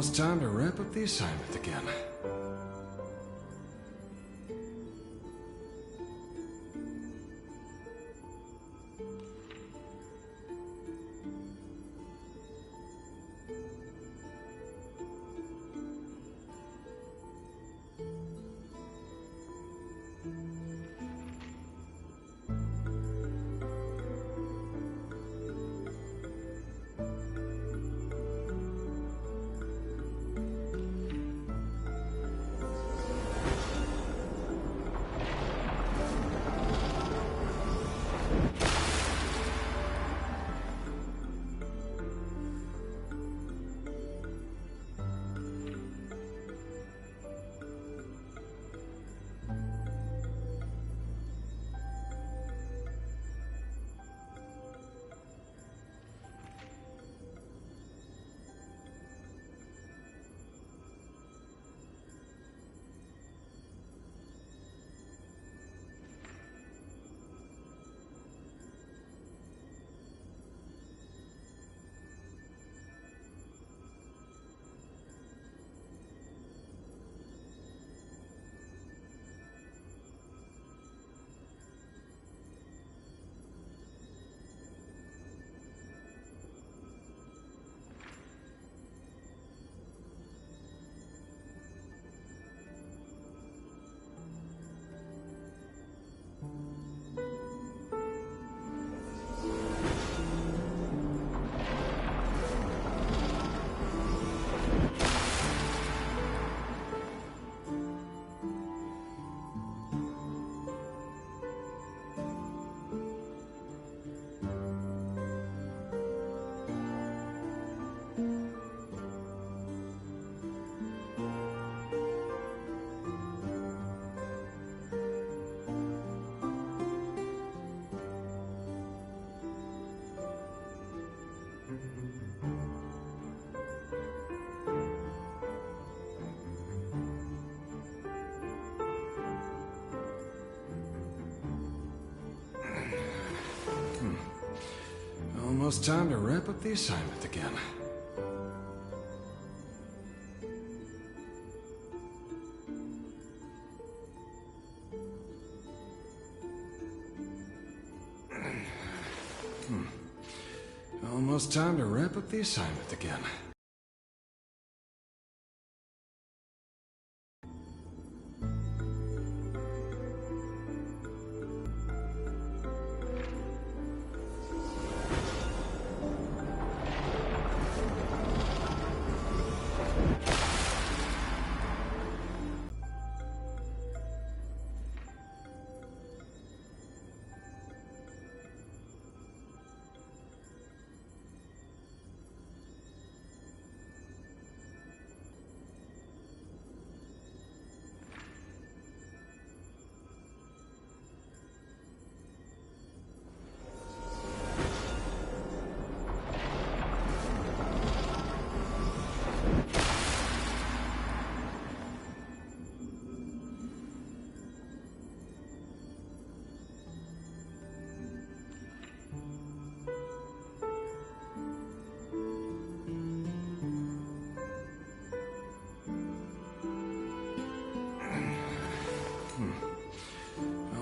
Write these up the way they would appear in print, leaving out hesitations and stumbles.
Almost time to wrap up the assignment again. Almost time to wrap up the assignment again. Almost time to wrap up the assignment again.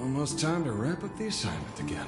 Almost time to wrap up the assignment again.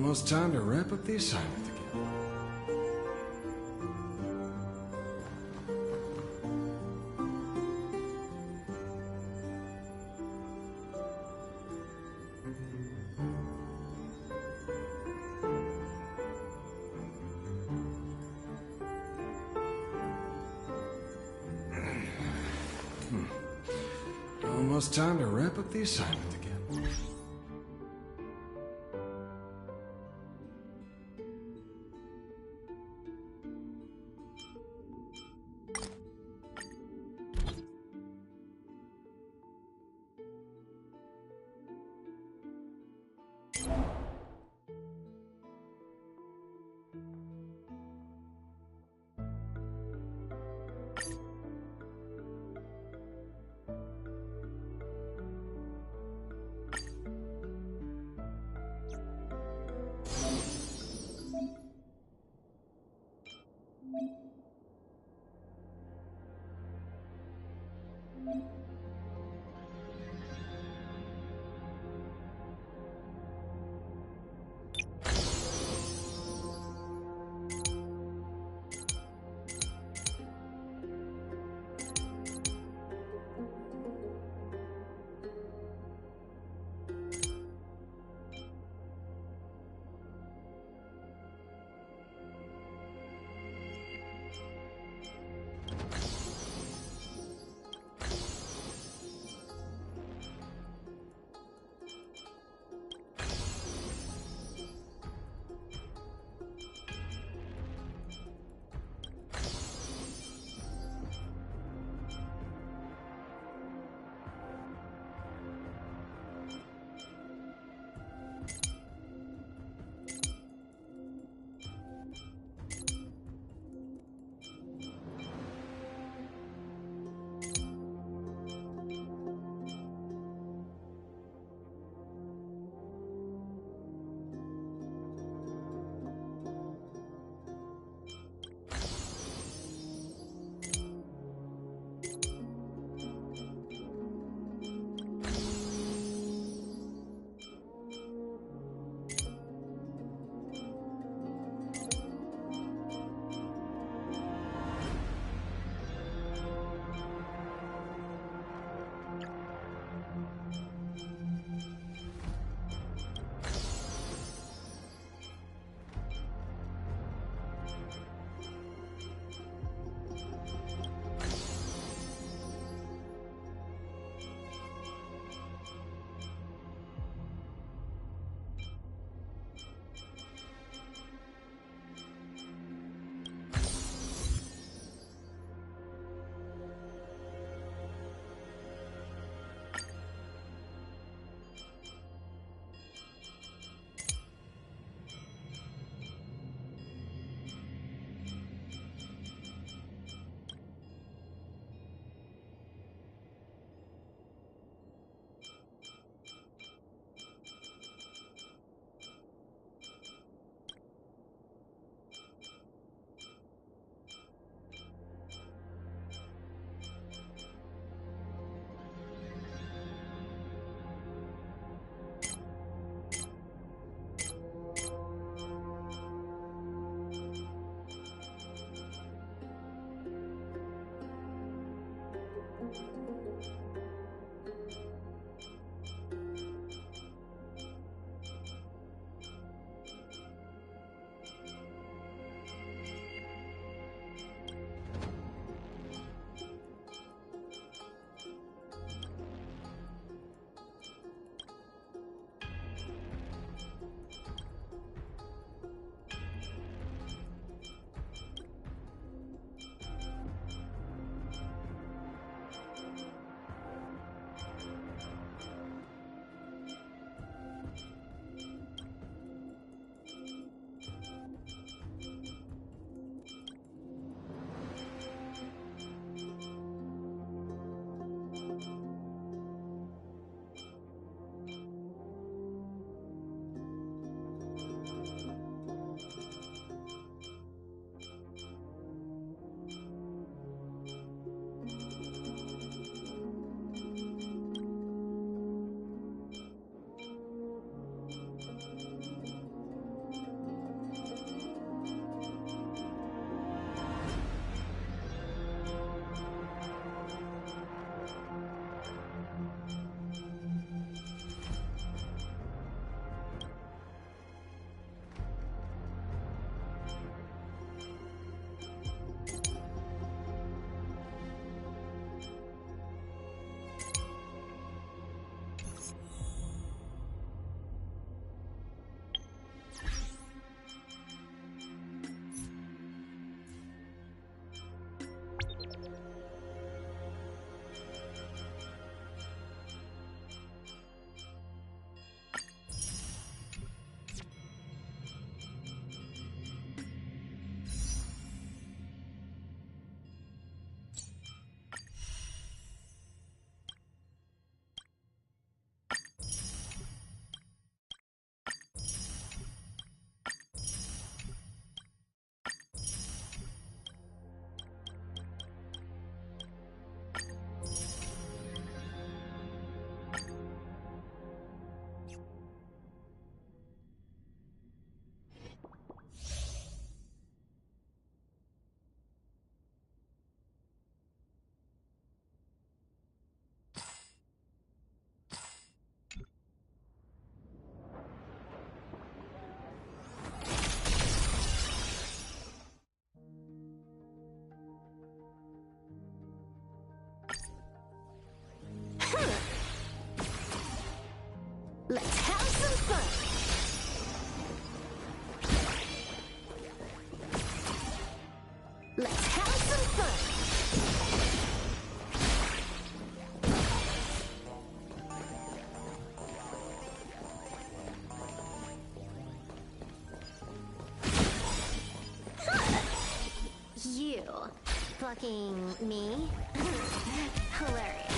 Almost time to wrap up the assignment again. Almost time to wrap up the assignment again. Let's have some fun. Let's have some fun. You fucking me? Hilarious.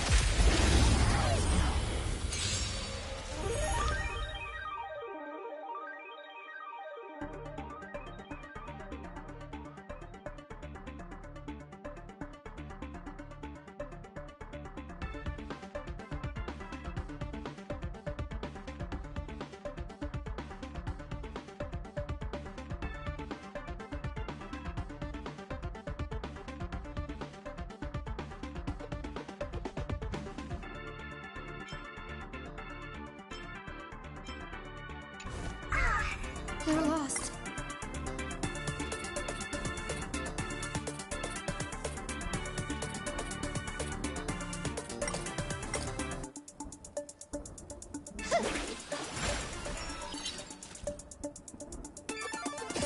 We're lost.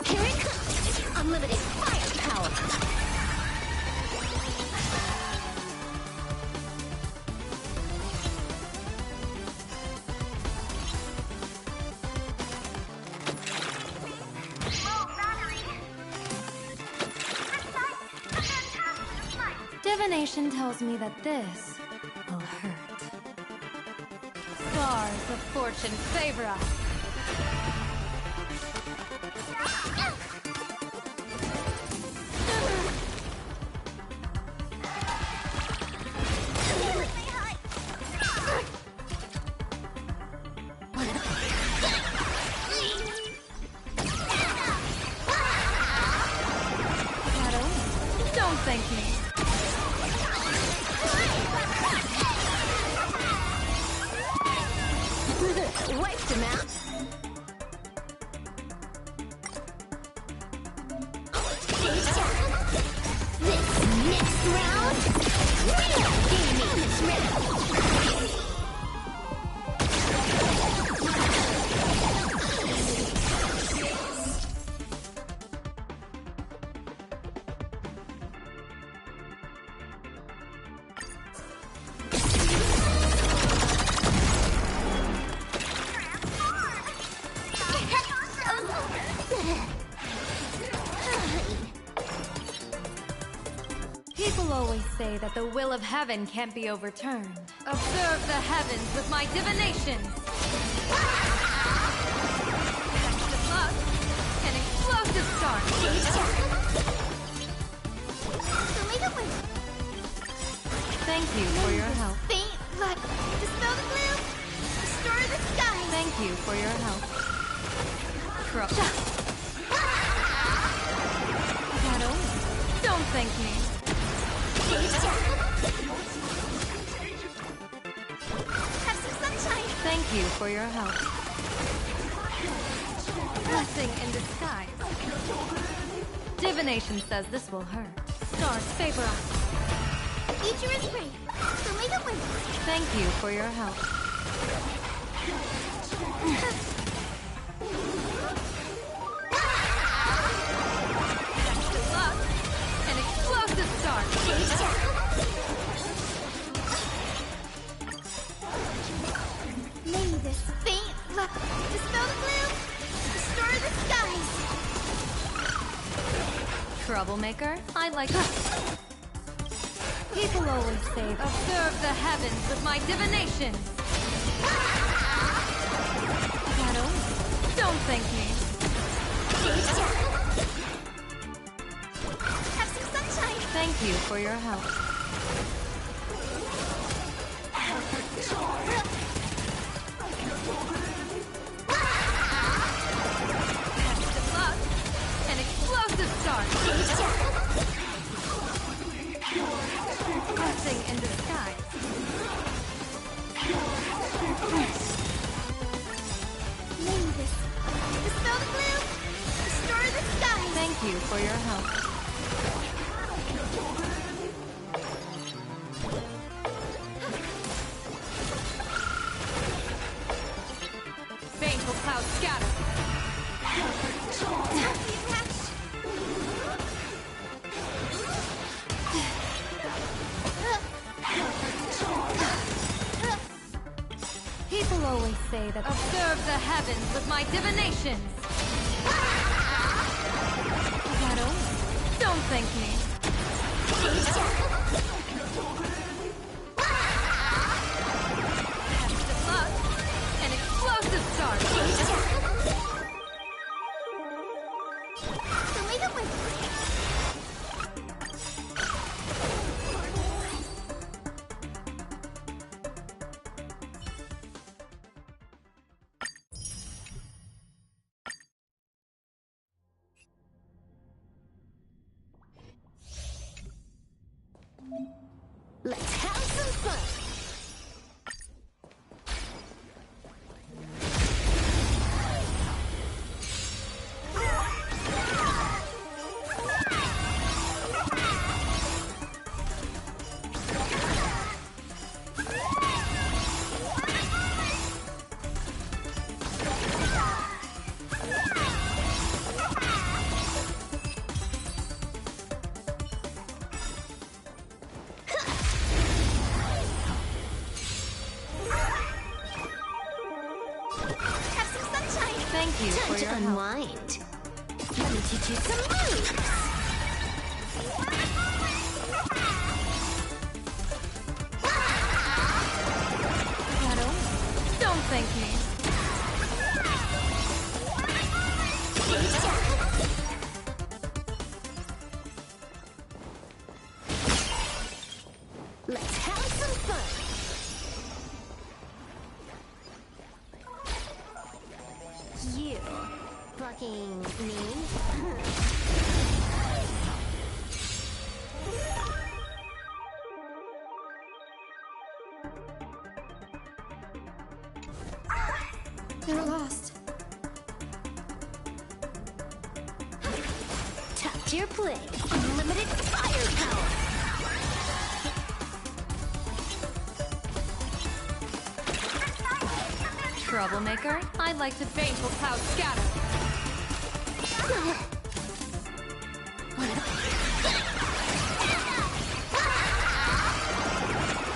Here it comes! Unlimited firepower! Divination tells me that this will hurt. Stars of fortune favor us. Shadow, don't thank me. Wiped him out. This next round, real gaming round. People always say that the will of heaven can't be overturned. Observe the heavens with my divinations. Catch the bug. An explosive start. Thank you for your help. Faint luck. Dispel the gloom. Restore the sky. Thank you for your help. Shadow, don't thank me. Have some sunshine. Thank you for your help. Blessing in disguise. Divination says this will hurt. Stars favor us. Future is free. So make it win. Thank you for your help. Catch the bug. An explosive start. May this faint luck dispel the gloom. Restore the skies. Troublemaker? I like that. People always say, observe the heavens with my divination. Shadow, don't thank me. Have some sunshine. Thank you for your help. Catch the bug. An explosive start. Blessing in disguise. May this dispel the gloom. Restore the skies. Thank you for your help. always say that observe the heavens with my divinations. Shadow, don't thank me. Test of luck, an explosive start. The way that went. Let's have some fun! Thank you Time for to your help. unwind. Let me teach you some moves. Shadow, don't thank me. Let's have some fun. You fucking me? They're lost. Tap to your play. Unlimited firepower. Troublemaker, I'd like to baneful cloud scatter.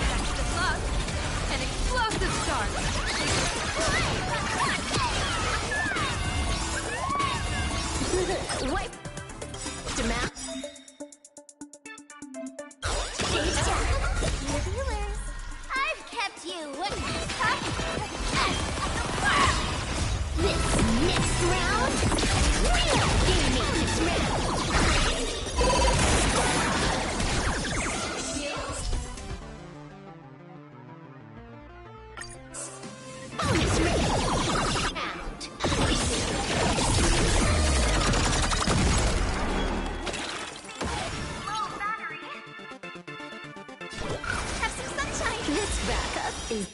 Best of luck, an explosive start. Wipe the map. Revealers, I've kept you one top this next round, we're gaming this round. Bonus round. Have some sunshine. This backup is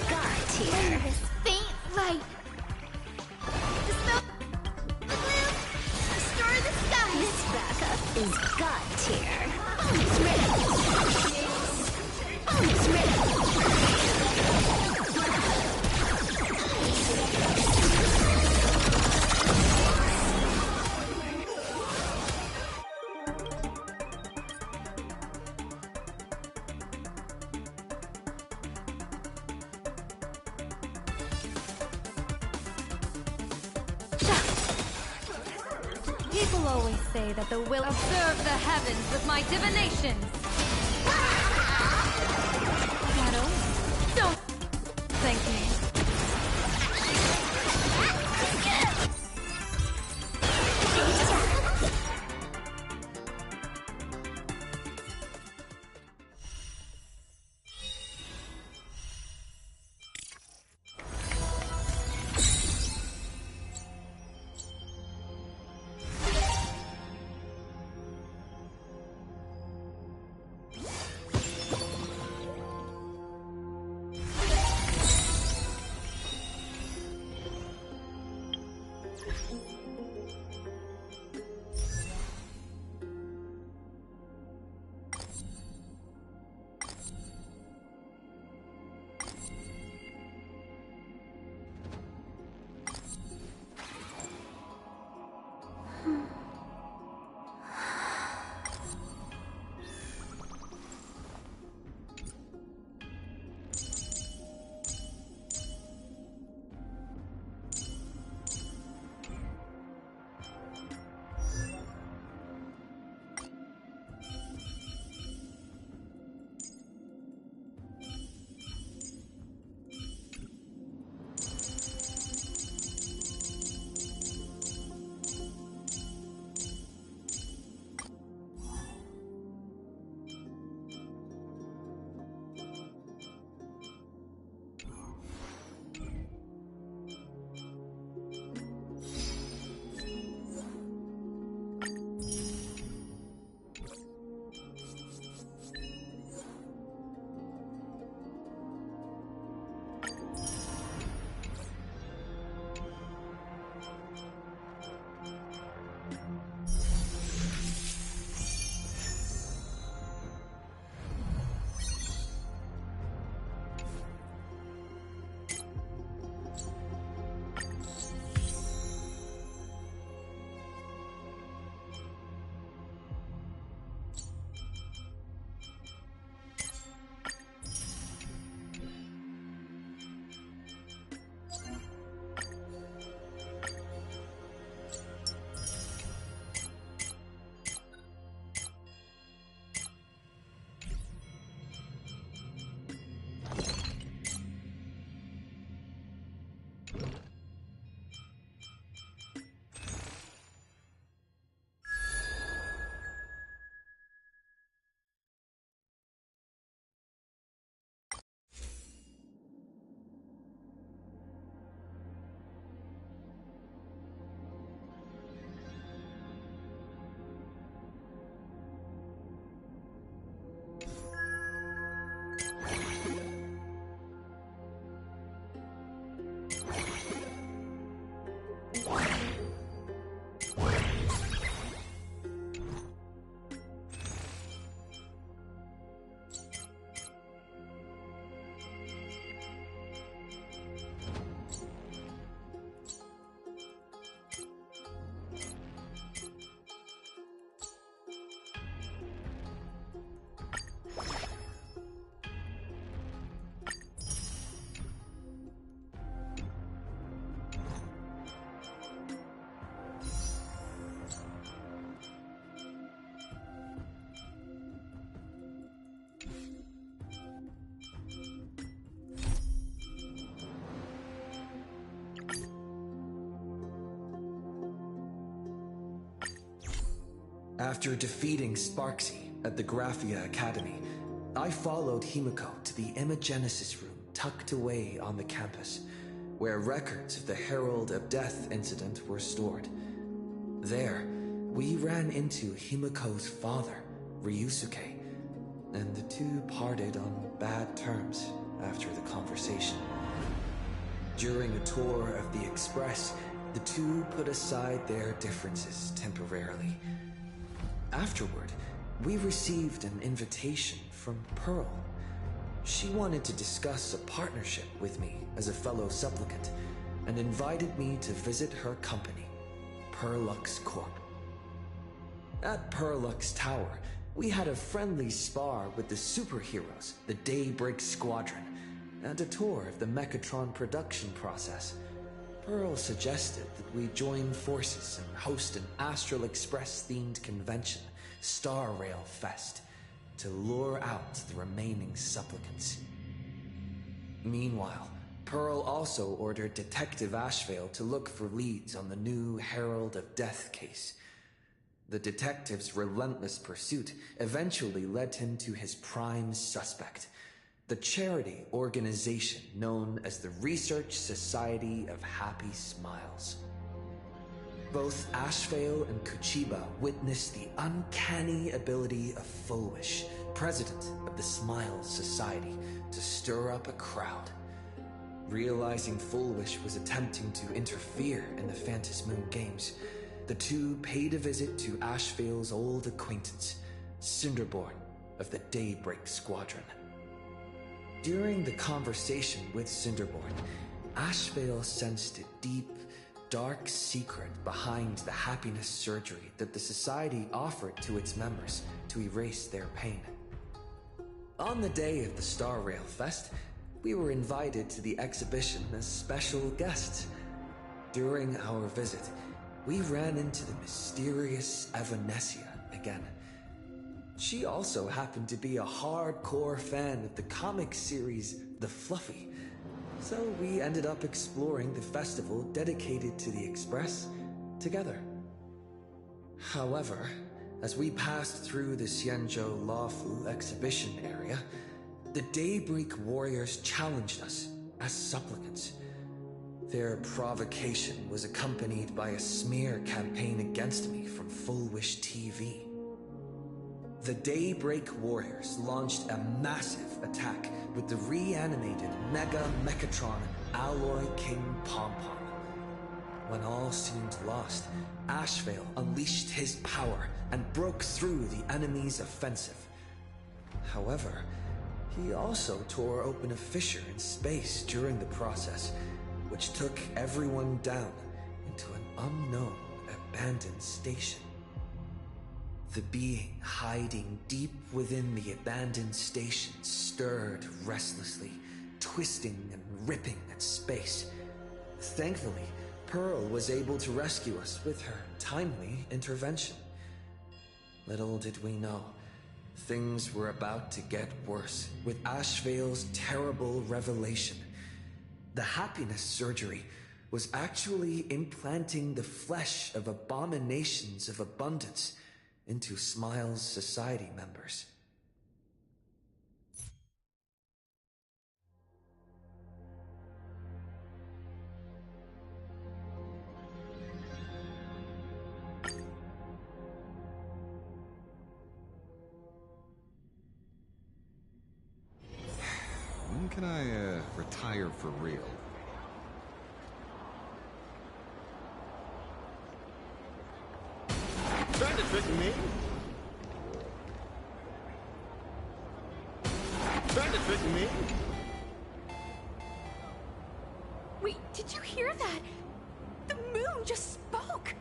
God tier. This faint light. Dispel the gloom. Restore the sky. This backup is God tier. Bonus round. Bonus round. People always say that the will observe the heavens with my divinations. Shadow, don't thank me. After defeating Sparksy at the Graphia Academy, I followed Himiko to the Imagenesis room tucked away on the campus, where records of the Herald of Death incident were stored. There, we ran into Himiko's father, Ryusuke, and the two parted on bad terms after the conversation. During a tour of the Express, the two put aside their differences temporarily. Afterward, we received an invitation from Pearl. She wanted to discuss a partnership with me as a fellow supplicant and invited me to visit her company, Perlux Corp. At Perlux Tower, we had a friendly spar with the superheroes, the Daybreak Squadron, and a tour of the Mechatron production process. Pearl suggested that we join forces and host an Astral Express-themed convention, Star Rail Fest, to lure out the remaining supplicants. Meanwhile, Pearl also ordered Detective Ashvale to look for leads on the new Herald of Death case. The detective's relentless pursuit eventually led him to his prime suspect, the charity organization known as the Research Society of Happy Smiles. Both Ashvale and Kuchiba witnessed the uncanny ability of Fulwish, president of the Smiles Society, to stir up a crowd. Realizing Fulwish was attempting to interfere in the Phantom Moon Games, the two paid a visit to Ashvale's old acquaintance, Cinderborn of the Daybreak Squadron. During the conversation with Cinderborn, Ashvale sensed a deep, dark secret behind the happiness surgery that the Society offered to its members to erase their pain. On the day of the Star Rail Fest, we were invited to the exhibition as special guests. During our visit, we ran into the mysterious Evanessia again. She also happened to be a hardcore fan of the comic series The Fluffy, so we ended up exploring the festival dedicated to the Express together. However, as we passed through the Xianzhou Lawfu exhibition area, the Daybreak Warriors challenged us as supplicants. Their provocation was accompanied by a smear campaign against me from Fulwish TV. The Daybreak Warriors launched a massive attack with the reanimated Mega Mechatron Alloy King Pom-Pom. When all seemed lost, Ashvale unleashed his power and broke through the enemy's offensive. However, he also tore open a fissure in space during the process, which took everyone down into an unknown abandoned station. The being hiding deep within the abandoned station stirred restlessly, twisting and ripping at space. Thankfully, Pearl was able to rescue us with her timely intervention. Little did we know, things were about to get worse with Ashvale's terrible revelation. The happiness surgery was actually implanting the flesh of abominations of abundance into Smile's society members. When can I, retire for real? Trying to trick me? Trying to trick me? Wait, did you hear that? The moon just spoke!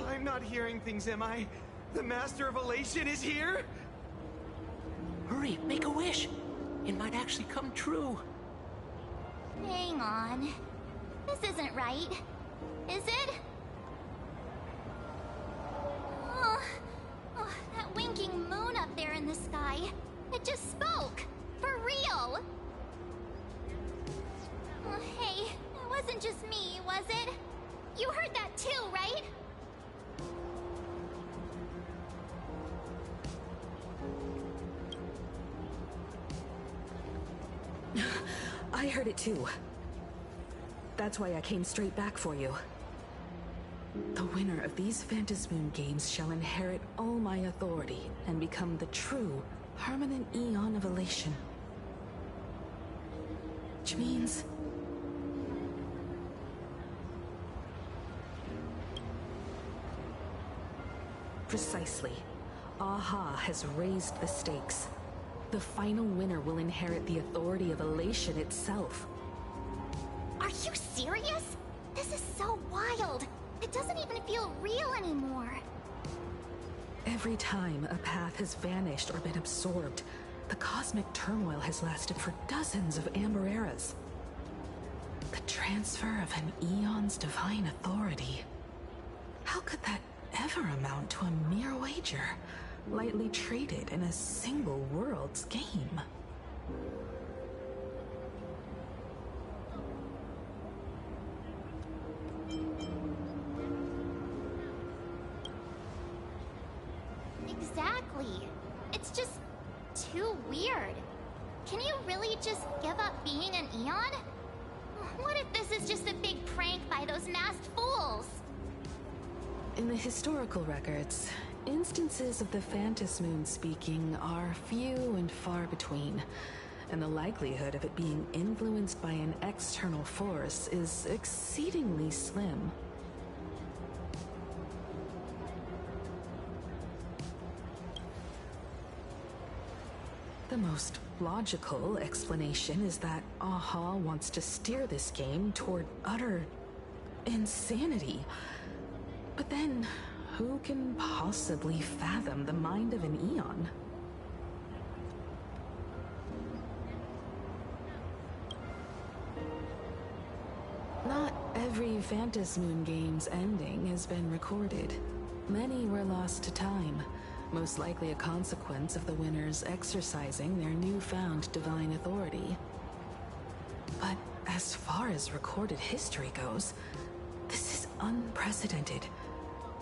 I'm not hearing things, am I? The Master of Elation is here? Hurry, make a wish. It might actually come true. Hang on. This isn't right. Is it? Oh, that winking moon up there in the sky. It just spoke. For real. Oh, hey, it wasn't just me, was it? You heard that too, right? I heard it too. That's why I came straight back for you. The winner of these Phantasmoon games shall inherit all my authority and become the true, permanent Eon of Elation. Which means... Precisely. Aha has raised the stakes. The final winner will inherit the authority of Elation itself. Are you serious? This is so wild. It doesn't even feel real anymore. Every time a path has vanished or been absorbed, the cosmic turmoil has lasted for dozens of Amber Eras. The transfer of an Eon's divine authority. How could that ever amount to a mere wager, lightly traded in a single world's game? Exactly. It's just too weird. Can you really just give up being an Eon? What if this is just a big prank by those masked fools? In the historical records, instances of the Phantasmoon speaking are few and far between, and the likelihood of it being influenced by an external force is exceedingly slim. The most logical explanation is that Aha wants to steer this game toward utter insanity. But then, who can possibly fathom the mind of an Eon? Not every Phantasmoon game's ending has been recorded. Many were lost to time, most likely a consequence of the winners exercising their newfound divine authority. But as far as recorded history goes, this is unprecedented.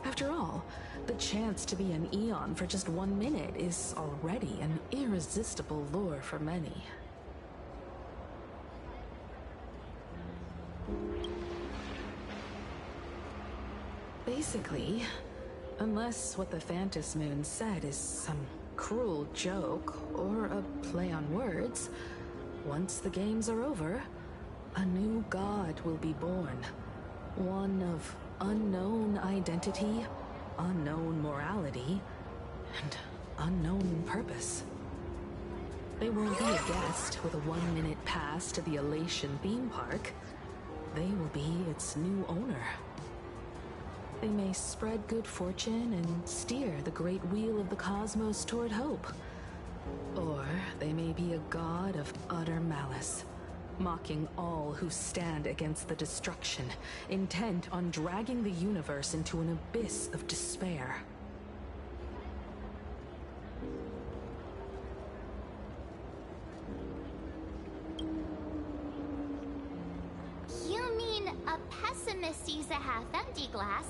After all, the chance to be an Eon for just 1 minute is already an irresistible lure for many. Basically, unless what the Phantasmoon said is some cruel joke or a play on words, once the games are over, a new god will be born. One of unknown identity, unknown morality, and unknown purpose. They won't be a guest with a 1-minute pass to the Elation theme park. They will be its new owner. They may spread good fortune and steer the great wheel of the cosmos toward hope. Or they may be a god of utter malice, mocking all who stand against the destruction, intent on dragging the universe into an abyss of despair. pessimist sees a half-empty glass,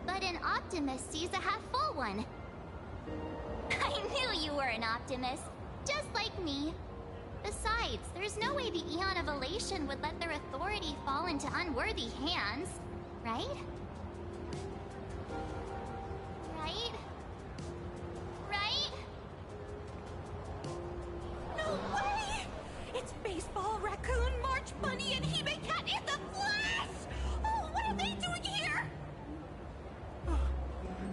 but an optimist sees a half-full one. I knew you were an optimist, just like me. Besides, there's no way the Eon of Elation would let their authority fall into unworthy hands, right? Right? Right? No way! It's Baseball, Raccoon, March Bunny, and Hebe Cat in the flesh! Oh, what are they doing here?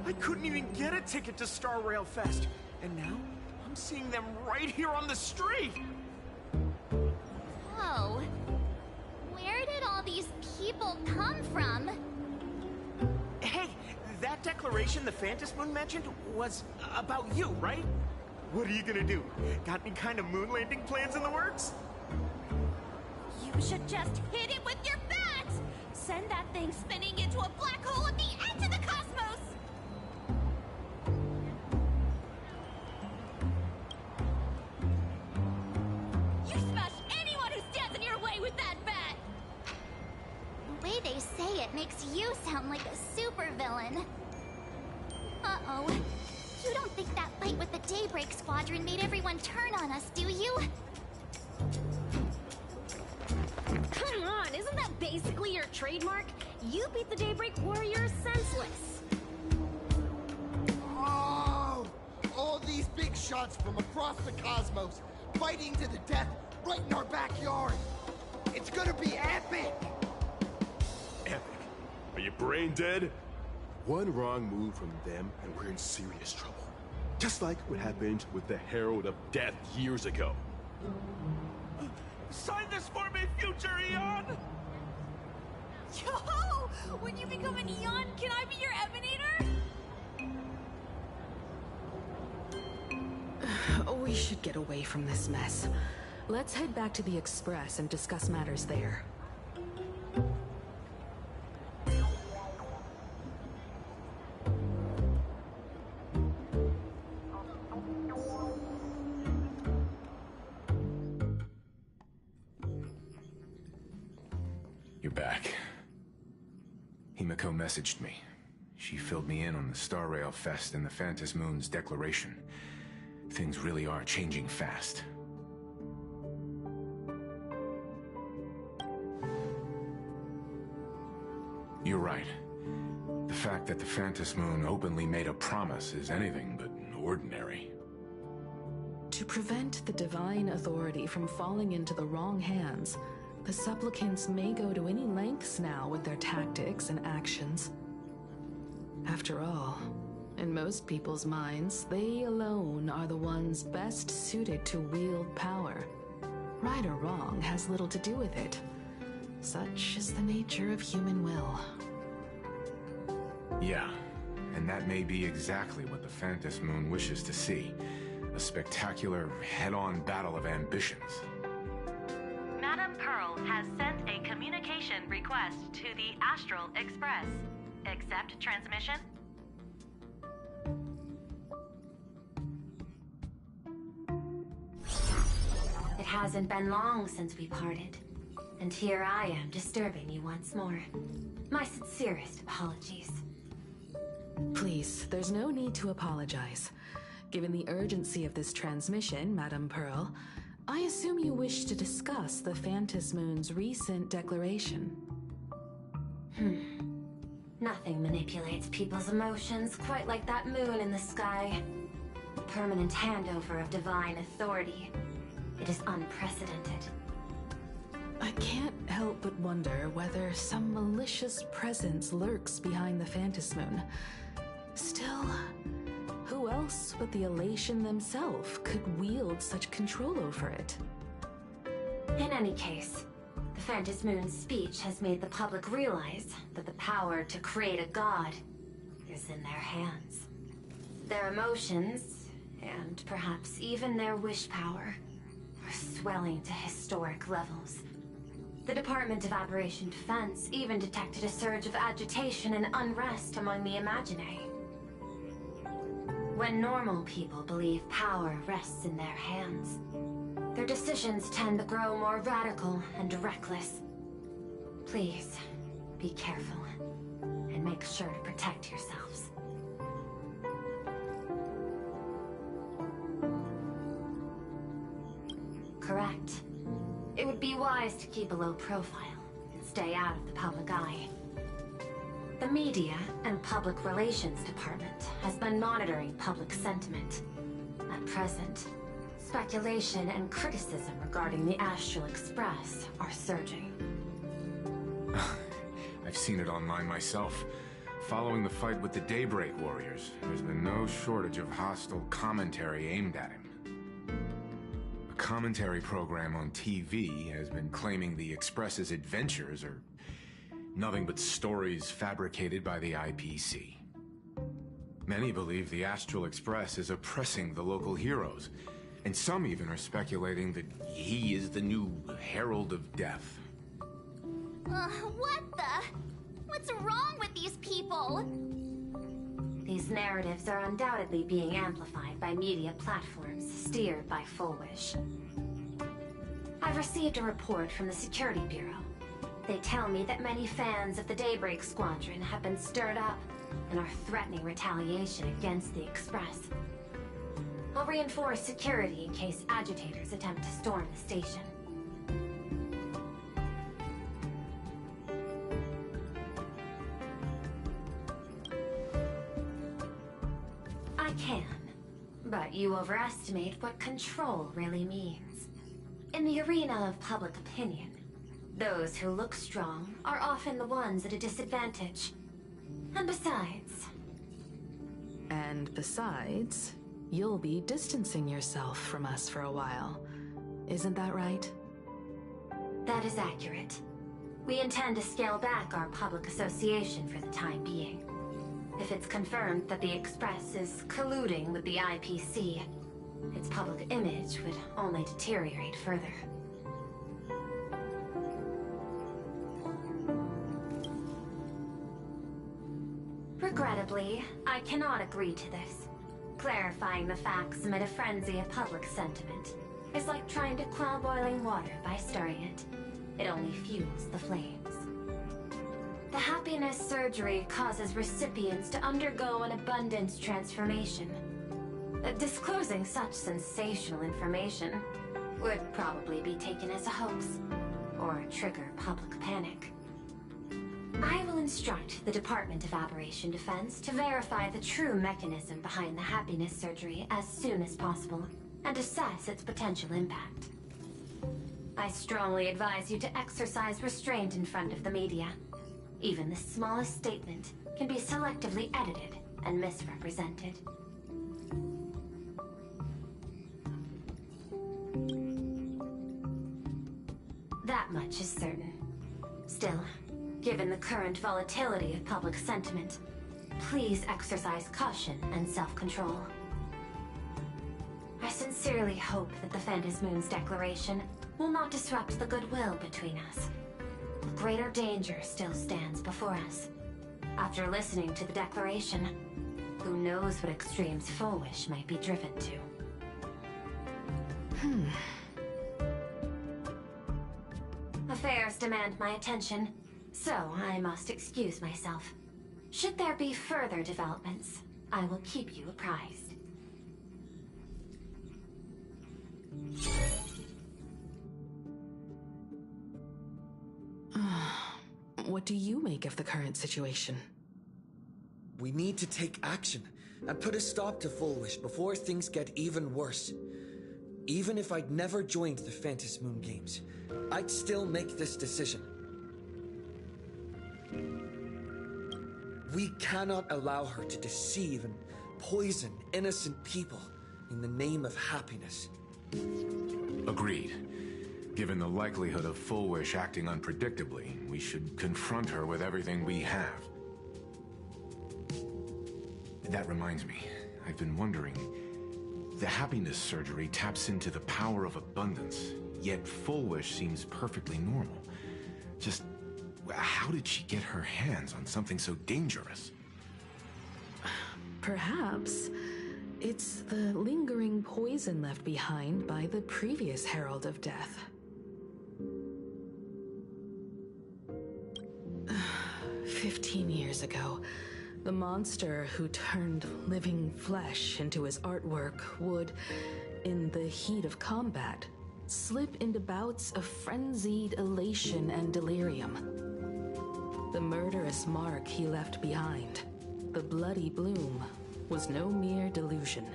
I couldn't even get a ticket to Star Rail Fest, and now I'm seeing them right here on the street! Oh. Where did all these people come from? Hey, that declaration the Phantom Moon mentioned was about you, right? What are you gonna do? Got any kind of moon landing plans in the works? You should just hit it with your bat! Send that thing spinning into a black hole at the edge of the cosmos! You smash anyone who stands in your way with that bat! The way they say it makes you sound like a supervillain. Uh-oh. You don't think that fight with the Daybreak Squadron made everyone turn on us, do you? Come on, isn't that basically your trademark? You beat the Daybreak Warriors senseless. Oh! All these big shots from across the cosmos, fighting to the death right in our backyard. It's gonna be epic! Epic? Are you brain dead? One wrong move from them and we're in serious trouble. Just like what happened with the Herald of Death years ago. Sign this for me, future Eon! Yo! When you become an Eon, can I be your Emanator? We should get away from this mess. Let's head back to the Express and discuss matters there. You're back. Himiko messaged me. She filled me in on the Star Rail Fest and the Phantom Moon's declaration. Things really are changing fast. You're right. The fact that the Phantom Moon openly made a promise is anything but ordinary. To prevent the divine authority from falling into the wrong hands, the supplicants may go to any lengths now with their tactics and actions. After all, in most people's minds, they alone are the ones best suited to wield power. Right or wrong has little to do with it. Such is the nature of human will. Yeah, and that may be exactly what the Phantom Moon wishes to see. A spectacular, head-on battle of ambitions. Madame Pearl has sent a communication request to the Astral Express. Accept transmission? It hasn't been long since we parted. And here I am disturbing you once more. My sincerest apologies. Please, there's no need to apologize. Given the urgency of this transmission, Madame Pearl, I assume you wish to discuss the Phantom Moon's recent declaration. Nothing manipulates people's emotions quite like that moon in the sky. A permanent handover of divine authority. It is unprecedented. I can't help but wonder whether some malicious presence lurks behind the Phantom Moon. Still, who else but the Elation themselves could wield such control over it? In any case, the Phantom Moon's speech has made the public realize that the power to create a god is in their hands. Their emotions, and perhaps even their wish power, are swelling to historic levels. The Department of Aberration Defense even detected a surge of agitation and unrest among the Imaginary. When normal people believe power rests in their hands, their decisions tend to grow more radical and reckless. Please, Be careful, and make sure to protect yourselves. Correct. It would be wise to keep a low profile and stay out of the public eye. The Media and Public Relations Department has been monitoring public sentiment. At present, speculation and criticism regarding the Astral Express are surging. I've seen it online myself. Following the fight with the Daybreak Warriors, there's been no shortage of hostile commentary aimed at him. A commentary program on TV has been claiming the Express's adventures are nothing but stories fabricated by the IPC. Many believe the Astral Express is oppressing the local heroes, and some even are speculating that he is the new Herald of Death. What the? What's wrong with these people? These narratives are undoubtedly being amplified by media platforms steered by Fullwish. I've received a report from the Security Bureau. They tell me that many fans of the Daybreak Squadron have been stirred up and are threatening retaliation against the Express. I'll reinforce security in case agitators attempt to storm the station. I can, but you overestimate what control really means. In the arena of public opinion, those who look strong are often the ones at a disadvantage. And besides, you'll be distancing yourself from us for a while. Isn't that right? That is accurate. We intend to scale back our public association for the time being. If it's confirmed that the Express is colluding with the IPC, its public image would only deteriorate further. Regrettably, I cannot agree to this. Clarifying the facts amid a frenzy of public sentiment is like trying to quell boiling water by stirring it. It only fuels the flames. The happiness surgery causes recipients to undergo an abundance transformation. Disclosing such sensational information would probably be taken as a hoax, or trigger public panic. I will instruct the Department of Aberration Defense to verify the true mechanism behind the happiness surgery as soon as possible, and assess its potential impact. I strongly advise you to exercise restraint in front of the media. Even the smallest statement can be selectively edited and misrepresented. That much is certain. Still, given the current volatility of public sentiment, please exercise caution and self-control. I sincerely hope that the Phantom Moon's declaration will not disrupt the goodwill between us. A greater danger still stands before us. After listening to the declaration, who knows what extremes Fullwish might be driven to. Affairs demand my attention, so I must excuse myself. Should there be further developments, I will keep you apprised. What do you make of the current situation? We need to take action and put a stop to Fullwish before things get even worse. Even if I'd never joined the Phantom Moon Games, I'd still make this decision. We cannot allow her to deceive and poison innocent people in the name of happiness. Agreed. Given the likelihood of Fullwish acting unpredictably, we should confront her with everything we have. That reminds me, I've been wondering, the happiness surgery taps into the power of abundance, yet Fullwish seems perfectly normal. Just, how did she get her hands on something so dangerous? Perhaps it's the lingering poison left behind by the previous Herald of Death. 15 years ago, the monster who turned living flesh into his artwork would, in the heat of combat, slip into bouts of frenzied elation and delirium. The murderous mark he left behind, the bloody bloom, was no mere delusion.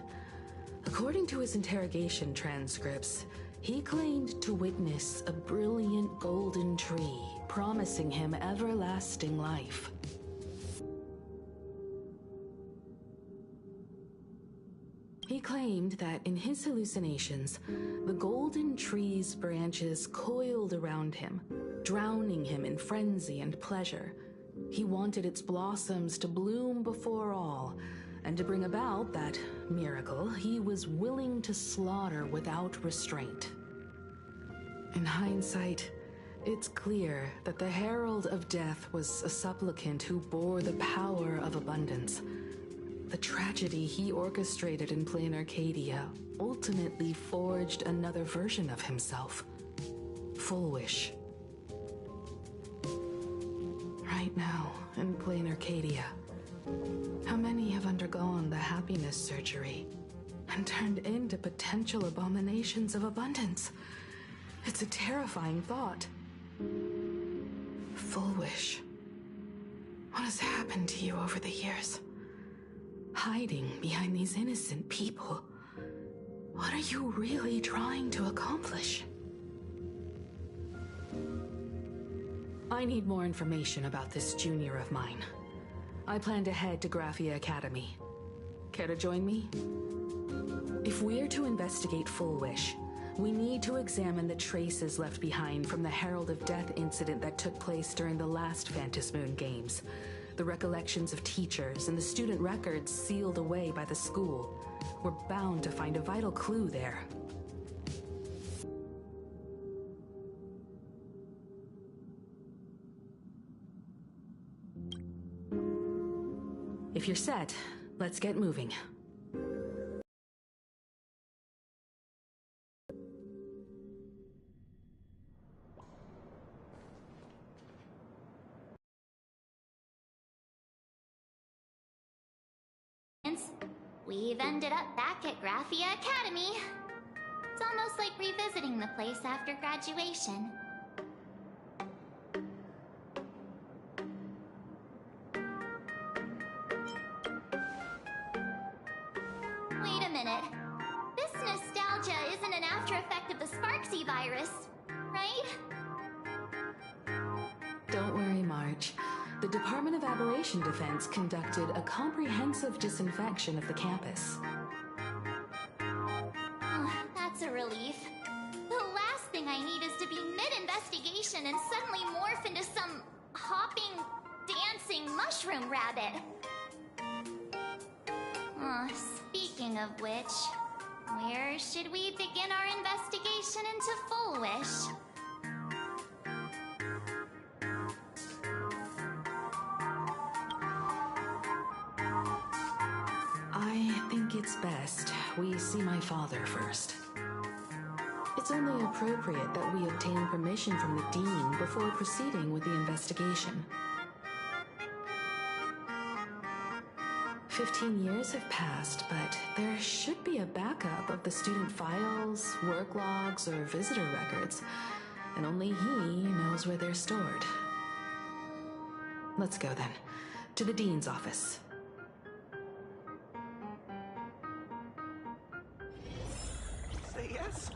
According to his interrogation transcripts, he claimed to witness a brilliant golden tree promising him everlasting life. He claimed that in his hallucinations, the golden tree's branches coiled around him, drowning him in frenzy and pleasure. He wanted its blossoms to bloom before all, and to bring about that miracle, he was willing to slaughter without restraint. In hindsight, it's clear that the Herald of Death was a supplicant who bore the power of abundance. The tragedy he orchestrated in Plain Arcadia ultimately forged another version of himself, Full Wish. Right now, in Plain Arcadia, how many have undergone the happiness surgery and turned into potential abominations of abundance? It's a terrifying thought. Full Wish. What has happened to you over the years? Hiding behind these innocent people. What are you really trying to accomplish? I need more information about this junior of mine. I plan to head to Graphia Academy. Care to join me? If we're to investigate Full Wish, we need to examine the traces left behind from the Herald of Death incident that took place during the last Phantom Moon Games. The recollections of teachers and the student records sealed away by the school. We're bound to find a vital clue there. If you're set, let's get moving. We've ended up back at Graphia Academy. It's almost like revisiting the place after graduation. Wait a minute. This nostalgia isn't an after effect of the Sparksy virus, right? Don't worry, Marge. The Department of Aberration Defense conducted a comprehensive disinfection of the campus. Oh, that's a relief. The last thing I need is to be mid-investigation and suddenly morph into some hopping, dancing mushroom rabbit. Speaking of which, where should we begin our investigation into Full Wish? I think it's best we see my father first. It's only appropriate that we obtain permission from the Dean before proceeding with the investigation. 15 years have passed, but there should be a backup of the student files, work logs, or visitor records, and only he knows where they're stored. Let's go then, to the Dean's office. Say yes?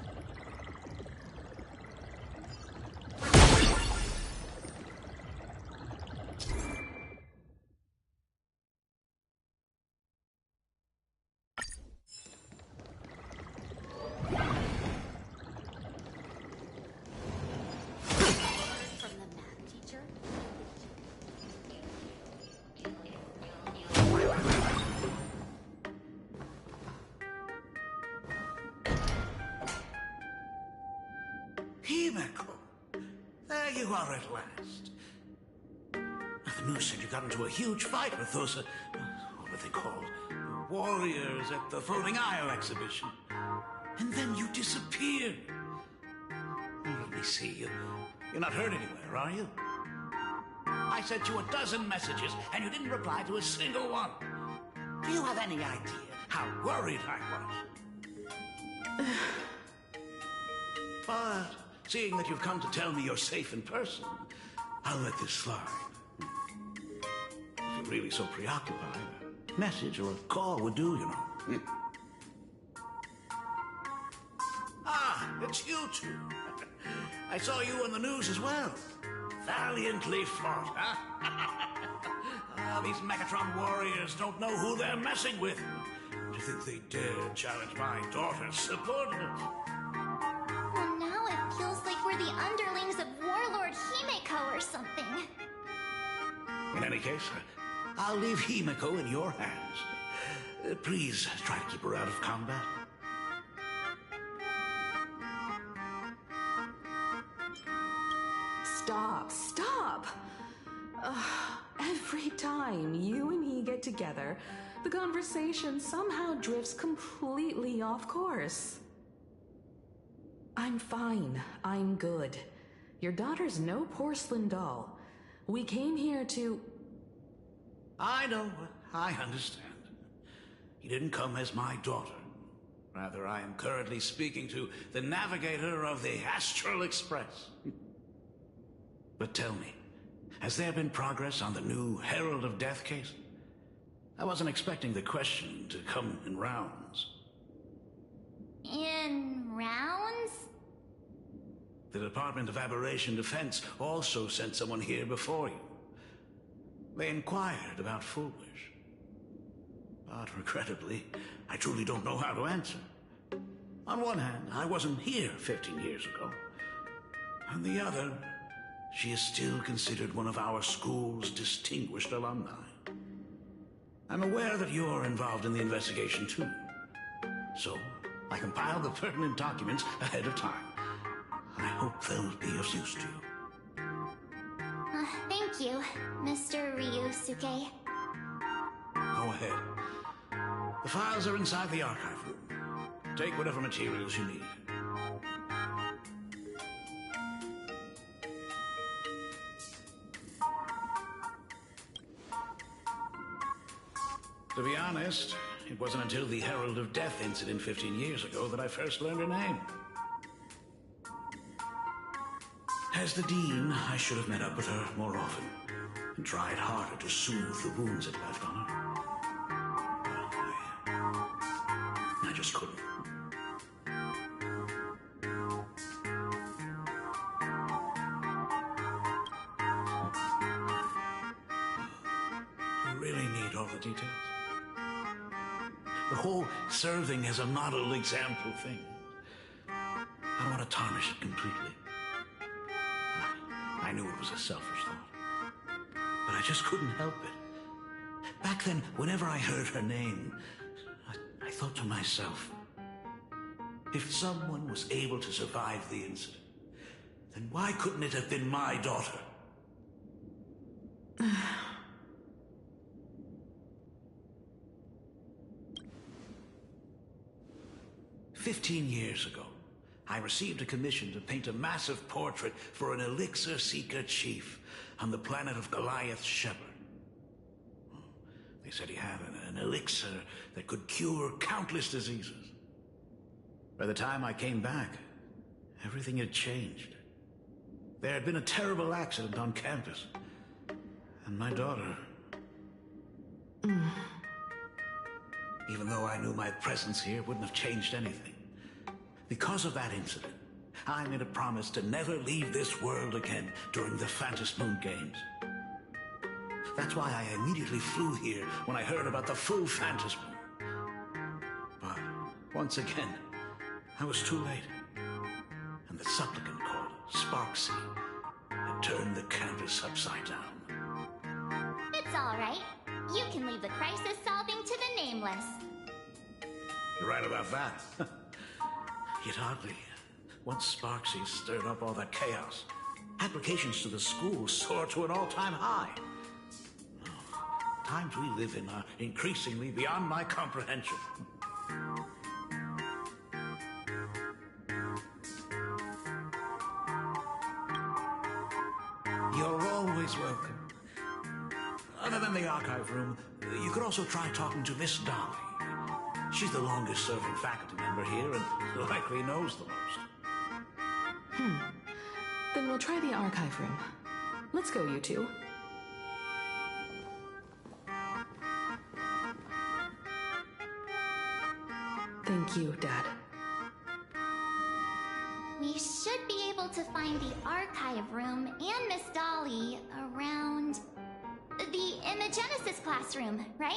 There you are at last. The news said you got into a huge fight with those, what are they called? Warriors at the Floating Isle exhibition. And then you disappeared. Let me see. You're not hurt anywhere, are you? I sent you a dozen messages, and you didn't reply to a single one. Do you have any idea how worried I was? But seeing that you've come to tell me you're safe in person, I'll let this slide. If you're really so preoccupied, a message or a call would do, you know. Ah, it's you two. I saw you on the news as well. Valiantly fought, huh? Ah, these Megatron warriors don't know who they're messing with. Do you think they dare challenge my daughter's subordinates? Well, now it feels like we're the underlings of Warlord Himeko or something. In any case, I'll leave Himeko in your hands. Please try to keep her out of combat. Stop! Every time you and he get together, the conversation somehow drifts completely off course. I'm fine. I'm good. Your daughter's no porcelain doll. We came here to... I know. I understand. You didn't come as my daughter. Rather, I am currently speaking to the navigator of the Astral Express. But tell me, has there been progress on the new Herald of Death case? I wasn't expecting the question to come in rounds. In rounds? The Department of Aberration Defense also sent someone here before you. They inquired about Foolish. But regrettably, I truly don't know how to answer. On one hand, I wasn't here 15 years ago. On the other, she is still considered one of our school's distinguished alumni. I'm aware that you're involved in the investigation too. So, I compiled the pertinent documents ahead of time. I hope they'll be of use to you. Thank you, Mr. Ryusuke. Go ahead. The files are inside the archive room. Take whatever materials you need. To be honest, it wasn't until the Herald of Death incident 15 years ago that I first learned her name. As the Dean, I should have met up with her more often and tried harder to soothe the wounds it left on her. I just couldn't. You really need all the details. The whole serving as a model example thing. I don't want to tarnish it completely. I knew it was a selfish thought, but I just couldn't help it. Back then, whenever I heard her name, I thought to myself, if someone was able to survive the incident, then why couldn't it have been my daughter? 15 years ago, I received a commission to paint a massive portrait for an elixir seeker chief on the planet of Goliath Shepherd. They said he had an elixir that could cure countless diseases. By the time I came back, everything had changed. There had been a terrible accident on campus, and my daughter... Even though I knew my presence here wouldn't have changed anything. Because of that incident, I made a promise to never leave this world again during the Phantom Moon Games. That's why I immediately flew here when I heard about the full Phantom Moon. But once again, I was too late. And the supplicant called Sparksy had turned the campus upside down. It's all right. You can leave the crisis solving to the Nameless. You're right about that. Yet oddly, once Sparksy stirred up all that chaos, applications to the school soared to an all-time high. Times we live in are increasingly beyond my comprehension. You're always welcome. Other than the archive room, you could also try talking to Miss Dolly. She's the longest-serving faculty member here and likely knows the most. Then we'll try the archive room. Let's go, you two. Thank you, Dad. We should be able to find the archive room and Miss Dolly around the Imagenesis classroom, right?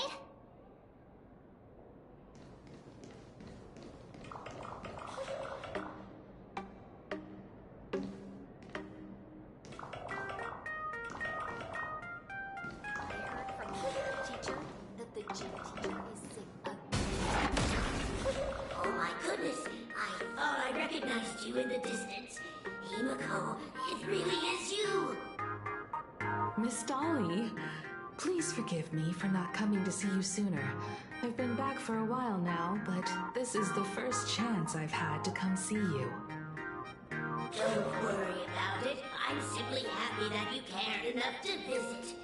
Oh my goodness, I thought I recognized you in the distance. Himiko, it really is you! Miss Dolly, please forgive me for not coming to see you sooner. I've been back for a while now, but this is the first chance I've had to come see you. Don't worry about it. I'm simply happy that you cared enough to visit.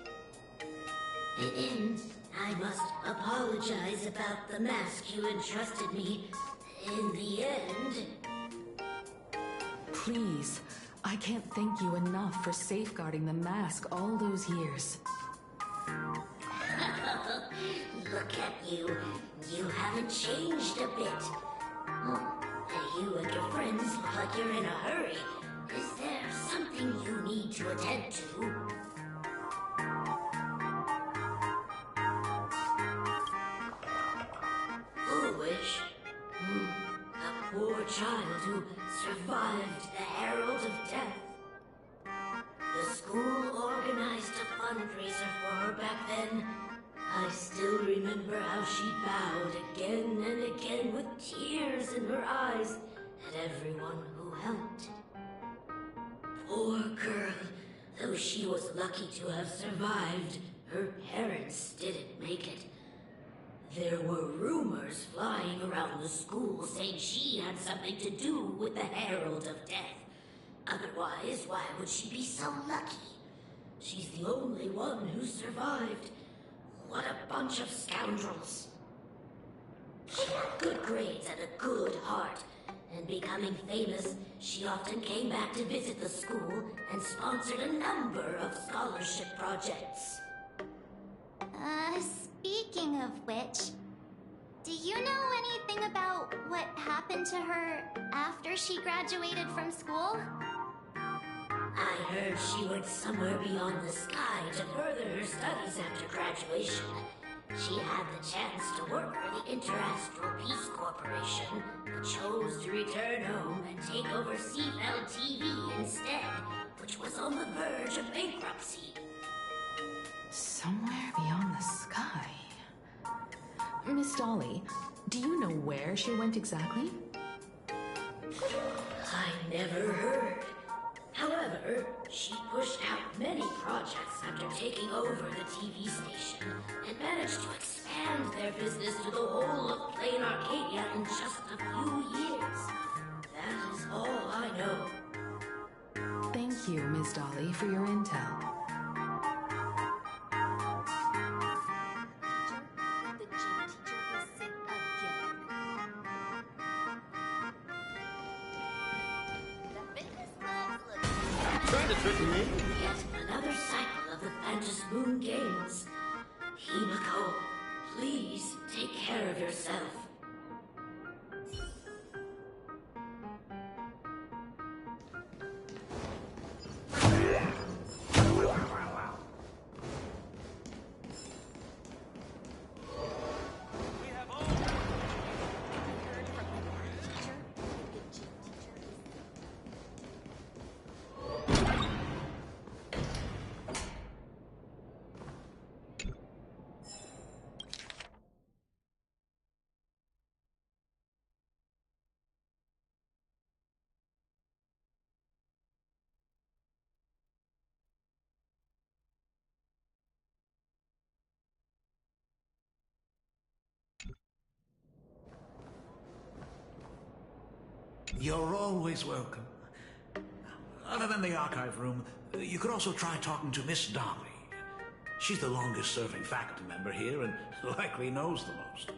And I must apologize about the mask you entrusted me. In the end... Please, I can't thank you enough for safeguarding the mask all those years. Look at you. You haven't changed a bit. You and your friends look like you're in a hurry. Is there something you need to attend to? Foolish. A poor child who survived the Herald of Death. The school organized a fundraiser for her back then. I still remember how she bowed again and again with tears in her eyes at everyone who helped. Poor girl. Though she was lucky to have survived, her parents didn't make it. There were rumors flying around the school saying she had something to do with the Herald of Death. Otherwise, why would she be so lucky? She's the only one who survived. What a bunch of scoundrels. She had good grades and a good heart, and becoming famous, she often came back to visit the school and sponsored a number of scholarship projects. Speaking of which, do you know anything about what happened to her after she graduated from school? I heard she went somewhere beyond the sky to further her studies after graduation. She had the chance to work for the Interastral Peace Corporation, but chose to return home and take over CFL TV instead, which was on the verge of bankruptcy. Somewhere beyond the sky. Miss Dolly, do you know where she went exactly? I never heard. However, she pushed out many projects after taking over the TV station and managed to expand their business to the whole of Plain Arcadia in just a few years. That is all I know. Thank you, Miss Dolly, for your intel. Yet another cycle of the Phantom Moon Games. Himiko, please take care of yourself. You're always welcome. Other than the archive room, you could also try talking to Miss Dolly. She's the longest-serving faculty member here and likely knows the most.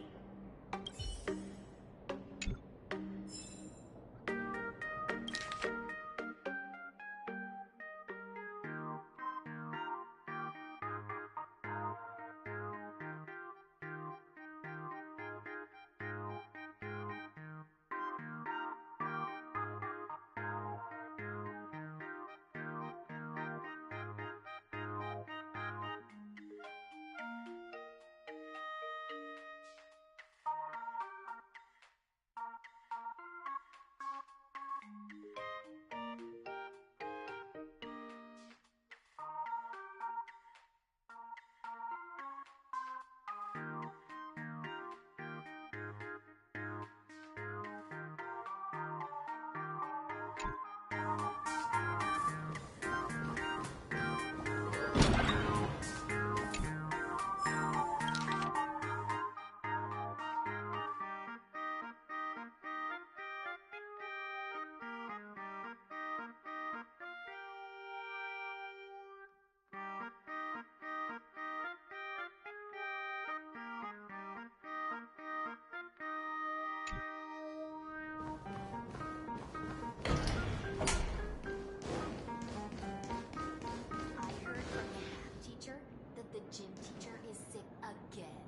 Gym teacher is sick again.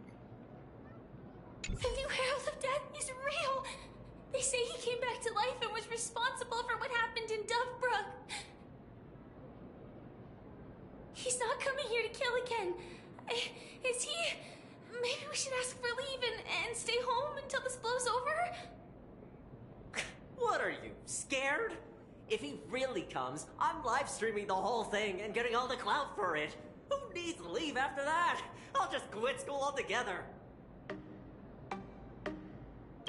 The new Herald of Death is real! They say he came back to life and was responsible for what happened in Dovebrook. He's not coming here to kill again. Is he? Maybe we should ask for leave and stay home until this blows over? What are you, scared? If he really comes, I'm live streaming the whole thing and getting all the clout for it. Who needs leave after that? I'll just quit school altogether.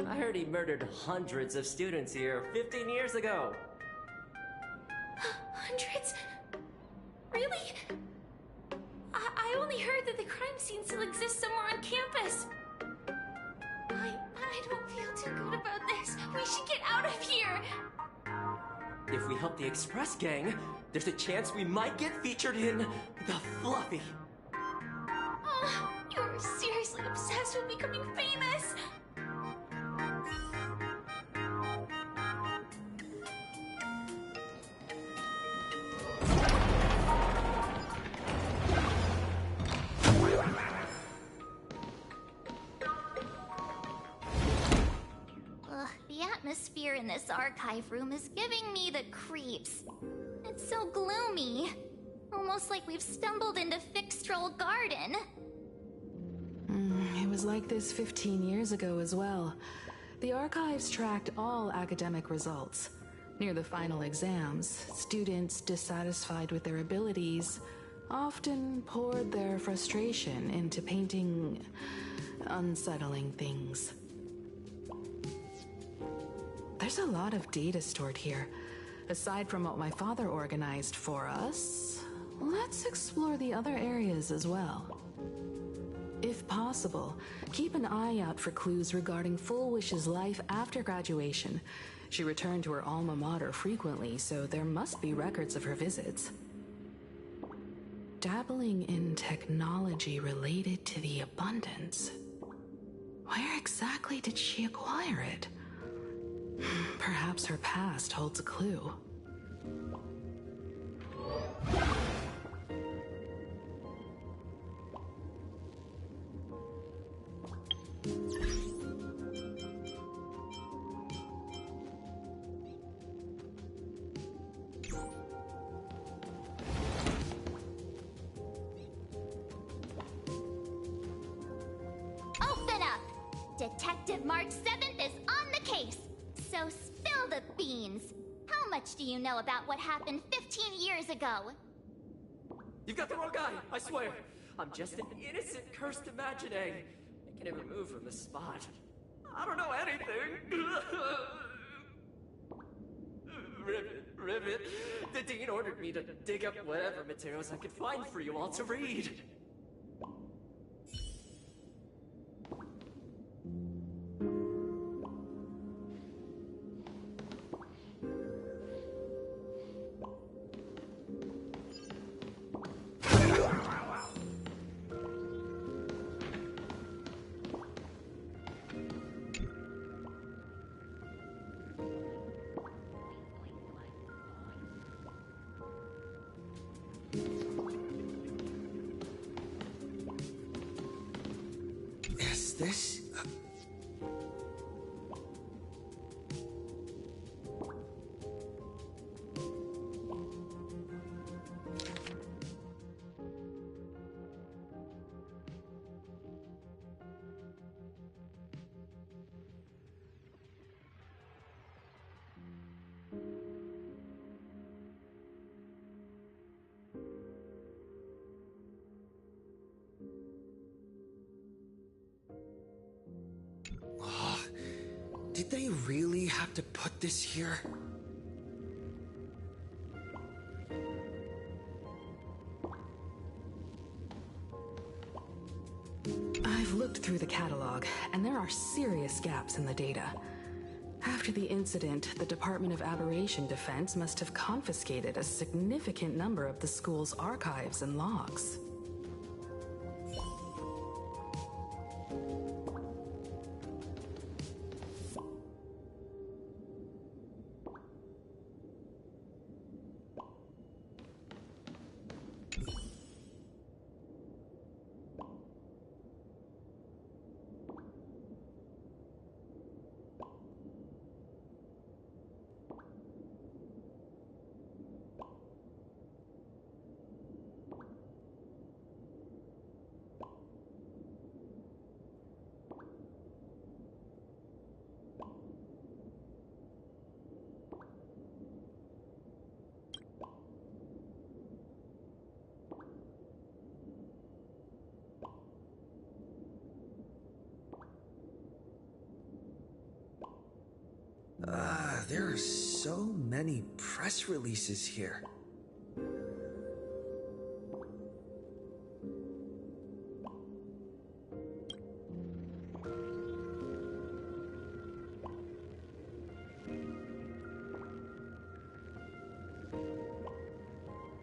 I heard he murdered hundreds of students here 15 years ago. Hundreds? Really? I only heard that the crime scene still exists somewhere on campus. I don't feel too good about this. We should get out of here. If we help the Express Gang, there's a chance we might get featured in The Fluffy. You're seriously obsessed with becoming famous. The atmosphere in this archive room is giving me the creeps. It's so gloomy. Almost like we've stumbled into Fixtroll Garden. It was like this 15 years ago as well. The archives tracked all academic results. Near the final exams, students dissatisfied with their abilities often poured their frustration into painting unsettling things. There's a lot of data stored here. Aside from what my father organized for us, let's explore the other areas as well. If possible, keep an eye out for clues regarding Full Wish's life after graduation. She returned to her alma mater frequently, so there must be records of her visits. Dabbling in technology related to the abundance. Where exactly did she acquire it? Perhaps her past holds a clue. Open up! Detective March 7th is on the case! So spill the beans. How much do you know about what happened 15 years ago? You've got the wrong guy, I swear. I'm just an innocent, cursed imaginary. I can't even move from this spot. I don't know anything. Ribbit. The dean ordered me to dig up whatever materials I could find for you all to read. this? Did they really have to put this here? I've looked through the catalog, and there are serious gaps in the data. After the incident, the Department of Aberration Defense must have confiscated a significant number of the school's archives and logs. There are so many press releases here.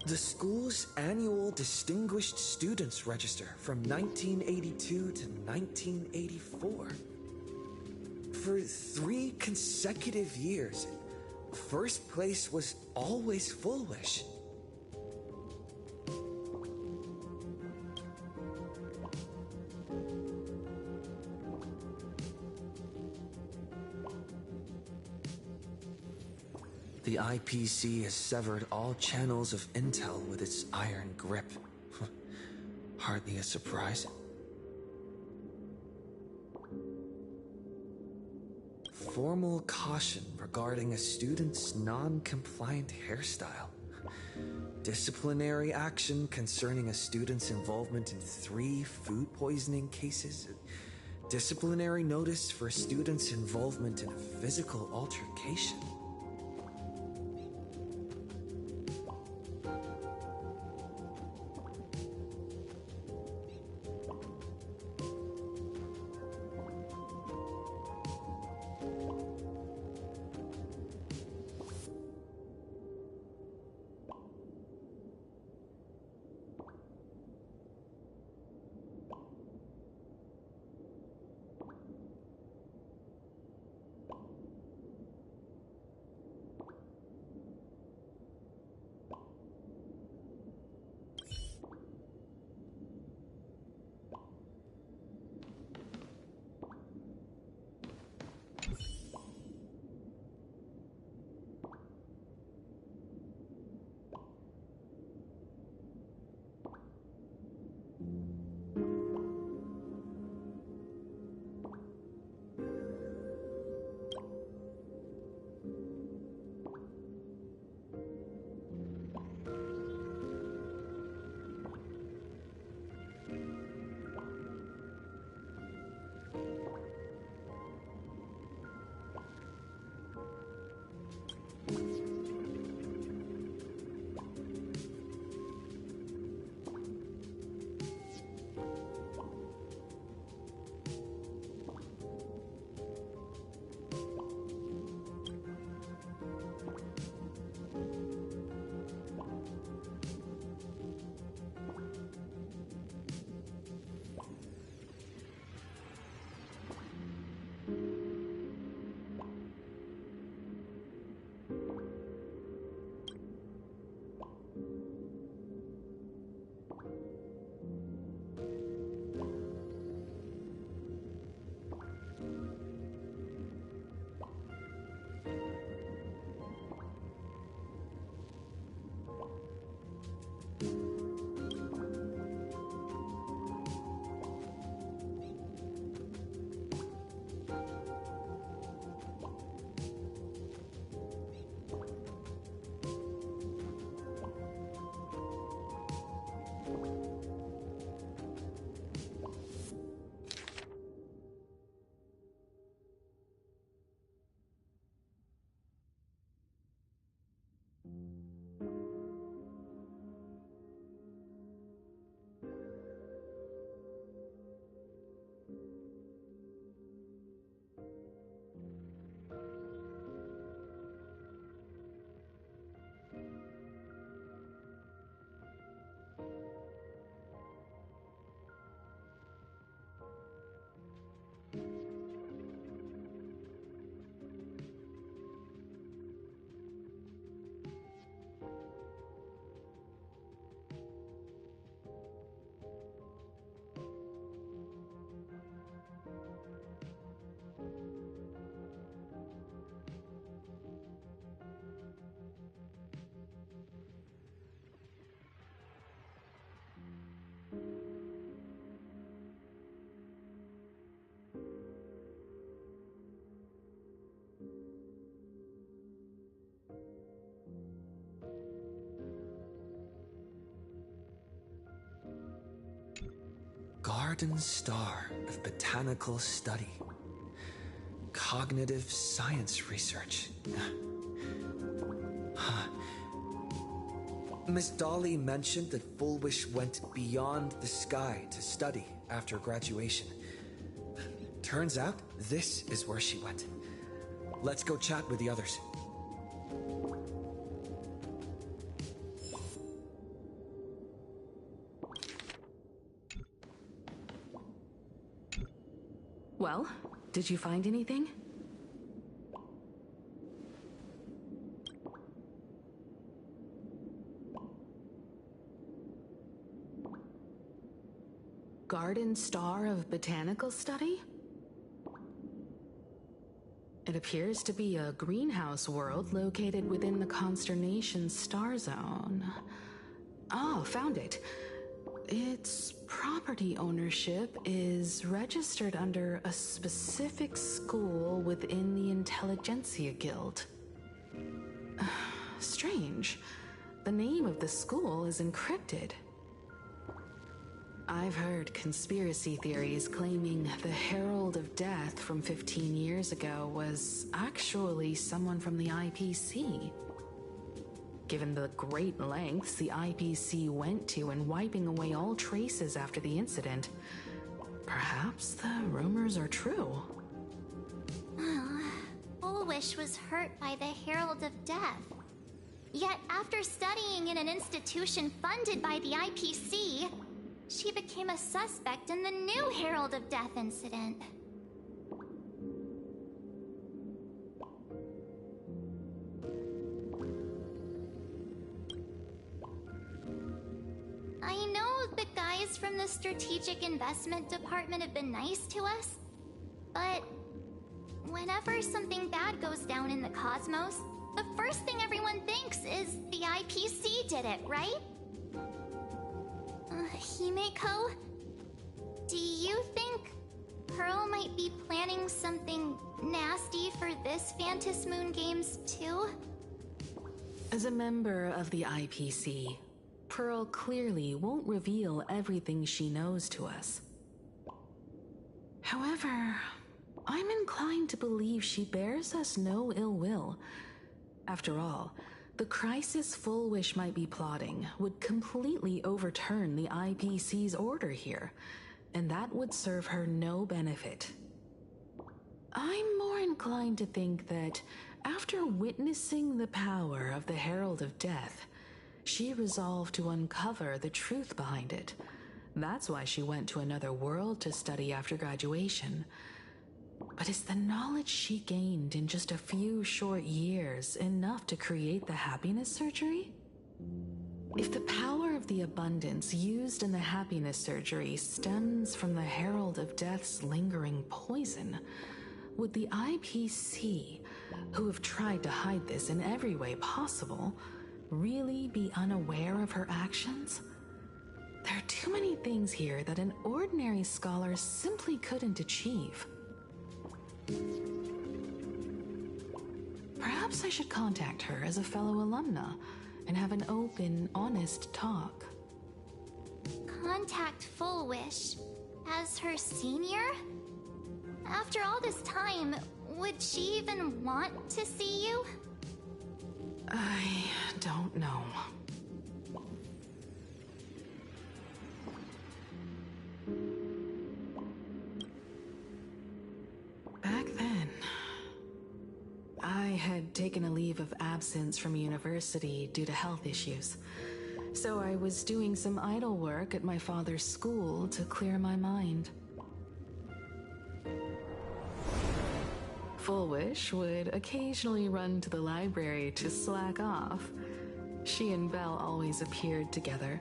The school's annual Distinguished Students Register from 1982 to 1984. For 3 consecutive years, first place was always Foolish. The IPC has severed all channels of intel with its iron grip. Hardly a surprise. Formal caution regarding a student's non-compliant hairstyle. Disciplinary action concerning a student's involvement in 3 food poisoning cases. Disciplinary notice for a student's involvement in a physical altercation. Garden Star of Botanical Study. Cognitive Science Research. Miss Dolly mentioned that Fullwish went beyond the sky to study after graduation. Turns out, this is where she went. Let's go chat with the others. Well, did you find anything? Garden Star of Botanical Study? It appears to be a greenhouse world located within the Consternation Star Zone. Oh, found it. Its property ownership is registered under a specific school within the Intelligentsia Guild. Strange. The name of the school is encrypted. I've heard conspiracy theories claiming the Herald of Death from 15 years ago was actually someone from the IPC. Given the great lengths the IPC went to in wiping away all traces after the incident, perhaps the rumors are true. Bullwish was hurt by the Herald of Death. Yet after studying in an institution funded by the IPC, she became a suspect in the new Herald of Death incident. I know the guys from the Strategic Investment Department have been nice to us, but whenever something bad goes down in the cosmos, the first thing everyone thinks is the IPC did it, right? Himeko, do you think Pearl might be planning something nasty for this Phantom Moon Games too? As a member of the IPC, Pearl clearly won't reveal everything she knows to us. However, I'm inclined to believe she bears us no ill will. After all, the crisis Fullwish might be plotting would completely overturn the IPC's order here, and that would serve her no benefit. I'm more inclined to think that after witnessing the power of the Herald of Death, she resolved to uncover the truth behind it. That's why she went to another world to study after graduation. But is the knowledge she gained in just a few short years enough to create the happiness surgery? If the power of the abundance used in the happiness surgery stems from the Herald of Death's lingering poison, would the IPC, who have tried to hide this in every way possible, really be unaware of her actions? There are too many things here that an ordinary scholar simply couldn't achieve. Perhaps I should contact her as a fellow alumna and have an open, honest talk. contact Full Wish as her senior? After all this time, would she even want to see you? I don't know. Back then, I had taken a leave of absence from university due to health issues. So I was doing some idle work at my father's school to clear my mind. Full Wish would occasionally run to the library to slack off. She and Belle always appeared together,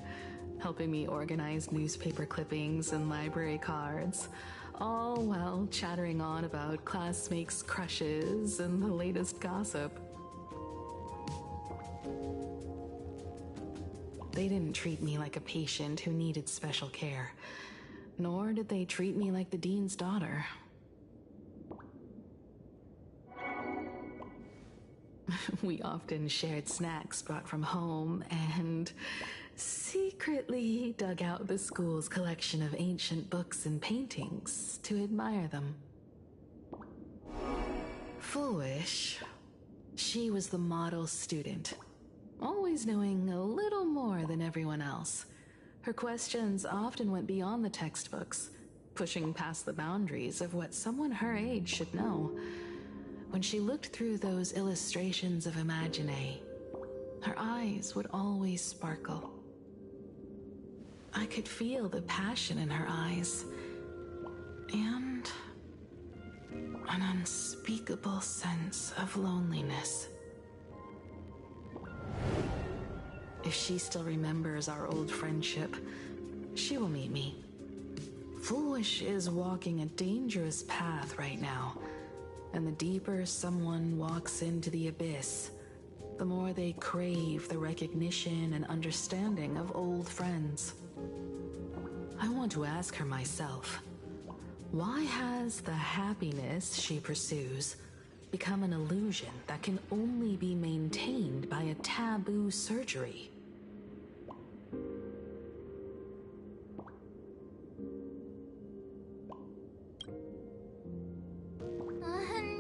helping me organize newspaper clippings and library cards, all while chattering on about classmates' crushes and the latest gossip. They didn't treat me like a patient who needed special care, nor did they treat me like the dean's daughter. We often shared snacks brought from home and secretly dug out the school's collection of ancient books and paintings to admire them. Full Wish, she was the model student, always knowing a little more than everyone else. Her questions often went beyond the textbooks, pushing past the boundaries of what someone her age should know. When she looked through those illustrations of Imagine, her eyes would always sparkle. I could feel the passion in her eyes, and an unspeakable sense of loneliness. If she still remembers our old friendship, she will meet me. Full Wish is walking a dangerous path right now. And the deeper someone walks into the abyss, the more they crave the recognition and understanding of old friends. I want to ask her myself, why has the happiness she pursues become an illusion that can only be maintained by a taboo surgery?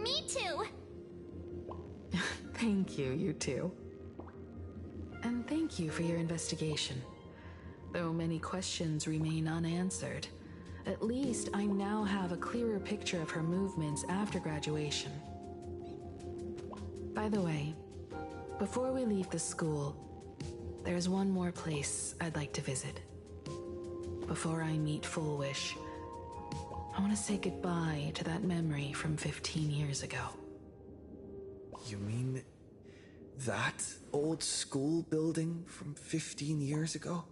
Me too. Thank you, you two. And thank you for your investigation. Though many questions remain unanswered, at least I now have a clearer picture of her movements after graduation. By the way, before we leave the school, there's one more place I'd like to visit. Before I meet Full Wish, I want to say goodbye to that memory from 15 years ago. You mean that old school building from 15 years ago?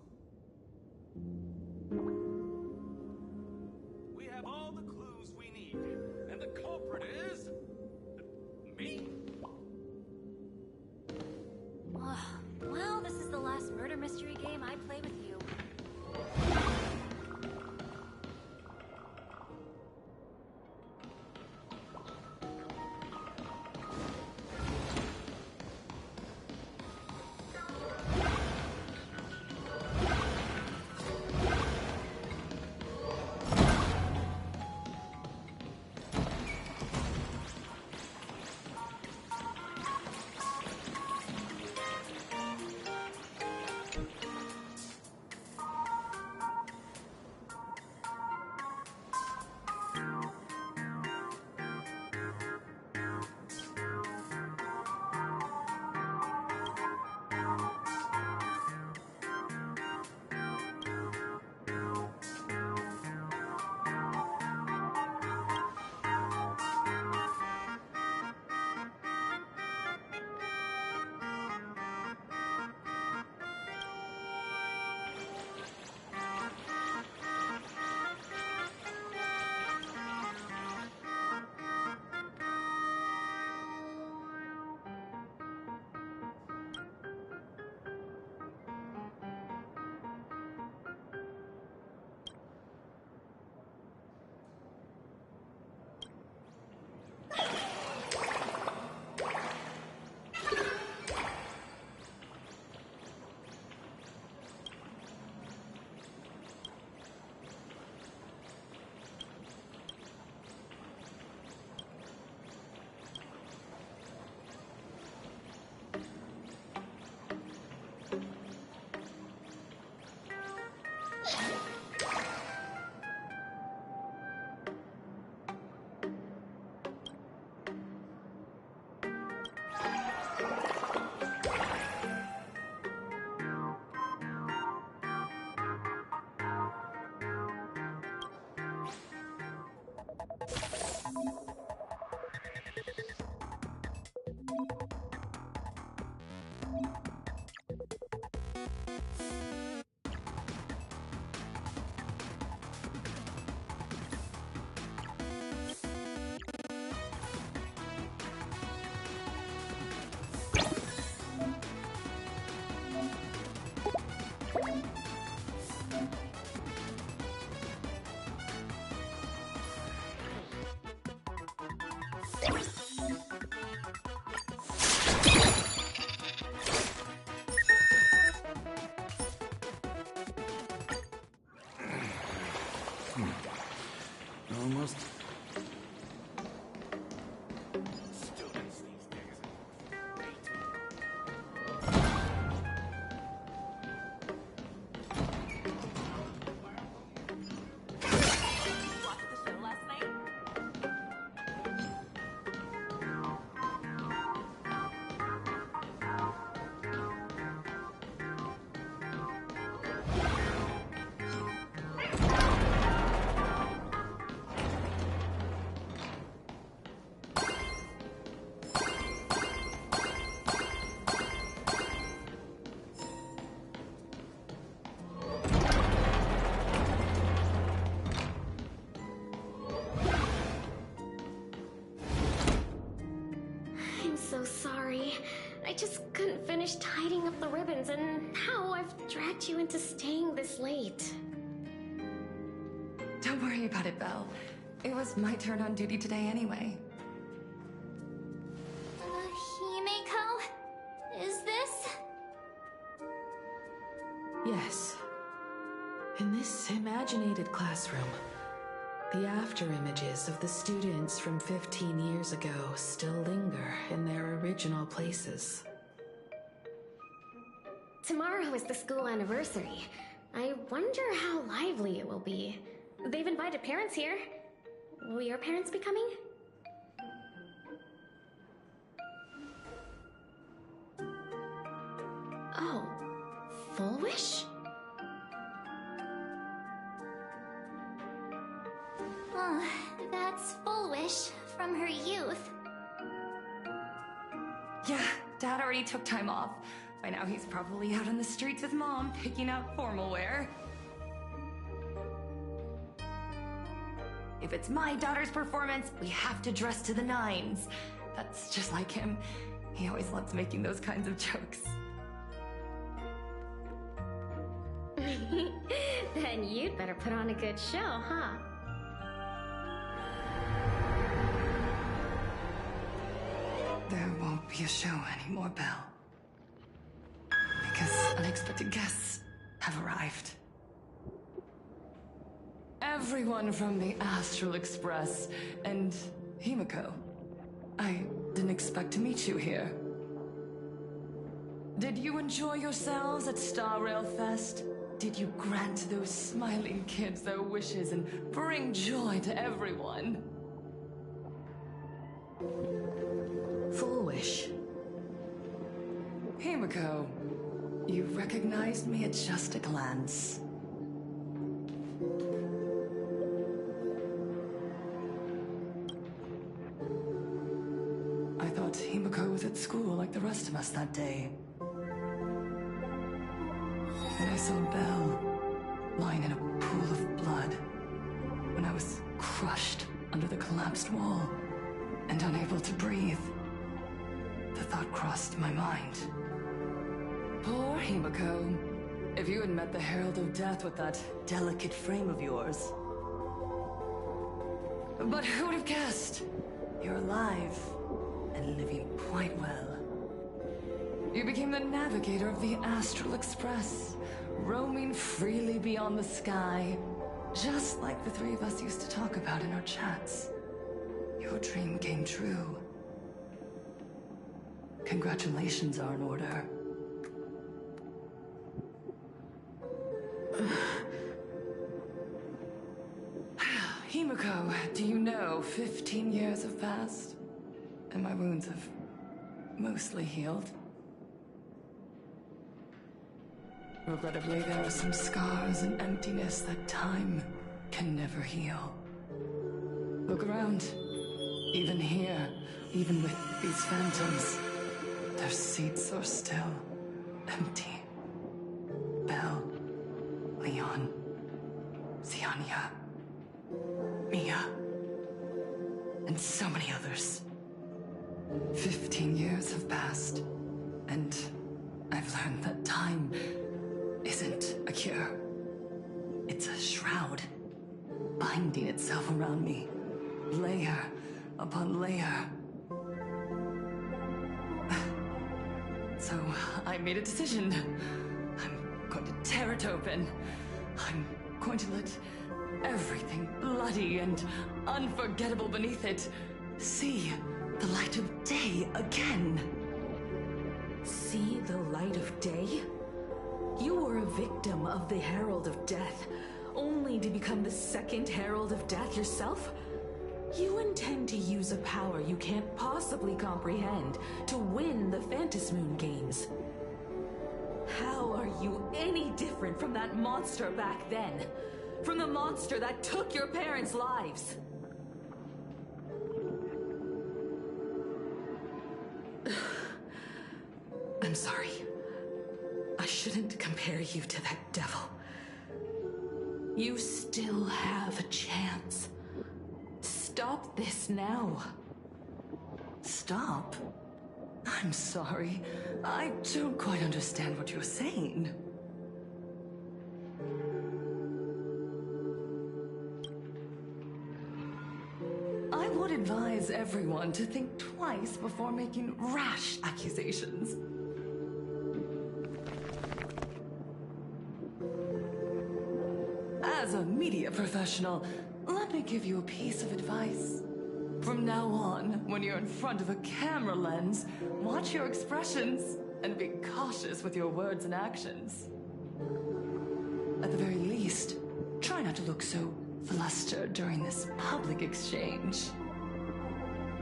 We have all the clues we need, and the culprit is... me. Well, this is the last murder mystery game I play with you. Almost. So sorry. I just couldn't finish tidying up the ribbons, and now I've dragged you into staying this late. Don't worry about it, Belle. It was my turn on duty today anyway. Himeko? Is this? Yes. In this imaginated classroom, the after images of the students from 15 years ago still linger in their original places. Tomorrow is the school anniversary. I wonder how lively it will be. They've invited parents here. Will your parents be coming? Oh, Full Wish? Oh, that's Full Wish from her youth. Yeah, Dad already took time off. By now he's probably out on the streets with Mom, picking out formal wear. If it's my daughter's performance, we have to dress to the nines. That's just like him. He always loves making those kinds of jokes. Then you'd better put on a good show, huh? There won't be a show anymore, Belle. Because unexpected guests have arrived. Everyone from the Astral Express and Himeko. I didn't expect to meet you here. Did you enjoy yourselves at Star Rail Fest? Did you grant those smiling kids their wishes and bring joy to everyone? Full Wish. Himeko, you recognized me at just a glance. I thought Himeko was at school like the rest of us that day. When I saw Belle lying in a pool of blood, when I was crushed under the collapsed wall and unable to breathe, the thought crossed my mind. Poor Himeko. If you had met the Herald of Death with that delicate frame of yours. But who would have guessed? You're alive and living quite well. You became the navigator of the Astral Express, roaming freely beyond the sky, just like the three of us used to talk about in our chats. Your dream came true. Congratulations are in order. Himeko, do you know 15 years have passed? And my wounds have mostly healed. Regrettably, there are some scars and emptiness that time can never heal. Look around. Even here, even with these phantoms, their seats are still empty. Belle, Leon, Ziania, Mia, and so many others. 15 years have passed, and I've learned that time isn't a cure. It's a shroud, binding itself around me, layer upon layer, So I made a decision. I'm going to tear it open. I'm going to let everything bloody and unforgettable beneath it see the light of day again. See the light of day? You were a victim of the Herald of Death, only to become the second Herald of Death yourself? You intend to use a power you can't possibly comprehend to win the Phantasmoon games. How are you any different from that monster back then? From the monster that took your parents' lives? I'm sorry. I shouldn't compare you to that devil. You still have a chance. Stop this now. Stop? I'm sorry. I don't quite understand what you're saying. I would advise everyone to think twice before making rash accusations. As a media professional, let me give you a piece of advice. From now on, when you're in front of a camera lens, watch your expressions and be cautious with your words and actions. At the very least, try not to look so flustered during this public exchange.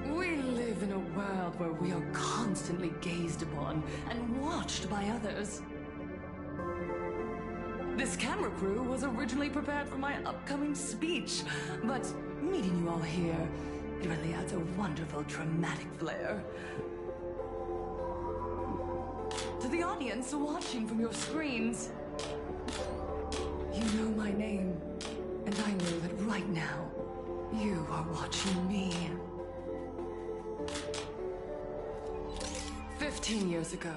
We live in a world where we are constantly gazed upon and watched by others. This camera crew was originally prepared for my upcoming speech, but meeting you all here, it really adds a wonderful dramatic flair. To the audience watching from your screens, you know my name, and I know that right now, you are watching me. 15 years ago,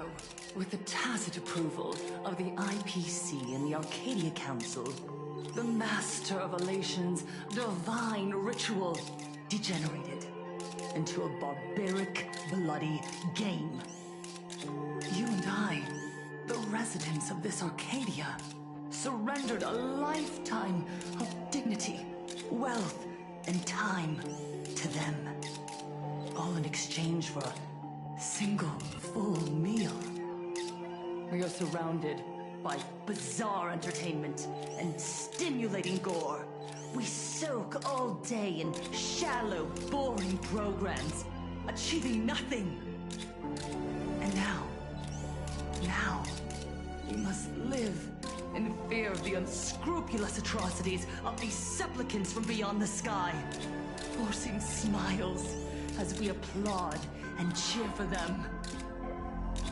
with the tacit approval of the IPC and the Arcadia Council, the Master of Elation's divine ritual degenerated into a barbaric, bloody game. You and I, the residents of this Arcadia, surrendered a lifetime of dignity, wealth, and time to them, all in exchange for a single full meal. We are surrounded by bizarre entertainment and stimulating gore. We soak all day in shallow, boring programs, achieving nothing. And now, we must live in fear of the unscrupulous atrocities of these supplicants from beyond the sky, forcing smiles as we applaud and cheer for them.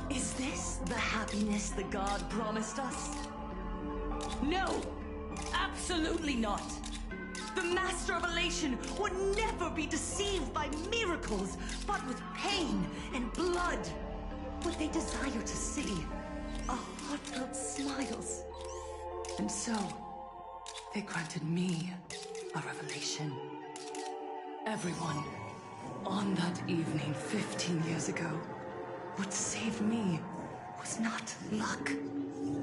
Is this the happiness the god promised us? No! Absolutely not! The Master of Elation would never be deceived by miracles, but with pain and blood. What they desire to see are heartfelt smiles. And so, they granted me a revelation. Everyone, on that evening 15 years ago, what saved me was not luck.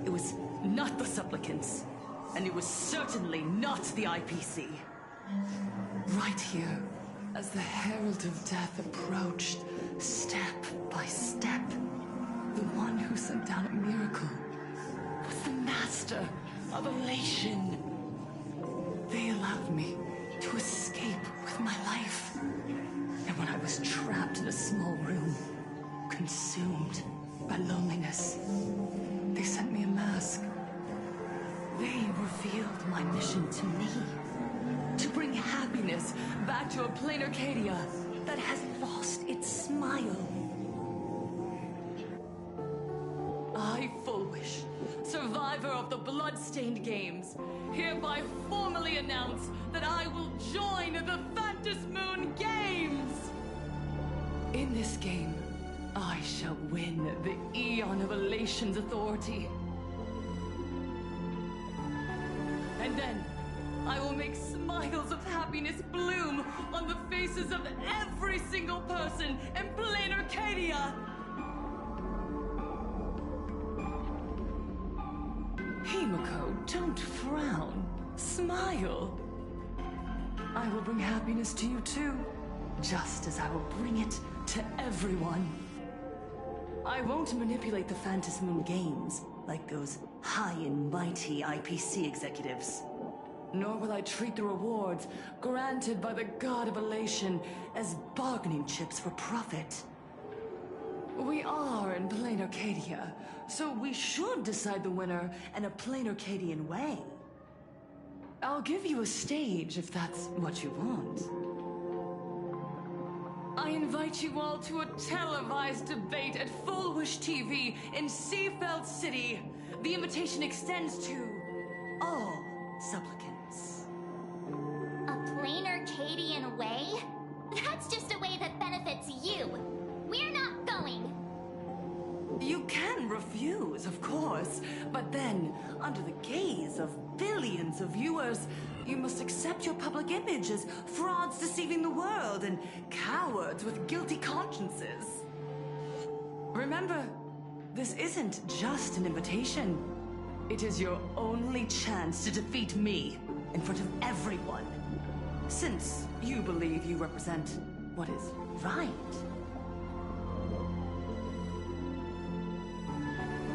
It was not the supplicants, and it was certainly not the IPC. Right here, as the Herald of Death approached, step by step, the one who sent down a miracle was the Master of Elation. They allowed me to escape with my life. And when I was trapped in a small room, consumed by loneliness, they sent me a mask. They revealed my mission to me, to bring happiness back to a plain Arcadia that has lost its smile. I, Fullwish, survivor of the Bloodstained Games, hereby formally announce that I will join the Phantasmoon Games! In this game, I shall win the Eon of Elation's authority. And then, I will make smiles of happiness bloom on the faces of every single person in plain Arcadia! Himiko, don't frown. Smile. I will bring happiness to you too, just as I will bring it to everyone. I won't manipulate the Phantom Moon games like those high and mighty IPC executives. Nor will I treat the rewards granted by the God of Elation as bargaining chips for profit. We are in plain Arcadia, so we should decide the winner in a plain Arcadian way. I'll give you a stage if that's what you want. I invite you all to a televised debate at Full Wish TV in Seafeld City. The invitation extends to all supplicants. A plain Arcadian way? That's just a way that benefits you. We're not going. You can refuse, of course, but then, under the gaze of billions of viewers, you must accept your public image as frauds deceiving the world and cowards with guilty consciences. Remember, this isn't just an invitation. It is your only chance to defeat me in front of everyone, since you believe you represent what is right.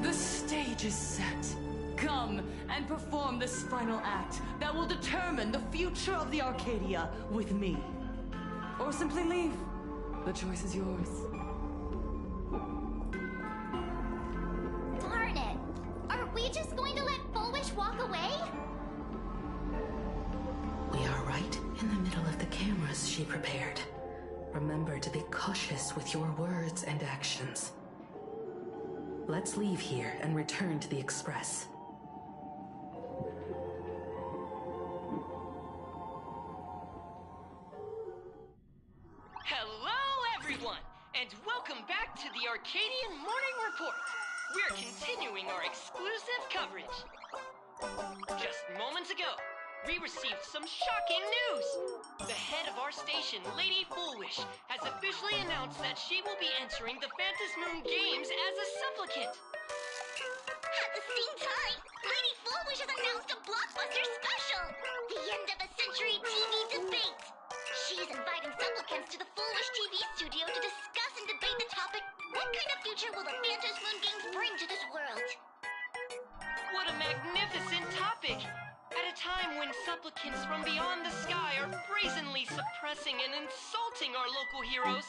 The stage is set. Come and perform this final act that will determine the future of the Arcadia with me. Or simply leave. The choice is yours. Darn it! Are we just going to let Full Wish walk away? We are right in the middle of the cameras she prepared. Remember to be cautious with your words and actions. Let's leave here and return to the Express. Hello, everyone, and welcome back to the Arcadian Morning Report. We're continuing our exclusive coverage. Just moments ago, we received some shocking news. The head of our station, Lady Foolwish, has officially announced that she will be entering the Phantom Moon Games as a supplicant. At the same time, Lady Foolwish has announced a blockbuster special! The end of a century TV debate! She is inviting supplicants to the Foolwish TV studio to discuss and debate the topic, what kind of future will the Phantom Moon Games bring to this world? What a magnificent topic! At a time when supplicants from beyond the sky are brazenly suppressing and insulting our local heroes,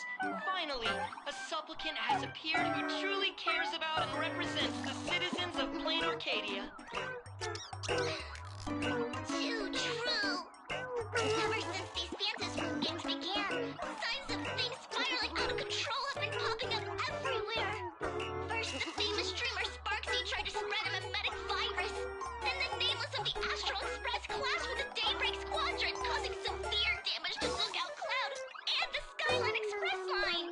finally, a supplicant has appeared who truly cares about and represents the citizens of Plain Arcadia. Too true! Ever since these Phantom Moon Games began, signs of things spiraling out of control have been popping up everywhere. First, the famous streamer Sparksy tried to spread a mimetic virus. Then the nameless of the Astral Express clashed with the Daybreak Squadron, causing severe damage to Lookout Cloud and the Skyline Express line.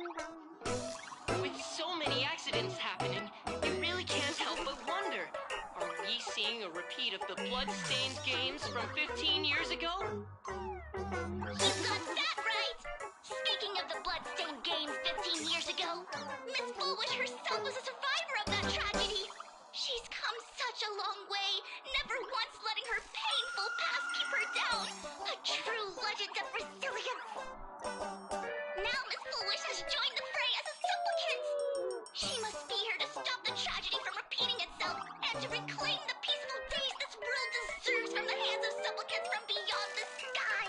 With so many accidents happening, you really can't help but wonder, are we seeing a repeat of the blood-stained games from 15 years ago? You got that right! Speaking of the blood-stained games 15 years ago, Miss Foolwish herself was a survivor of that tragedy. She's come such a long way, never once letting her painful past keep her down. A true legend of resilience. Now Miss Foolwish has joined the fray as a supplicant. She must be here to stop the tragedy from repeating itself and to reclaim the peaceful days this world deserves from the hands of supplicants from beyond the sky.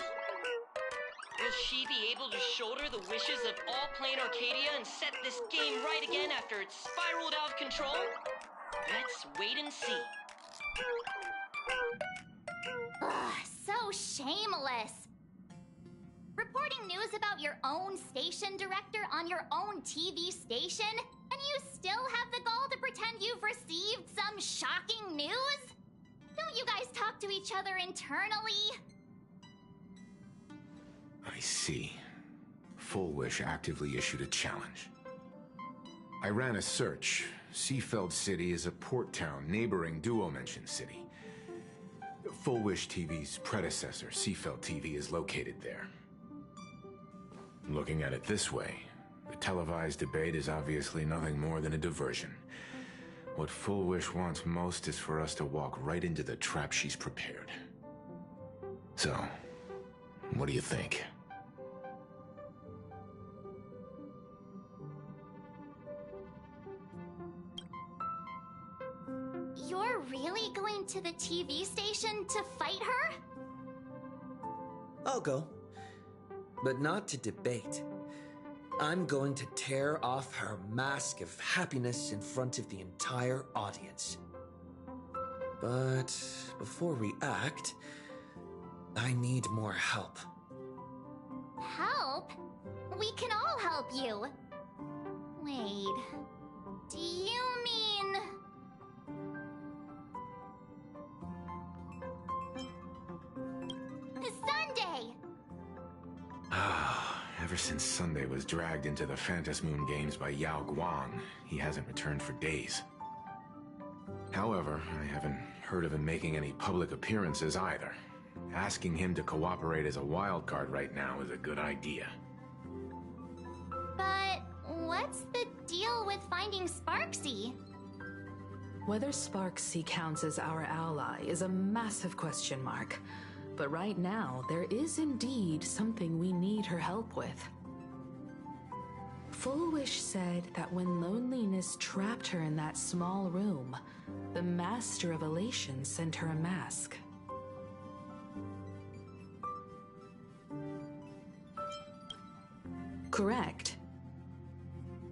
Will she be able to shoulder the wishes of all Plain Arcadia and set this game right again after it's spiraled out of control? Let's wait and see. Ugh, so shameless. Reporting news about your own station director on your own TV station, and you still have the gall to pretend you've received some shocking news? Don't you guys talk to each other internally? I see. Full Wish actively issued a challenge. I ran a search. Seafeld City is a port town neighboring Dual Mention City. Full Wish TV's predecessor, Seafeld TV, is located there. Looking at it this way, the televised debate is obviously nothing more than a diversion. What Full Wish wants most is for us to walk right into the trap she's prepared. So, what do you think? You're really going to the TV station to fight her? I'll go. But not to debate. I'm going to tear off her mask of happiness in front of the entire audience. But before we act, I need more help. Help? We can all help you. Wait, do you mean... Sunday! Ever since Sunday was dragged into the Phantom Moon Games by Yao Guang, he hasn't returned for days. However, I haven't heard of him making any public appearances either. Asking him to cooperate as a wildcard right now is a good idea. But what's the deal with finding Sparksy? Whether Sparksy counts as our ally is a massive question mark. But right now, there is indeed something we need her help with. Full Wish said that when loneliness trapped her in that small room, the Master of Elation sent her a mask. Correct.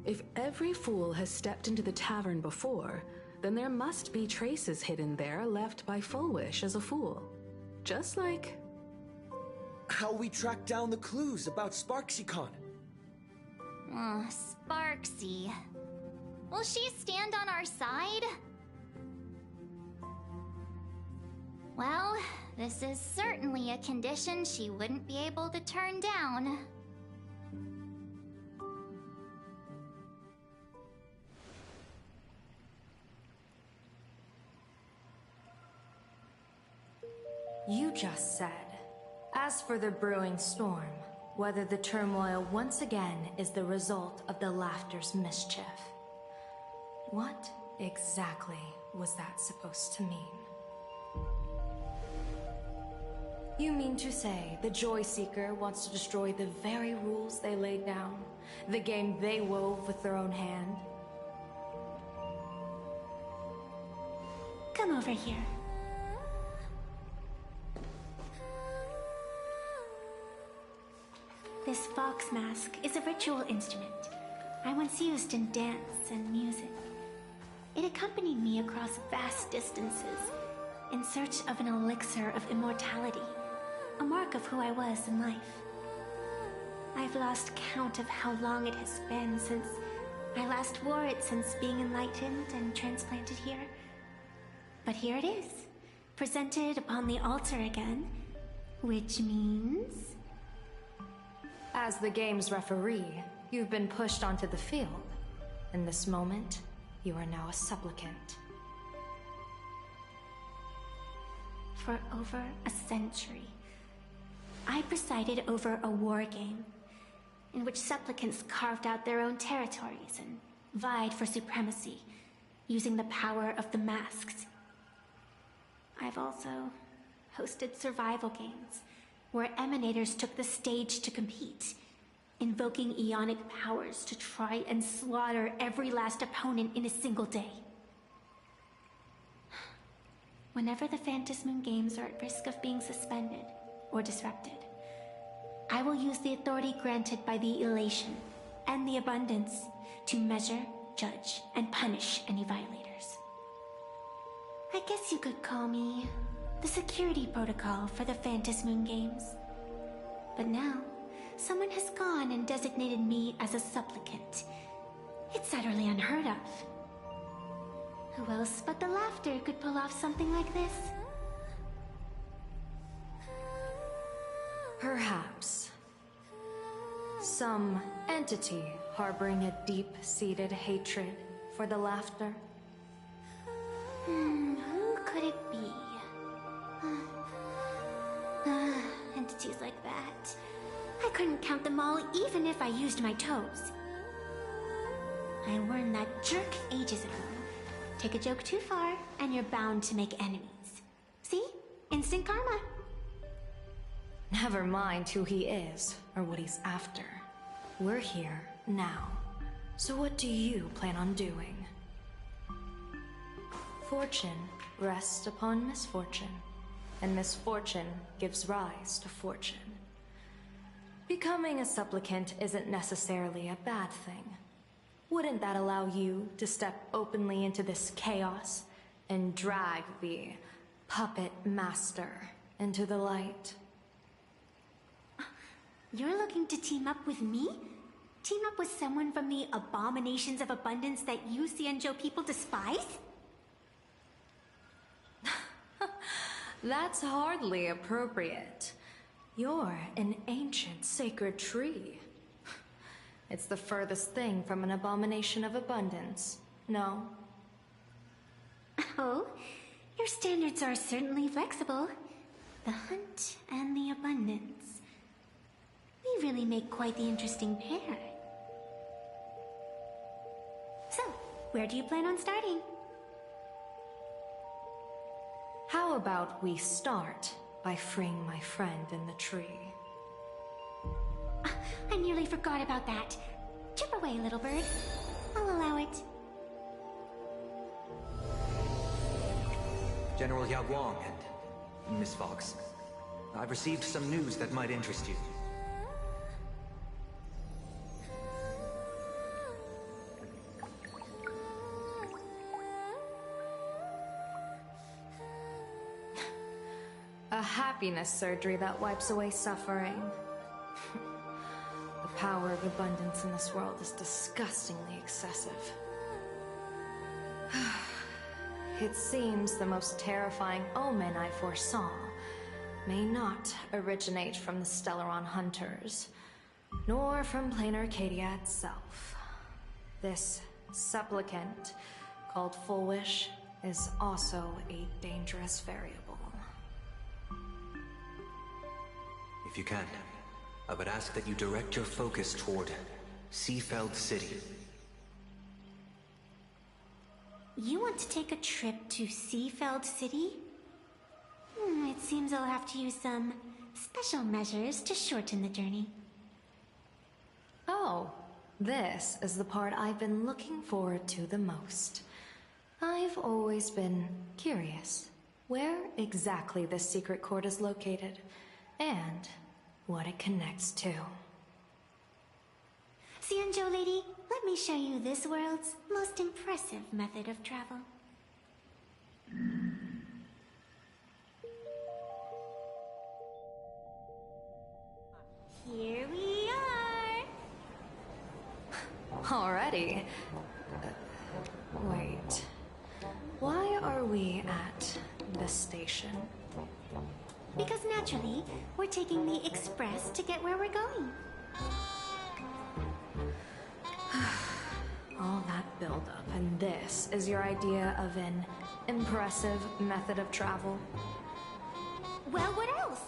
If every fool has stepped into the tavern before, then there must be traces hidden there left by Full Wish as a fool. Just like... how we track down the clues about SparksyCon. Sparksy. Will she stand on our side? Well, this is certainly a condition she wouldn't be able to turn down. You just said, as for the brewing storm, whether the turmoil once again is the result of the Laughter's mischief. What exactly was that supposed to mean? You mean to say the Joy Seeker wants to destroy the very rules they laid down? The game they wove with their own hand? Come over here. This fox mask is a ritual instrument I once used in dance and music. It accompanied me across vast distances in search of an elixir of immortality, a mark of who I was in life. I've lost count of how long it has been since I last wore it since being enlightened and transplanted here. But here it is, presented upon the altar again, which means... As the game's referee, you've been pushed onto the field. In this moment, you are now a supplicant. For over a century, I presided over a war game in which supplicants carved out their own territories and vied for supremacy, using the power of the masks. I've also hosted survival games where emanators took the stage to compete, invoking eonic powers to try and slaughter every last opponent in a single day. Whenever the Phantom Moon Games are at risk of being suspended or disrupted, I will use the authority granted by the elation and the abundance to measure, judge, and punish any violators. I guess you could call me the security protocol for the Phantom Moon Games. But now, someone has gone and designated me as a supplicant. It's utterly unheard of. Who else but the Laughter could pull off something like this? Perhaps. Some entity harboring a deep-seated hatred for the Laughter. Who could it be? Entities like that. I couldn't count them all even if I used my toes. I warned that jerk ages ago Take a joke too far, and you're bound to make enemies. See? Instant karma. Never mind who he is, or what he's after. We're here, now. So what do you plan on doing? Fortune rests upon misfortune, and misfortune gives rise to fortune. Becoming a supplicant isn't necessarily a bad thing. Wouldn't that allow you to step openly into this chaos and drag the puppet master into the light? You're looking to team up with me? Team up with someone from the abominations of abundance that you Xianzhou people despise? That's hardly appropriate. You're an ancient sacred tree. It's the furthest thing from an abomination of abundance, no? Oh, your standards are certainly flexible. The hunt and the abundance. We really make quite the interesting pair. So, where do you plan on starting? How about we start by freeing my friend in the tree? I nearly forgot about that. Chip away, little bird. I'll allow it. General Yao Guang and Miss Fox, I've received some news that might interest you. A happiness surgery that wipes away suffering. The power of abundance in this world is disgustingly excessive. It seems the most terrifying omen I foresaw may not originate from the Stellaron hunters, nor from plain Arcadia itself. This supplicant, called Full Wish, is also a dangerous variable. If you can, I would ask that you direct your focus toward Seafeld City. You want to take a trip to Seafeld City? It seems I'll have to use some special measures to shorten the journey. Oh, this is the part I've been looking forward to the most. I've always been curious where exactly this secret court is located, and what it connects to. Xianzhou lady, let me show you this world's most impressive method of travel. Here we are! Already? Wait. Why are we at this station? Because naturally, we're taking the express to get where we're going. All that buildup, and this is your idea of an impressive method of travel? Well, what else?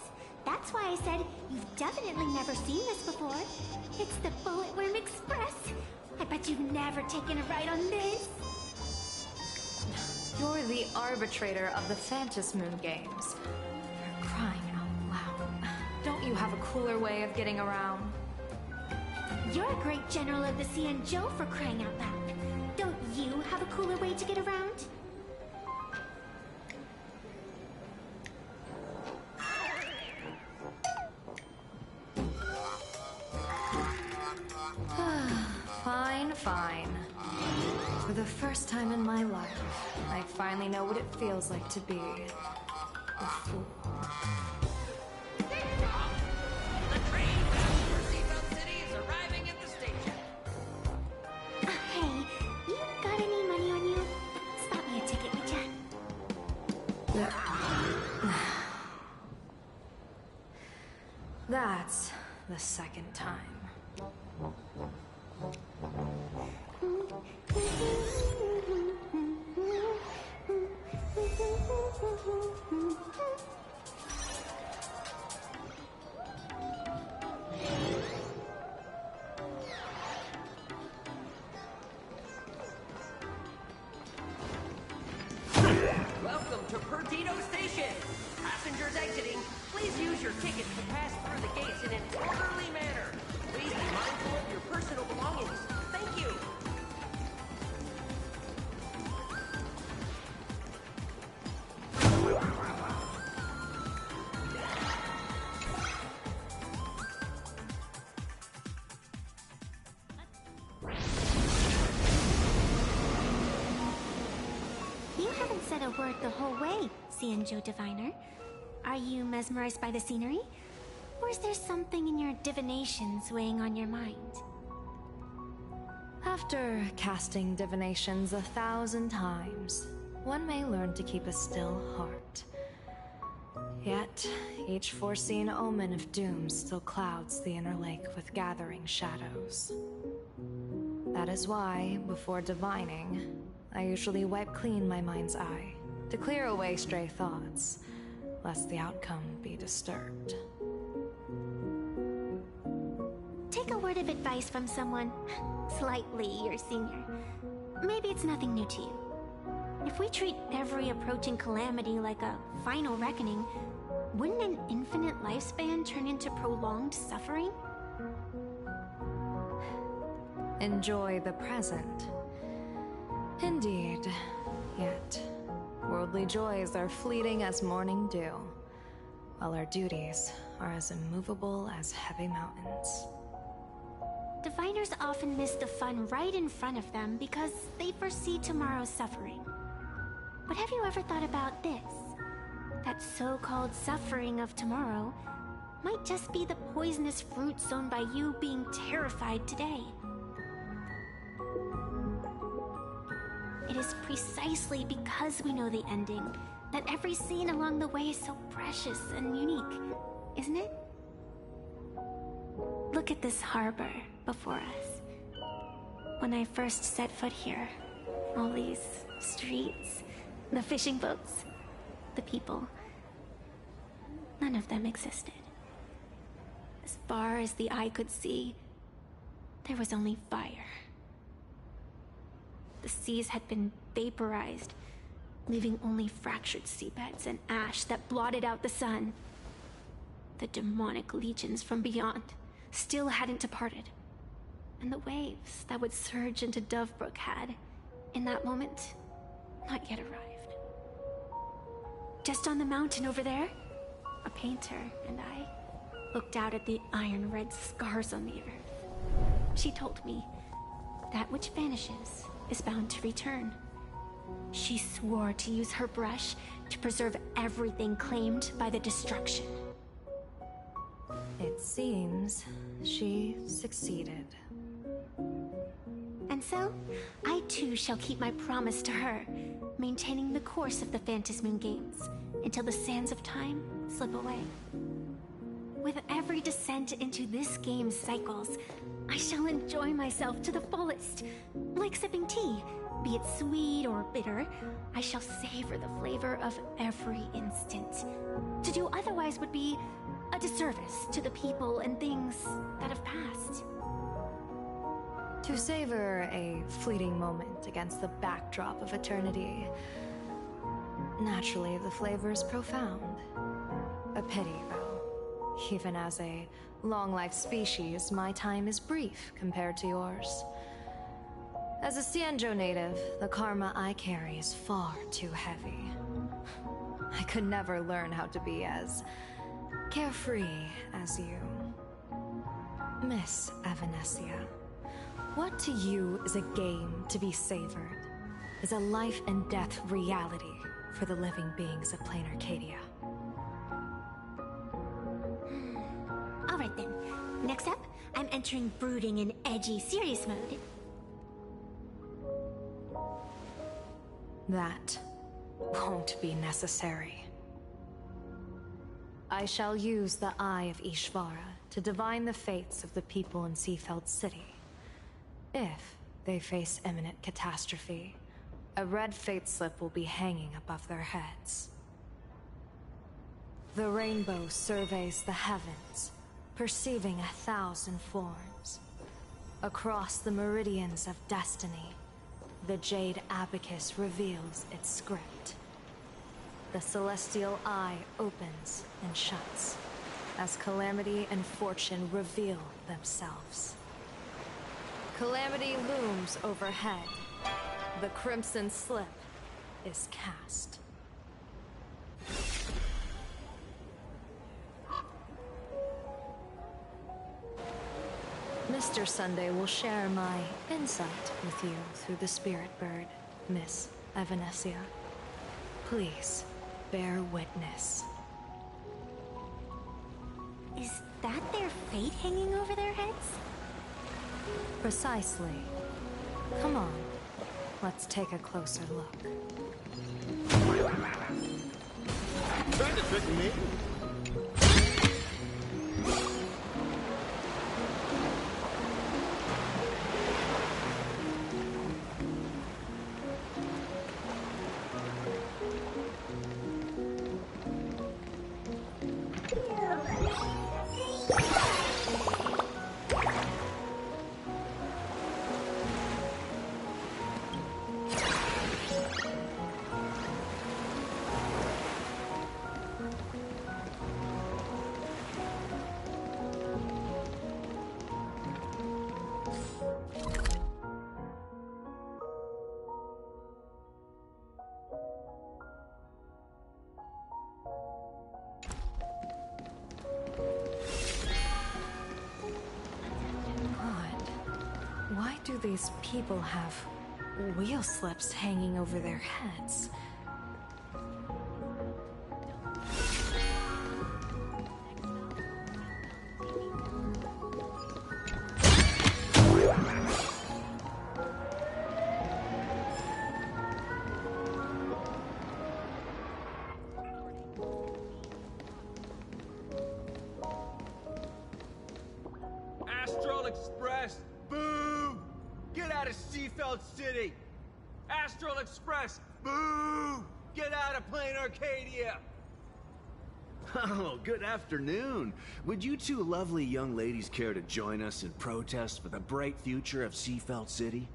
That's why I said you've definitely never seen this before. It's the Bulletworm Express. I bet you've never taken a ride on this. You're the arbitrator of the Phantom Moon games. For crying out loud. Don't you have a cooler way of getting around? You're a great general of the Xianzhou, for crying out loud. Don't you have a cooler way to get around? Fine, fine. For the first time in my life, I finally know what it feels like to be a fool. The train bound for Seafeld City is arriving at the station. Hey, you got any money on you? Spot me a ticket, would ya? That's the second time. Perdido Station. Passengers exiting, please use your tickets to pass through the gates in an orderly manner. Please be mindful of your personal belongings. Thank you. You haven't said a word the whole way, Xianzhou Diviner. Are you mesmerized by the scenery? Or is there something in your divinations weighing on your mind? After casting divinations 1,000 times, one may learn to keep a still heart. Yet, each foreseen omen of doom still clouds the inner lake with gathering shadows. That is why, before divining, I usually wipe clean my mind's eye to clear away stray thoughts, lest the outcome be disturbed. Take a word of advice from someone slightly your senior. Maybe it's nothing new to you. If we treat every approaching calamity like a final reckoning, wouldn't an infinite lifespan turn into prolonged suffering? Enjoy the present. Indeed, yet worldly joys are fleeting as morning dew, while our duties are as immovable as heavy mountains. Diviners often miss the fun right in front of them because they foresee tomorrow's suffering. But have you ever thought about this? That so-called suffering of tomorrow might just be the poisonous fruit sown by you being terrified today. It is precisely because we know the ending that every scene along the way is so precious and unique, isn't it? Look at this harbor before us. When I first set foot here, all these streets, the fishing boats, the people, none of them existed. As far as the eye could see, there was only fire. The seas had been vaporized, leaving only fractured seabeds and ash that blotted out the sun. The demonic legions from beyond still hadn't departed, and the waves that would surge into Dovebrook had, in that moment, not yet arrived. Just on the mountain over there, a painter and I looked out at the iron-red scars on the earth. She told me, that which vanishes is bound to return. She swore to use her brush to preserve everything claimed by the destruction. It seems she succeeded. And so, I too shall keep my promise to her, maintaining the course of the Phantasmoon Games until the sands of time slip away. With every descent into this game's cycles, I shall enjoy myself to the fullest. Like sipping tea, be it sweet or bitter, I shall savor the flavor of every instant. To do otherwise would be a disservice to the people and things that have passed. To savor a fleeting moment against the backdrop of eternity. Naturally, the flavor is profound. A pity, though. Even as a long-life species, my time is brief compared to yours. As a Xianzhou native, the karma I carry is far too heavy. I could never learn how to be as carefree as you. Miss Evanescia, what to you is a game to be savored, is a life and death reality for the living beings of Plain Arcadia. Alright then, next up, I'm entering brooding and edgy serious mode. That won't be necessary. I shall use the Eye of Ishvara to divine the fates of the people in Seafeld City. If they face imminent catastrophe, a red fate slip will be hanging above their heads. The rainbow surveys the heavens, perceiving 1,000 forms. Across the meridians of destiny, the Jade Abacus reveals its script. the celestial eye opens and shuts as Calamity and Fortune reveal themselves. Calamity looms overhead. The crimson slip is cast. Mr. Sunday will share my insight with you through the spirit bird, Miss Evanesia. Please, bear witness. Is that their fate hanging over their heads? Precisely. Come on, let's take a closer look. Trying to trick me? Why do these people have wheel slips hanging over their heads? Astral Express! Boo! Get out of Seafeld City! Astral Express! Boo! Get out of Plain Arcadia! Oh, good afternoon. Would you two lovely young ladies care to join us in protest for the bright future of Seafeld City?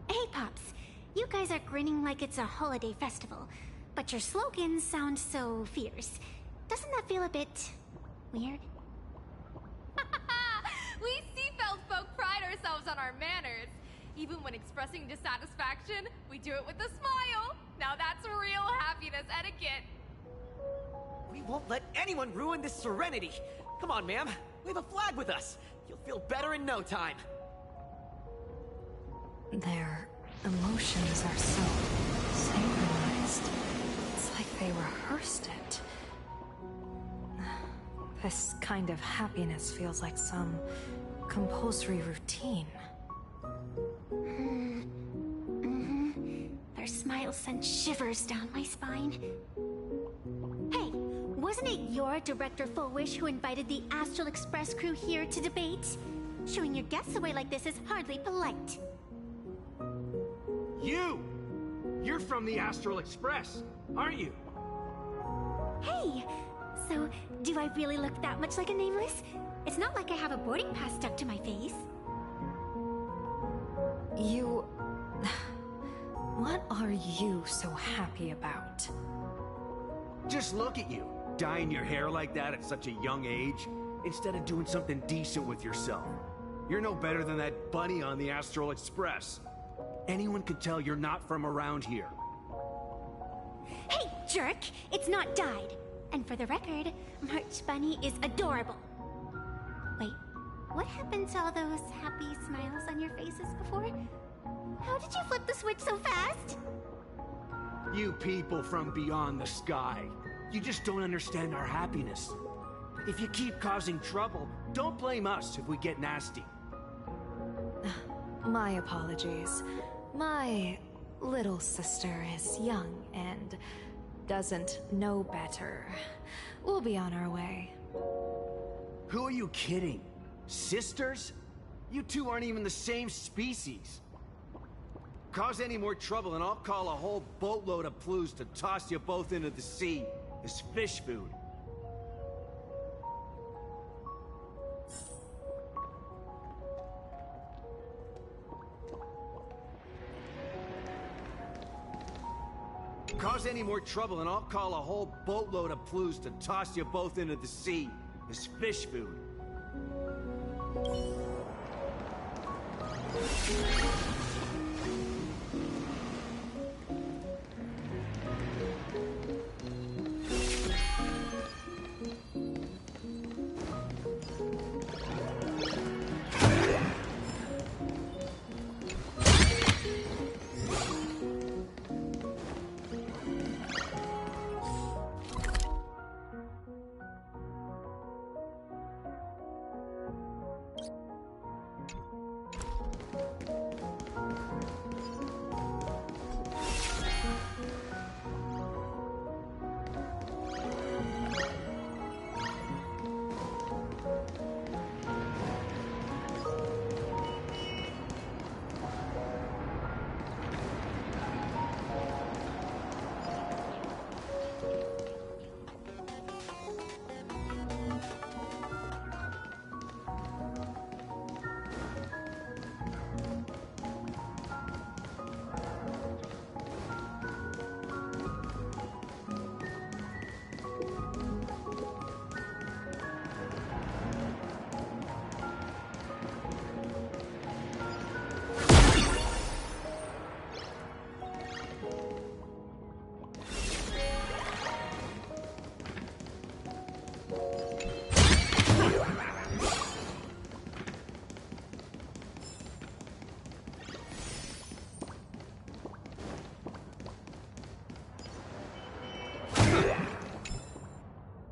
Hey, Pops. You guys are grinning like it's a holiday festival, but your slogans sound so fierce. Doesn't that feel a bit weird? We Seafeld folk pride ourselves on our manners. Even when expressing dissatisfaction, we do it with a smile. Now that's real happiness etiquette. We won't let anyone ruin this serenity. Come on, ma'am. Wave a flag with us. You'll feel better in no time. Their emotions are so synchronized. It's like they rehearsed it. This kind of happiness feels like some compulsory routine. Their smile sent shivers down my spine. Hey, wasn't it your Director Fullwish who invited the Astral Express crew here to debate? Showing your guests away like this is hardly polite. You! You're from the Astral Express, aren't you? Hey! So, do I really look that much like a nameless? It's not like I have a boarding pass stuck to my face. You... What are you so happy about? Just look at you, dyeing your hair like that at such a young age, instead of doing something decent with yourself. You're no better than that bunny on the Astral Express. Anyone could tell you're not from around here. Hey, jerk! It's not dyed. And for the record, March Bunny is adorable. Wait, what happened to all those happy smiles on your faces before? How did you flip the switch so fast? You people from beyond the sky. You just don't understand our happiness. If you keep causing trouble, don't blame us if we get nasty. My apologies. My little sister is young and doesn't know better. We'll be on our way. Who are you kidding? Sisters? You two aren't even the same species. Cause any more trouble and I'll call a whole boatload of Ploos to toss you both into the sea as fish food. Cause any more trouble and I'll call a whole boatload of Ploos to toss you both into the sea as fish food.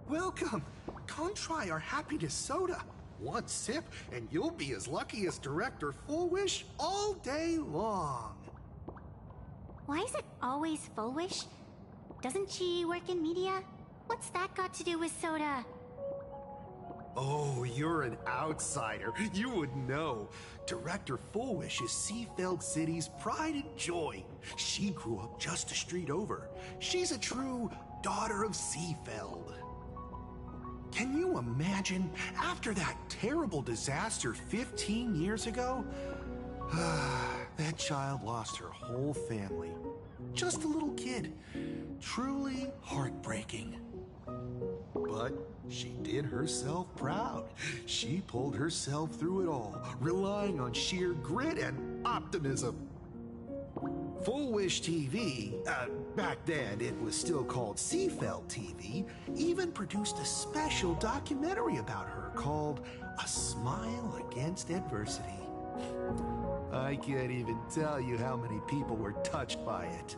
Welcome! Come try our happiness soda. One sip, and you'll be as lucky as Director Full Wish all day long. Why is it always Full Wish? Doesn't she work in media? What's that got to do with soda? Oh, you're an outsider. You would know. Director Full Wish is Seafeld City's pride and joy. She grew up just a street over. She's a true daughter of Seafeld. Can you imagine, after that terrible disaster 15 years ago? That child lost her whole family. Just a little kid. Truly heartbreaking. But she did herself proud. She pulled herself through it all, relying on sheer grit and optimism. Full Wish TV, back then it was still called Seafeld TV, even produced a special documentary about her called A Smile Against Adversity. I can't even tell you how many people were touched by it.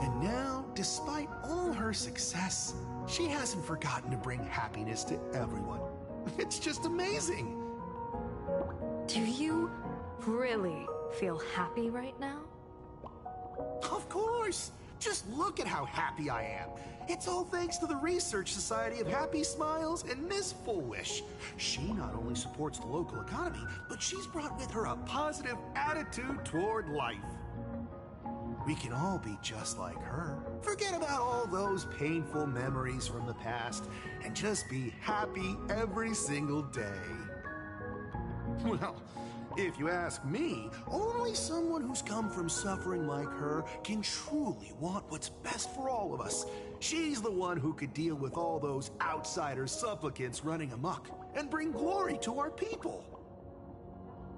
And now, despite all her success, she hasn't forgotten to bring happiness to everyone. It's just amazing. Do you really feel happy right now? Of course! Just look at how happy I am. It's all thanks to the Research Society of Happy Smiles and Miss Full Wish. She not only supports the local economy, but she's brought with her a positive attitude toward life. We can all be just like her. Forget about all those painful memories from the past and just be happy every single day. Well, if you ask me, only someone who's come from suffering like her can truly want what's best for all of us. She's the one who could deal with all those outsider supplicants running amok and bring glory to our people.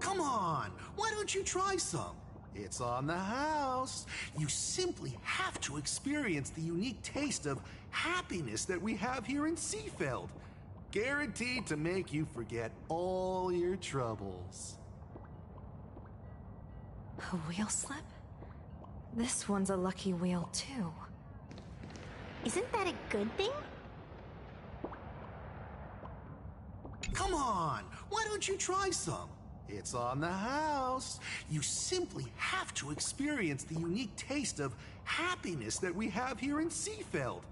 Come on, why don't you try some? It's on the house. You simply have to experience the unique taste of happiness that we have here in Seafeld. Guaranteed to make you forget all your troubles. A wheel slip? This one's a lucky wheel, too. Isn't that a good thing? Come on, why don't you try some? It's on the house. You simply have to experience the unique taste of happiness that we have here in Seafeld.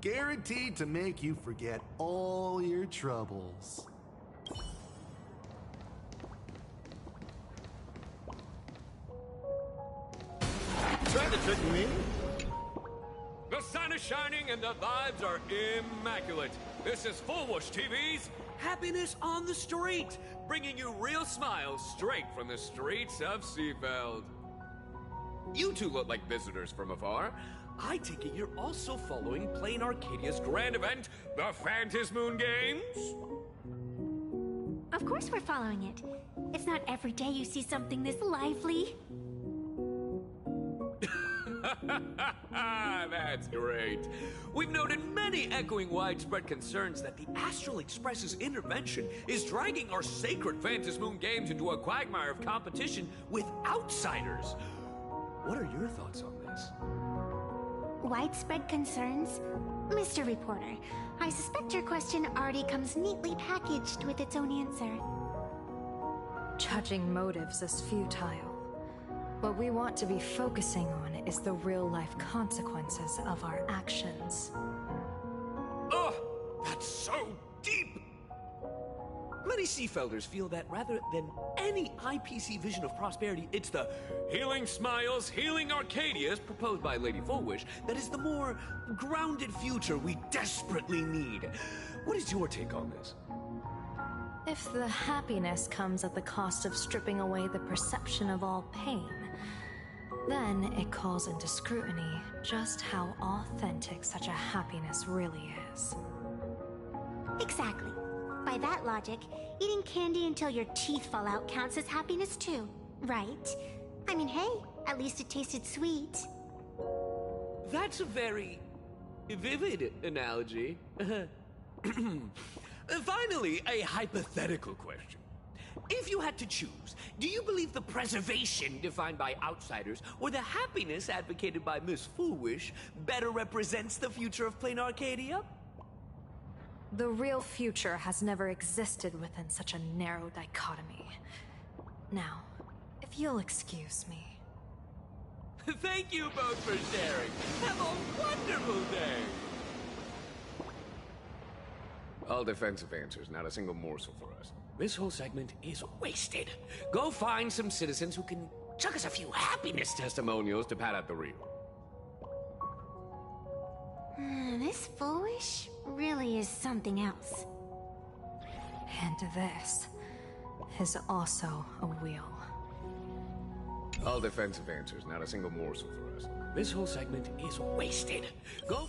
Guaranteed to make you forget all your troubles. Trying to trick me? The sun is shining and the vibes are immaculate. This is Full Wish TV's Happiness on the Street, bringing you real smiles straight from the streets of Seafeld. You two look like visitors from afar. I take it you're also following Plain Arcadia's grand event, the Phantasmoon Games? Of course we're following it. It's not every day you see something this lively. That's great. We've noted many echoing widespread concerns that the Astral Express's intervention is dragging our sacred Phantasmoon Games into a quagmire of competition with outsiders. What are your thoughts on this? Widespread concerns? Mr. Reporter, I suspect your question already comes neatly packaged with its own answer. Judging motives is futile. What we want to be focusing on is the real-life consequences of our actions. Oh, that's so deep! Many Seafelders feel that rather than any IPC vision of prosperity, it's the healing smiles, healing Arcadias proposed by Lady Fullwish that is the more grounded future we desperately need. What is your take on this? If the happiness comes at the cost of stripping away the perception of all pain, then it calls into scrutiny just how authentic such a happiness really is. Exactly. By that logic, eating candy until your teeth fall out counts as happiness too, right? I mean, hey, at least it tasted sweet. That's a very vivid analogy. Finally, a hypothetical question. If you had to choose, do you believe the preservation defined by outsiders or the happiness advocated by Miss Foolwish better represents the future of Plain Arcadia? The real future has never existed within such a narrow dichotomy. Now, if you'll excuse me. Thank you both for sharing. Have a wonderful day! All defensive answers, not a single morsel for us. This whole segment is wasted. Go find some citizens who can chuck us a few happiness testimonials to pad out the reel. This Foolish really is something else. And this is also a wheel. All defensive answers, not a single morsel for us. This whole segment is wasted. Go...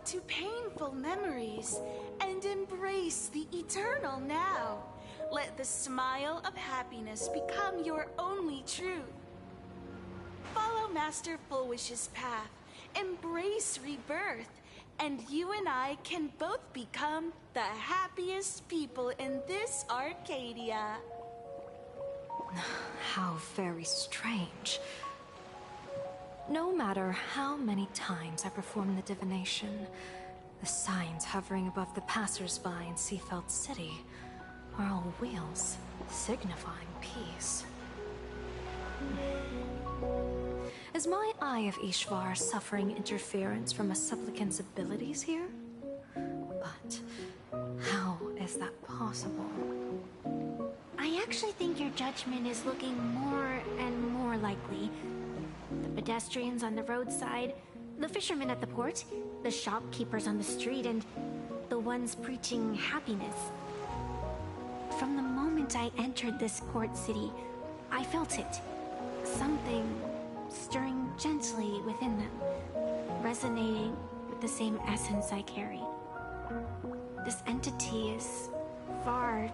To painful memories and embrace the eternal now. Let the smile of happiness become your only truth. Follow Master Fullwish's path, embrace rebirth, and you and I can both become the happiest people in this Arcadia. How very strange. No matter how many times I perform the divination, the signs hovering above the passers-by in Seafeld City are all wheels, signifying peace. Is my Eye of Ishvar suffering interference from a supplicant's abilities here? But how is that possible? I actually think your judgment is looking more and more likely. The pedestrians on the roadside, the fishermen at the port, the shopkeepers on the street, and the ones preaching happiness. From the moment I entered this port city, I felt it. Something stirring gently within them, resonating with the same essence I carried. This entity is far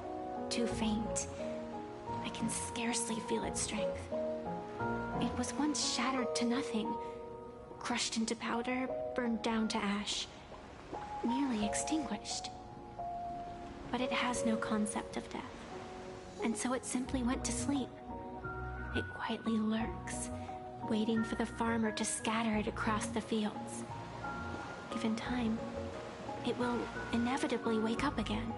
too faint. I can scarcely feel its strength. It was once shattered to nothing, crushed into powder, burned down to ash, nearly extinguished. But it has no concept of death, and so it simply went to sleep. It quietly lurks, waiting for the farmer to scatter it across the fields. Given time, it will inevitably wake up again.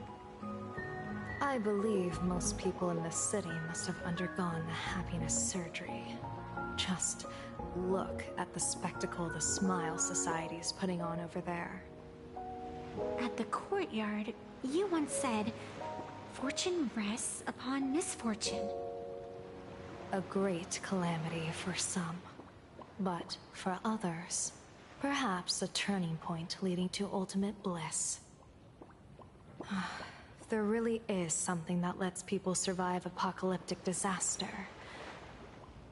I believe most people in this city must have undergone the happiness surgery. Just look at the spectacle the Smile Society is putting on over there. At the courtyard, you once said, "Fortune rests upon misfortune." A great calamity for some, but for others, perhaps a turning point leading to ultimate bliss. There really is something that lets people survive apocalyptic disaster,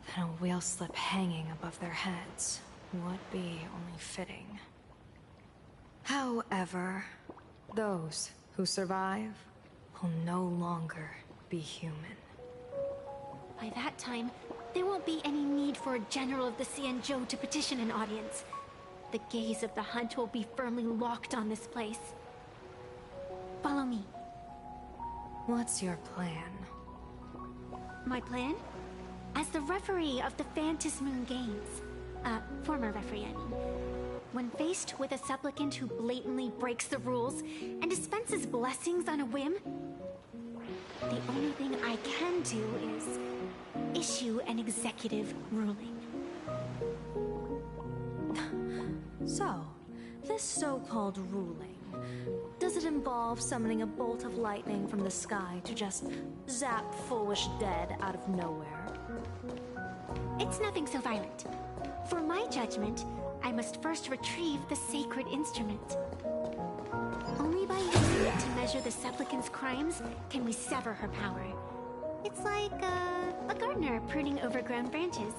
then a wheel slip hanging above their heads would be only fitting. However, those who survive will no longer be human. By that time, there won't be any need for a general of the Xianzhou to petition an audience. The gaze of the hunt will be firmly locked on this place. Follow me. What's your plan? My plan? As the referee of the Phantom Moon Games, former referee, I mean, when faced with a supplicant who blatantly breaks the rules and dispenses blessings on a whim, the only thing I can do is issue an executive ruling. So, this so-called ruling, does it involve summoning a bolt of lightning from the sky to just zap foolish dead out of nowhere? It's nothing so violent. For my judgment, I must first retrieve the sacred instrument. Only by using it to measure the supplicant's crimes can we sever her power. It's like a gardener pruning overgrown branches.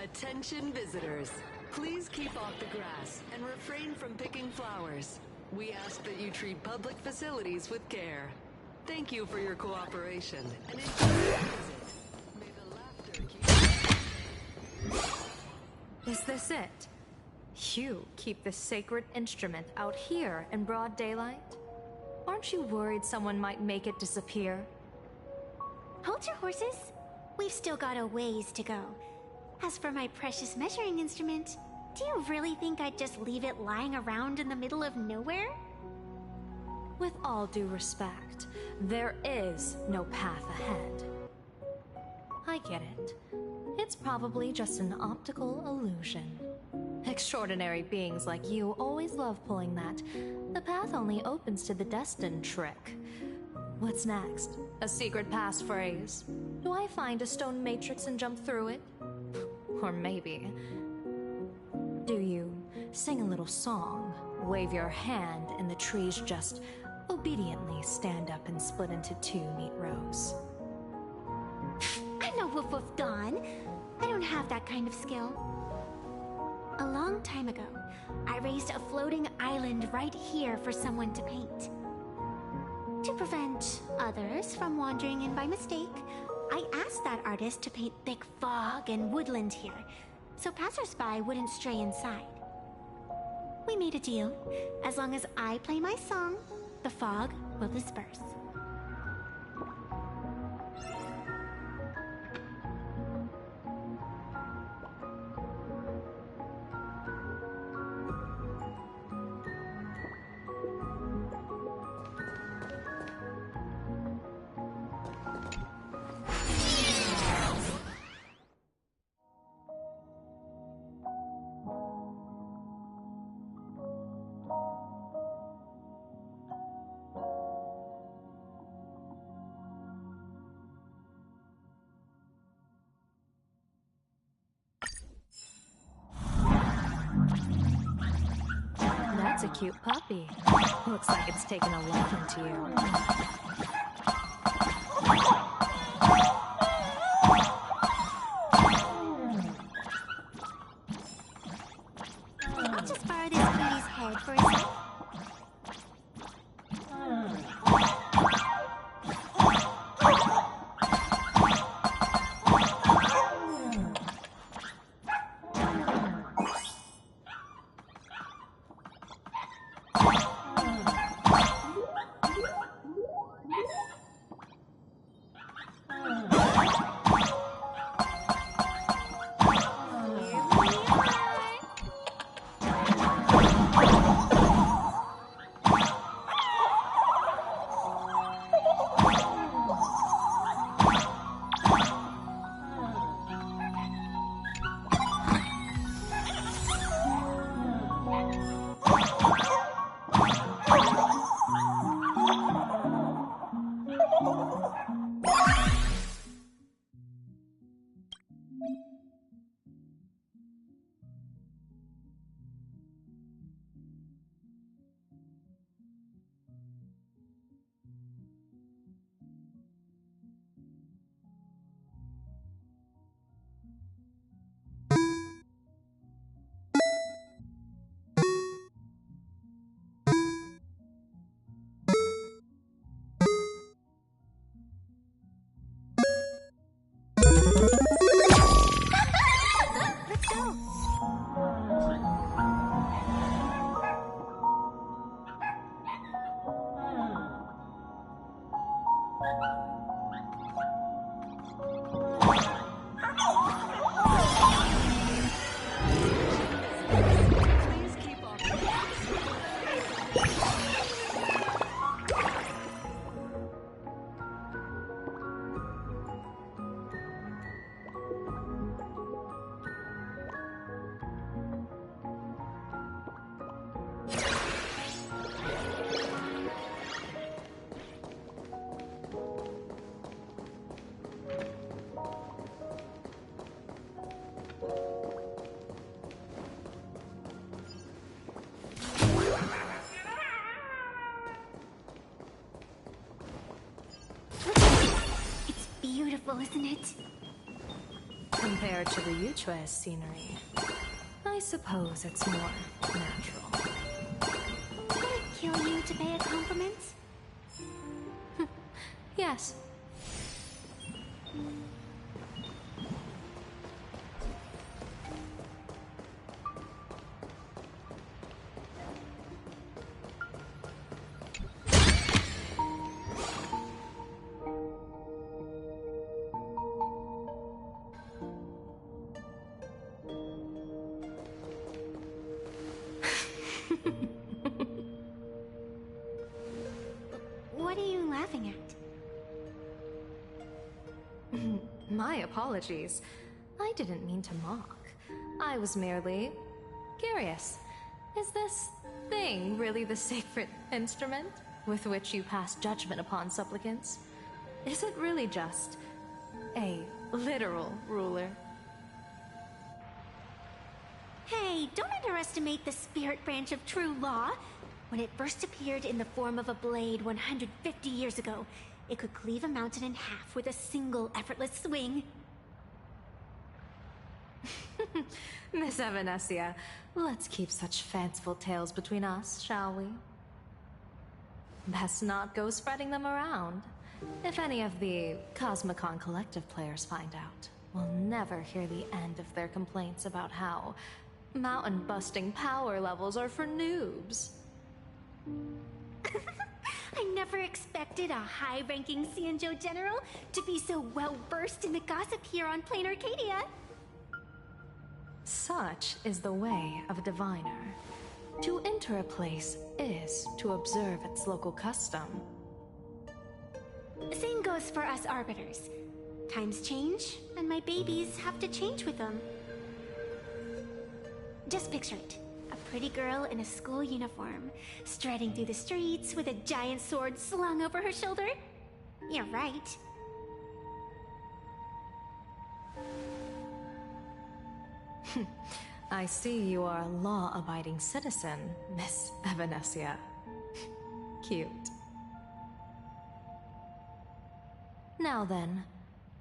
Attention visitors, please keep off the grass and refrain from picking flowers. We ask that you treat public facilities with care. Thank you for your cooperation and enjoy your visit. May the laughter keep... Is this it? You keep the sacred instrument out here in broad daylight? Aren't you worried someone might make it disappear? Hold your horses. We've still got a ways to go. As for my precious measuring instrument, do you really think I'd just leave it lying around in the middle of nowhere? With all due respect, there is no path ahead. I get it. It's probably just an optical illusion. Extraordinary beings like you always love pulling that "the path only opens to the destined" trick. What's next? A secret passphrase? Do I find a stone matrix and jump through it? Or maybe... do you sing a little song, wave your hand, and the trees just obediently stand up and split into two neat rows? I'm no Woof Woof Dawn. I don't have that kind of skill. A long time ago, I raised a floating island right here for someone to paint. to prevent others from wandering in by mistake, I asked that artist to paint thick fog and woodland here, so passersby wouldn't stray inside. We made a deal. As long as I play my song, the fog will disperse. That's a cute puppy. Looks like it's taken a liking to you. I'll just borrow this cutie head for a sec. Beautiful, isn't it? Compared to the Yuchua's scenery, I suppose it's more natural. Would it kill you to pay a compliment? Yes. What are you laughing at? My apologies. I didn't mean to mock. I was merely curious. Is this thing really the sacred instrument with which you pass judgment upon supplicants? Is it really just a literal ruler? Hey, don't underestimate the spirit branch of true law. When it first appeared in the form of a blade 150 years ago, it could cleave a mountain in half with a single effortless swing. Miss Evanescia, let's keep such fanciful tales between us, shall we? Best not go spreading them around. If any of the Cosmicon Collective players find out, we'll never hear the end of their complaints about how mountain-busting power levels are for noobs. I never expected a high-ranking Xianzhou general to be so well-versed in the gossip here on Plain Arcadia. Such is the way of a diviner. To enter a place is to observe its local custom. Same goes for us arbiters. Times change, and my babies have to change with them. Just picture it. A pretty girl in a school uniform, striding through the streets with a giant sword slung over her shoulder. You're right. I see you are a law-abiding citizen, Miss Evanesia. Cute. Now then,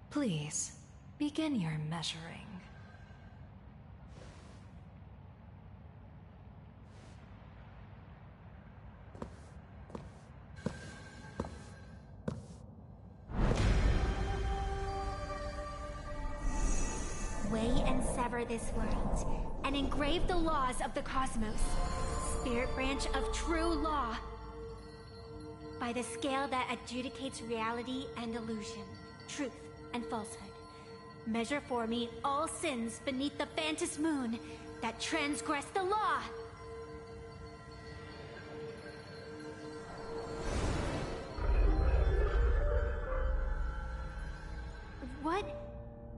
please, begin your measuring. Weigh and sever this world, and engrave the laws of the cosmos. Spirit branch of true law. By the scale that adjudicates reality and illusion, truth and falsehood. Measure for me all sins beneath the Phantom moon that transgress the law. What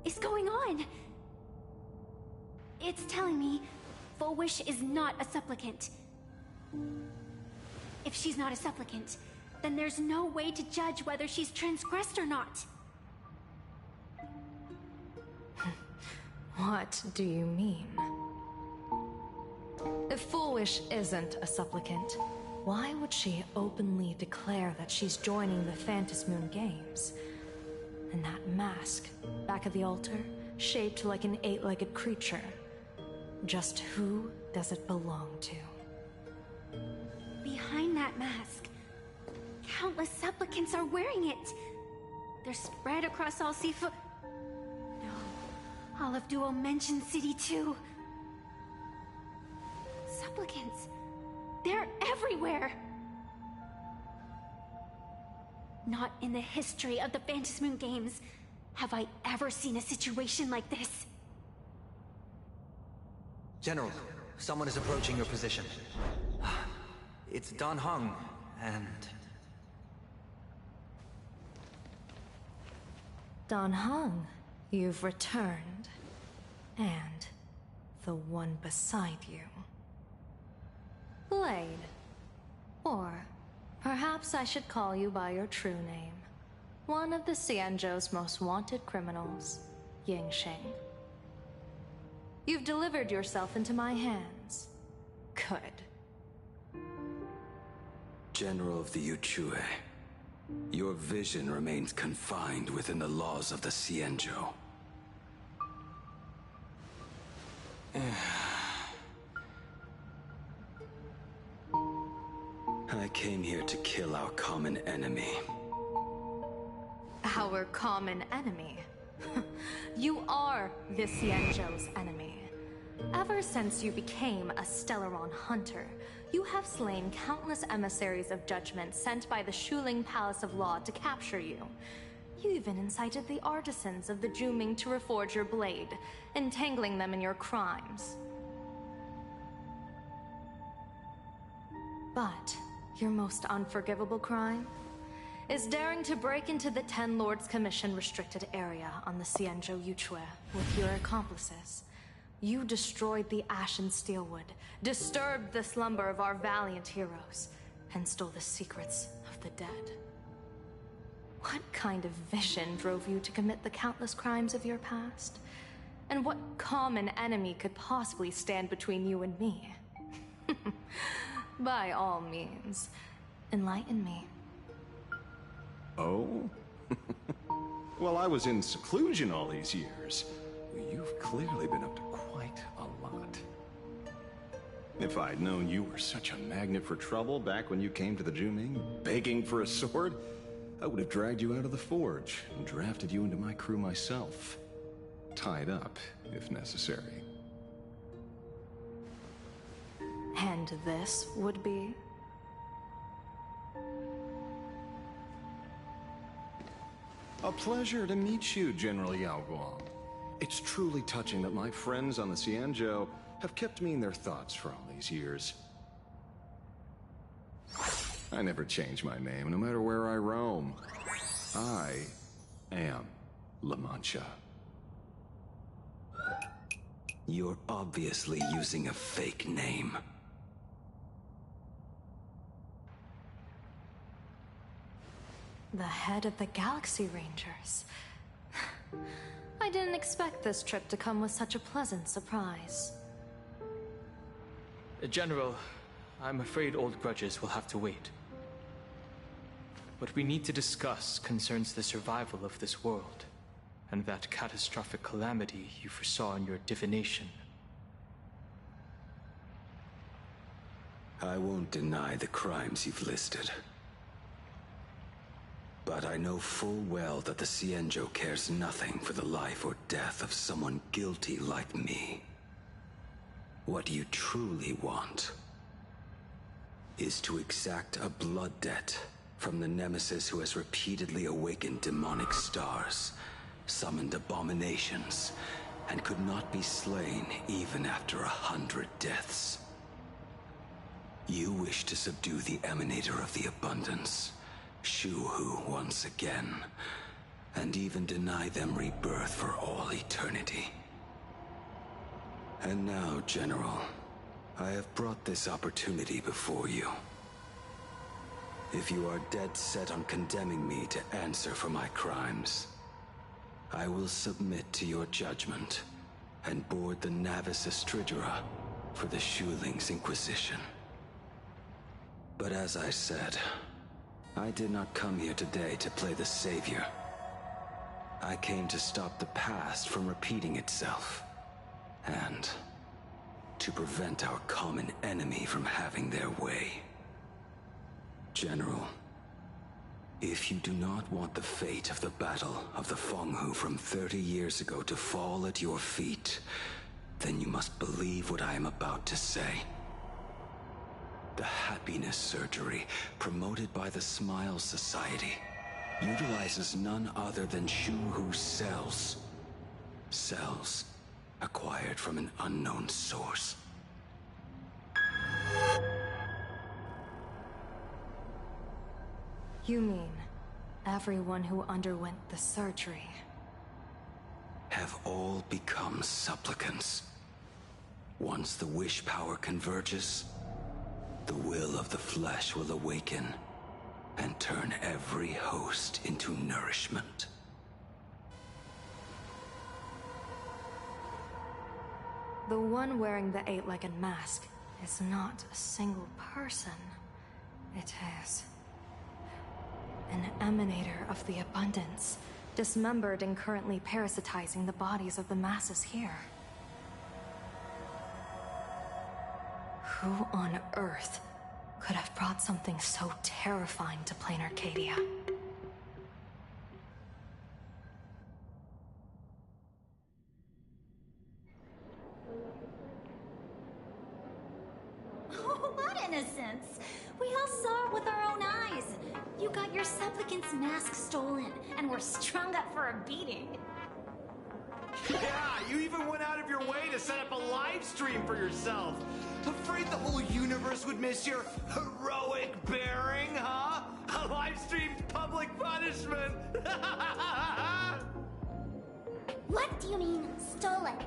is going on? It's telling me Full Wish is not a supplicant. If she's not a supplicant, then there's no way to judge whether she's transgressed or not. What do you mean? If Full Wish isn't a supplicant, why would she openly declare that she's joining the Phantom Moon Games? And that mask, back of the altar, shaped like an 8-legged creature. Just who does it belong to? Behind that mask, countless supplicants are wearing it. They're spread across all Sifu... No, all of Dual Mention City too. Supplicants, they're everywhere. Not in the history of the Phantom Moon Games have I ever seen a situation like this. General, someone is approaching your position. It's Dan Heng, and... Dan Heng, you've returned. And the one beside you. Blade. Or perhaps I should call you by your true name. One of the Xianzhou's most wanted criminals, Yingxing. You've delivered yourself into my hands. Good. General of the Yuchue, your vision remains confined within the laws of the Xianzhou. I came here to kill our common enemy. Our common enemy? You are the Xianzhou's enemy. Ever since you became a Stellaron hunter, you have slain countless emissaries of judgment sent by the Shuling Palace of Law to capture you. You even incited the artisans of the Juming to reforge your blade, entangling them in your crimes. But your most unforgivable crime is daring to break into the Ten Lords Commission restricted area on the Xianzhou Yuchue with your accomplices. You destroyed the Ashen Steelwood, disturbed the slumber of our valiant heroes, and stole the secrets of the dead. What kind of vision drove you to commit the countless crimes of your past? And what common enemy could possibly stand between you and me? By all means, enlighten me. Oh? Well, I was in seclusion all these years. You've clearly been up to quite a lot. If I'd known you were such a magnet for trouble back when you came to the Juming, begging for a sword, I would have dragged you out of the forge and drafted you into my crew myself. Tied up, if necessary. And this would be? A pleasure to meet you, General Yao Guang. It's truly touching that my friends on the Xianzhou have kept me in their thoughts for all these years. I never change my name, no matter where I roam. I am La Mancha. You're obviously using a fake name. The head of the Galaxy Rangers. I didn't expect this trip to come with such a pleasant surprise. General, I'm afraid old grudges will have to wait. What we need to discuss concerns the survival of this world, and that catastrophic calamity you foresaw in your divination. I won't deny the crimes you've listed. But I know full well that the Xianzhou cares nothing for the life or death of someone guilty like me. What you truly want is to exact a blood debt from the nemesis who has repeatedly awakened demonic stars, summoned abominations, and could not be slain even after 100 deaths. You wish to subdue the emanator of the abundance, Shu-Hu once again, and even deny them rebirth for all eternity. And now, General, I have brought this opportunity before you. If you are dead set on condemning me to answer for my crimes, I will submit to your judgment and board the Navis Astridura for the Shuling's Inquisition. But as I said, I did not come here today to play the savior. I came to stop the past from repeating itself, and to prevent our common enemy from having their way. General, if you do not want the fate of the Battle of the Fenghu from 30 years ago to fall at your feet, then you must believe what I am about to say. The happiness surgery promoted by the Smile Society utilizes none other than Shu-Hu's cells. Cells acquired from an unknown source. You mean everyone who underwent the surgery Have all become supplicants. Once the wish power converges, the will of the flesh will awaken and turn every host into nourishment. The one wearing the 8-legged mask is not a single person. It is an emanator of the abundance, dismembered and currently parasitizing the bodies of the masses here. Who on earth could have brought something so terrifying to plain Arcadia? Oh, what innocence! We all saw it with our own eyes. You got your supplicant's mask stolen, and were strung up for a beating. Yeah, you even went out of your way to set up a live stream for yourself. Afraid the whole universe would miss your heroic bearing, huh? A live streamed public punishment. What do you mean, stolen?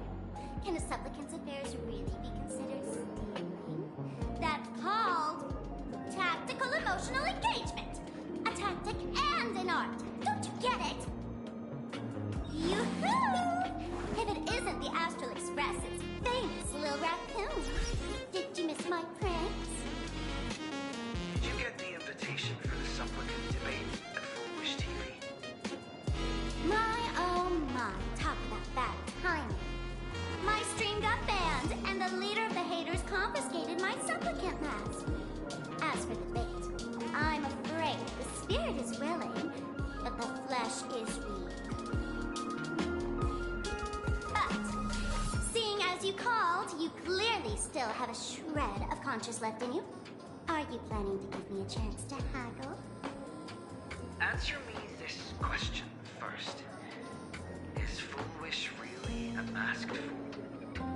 Can a supplicant's affairs really be considered stealing? That's called tactical emotional engagement. A tactic and an art. Don't you get it? Yoo-hoo! If it isn't the Astral Express's famous Lil Raccoon. Did you miss my pranks? Did you get the invitation for the supplicant debate at Full Wish TV? My, oh my, talk about bad timing. My stream got banned result, you clearly still have a shred of conscience left in you. Are you planning to give me a chance to haggle? Answer me this question first. Is Foolish really a masked fool?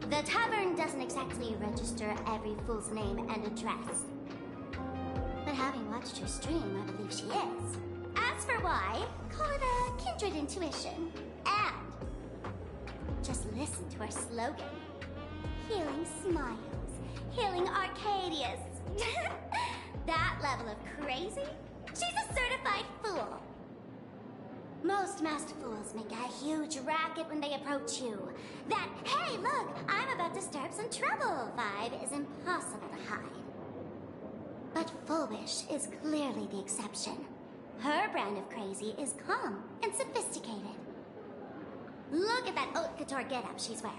The tavern doesn't exactly register every fool's name and address. But having watched her stream, I believe she is. As for why, call it a kindred intuition. And just listen to her slogan. Healing smiles. Healing Arcadius. That level of crazy? She's a certified fool. Most masked fools make a huge racket when they approach you. That, hey, look, I'm about to stir up some trouble vibe is impossible to hide. But Foolish is clearly the exception. Her brand of crazy is calm and sophisticated. Look at that haute couture getup she's wearing.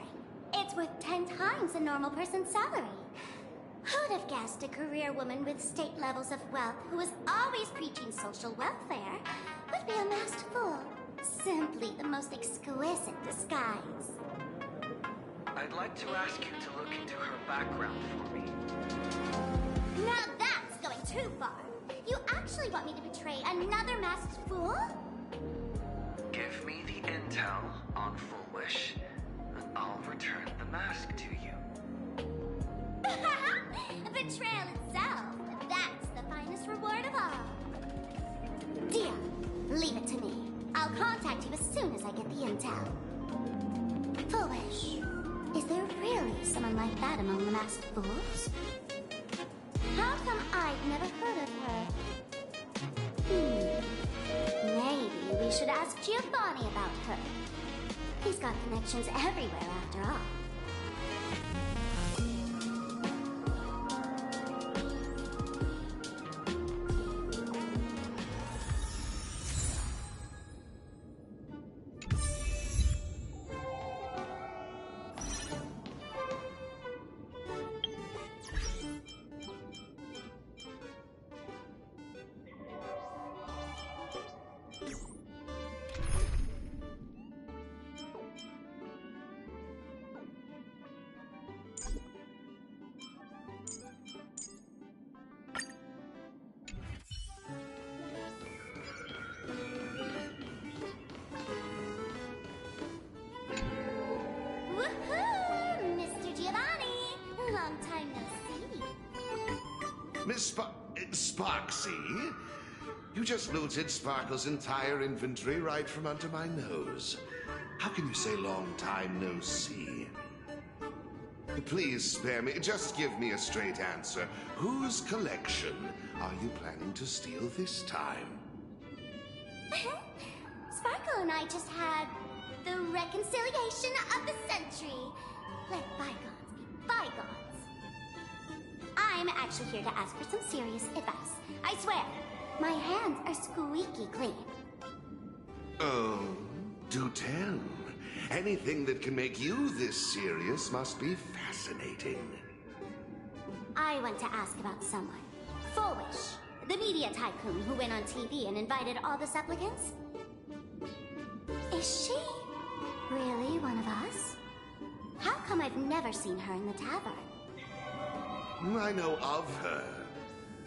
It's worth 10 times a normal person's salary. Who'd have guessed a career woman with state levels of wealth who was always preaching social welfare would be a masked fool? Simply the most exquisite disguise. I'd like to ask you to look into her background for me. Now that's going too far. You actually want me to betray another masked fool? Give me the intel on Foolish, and I'll return the mask to you. Betrayal itself. That's the finest reward of all. Deal. Leave it to me. I'll contact you as soon as I get the intel. Foolish. Is there really someone like that among the masked fools? How come I've never heard of her? Maybe we should ask Giovanni about her. He's got connections everywhere after all. Miss Sparksy? You just looted Sparkle's entire inventory right from under my nose. How can you say long time no see? Please spare me. Just give me a straight answer. Whose collection are you planning to steal this time? Sparkle and I just had the reconciliation of the century. Let bygones be bygones. I'm actually here to ask for some serious advice. I swear, my hands are squeaky clean. Oh, do tell. Anything that can make you this serious must be fascinating. I want to ask about someone. Foolish, the media tycoon who went on TV and invited all the supplicants. Is she really one of us? How come I've never seen her in the tavern? I know of her,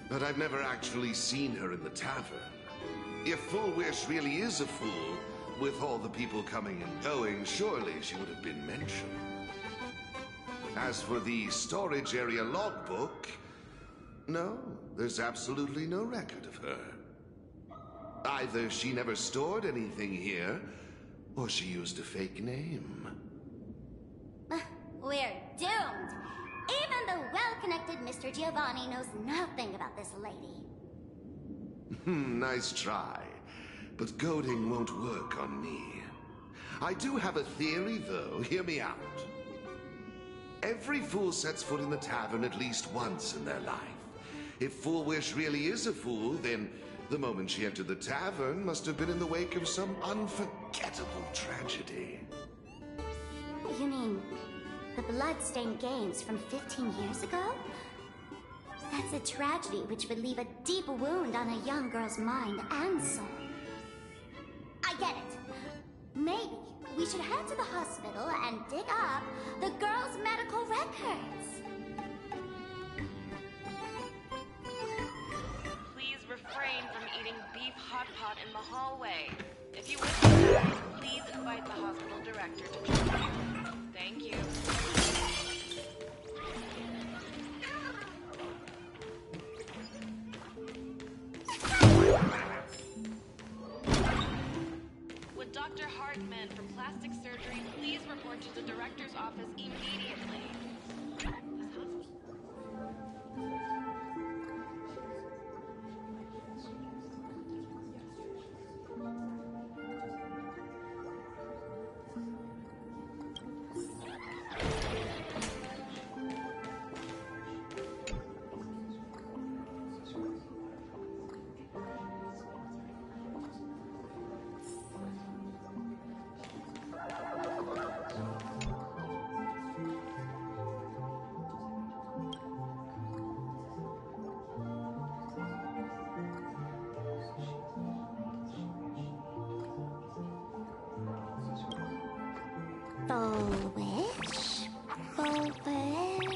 but I've never actually seen her in the tavern. If Foolish really is a fool, with all the people coming and going, surely she would have been mentioned. As for the storage area logbook, no, there's absolutely no record of her. Either she never stored anything here, or she used a fake name. We're doomed! Even the well-connected Mr. Giovanni knows nothing about this lady. Nice try. But goading won't work on me. I do have a theory, though. Hear me out. Every fool sets foot in the tavern at least once in their life. If Foolish really is a fool, then the moment she entered the tavern must have been in the wake of some unforgettable tragedy. You mean the blood-stained games from 15 years ago? That's a tragedy which would leave a deep wound on a young girl's mind and soul. I get it. Maybe we should head to the hospital and dig up the girl's medical records. Please refrain from eating beef hot pot in the hallway. If you wish, please invite the hospital director to join you. Thank you. Would Dr. Hartman from plastic surgery please report to the director's office immediately? Full wish. Full wish.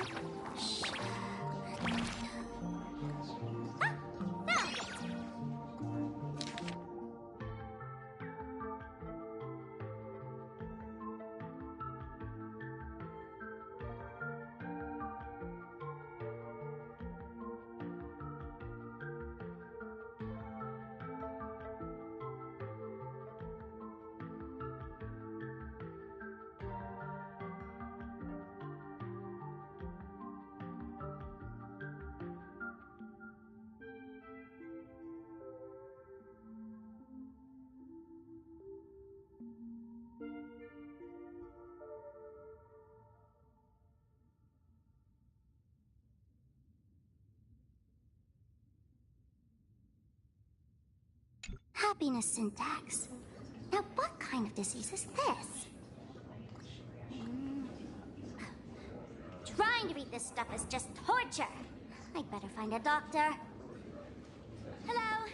Happiness syntax. Now, what kind of disease is this? Trying to read this stuff is just torture. I'd better find a doctor. Hello?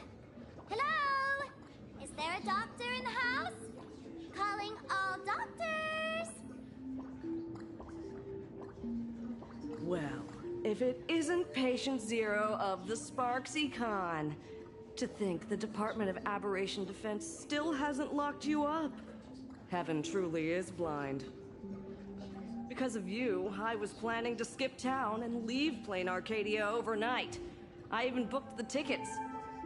Hello? Is there a doctor in the house? Calling all doctors. Well, if it isn't Patient Zero of the Sparksy Con. To think the Department of Aberration Defense still hasn't locked you up. Heaven truly is blind. Because of you, I was planning to skip town and leave Plain Arcadia overnight. I even booked the tickets.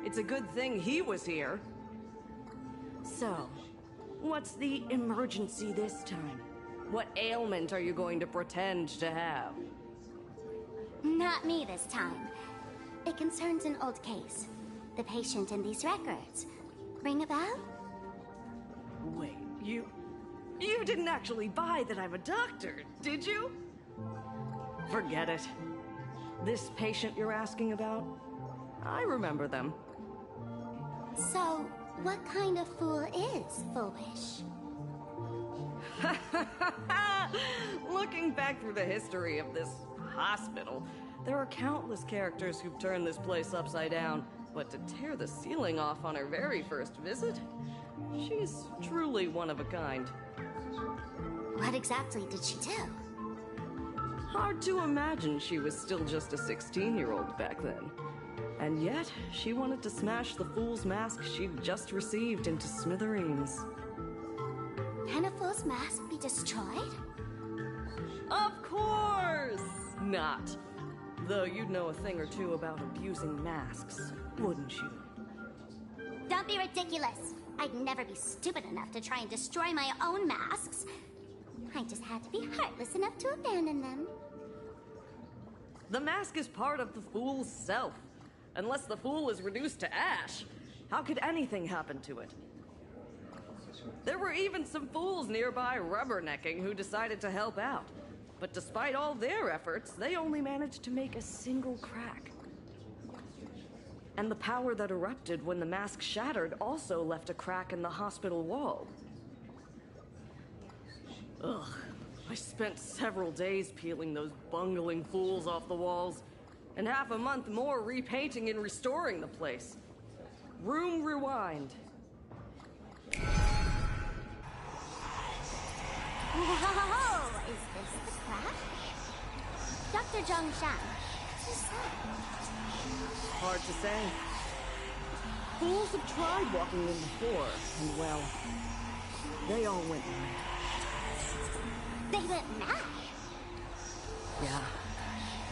It's a good thing he was here. So, what's the emergency this time? What ailment are you going to pretend to have? Not me this time. It concerns an old case. The patient in these records. Ring a bell? Wait, you didn't actually buy that I'm a doctor, did you? Forget it. This patient you're asking about? I remember them. So, what kind of fool is Foolish? Looking back through the history of this hospital, there are countless characters who've turned this place upside down. But to tear the ceiling off on her very first visit? She's truly one of a kind. What exactly did she do? Hard to imagine she was still just a 16-year-old back then. And yet, she wanted to smash the fool's mask she'd just received into smithereens. Can a fool's mask be destroyed? Of course not! Though you'd know a thing or two about abusing masks, wouldn't you? Don't be ridiculous. I'd never be stupid enough to try and destroy my own masks. I just had to be heartless enough to abandon them. The mask is part of the fool's self. Unless the fool is reduced to ash, how could anything happen to it? There were even some fools nearby rubbernecking who decided to help out. But despite all their efforts, they only managed to make a single crack. And the power that erupted when the mask shattered also left a crack in the hospital wall. Ugh, I spent several days peeling those bungling fools off the walls, and half a month more repainting and restoring the place. Room rewind. Whoa! Is this the crash? Dr. Zhongshan, what's he say? Hard to say. Fools have tried walking in before, and well, they all went mad. They went mad? Yeah.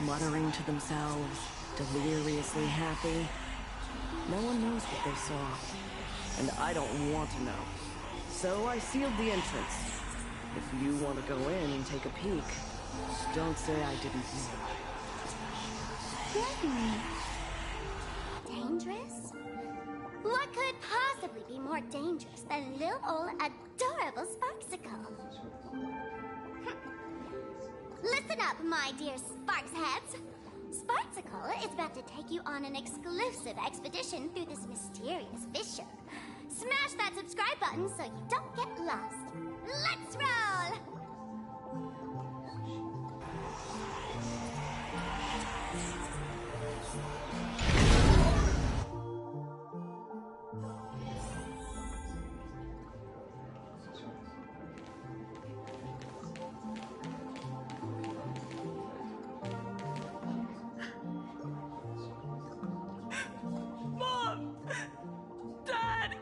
Muttering to themselves, deliriously happy. No one knows what they saw. And I don't want to know. So I sealed the entrance. If you want to go in and take a peek, don't say I didn't warn. Dangerous? What could possibly be more dangerous than little old adorable Sparksicle? Listen up, my dear Sparks heads. Sparksicle is about to take you on an exclusive expedition through this mysterious fissure. Smash that subscribe button so you don't get lost. Let's roll! Mom! Dad!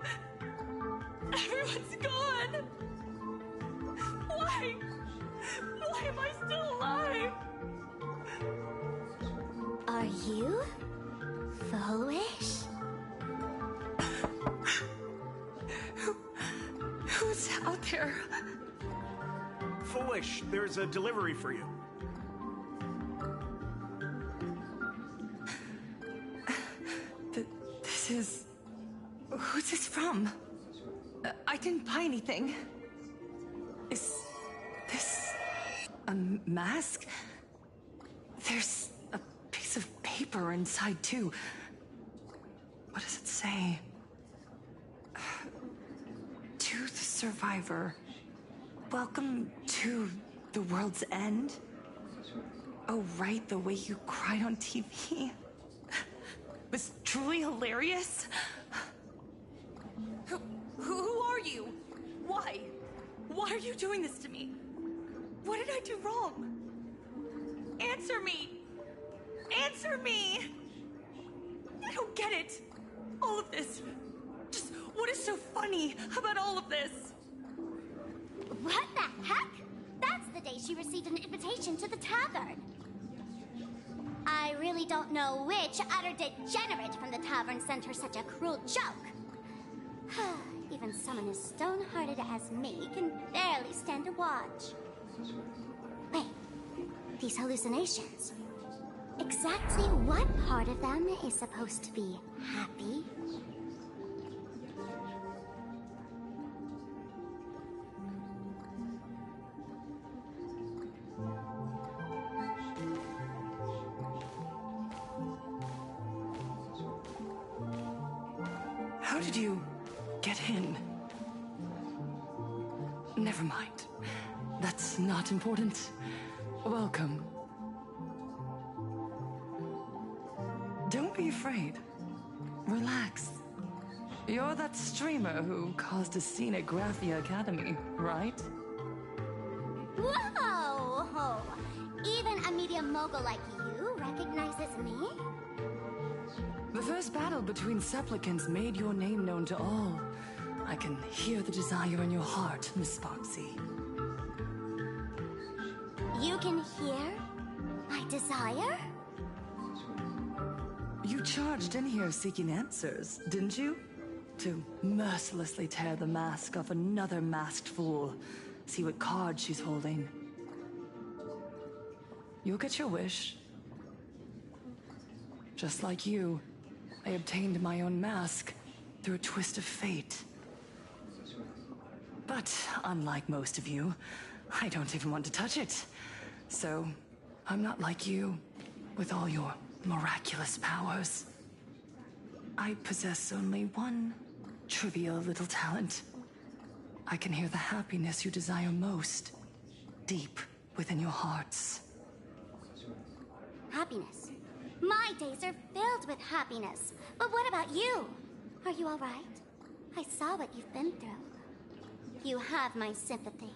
Everyone's gone! Why? Why am I still alive? Are you foolish? Who's out there? Foolish, there's a delivery for you. This is... Who's this from? I didn't buy anything. Is this a mask? There's a piece of paper inside, too. What does it say? To the survivor. Welcome to the world's end. Oh, right, the way you cried on TV. Was truly hilarious. Who are you? Why? Why are you doing this to me? What did I do wrong? Answer me! Answer me! I don't get it. All of this. Just what is so funny about all of this? What the heck? That's the day she received an invitation to the tavern. I really don't know which utter degenerate from the tavern sent her such a cruel joke. Even someone as stone-hearted as me can barely stand to watch. Wait, these hallucinations. Exactly what part of them is supposed to be happy? How did you get in? Never mind. That's not important. Welcome. Don't be afraid. Relax. You're that streamer who caused a scene at Graphia Academy, right? Whoa! Even a media mogul like you recognizes me? The first battle between supplicants made your name known to all. I can hear the desire in your heart, Miss Sparksy. You can hear my desire? You charged in here seeking answers, didn't you? To mercilessly tear the mask off another masked fool. See what card she's holding. You'll get your wish. Just like you, I obtained my own mask through a twist of fate. But unlike most of you, I don't even want to touch it. So, I'm not like you, with all your miraculous powers. I possess only one trivial little talent. I can hear the happiness you desire most, deep within your hearts. Happiness. My days are filled with happiness. But what about you? Are you all right? I saw what you've been through. You have my sympathy.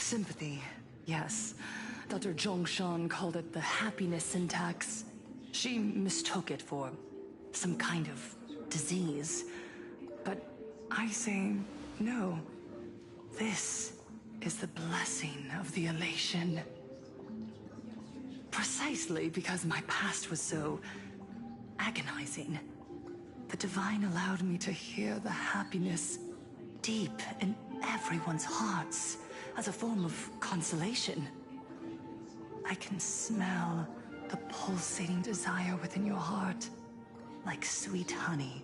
Sympathy, yes. Dr. Zhongshan called it the happiness syntax. She mistook it for some kind of disease. But I say no. This is the blessing of the elation. Precisely because my past was so agonizing. The Divine allowed me to hear the happiness deep in everyone's hearts as a form of consolation. I can smell the pulsating desire within your heart, like sweet honey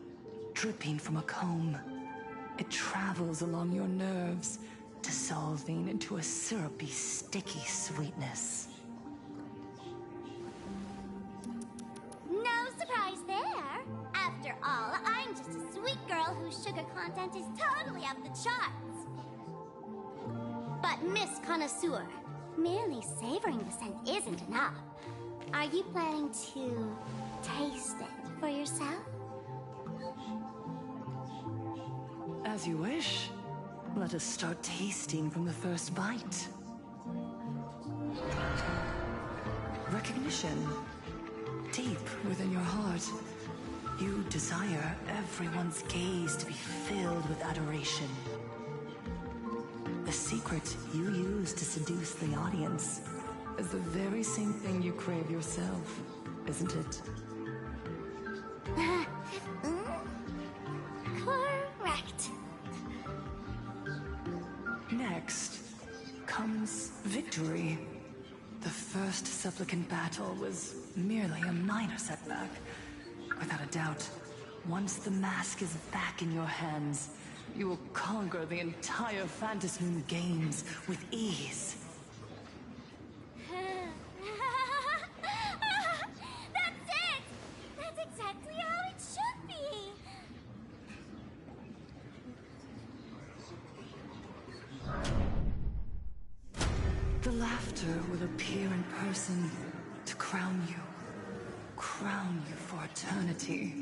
dripping from a comb. It travels along your nerves, dissolving into a syrupy, sticky sweetness. No surprise there. After all, I'm just a sweet girl whose sugar content is totally off the charts. But Miss Connoisseur, merely savoring the scent isn't enough. Are you planning to taste it for yourself? As you wish. Let us start tasting from the first bite. Recognition. Deep within your heart, you desire everyone's gaze to be filled with adoration. The secret you use to seduce the audience is the very same thing you crave yourself, isn't it? Correct. Next comes victory. The first supplicant battle was merely a minor setback. Without a doubt, once the mask is back in your hands, you will conquer the entire Phantasmoon games with ease. That's it! That's exactly how it should be! The laughter will appear in person to crown you for eternity.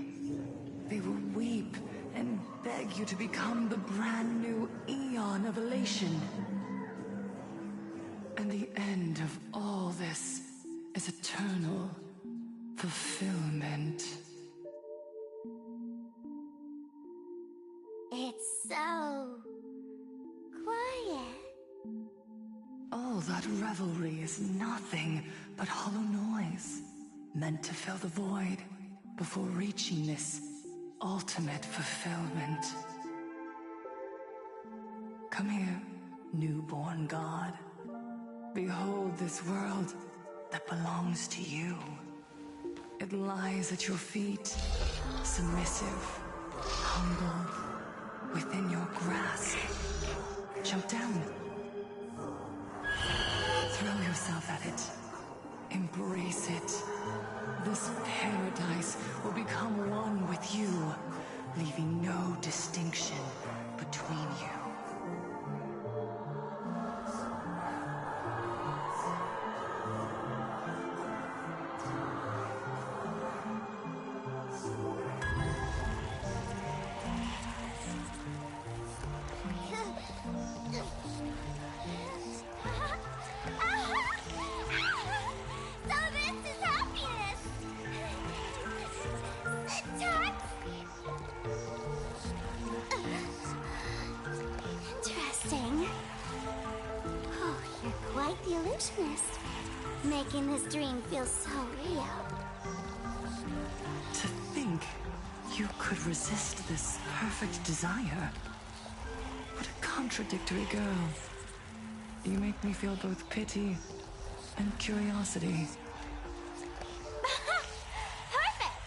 They will weep and beg you to become the brand new Eon of Elation. And the end of all this is eternal fulfillment. It's so quiet. All that revelry is nothing but hollow noise, meant to fill the void before reaching this ultimate fulfillment. Come here, newborn god. Behold this world that belongs to you. It lies at your feet, submissive, humble, within your grasp. Jump down. Throw yourself at it. Embrace it. This paradise will become one with you, leaving no distinction between you. So this is happiness! Interesting. Oh, you're quite the illusionist. Making this dream feel so real. To think you could resist this perfect desire. What a contradictory girl. You make me feel both pity and curiosity. Perfect!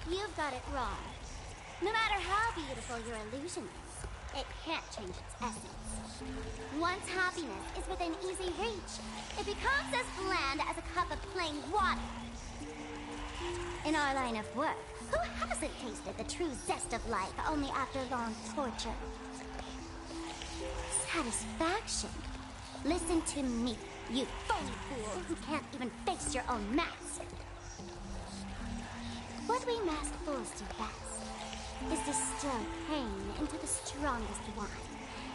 You've got it wrong. No matter how beautiful your illusion is, it can't change its essence. Once happiness is within easy reach, it becomes as bland as a cup of plain water. In our line of work, who hasn't tasted the true zest of life only after long torture? Satisfaction. Listen to me, you phony fool who can't even face your own mask. What we masked fools do best is distill pain into the strongest wine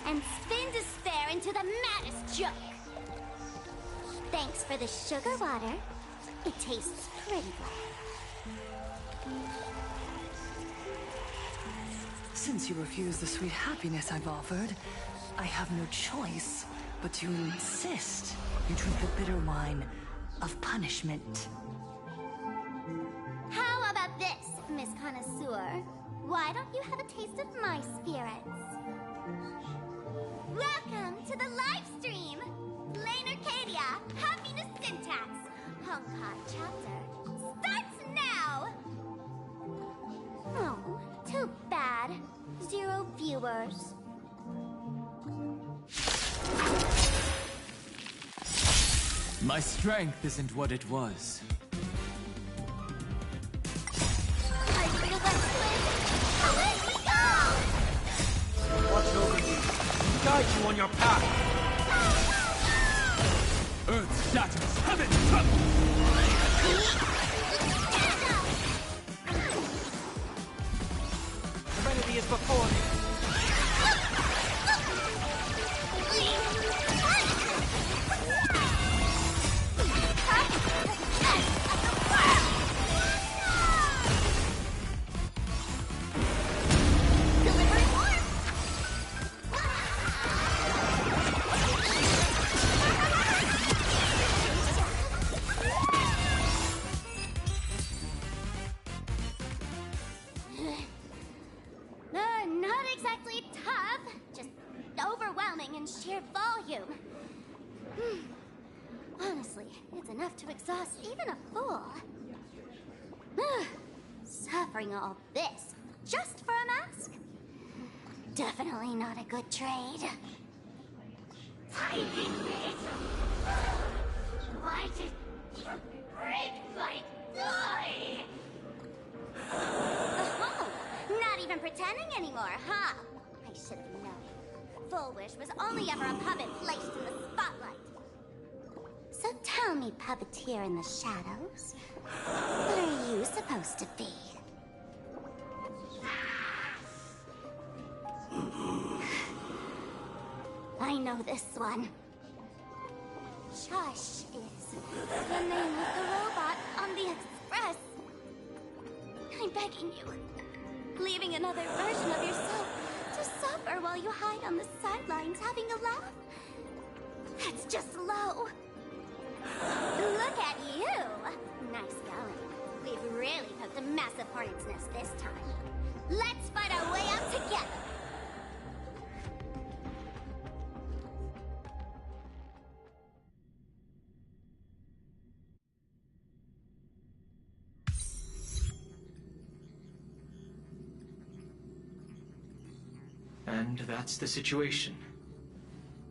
and spin despair into the maddest joke. Thanks for the sugar water. It tastes pretty good. Since you refuse the sweet happiness I've offered, I have no choice but to insist you drink the bitter wine of punishment. How about this, Miss Connoisseur? Why don't you have a taste of my spirits? Welcome to the live stream! Lane Arcadia, Happiness Syntax, Honkai chapter, starts now! Oh, too bad. 0 viewers. My strength isn't what it was. Are you the West Wind? Let me go! Watch over you. Guide you on your path. Earth shatters, heaven trembles. Serenity is before me. Not exactly tough, just overwhelming in sheer volume. Honestly, it's enough to exhaust even a fool. Suffering all this just for a mask? Definitely not a good trade. Tiny bit. Why did you break my toy? Oh, not even pretending anymore, huh? I should have known. Full Wish was only ever a puppet placed in the spotlight. So tell me, puppeteer in the shadows, what are you supposed to be? I know this one. Shush is the name of the robot on the Express. I'm begging you. Leaving another version of yourself to suffer while you hide on the sidelines having a laugh? That's just low. Look at you! Nice going. We've really poked a massive hornet's nest this time. Let's fight our way out together! And that's the situation.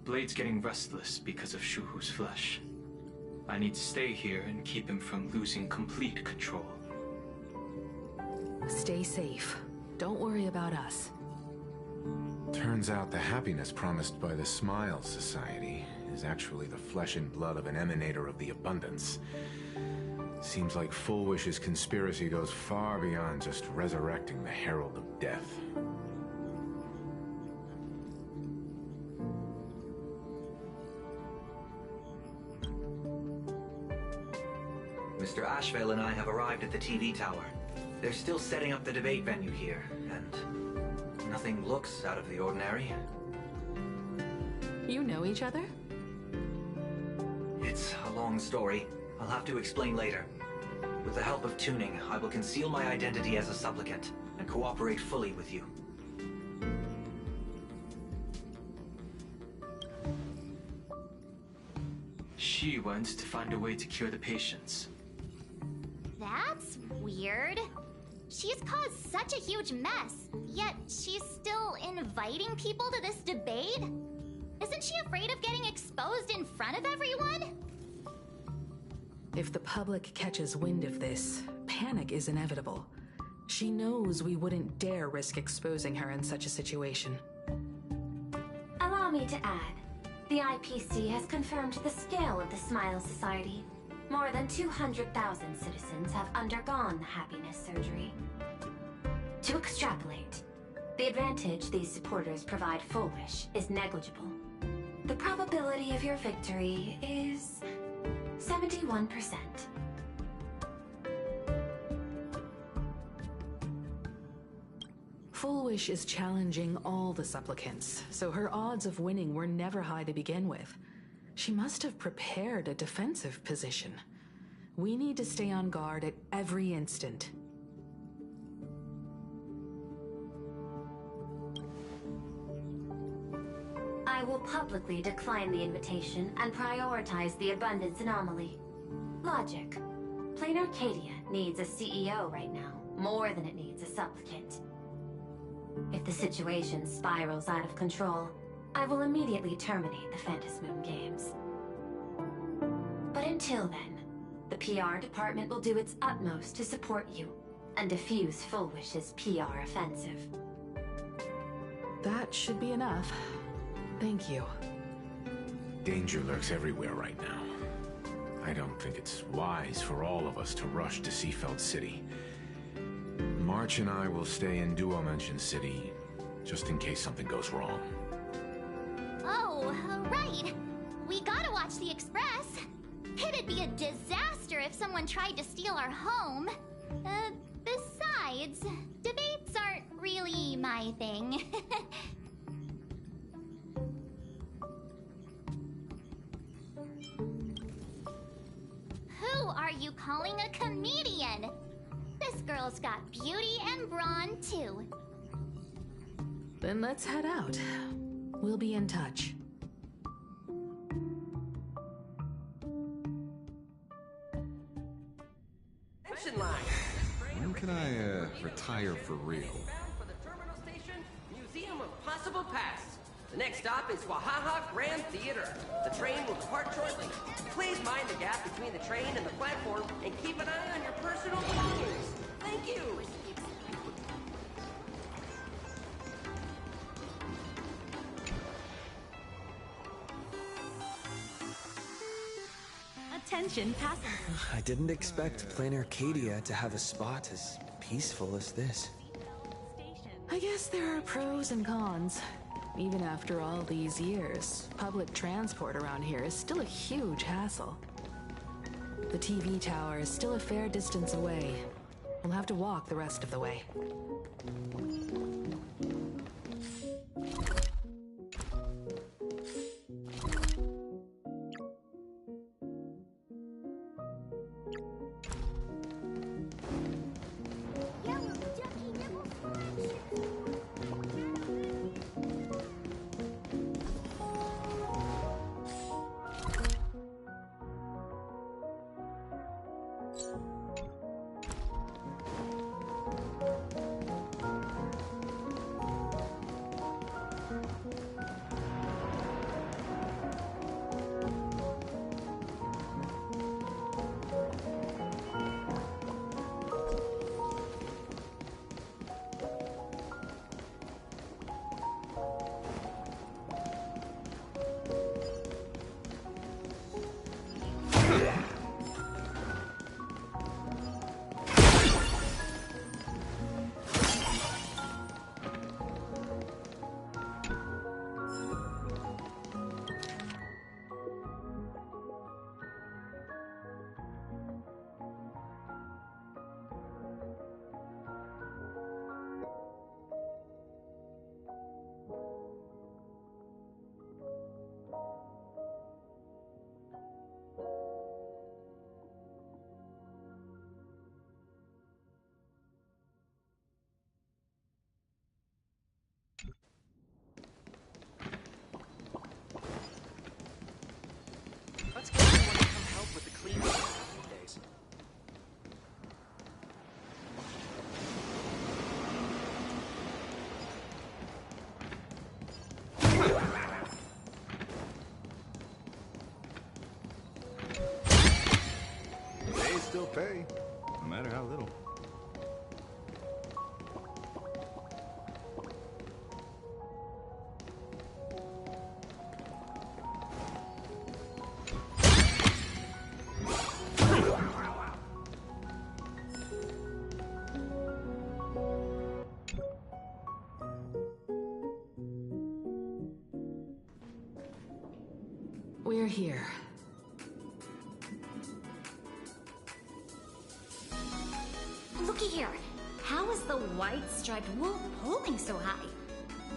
Blade's getting restless because of Shuhu's flesh. I need to stay here and keep him from losing complete control. Stay safe. Don't worry about us. Turns out the happiness promised by the Smile Society is actually the flesh and blood of an emanator of the abundance. Seems like Full Wish's conspiracy goes far beyond just resurrecting the Herald of Death. Mr. Ashvale and I have arrived at the TV tower. They're still setting up the debate venue here, and nothing looks out of the ordinary. You know each other? It's a long story. I'll have to explain later. With the help of tuning, I will conceal my identity as a supplicant and cooperate fully with you. She went to find a way to cure the patients. That's weird. She's caused such a huge mess, yet she's still inviting people to this debate? Isn't she afraid of getting exposed in front of everyone? If the public catches wind of this, panic is inevitable. She knows we wouldn't dare risk exposing her in such a situation. Allow me to add, the IPC has confirmed the scale of the Smile Society. More than 200,000 citizens have undergone the happiness surgery. To extrapolate, the advantage these supporters provide Full Wish is negligible. The probability of your victory is 71%. Full Wish is challenging all the supplicants, so her odds of winning were never high to begin with. She must have prepared a defensive position. We need to stay on guard at every instant. I will publicly decline the invitation and prioritize the abundance anomaly. Logic. Plain Arcadia needs a CEO right now, more than it needs a supplicant. If the situation spirals out of control, I will immediately terminate the Phantasmoon Games. But until then, the PR department will do its utmost to support you and defuse Full Wish's PR offensive. That should be enough. Thank you. Danger lurks everywhere right now. I don't think it's wise for all of us to rush to Seafeld City. March and I will stay in Dual Mansion City, just in case something goes wrong. Oh, right. We gotta watch the Express. It'd be a disaster if someone tried to steal our home. Besides, debates aren't really my thing. Who are you calling a comedian? This girl's got beauty and brawn, too. Then let's head out. We'll be in touch. When can I, retire for real? For the terminal station, Museum of Possible Past. The next stop is Wahaha Grand Theater. The train will depart shortly. Please mind the gap between the train and the platform and keep an eye on your personal belongings. Thank you. Attention passengers. I didn't expect Plain Arcadia to have a spot as peaceful as this. I guess there are pros and cons. Even after all these years, public transport around here is still a huge hassle. The TV tower is still a fair distance away. We'll have to walk the rest of the way. Let's get someone to come help with the cleaning days. They still pay, no matter how little. We're here. looky here. How is the white striped wolf pulling so high?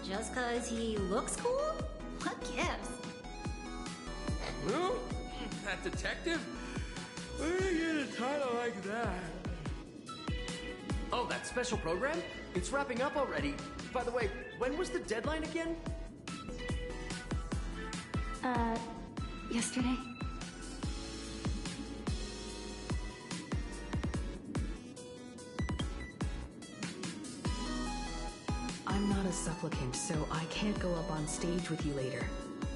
Just 'cause he looks cool? What gives? Who? That detective? Where did you get a title like that? Oh, that special program? It's wrapping up already. By the way, when was the deadline again? Yesterday? I'm not a supplicant, so I can't go up on stage with you later.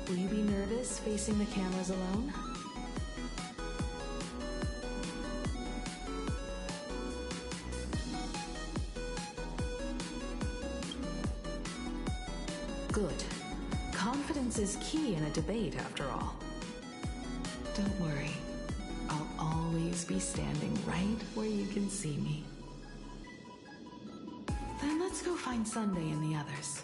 Will you be nervous facing the cameras alone? Good. Confidence is key in a debate, after all. Don't worry. I'll always be standing right where you can see me. Then let's go find Sunday and the others.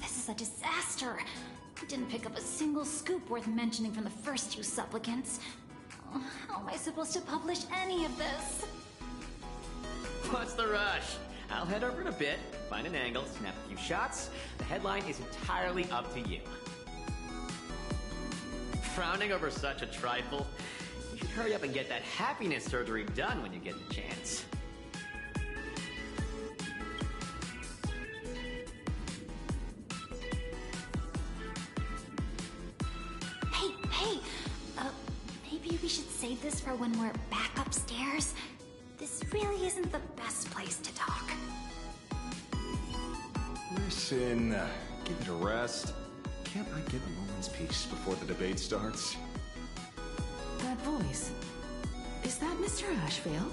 This is a disaster. We didn't pick up a single scoop worth mentioning from the first two supplicants. How am I supposed to publish any of this? What's the rush? I'll head over in a bit, find an angle, snap a few shots. The headline is entirely up to you. Frowning over such a trifle? You should hurry up and get that happiness surgery done when you get the chance. Hey, maybe we should save this for when we're back upstairs. This really isn't the best place to talk. Listen, give it a rest. Can't I get a moment's peace before the debate starts? That voice. Is that Mr. Ashvale?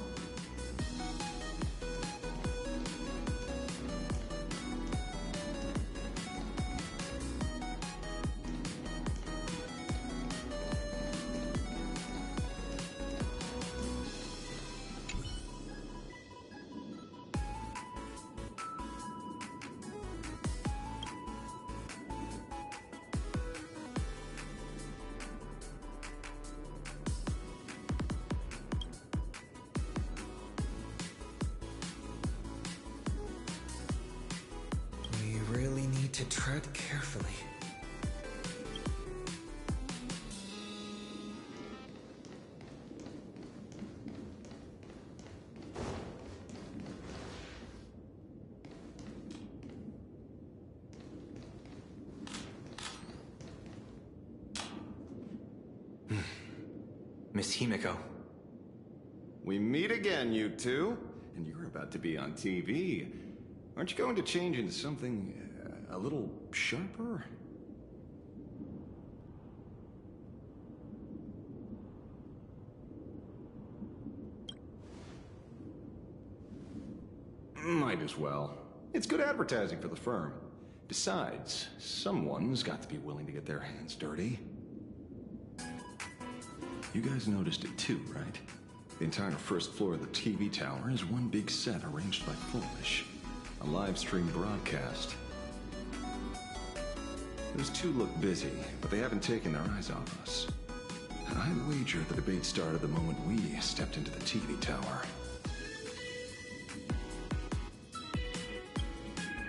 We really need to tread carefully. Miss Himiko. We meet again, you two. And you're about to be on TV. Aren't you going to change into something a little sharper? Might as well. It's good advertising for the firm. Besides, someone's got to be willing to get their hands dirty. You guys noticed it too, right? The entire first floor of the TV tower is one big set arranged by Foolish. A live stream broadcast. Those two look busy, but they haven't taken their eyes off us. And I'd wager the debate started the moment we stepped into the TV tower.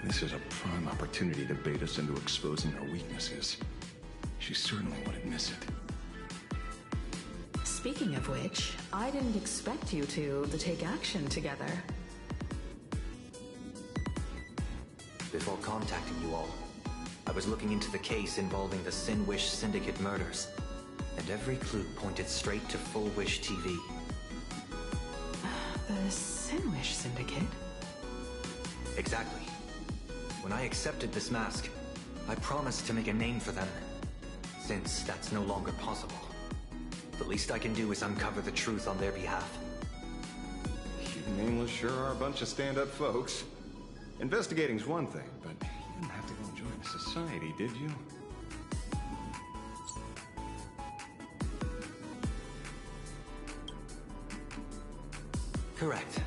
This is a prime opportunity to bait us into exposing our weaknesses. She certainly wouldn't miss it. Speaking of which, I didn't expect you two to take action together. Before contacting you all, I was looking into the case involving the Sin Wish Syndicate murders, and every clue pointed straight to Full Wish TV. The Sin Wish Syndicate? Exactly. When I accepted this mask, I promised to make a name for them. Since that's no longer possible, the least I can do is uncover the truth on their behalf. You nameless sure are a bunch of stand-up folks. Investigating's one thing, but you didn't have to go join a society, did you? Correct.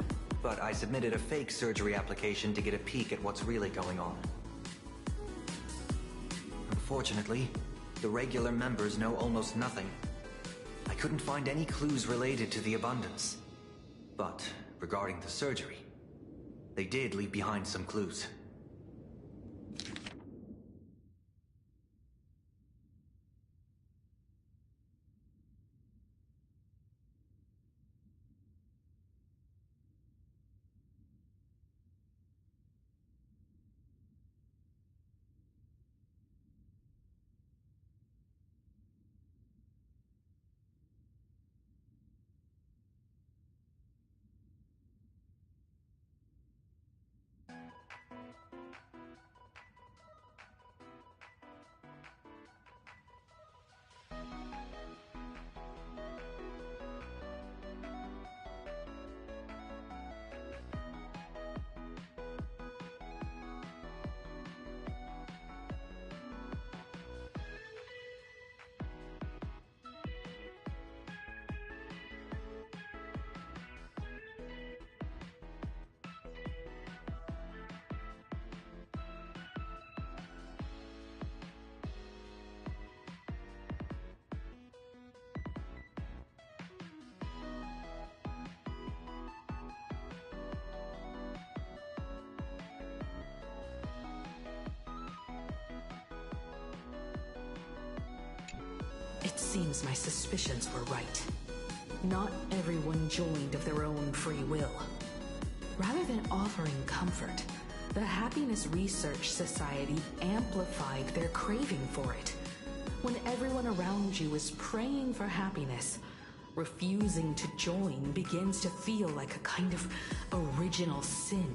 But I submitted a fake surgery application to get a peek at what's really going on. Unfortunately, the regular members know almost nothing. I couldn't find any clues related to the Abundance. But regarding the surgery, they did leave behind some clues. It seems my suspicions were right. Not everyone joined of their own free will. Rather than offering comfort, the Happiness Research Society amplified their craving for it. When everyone around you is praying for happiness, refusing to join begins to feel like a kind of original sin.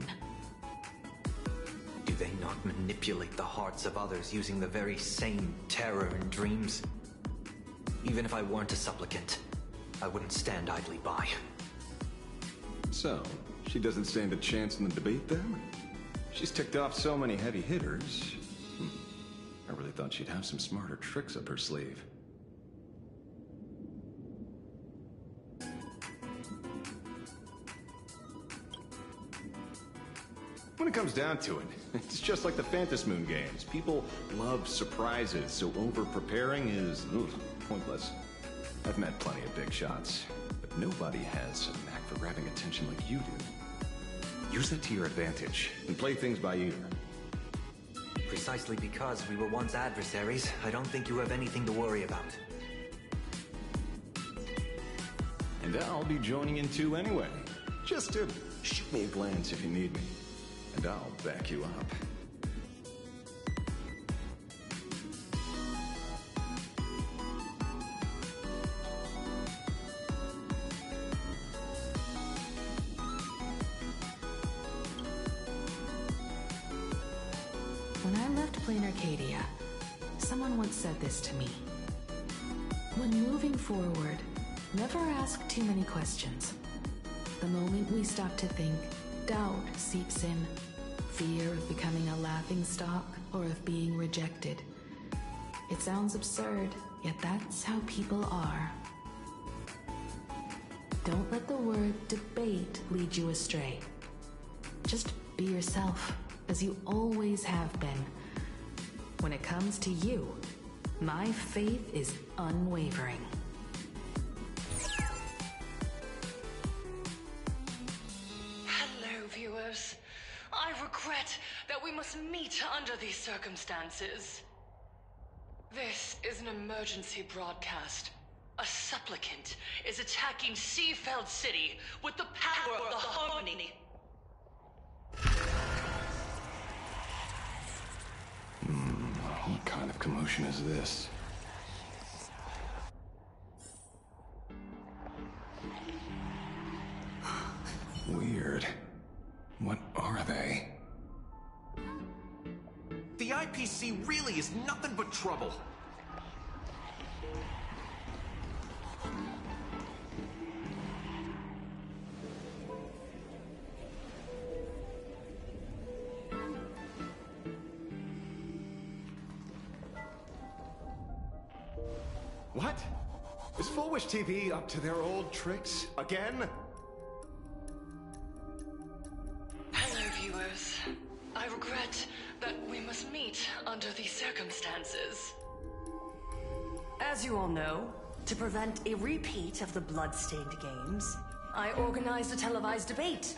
Do they not manipulate the hearts of others using the very same terror and dreams? Even if I weren't a supplicant, I wouldn't stand idly by. So, she doesn't stand a chance in the debate then? She's ticked off so many heavy hitters. I really thought she'd have some smarter tricks up her sleeve. When it comes down to it, it's just like the Phantasmoon games. People love surprises, so over-preparing is pointless. I've met plenty of big shots, but nobody has a knack for grabbing attention like you do. Use that to your advantage, and play things by ear. Precisely because we were once adversaries, I don't think you have anything to worry about. And I'll be joining in too anyway. Just shoot me a glance if you need me, and I'll back you up. When I left Plain Arcadia, someone once said this to me. When moving forward, never ask too many questions. The moment we stop to think, doubt seeps in. Fear of becoming a laughingstock or of being rejected. It sounds absurd, yet that's how people are. Don't let the word debate lead you astray. Just be yourself, as you always have been. When it comes to you, my faith is unwavering. Hello, viewers. I regret that we must meet under these circumstances. This is an emergency broadcast. A supplicant is attacking Seafeld City with the power of the Harmony. What kind of commotion is this? Weird. What are they? IPC really is nothing but trouble. What? Is Full Wish TV up to their old tricks again? Hello, viewers. I regret that we must meet under these circumstances. As you all know, to prevent a repeat of the blood-stained games, I organized a televised debate.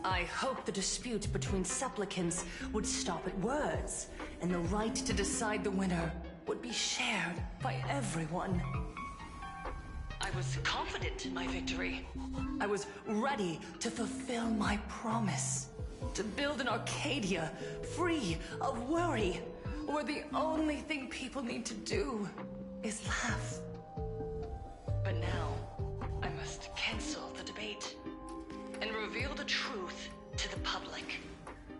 I hoped the dispute between supplicants would stop at words, and the right to decide the winner would be shared by everyone. I was confident in my victory. I was ready to fulfill my promise. To build an Arcadia free of worry, where the only thing people need to do is laugh. But now, I must cancel the debate and reveal the truth to the public.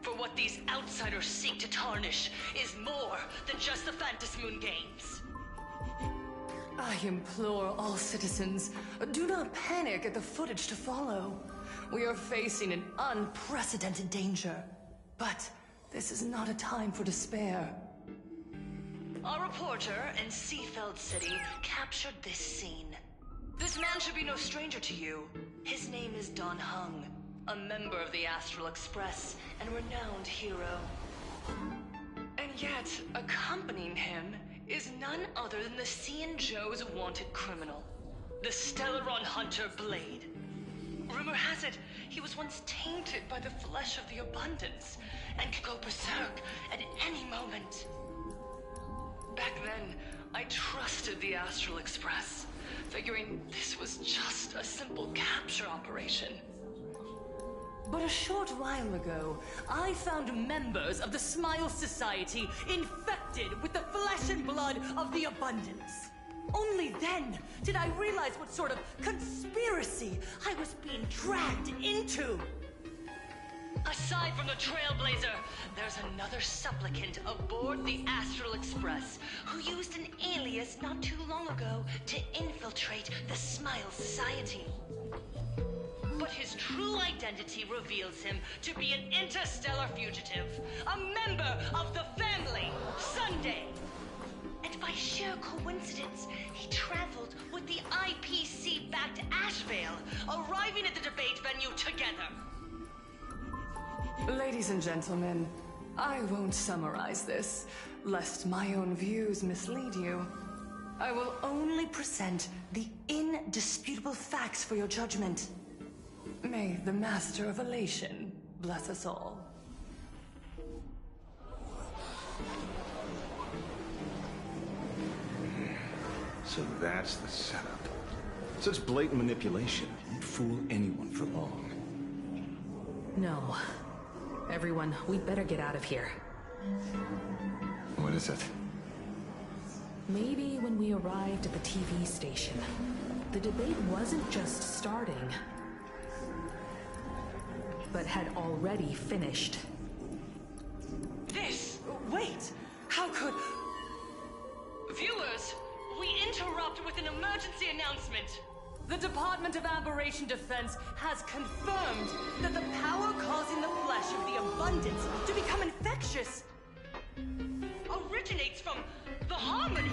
For what these outsiders seek to tarnish is more than just the Phantom Moon games. I implore all citizens, do not panic at the footage to follow. We are facing an unprecedented danger. But this is not a time for despair. Our reporter in Seafeld City captured this scene. This man should be no stranger to you. His name is Don Hung, a member of the Astral Express and renowned hero. And yet, accompanying him is none other than the Cian Joe's wanted criminal, the Stellaron Hunter Blade. Rumor has it, he was once tainted by the flesh of the Abundance and could go berserk at any moment. Back then, I trusted the Astral Express, figuring this was just a simple capture operation. But a short while ago, I found members of the Smile Society infected with the flesh and blood of the Abundance. Only then did I realize what sort of conspiracy I was being dragged into. Aside from the Trailblazer, there's another supplicant aboard the Astral Express who used an alias not too long ago to infiltrate the Smile Society. But his true identity reveals him to be an interstellar fugitive, a member of the family, Sunday. And by sheer coincidence, he traveled with the IPC-backed Ashvale, arriving at the debate venue together. Ladies and gentlemen, I won't summarize this, lest my own views mislead you. I will only present the indisputable facts for your judgment. May the Master of Elation bless us all. So that's the setup. Such blatant manipulation won't fool anyone for long. No. Everyone, we'd better get out of here. What is it? Maybe when we arrived at the TV station, the debate wasn't just starting, but had already finished. Wait! How could... Viewers, we interrupt with an emergency announcement. The Department of Aberration Defense has confirmed that the power causing the flesh of the Abundance to become infectious originates from the Harmony.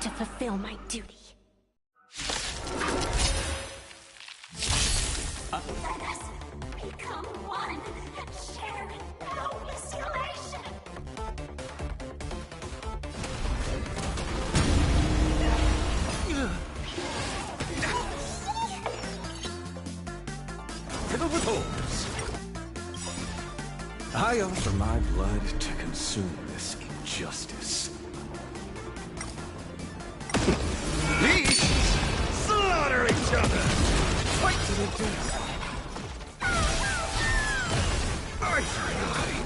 To fulfill my duty. Let us become one and share in boundless elation. I offer my blood to consume this injustice. Each slaughter each other! Fight to the death! Eye for an eye!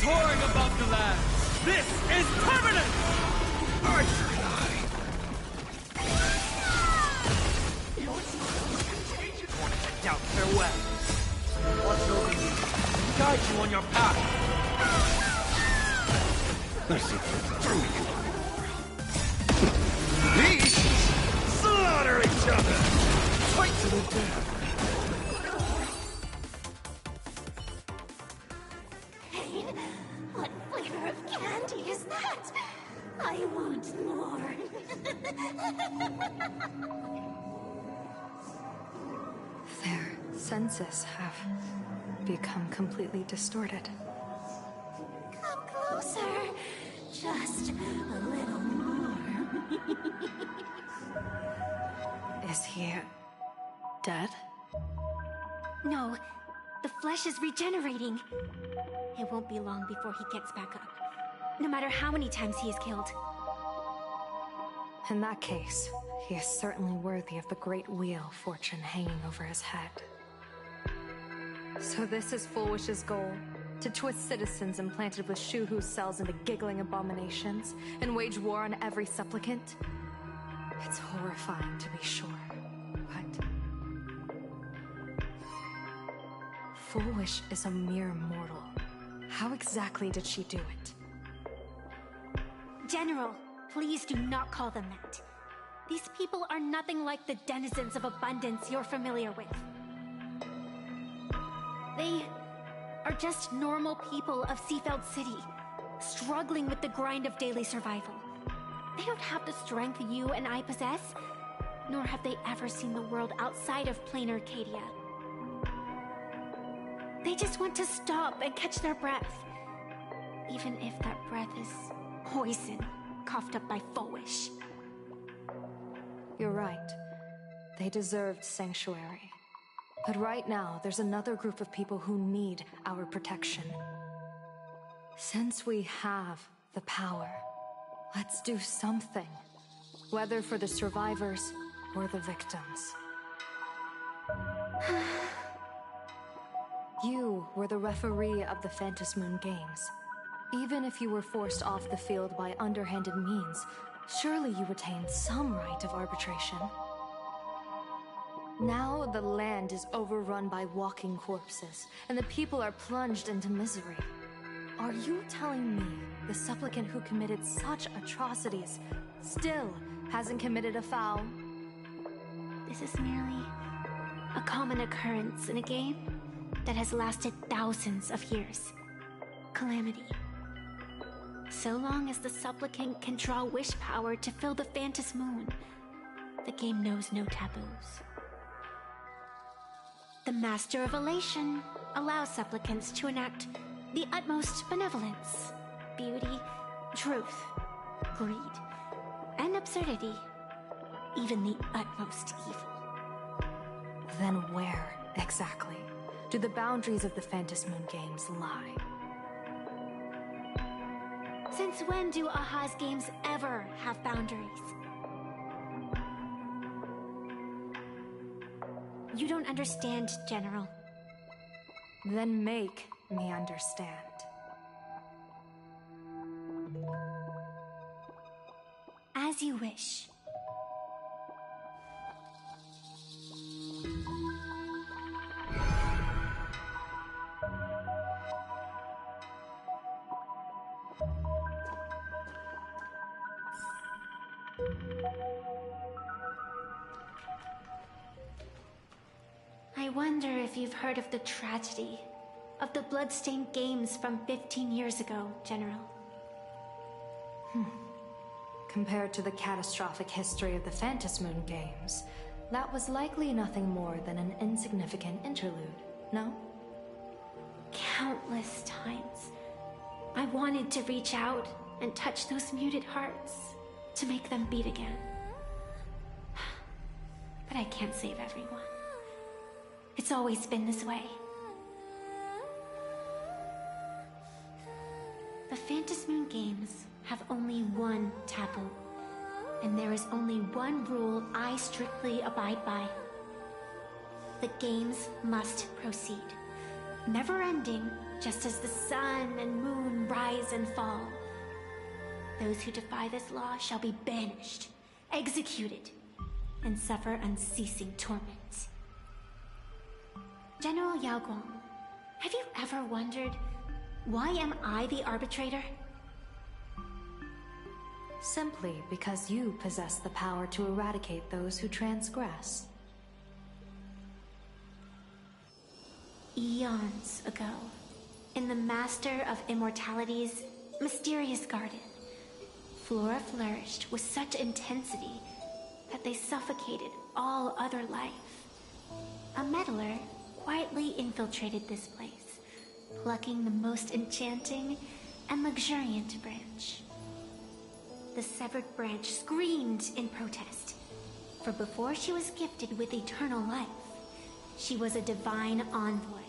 Soaring above the land. This is permanent! Eye for an eye! Doubt farewell. What's over you? Guide you on your path. I see through you. Each slaughter each other! Fight to the death! Pain? What flavor of candy is that? I want more. Their senses have become completely distorted. Come closer. Just a little more. Is he dead? No, the flesh is regenerating. It won't be long before he gets back up, no matter how many times he is killed. In that case, he is certainly worthy of the great wheel fortune hanging over his head. So this is Fullwish's goal? To twist citizens implanted with Shuhu cells into giggling abominations, and wage war on every supplicant? It's horrifying to be sure, but... Fullwish is a mere mortal. How exactly did she do it? General, please do not call them that. These people are nothing like the denizens of abundance you're familiar with. They are just normal people of Seafeld City, struggling with the grind of daily survival. They don't have the strength you and I possess, nor have they ever seen the world outside of plain Arcadia. They just want to stop and catch their breath, even if that breath is poison coughed up by Fullwish. You're right. They deserved sanctuary. But right now, there's another group of people who need our protection. Since we have the power, let's do something. Whether for the survivors or the victims. You were the referee of the Phantom Moon Games. Even if you were forced off the field by underhanded means, surely you retained some right of arbitration. Now the land is overrun by walking corpses, and the people are plunged into misery. Are you telling me the supplicant who committed such atrocities still hasn't committed a foul? This is merely a common occurrence in a game that has lasted thousands of years. Calamity. So long as the supplicant can draw wish power to fill the Phantom Moon, the game knows no taboos. The Master of Elation allows supplicants to enact the utmost benevolence, beauty, truth, greed, and absurdity, even the utmost evil. Then where, exactly, do the boundaries of the Phantom Moon Games lie? Since when do Aha's games ever have boundaries? You don't understand, General. Then make me understand. As you wish. I wonder if you've heard of the tragedy of the bloodstained games from 15 years ago, General. Compared to the catastrophic history of the Phantom Moon Games, that was likely nothing more than an insignificant interlude, no? Countless times, I wanted to reach out and touch those muted hearts, to make them beat again. But I can't save everyone. It's always been this way. The Phantasmoon Games have only one taboo, and there is only one rule I strictly abide by. The games must proceed, never ending, just as the sun and moon rise and fall. Those who defy this law shall be banished, executed, and suffer unceasing torment. General Yao Guang, have you ever wondered, why am I the arbitrator? Simply because you possess the power to eradicate those who transgress. Eons ago, in the Master of Immortality's mysterious garden, flora flourished with such intensity that they suffocated all other life. A meddler quietly infiltrated this place, plucking the most enchanting and luxuriant branch. The severed branch screamed in protest, for before she was gifted with eternal life, she was a divine envoy,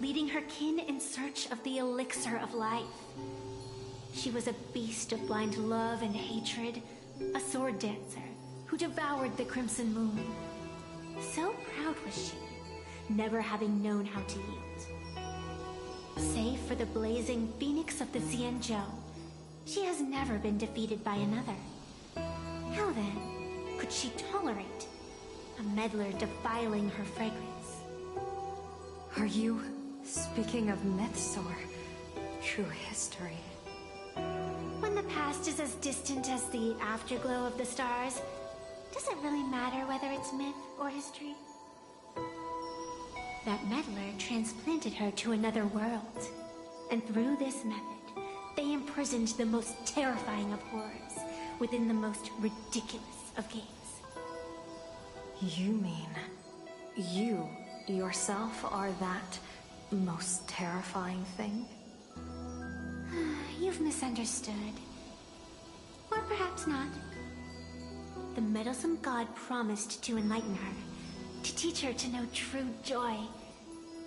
leading her kin in search of the elixir of life. She was a beast of blind love and hatred, a sword dancer who devoured the crimson moon. So proud was she, never having known how to yield. Save for the blazing phoenix of the Xianzhou, she has never been defeated by another. How then could she tolerate a meddler defiling her fragrance? Are you speaking of myths or true history? When the past is as distant as the afterglow of the stars, does it really matter whether it's myth or history? That meddler transplanted her to another world, and through this method, they imprisoned the most terrifying of horrors within the most ridiculous of games. You mean you yourself are that most terrifying thing? You've misunderstood. Or perhaps not. The meddlesome god promised to enlighten her, to teach her to know true joy.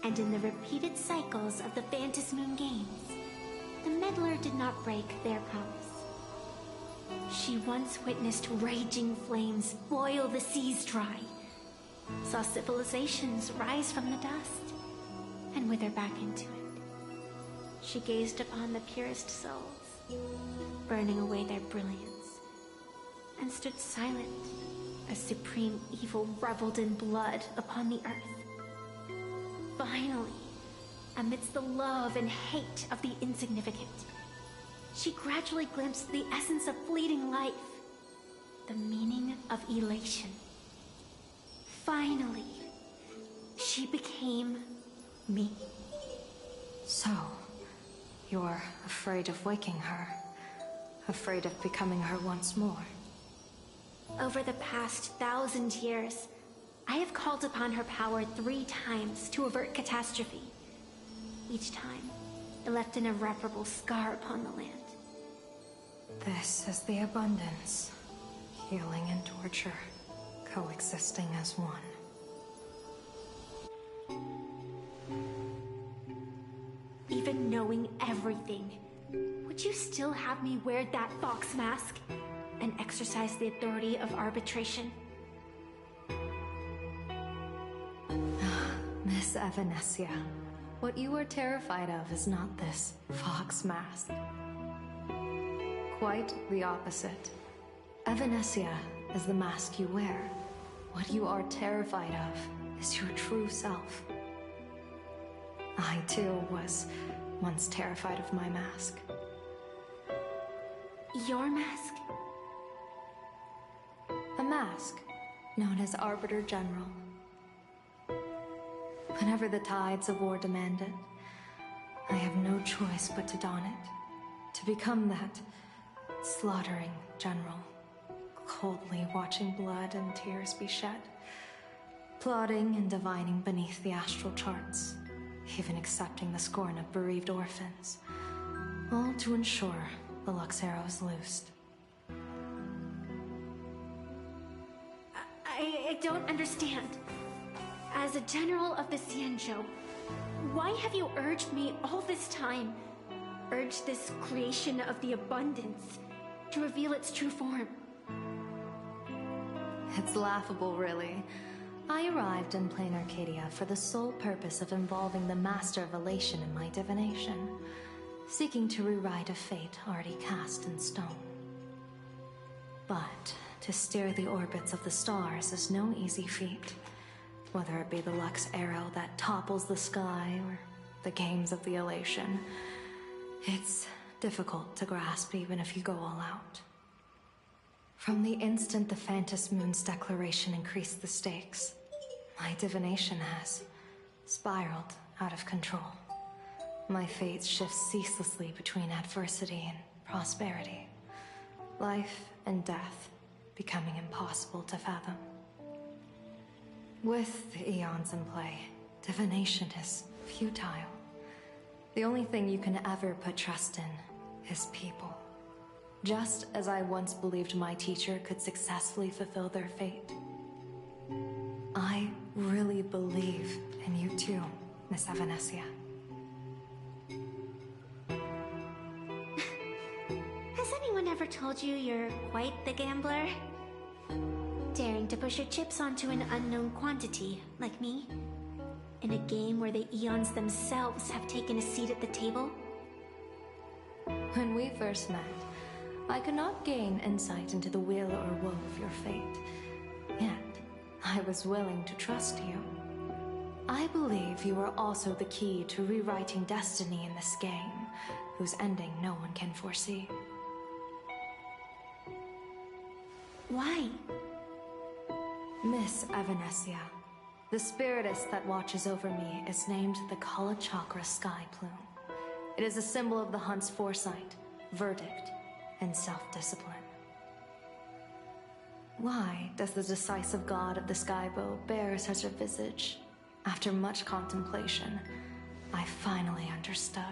And in the repeated cycles of the Phantasmoon Games, the meddler did not break their promise. She once witnessed raging flames boil the seas dry, saw civilizations rise from the dust, and wither back into it. She gazed upon the purest souls, burning away their brilliance, and stood silent as supreme evil reveled in blood upon the earth. Finally, amidst the love and hate of the insignificant, she gradually glimpsed the essence of fleeting life, the meaning of elation. Finally, she became me. So, you're afraid of waking her, afraid of becoming her once more. Over the past 1,000 years, I have called upon her power 3 times to avert catastrophe. Each time, it left an irreparable scar upon the land. This is the abundance, healing and torture, coexisting as one. Even knowing everything, would you still have me wear that fox mask and exercise the authority of arbitration? Miss Evanesia, what you are terrified of is not this fox mask. Quite the opposite. Evanesia is the mask you wear. What you are terrified of is your true self. I too was once terrified of my mask. Your mask? A mask known as Arbiter General. Whenever the tides of war demand it, I have no choice but to don it, to become that slaughtering general, coldly watching blood and tears be shed, plotting and divining beneath the astral charts, even accepting the scorn of bereaved orphans, All to ensure the Lux Arrow is loosed. I don't understand. As a general of the Xianzhou, why have you urged me all this time? Urged this creation of the abundance to reveal its true form? It's laughable, really. I arrived in plain Arcadia for the sole purpose of involving the Master of Elation in my divination, seeking to rewrite a fate already cast in stone. But to steer the orbits of the stars is no easy feat, whether it be the Lux Arrow that topples the sky or the games of the Elation. It's difficult to grasp even if you go all out. From the instant the Phantom Moon's declaration increased the stakes, my divination has spiraled out of control. My fate shifts ceaselessly between adversity and prosperity. Life and death becoming impossible to fathom. With the eons in play, divination is futile. The only thing you can ever put trust in is people. Just as I once believed my teacher could successfully fulfill their fate. I really believe in you too, Miss Evanesia. Has anyone ever told you you're quite the gambler? Daring to push your chips onto an unknown quantity, like me? In a game where the eons themselves have taken a seat at the table? When we first met, I could not gain insight into the will or woe of your fate. Yet, I was willing to trust you. I believe you are also the key to rewriting destiny in this game, whose ending no one can foresee. Why? Miss Evanesia, the spiritess that watches over me is named the Kala Chakra Sky Plume. It is a symbol of the hunt's foresight, verdict, and self-discipline. Why does the decisive god of the skybow bear such a visage? After much contemplation, I finally understood.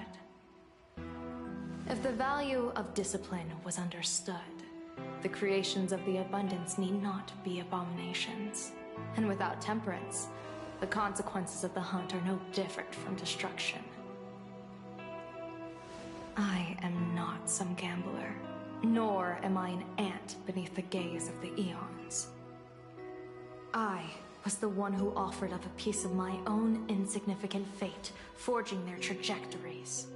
If the value of discipline was understood, the creations of the abundance need not be abominations. And without temperance, the consequences of the hunt are no different from destruction. I am not some gambler, nor am I an ant beneath the gaze of the eons. I was the one who offered up a piece of my own insignificant fate, forging their trajectories.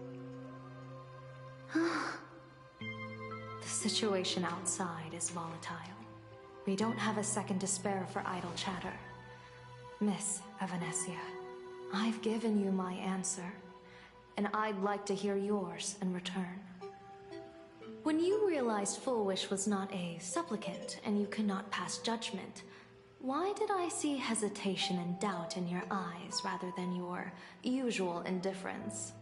The situation outside is volatile. We don't have a second to spare for idle chatter. Miss Evanesia, I've given you my answer, and I'd like to hear yours in return. When you realized Full Wish was not a supplicant and you could not pass judgment, why did I see hesitation and doubt in your eyes rather than your usual indifference?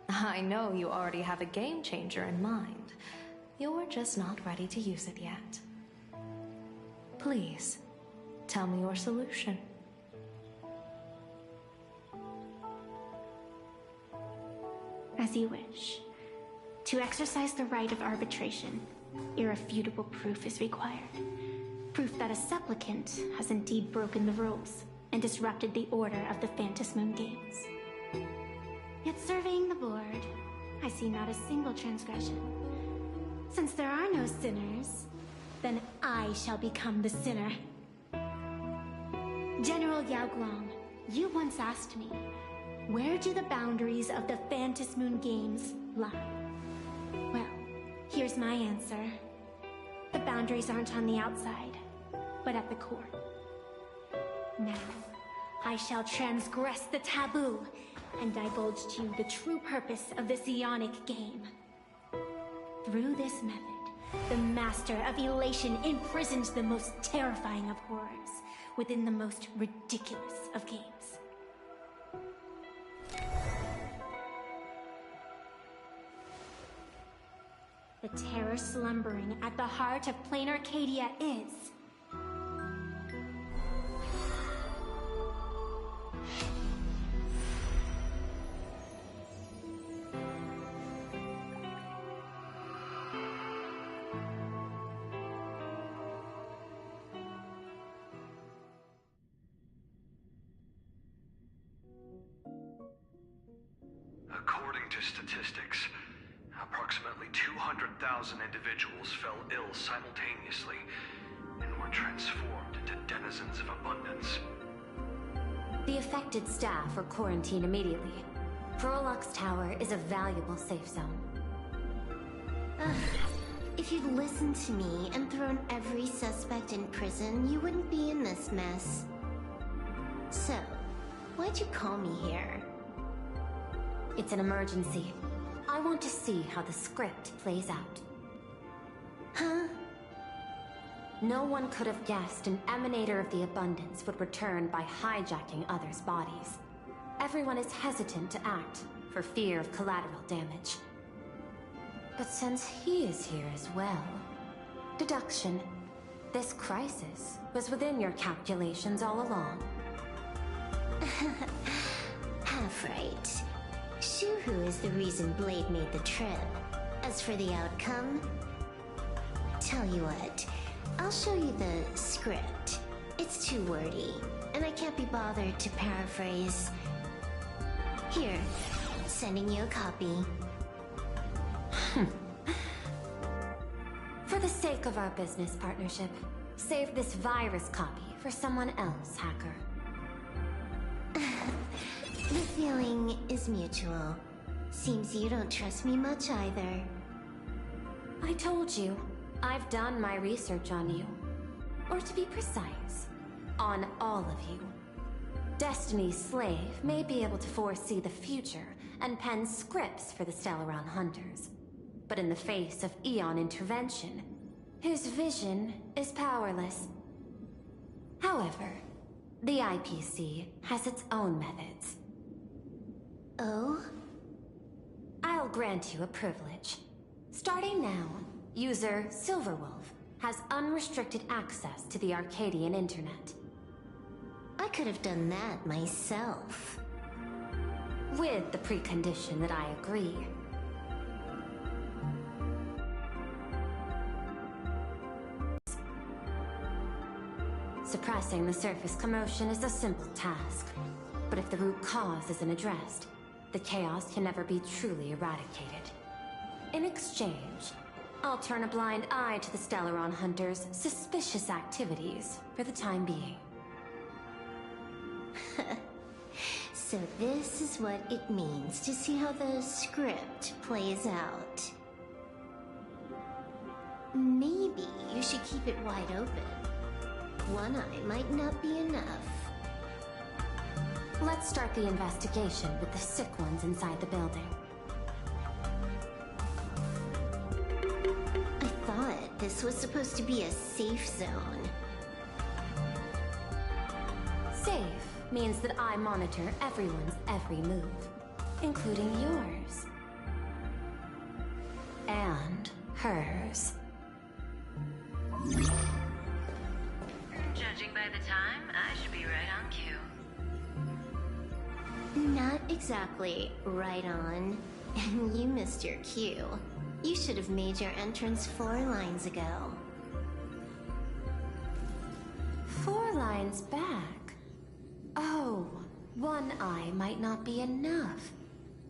I know you already have a game changer in mind. You're just not ready to use it yet. Please, tell me your solution. As you wish. To exercise the right of arbitration, irrefutable proof is required. Proof that a supplicant has indeed broken the rules and disrupted the order of the Phantom Moon Games. Yet surveying the board, I see not a single transgression. Since there are no sinners, then I shall become the sinner. General Yao Guang, you once asked me, where do the boundaries of the Phantom Moon Games lie? Well, here's my answer. The boundaries aren't on the outside, but at the core. Now, I shall transgress the taboo and divulge to you the true purpose of this Ionic game. Through this method, the Master of Elation imprisoned the most terrifying of horrors within the most ridiculous of games. The terror slumbering at the heart of plain Arcadia is... According to statistics, approximately 200,000 individuals fell ill simultaneously and were transformed into denizens of abundance. The affected staff were quarantined immediately. Prolux Tower is a valuable safe zone. If you'd listened to me and thrown every suspect in prison, you wouldn't be in this mess. So, why'd you call me here? It's an emergency. I want to see how the script plays out. Huh? No one could have guessed an emanator of the abundance would return by hijacking others' bodies. Everyone is hesitant to act, for fear of collateral damage. But since he is here as well... Deduction. This crisis was within your calculations all along. Half right. Shuhu is the reason Blade made the trip. As for the outcome... Tell you what, I'll show you the script. It's too wordy, and I can't be bothered to paraphrase. Here, sending you a copy. For the sake of our business partnership, save this virus copy for someone else, hacker. The feeling is mutual. Seems you don't trust me much either. I told you, I've done my research on you. Or to be precise, on all of you. Destiny's slave may be able to foresee the future and pen scripts for the Stellaron Hunters. But in the face of Eon intervention, his vision is powerless. However, the IPC has its own methods. Oh? I'll grant you a privilege. Starting now, user Silverwolf has unrestricted access to the Arcadian internet. I could have done that myself. With the precondition that I agree. Suppressing the surface commotion is a simple task. But if the root cause isn't addressed, the chaos can never be truly eradicated. In exchange, I'll turn a blind eye to the Stellaron Hunters' suspicious activities for the time being. So this is what it means to see how the script plays out. Maybe you should keep it wide open. One eye might not be enough. Let's start the investigation with the sick ones inside the building. I thought this was supposed to be a safe zone. Safe means that I monitor everyone's every move, including yours. And hers. Judging by the time, I should be right on cue. Not exactly right on. And you missed your cue. You should have made your entrance 4 lines ago. 4 lines back? Oh, one eye might not be enough.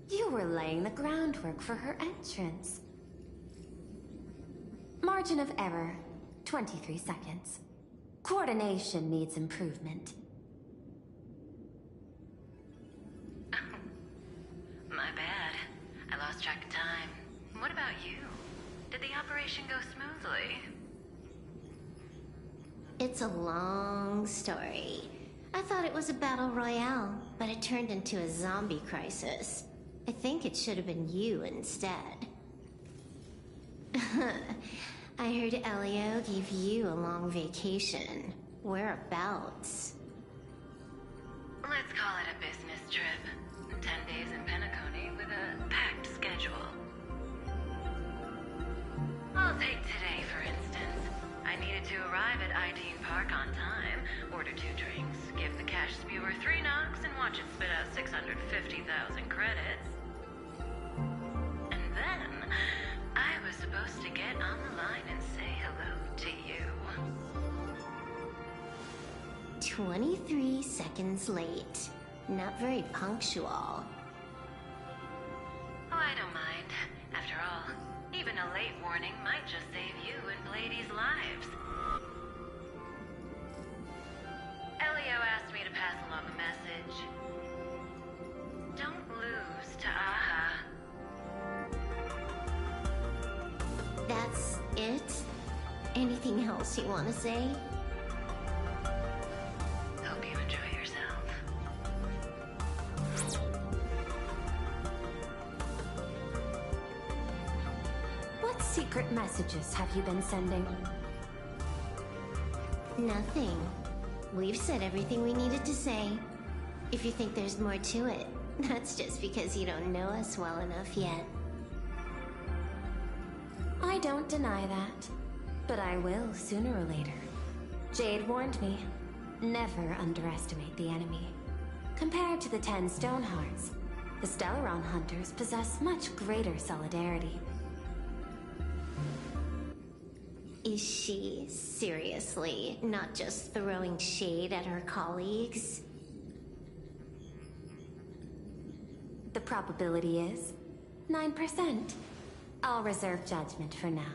You were laying the groundwork for her entrance. Margin of error, 23 seconds. Coordination needs improvement. My bad. I lost track of time. What about you? Did the operation go smoothly? It's a long story. I thought it was a battle royale, but it turned into a zombie crisis. I think it should have been you instead. I heard Elio gave you a long vacation. Whereabouts? Let's call it a business trip. 10 days in Penacony with a packed schedule. I'll take today, for instance. I needed to arrive at Ideen Park on time, order 2 drinks, give the cash spewer 3 knocks, and watch it spit out 650,000 credits. And then, I was supposed to get on the line and say hello to you. 23 seconds late. Not very punctual. just save you and Blady's lives. Elio asked me to pass along a message. Don't lose to Aha. That's it? Anything else you want to say? Hope you enjoy yourself. What secret messages have you been sending? Nothing. We've said everything we needed to say. If you think there's more to it, that's just because you don't know us well enough yet. I don't deny that, but I will sooner or later. Jade warned me, never underestimate the enemy. Compared to the 10 Stonehearts, the Stellaron Hunters possess much greater solidarity. Is she seriously not just throwing shade at her colleagues? The probability is 9%. I'll reserve judgment for now.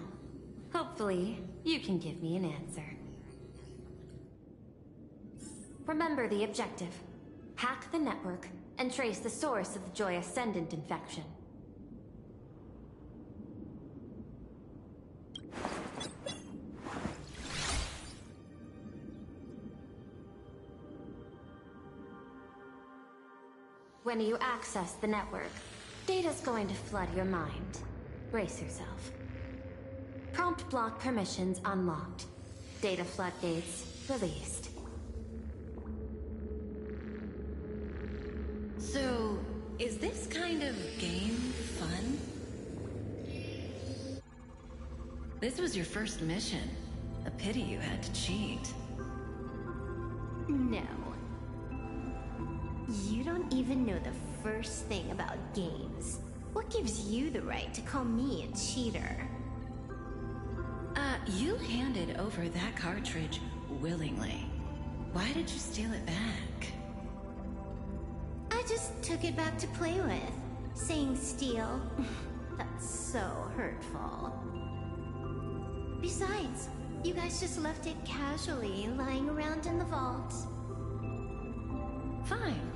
Hopefully, you can give me an answer. Remember the objective. Hack the network and trace the source of the Joy Ascendant infection. When you access the network, data's going to flood your mind. Brace yourself. Prompt block permissions unlocked. Data floodgates released. So, is this kind of game fun? This was your first mission. A pity you had to cheat. No. You don't even know the first thing about games. What gives you the right to call me a cheater? You handed over that cartridge willingly. Why did you steal it back? I just took it back to play with. Saying steal, that's so hurtful. Besides, you guys just left it casually lying around in the vault. Fine.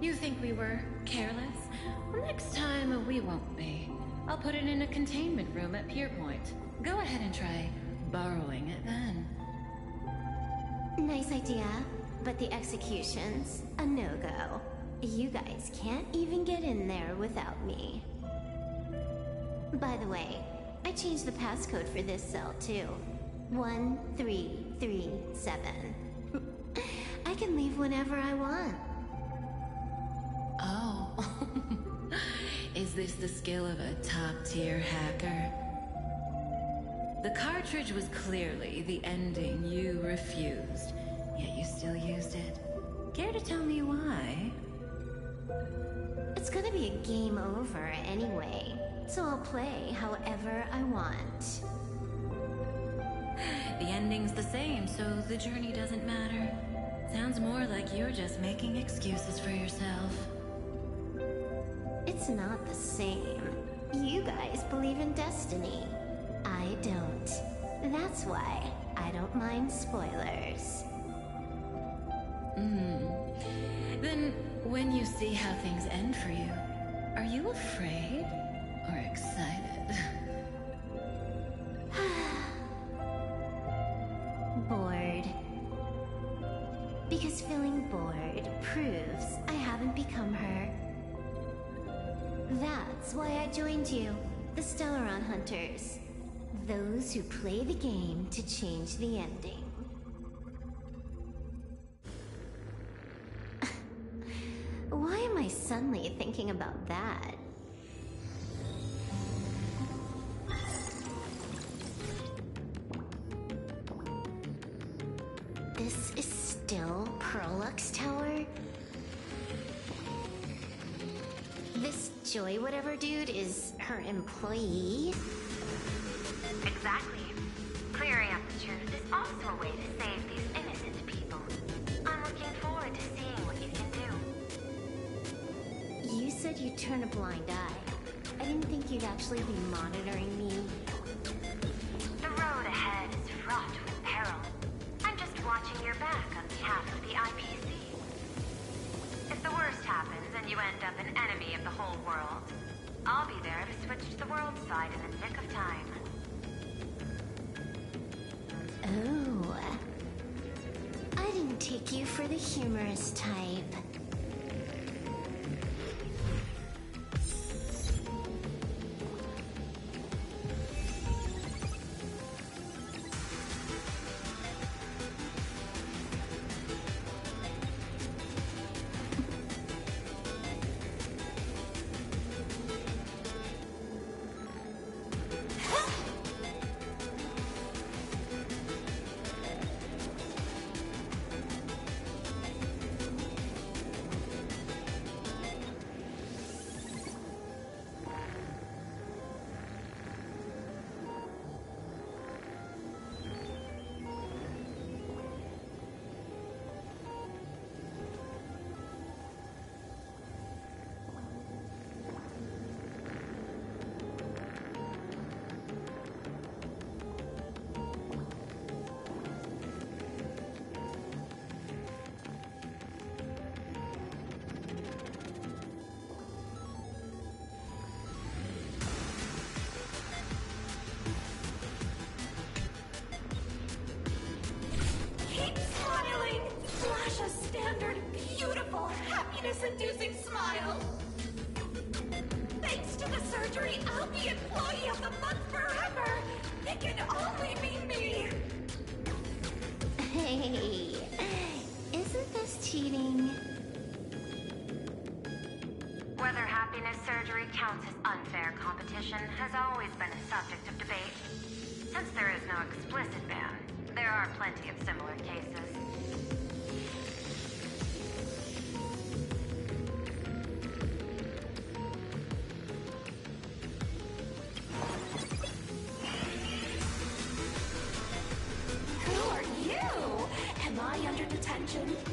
You think we were careless? Well, next time we won't be. I'll put it in a containment room at Pierpoint. Go ahead and try borrowing it then. Nice idea, but the execution's a no-go. You guys can't even get in there without me. By the way, I changed the passcode for this cell too. 1337. I can leave whenever I want. Oh. Is this the skill of a top-tier hacker? The cartridge was clearly the ending you refused, yet you still used it. Care to tell me why? It's gonna be a game over anyway, so I'll play however I want. The ending's the same, so the journey doesn't matter. Sounds more like you're just making excuses for yourself. It's not the same. You guys believe in destiny. I don't. That's why I don't mind spoilers. Then, when you see how things end for you, are you afraid or excited? Bored. Because feeling bored proves I haven't become her. That's why I joined you, the Stellaron Hunters. Those who play the game to change the ending. Why am I suddenly thinking about that? This is still Perlux Tower? This Joy whatever dude is her employee? Exactly. Clearing up the truth is also a way to save these innocent people. I'm looking forward to seeing what you can do. You said you'd turn a blind eye. I didn't think you'd actually be monitoring me. hear back on behalf of the IPC. If the worst happens and you end up an enemy of the whole world, I'll be there to switch to the world side in the nick of time. Oh. I didn't take you for the humorous type. Happiness-inducing smile. Thanks to the surgery, I'll be Employee of the Month forever. It can only be me. Hey, isn't this cheating? Whether happiness surgery counts as unfair competition has always been a subject of debate. Since there is no explicit ban, there are plenty of similar cases.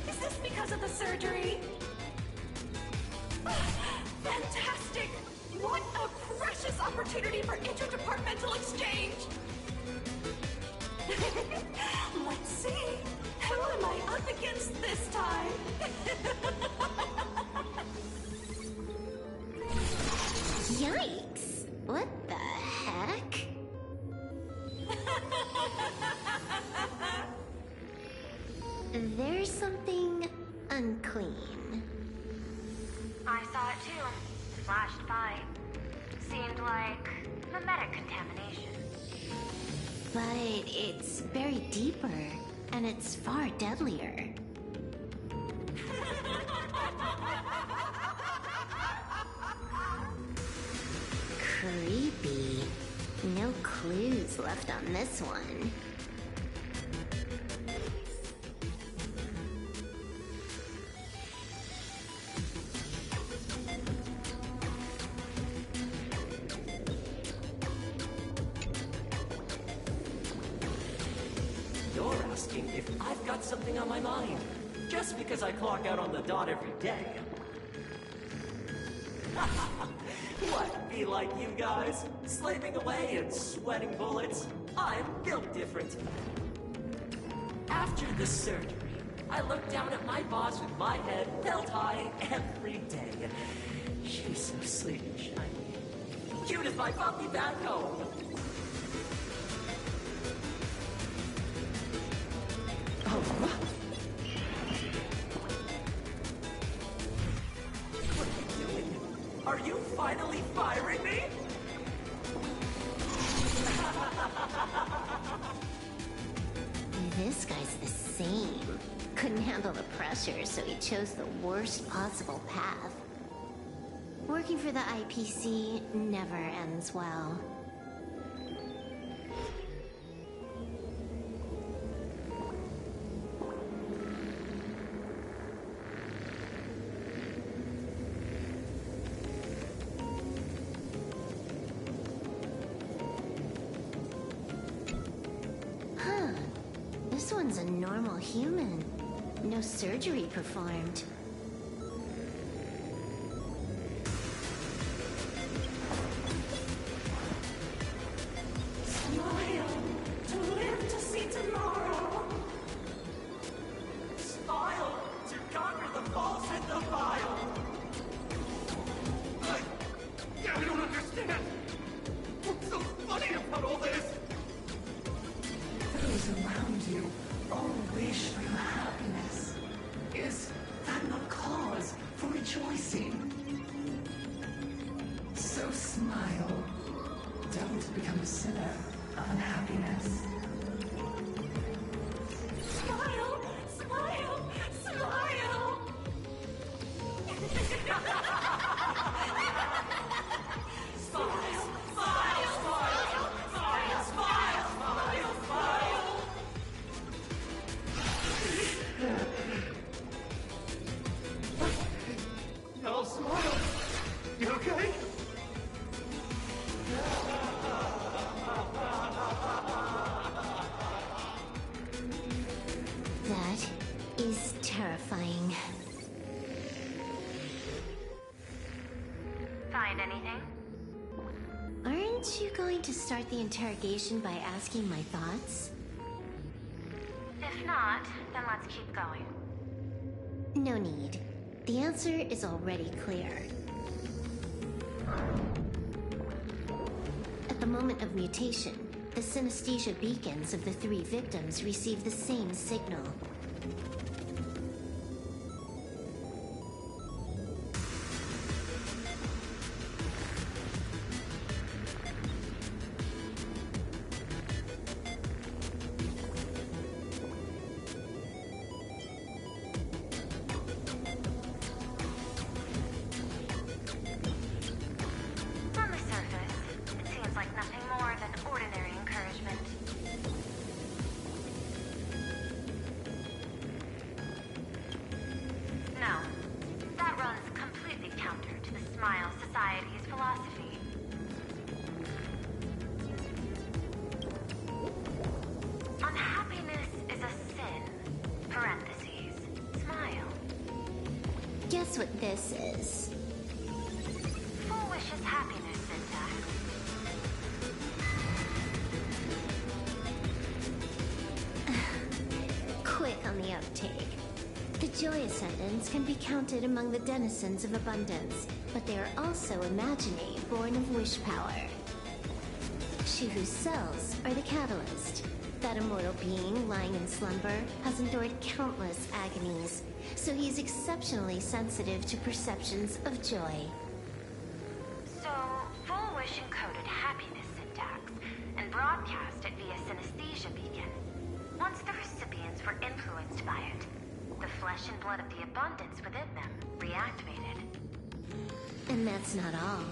Is this because of the surgery? Fantastic! What a precious opportunity for interdepartmental exchange! Let's see. Who am I up against this time? Yikes! What the heck? There's something unclean. I saw it too. Flashed by. Seemed like mimetic contamination. But it's buried deeper, and it's far deadlier. Creepy. No clues left on this one. If I've got something on my mind, just because I clock out on the dot every day. What, be like you guys? Slaving away and sweating bullets? I'm built different. After the surgery, I look down at my boss with my head held high every day. She's so sleek and shiny. Cute as my puppy back home. What are you doing? Are you finally firing me? This guy's the same. Couldn't handle the pressure, so he chose the worst possible path. Working for the IPC never ends well. This one's a normal human. No surgery performed. Smile to live to see tomorrow. those around you all wish for your happiness. Is that not cause for rejoicing? So smile. Don't become a sinner of unhappiness. Smile! Smile! Smile! Smile! Smile! Smile! Smile! Smile! Smile! No, smile! You okay? That is terrifying. Find anything? Aren't you going to start the interrogation by asking my thoughts? If not, then let's keep going. No need. The answer is already clear. At the moment of mutation, the synesthesia beacons of the 3 victims receive the same signal. On the surface, it seems like nothing more than ordinary encouragement. No, that runs completely counter to the Smile Society's philosophy. Unhappiness is a sin. Parentheses. Smile. Guess what this is? Full wishes happiness syntax. Quick on the uptake. The Joy Ascendants can be counted among the denizens of abundance, but they are also imaginate born of wish power. She whose cells are the catalyst. That immortal being lying in slumber has endured countless agonies, so he is exceptionally sensitive to perceptions of joy. So, full wish encoded happiness syntax and broadcast it via synesthesia beacon. Once the recipients were influenced by it, the flesh and blood of the abundance within them reactivated. And that's not all.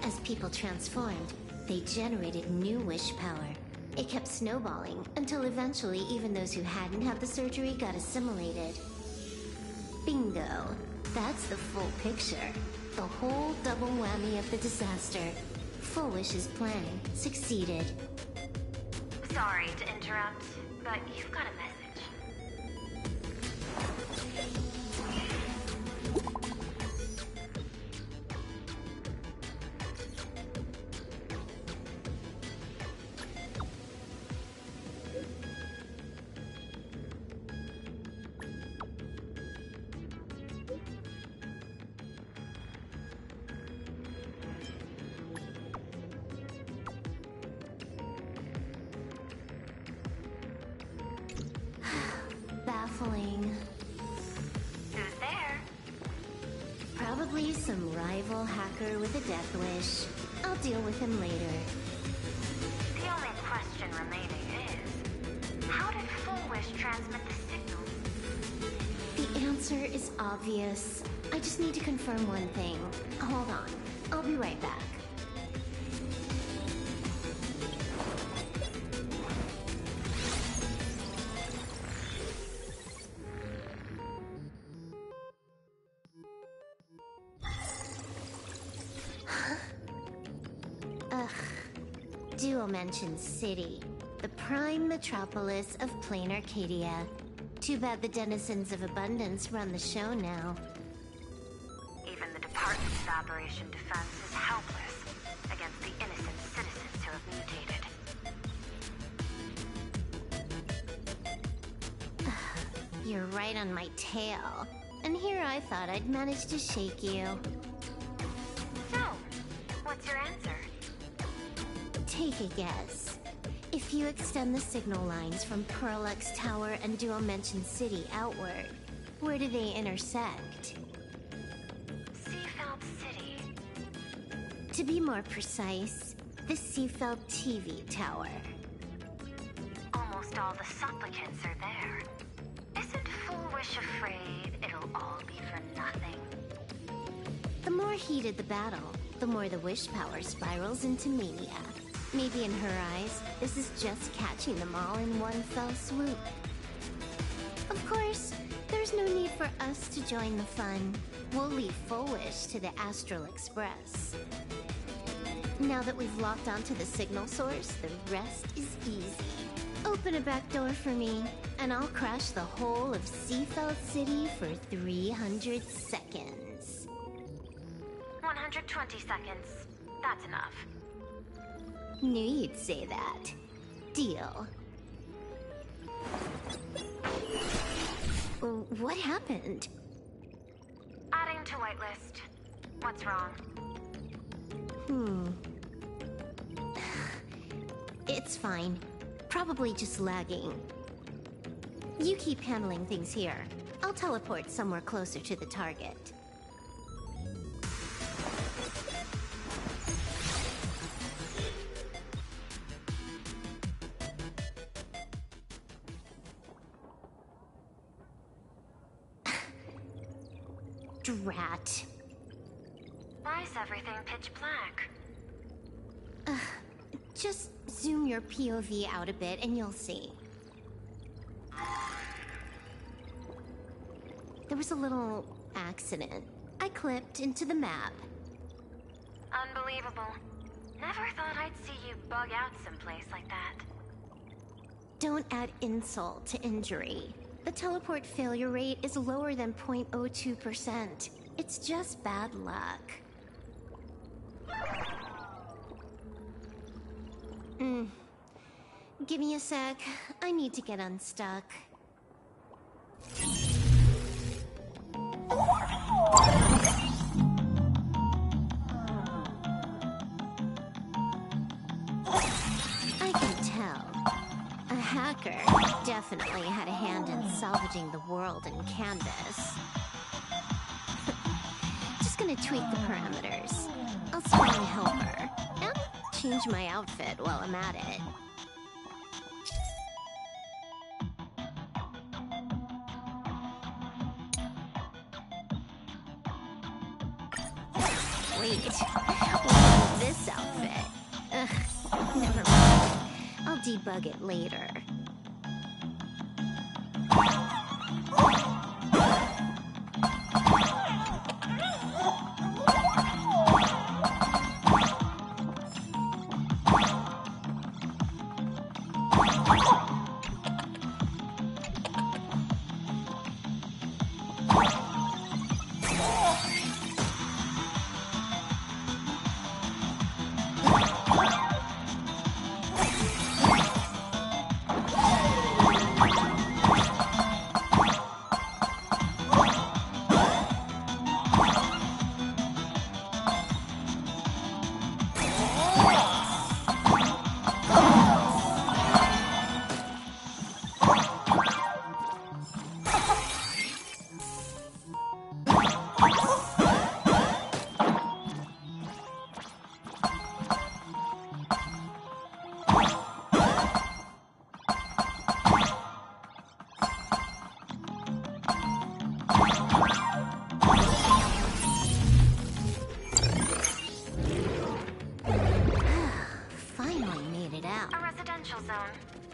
As people transformed, they generated new wish power. It kept snowballing until eventually even those who hadn't had the surgery got assimilated. Bingo. That's the full picture. The whole double whammy of the disaster. Full Wish's plan succeeded. Sorry to interrupt, but you've got a message. Baffling. Who's there? Probably some rival hacker with a death wish. I'll deal with him later. The only question remaining is, how did Full Wish transmit the signal? The answer is obvious. I just need to confirm one thing. Hold on. I'll be right back. Dual Mention City, the prime metropolis of plain Arcadia. Too bad the denizens of abundance run the show now. Even the Department of Operation Defense is helpless against the innocent citizens who have mutated. You're right on my tail. And here I thought I'd manage to shake you. So, what's your answer? Take a guess. If If you extend the signal lines from Perlux Tower and Dual Mention City outward, where do they intersect? Seafeld City. To be more precise, the Seafeld TV Tower. Almost all the supplicants are there. Isn't Full Wish afraid it'll all be for nothing? The more heated the battle, the more the wish power spirals into mania. Maybe in her eyes, this is just catching them all in one fell swoop. Of course, there's no need for us to join the fun. We'll leave Full Wish to the Astral Express. Now that we've locked onto the signal source, the rest is easy. Open a back door for me, and I'll crash the whole of Seafeld City for 300 seconds. 120 seconds. That's enough. Knew you'd say that. Deal. What happened? Adding to whitelist. What's wrong? It's fine. Probably just lagging. You keep handling things here. I'll teleport somewhere closer to the target. Drat. Why is everything pitch black? Just zoom your POV out a bit and you'll see. There was a little accident. I clipped into the map. Unbelievable. Never thought I'd see you bug out someplace like that. Don't add insult to injury. The teleport failure rate is lower than 0.02%. It's just bad luck. Give me a sec. I need to get unstuck. I can tell. A hacker definitely had a hand in salvaging the world in Canvas. Just gonna tweak the parameters. I'll spawn helper and change my outfit while I'm at it. Wait, what's this outfit? Ugh, never mind. I'll debug it later.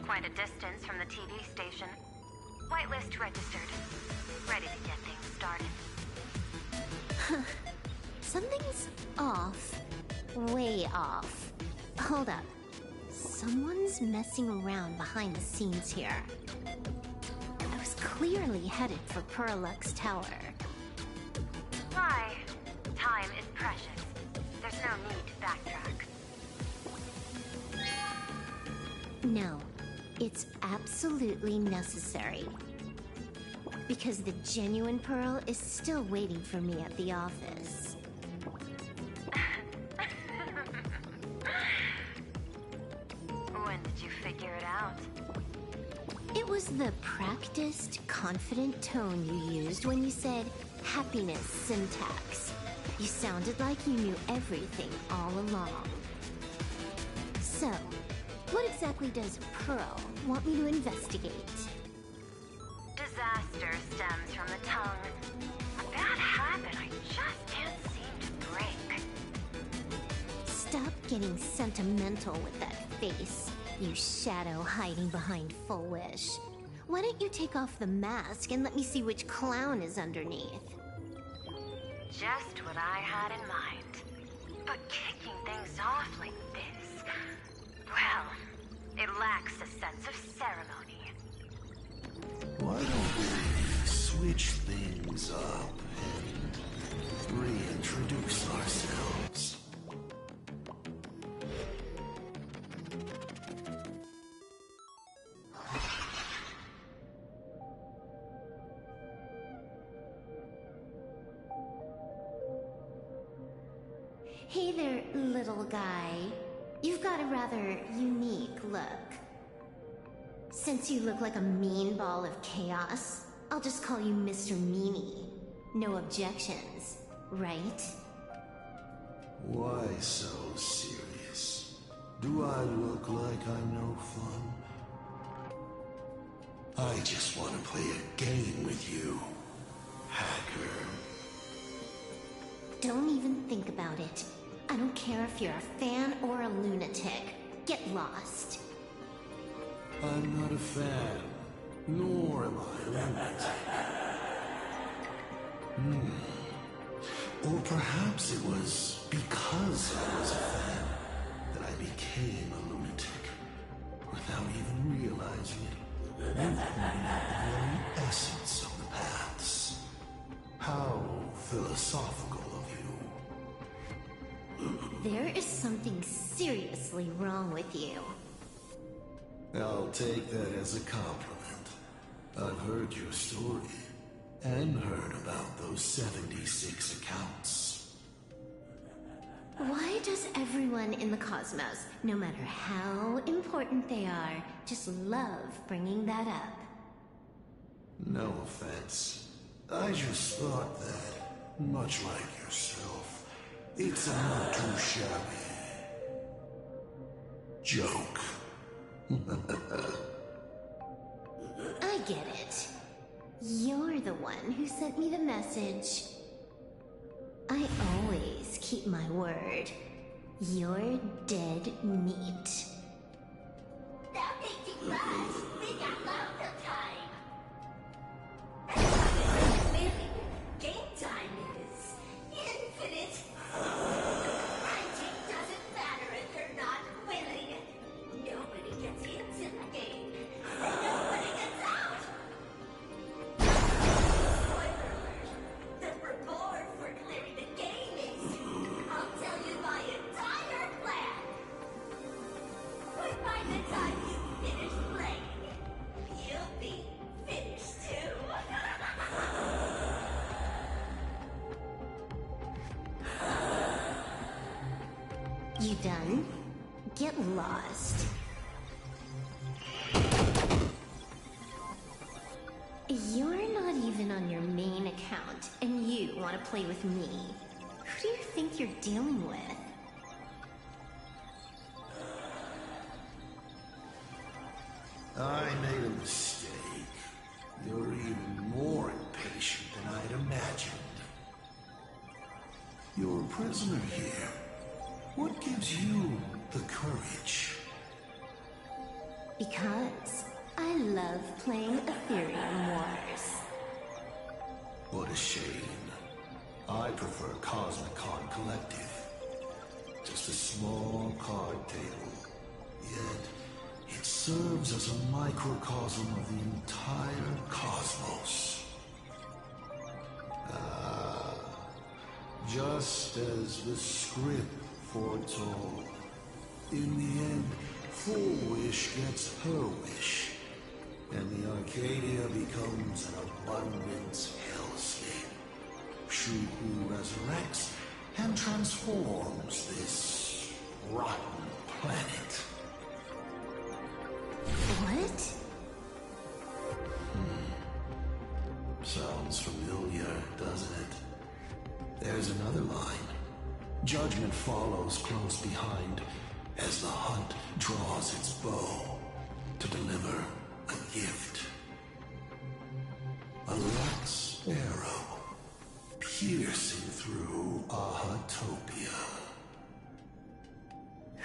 Quite a distance from the TV station. Whitelist registered. Ready to get things started. Something's off. Way off. Hold up. Someone's messing around behind the scenes here. I was clearly headed for Perlux Tower. Why? Time is precious. There's no need to backtrack. No, it's absolutely necessary. Because the genuine Pearl is still waiting for me at the office. When did you figure was the practiced, confident tone you used when you said happiness syntax? You sounded like you knew everything all along. So, what exactly does Pearl want me to investigate? Disaster stems from the tongue. A bad habit I just can't seem to break. Stop getting sentimental with that face, you shadow hiding behind Full Wish. Why don't you take off the mask and let me see which clown is underneath? Just what I had in mind. But kicking things off like this, well, it lacks a sense of ceremony. Why don't we switch things up and reintroduce ourselves? Hey there, little guy. You've got a rather unique look. Since you look like a mean ball of chaos, I'll just call you Mr. Meanie. No objections, right? Why so serious? Do I look like I'm no fun? I just want to play a game with you, hacker. Don't even think about it. I don't care if you're a fan or a lunatic. Get lost. I'm not a fan, nor am I a lunatic. Or perhaps it was because I was a fan that I became a lunatic, without even realizing it. You're pointing out the very essence of the paths. How philosophical of you. There is something seriously wrong with you. I'll take that as a compliment. I've heard your story, and heard about those 76 accounts. Why does everyone in the cosmos, no matter how important they are, just love bringing that up? No offense. I just thought that, much like yourself, it's a not too shabby joke. I get it. You're the one who sent me the message. I always keep my word. You're dead meat. Stop thinking fast! We got loads of time! Really, game time is infinite. Grinding doesn't matter if you're not willing. Nobody gets into the game, and nobody gets out. Spoiler alert! The reward for clearing the game is, I'll tell you my entire plan. But by the time you finish playing, you'll be finished too. You done? Get lost. You're not even on your main account, and you want to play with me. Who do you think you're dealing with? I made a mistake. You're even more impatient than I'd imagined. You're a prisoner here. What gives you the courage? Because I love playing Ethereum Wars. What a shame. I prefer Cosmic Card Collective. Just a small card table. Yet, it serves as a microcosm of the entire cosmos. Just as the script foretold. In the end, Full Wish gets her wish, and the Arcadia becomes an abundance hellscape. Shuhu resurrects and transforms this rotten planet. What? Sounds familiar, doesn't it? There's another line. Judgment follows close behind as the hunt draws its bow to deliver a gift. A Lux arrow piercing through Ahatopia.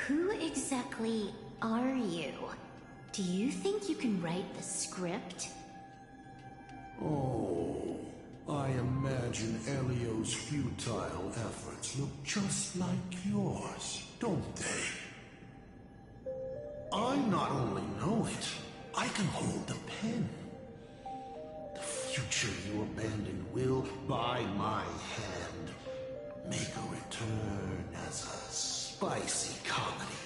Who exactly are you? Do you think you can write the script? Oh, I imagine Elio's futile efforts look just like yours, don't they? I not only know it, I can hold the pen. The future you abandoned will, by my hand, make a return as a spicy comedy.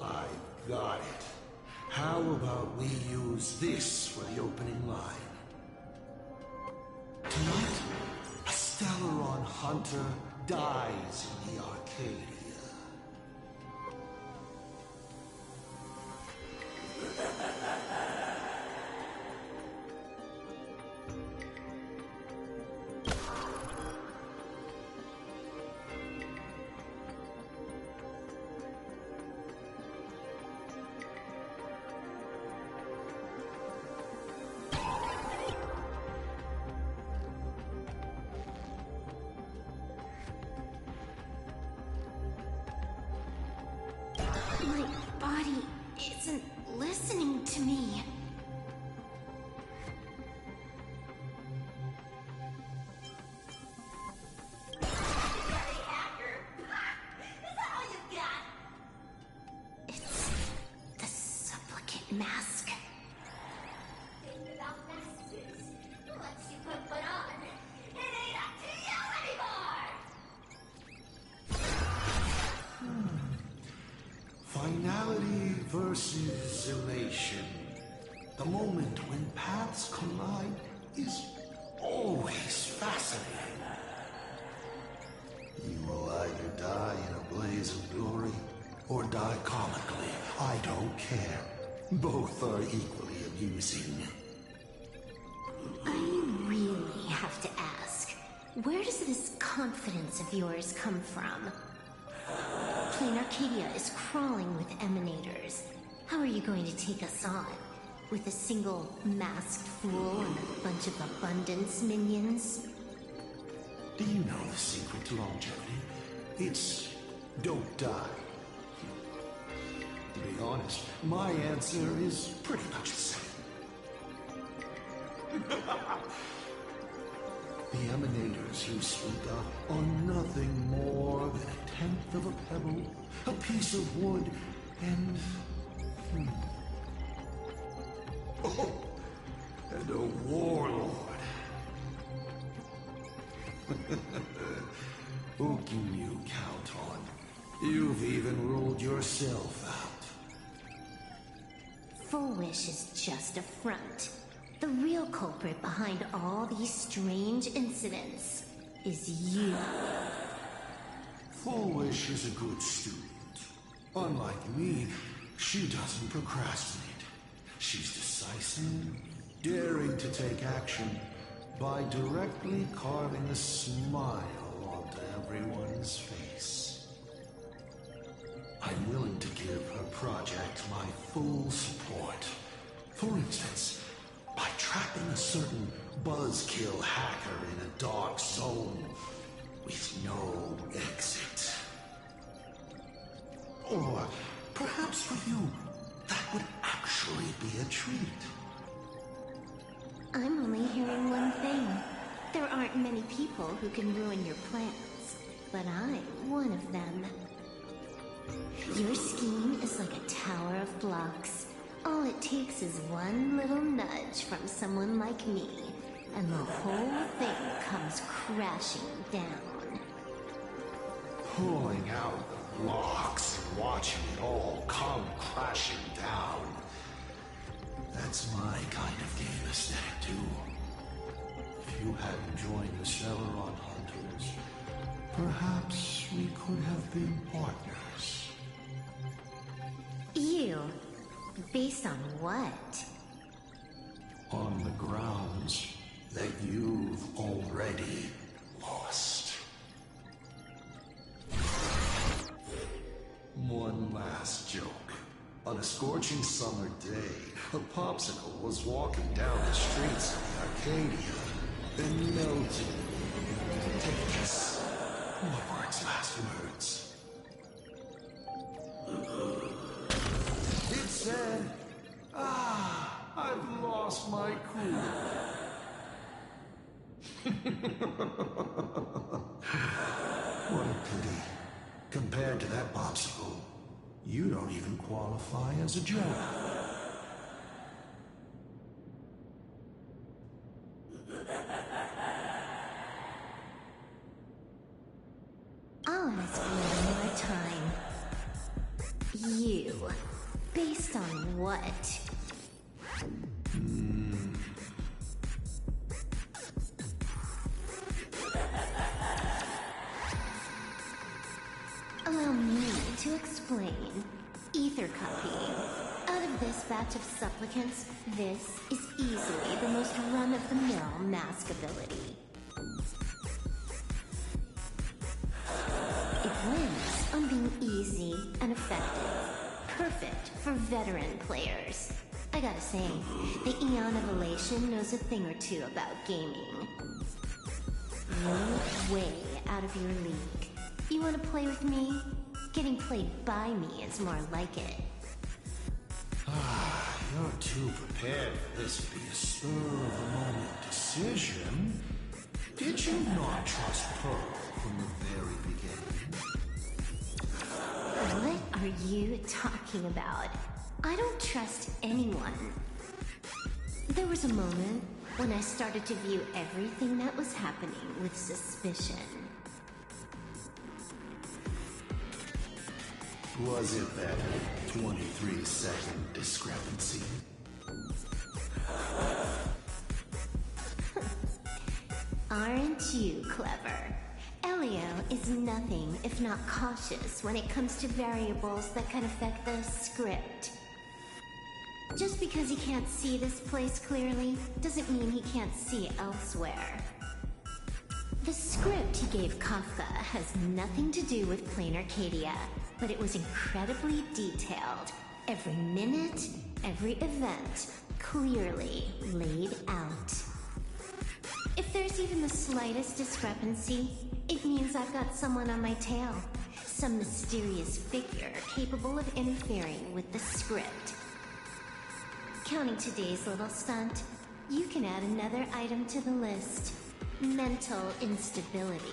I've got it. How about we use this for the opening line? Tonight, a Stellaron hunter dies in the Arcadia. My body isn't listening to me. It's the supplicant mask. Finality versus elation. The moment when paths collide is always fascinating. You will either die in a blaze of glory or die comically. I don't care. Both are equally amusing. I really have to ask, where does this confidence of yours come from? Plain Arcadia is crawling with emanators. How are you going to take us on? With a single masked fool and a bunch of abundance minions? Do you know the secret to longevity? It's don't die. To be honest, my answer is pretty much the same. The emanators you speak of are nothing more than a tenth of a pebble, a piece of wood, and... Oh, and a warlord. Who can you count on? You've even ruled yourself out. Full Wish is just a front. The real culprit behind all these strange incidents is you. Full Wish is a good student. Unlike me, she doesn't procrastinate. She's decisive, daring to take action by directly carving a smile onto everyone's face. I'm willing to give her project my full support. For instance, by trapping a certain buzzkill hacker in a dark zone with no exit. Or perhaps for you, that would actually be a treat. I'm only hearing one thing. There aren't many people who can ruin your plans, but I'm one of them. Your scheme is like a tower of blocks. All it takes is one little nudge from someone like me, and the whole thing comes crashing down. Pulling out the blocks and watching it all come crashing down. That's my kind of game aesthetic, too. If you hadn't joined the Stellaron Hunters, perhaps we could have been partners. You? Based on what? on the grounds that you've already lost. One last joke. On a scorching summer day, a popsicle was walking down the streets of Arcadia and melted. Take a guess. What were its last words? It said, I've lost my cool. What a pity. Compared to that popsicle, you don't even qualify as a joke. I'll ask one more time. You. Based on what? Allow me to explain. Ether copying. Out of this batch of supplicants, this is easily the most run-of-the-mill mask ability. It wins on being easy and effective. Perfect for veteran players. I gotta say, the Eon of Elation knows a thing or two about gaming. You're way out of your league. You wanna play with me? Getting played by me is more like it. You're too prepared for this to be a spur-of-the-moment decision. Did you not trust Pearl from the very beginning? What are you talking about? I don't trust anyone. There was a moment when I started to view everything that was happening with suspicion. Was it that 23-second discrepancy? Aren't you clever? Elio is nothing if not cautious when it comes to variables that can affect the script. Just because he can't see this place clearly doesn't mean he can't see elsewhere. The script he gave Kafka has nothing to do with Plain Arcadia, but it was incredibly detailed. Every minute, every event, clearly laid out. If there's even the slightest discrepancy, it means I've got someone on my tail. Some mysterious figure capable of interfering with the script. Counting today's little stunt, you can add another item to the list. Mental instability.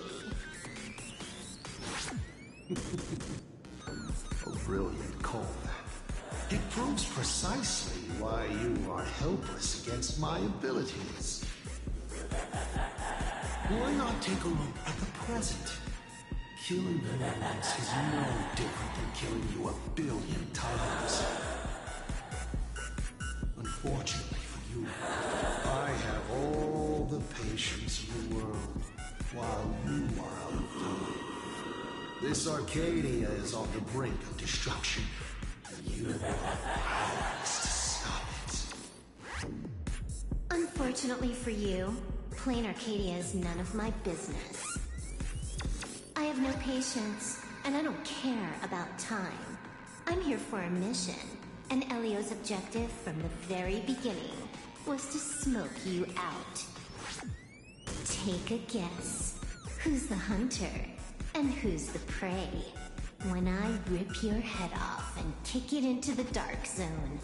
A brilliant call that. It proves precisely why you are helpless against my abilities. Why not take a look at the present? Killing you once is no different than killing you 1 billion times. Unfortunately for you, I have all the patience in the world, while you are out of time. This Arcadia is on the brink of destruction. You are powerless to stop it. Unfortunately for you, Plain Arcadia is none of my business. I have no patience, and I don't care about time. I'm here for a mission, and Elio's objective from the very beginning was to smoke you out. Take a guess. Who's the hunter, and who's the prey? When I rip your head off and kick it into the dark zone,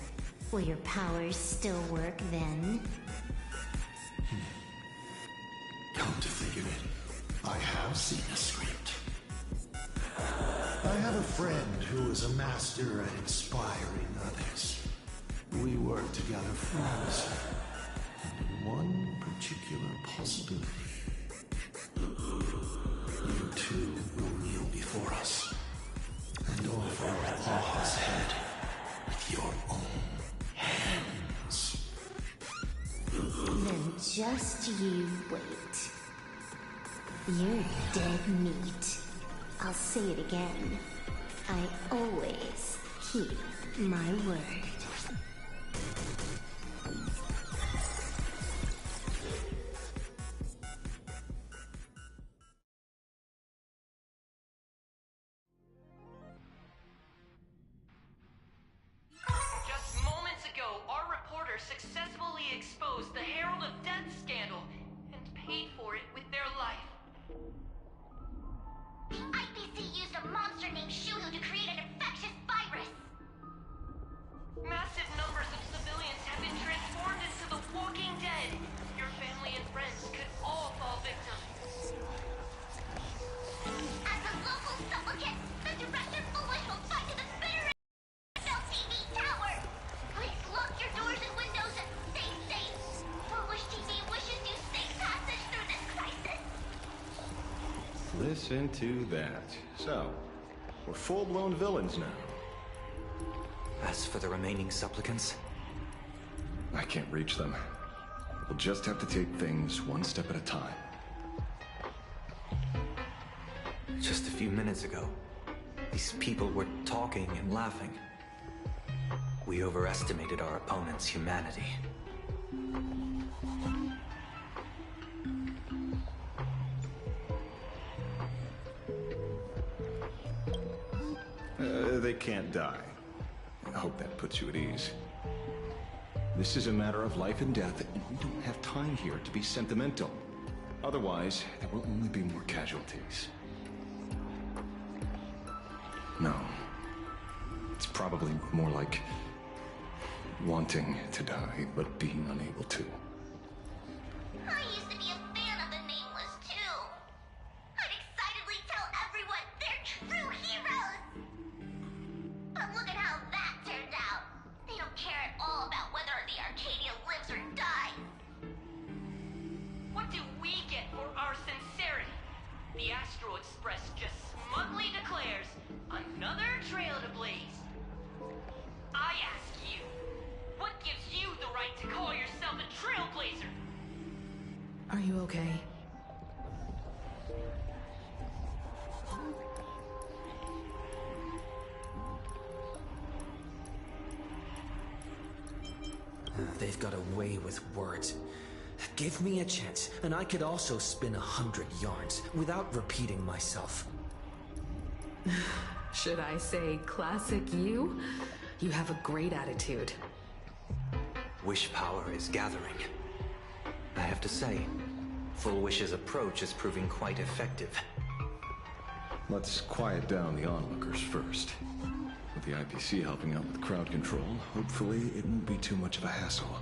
will your powers still work then? Come to think of it, I have seen a script. I have a friend who is a master at inspiring others. We work together flawlessly, and in one particular possibility. You two will kneel before us, and offer up Aha's head with your own hands. Then just you wait. You're dead meat. I'll say it again. I always keep my word. successfully exposed the Herald of Death scandal and paid for it with their life. The IPC used a monster named Shulu to create an infectious virus. Massive numbers of civilians have been transformed into the Walking Dead. Your family and friends could all fall victim. As a local supplicant, the Director Foolish will fight to the bitter end of TV Tower. Please lock your doors and windows and stay safe. Foolish TV wishes you safe passage through this crisis. Listen to that. So, we're full-blown villains now. As for the remaining supplicants, I can't reach them. We'll just have to take things one step at a time. just a few minutes ago, these people were talking and laughing. We overestimated our opponent's humanity. They can't die. I hope that puts you at ease. This is a matter of life and death, and we don't have time here to be sentimental. Otherwise, there will only be more casualties. No. It's probably more like wanting to die, but being unable to. I used to be a fan of the Nameless, too. I'd excitedly tell everyone they're true heroes. But look at how that turned out. They don't care at all about whether the Arcadia lives or dies. What do we get for our sincerity? The Astro Express just smugly declares, another trail to blaze. I ask you, what gives you the right to call yourself a Trailblazer? Are you okay? They've got a way with words. Give me a chance, and I could also spin 100 yarns without repeating myself. Should I say classic you? You have a great attitude. Wish power is gathering. I have to say, Full Wish's approach is proving quite effective. Let's quiet down the onlookers first. With the IPC helping out with crowd control, hopefully it won't be too much of a hassle.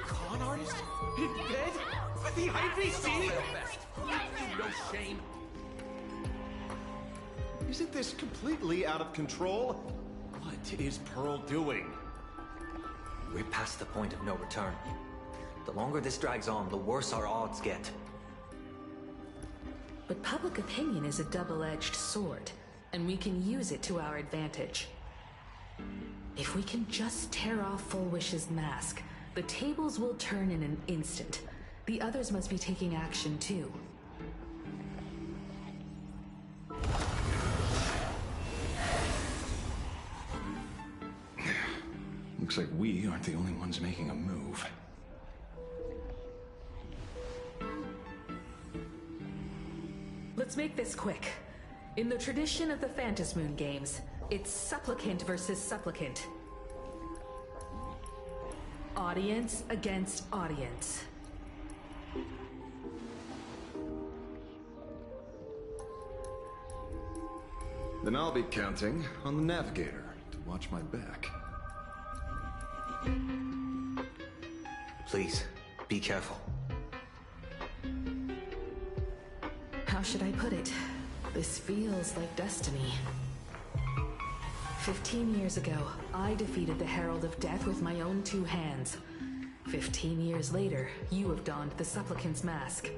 Con artist? In bed? With the IPC? You no shame. Isn't this completely out of control? What is Pearl doing? We're past the point of no return. The longer this drags on, the worse our odds get. But public opinion is a double-edged sword, and we can use it to our advantage. If we can just tear off Full Wish's mask, the tables will turn in an instant. The others must be taking action too. Looks like we aren't the only ones making a move. Let's make this quick. In the tradition of the Phantasmoon games, it's supplicant versus supplicant. Audience against audience. Then I'll be counting on the navigator to watch my back. Please, be careful. How should I put it? This feels like destiny. 15 years ago, I defeated the Herald of Death with my own 2 hands. 15 years later, you have donned the supplicant's mask.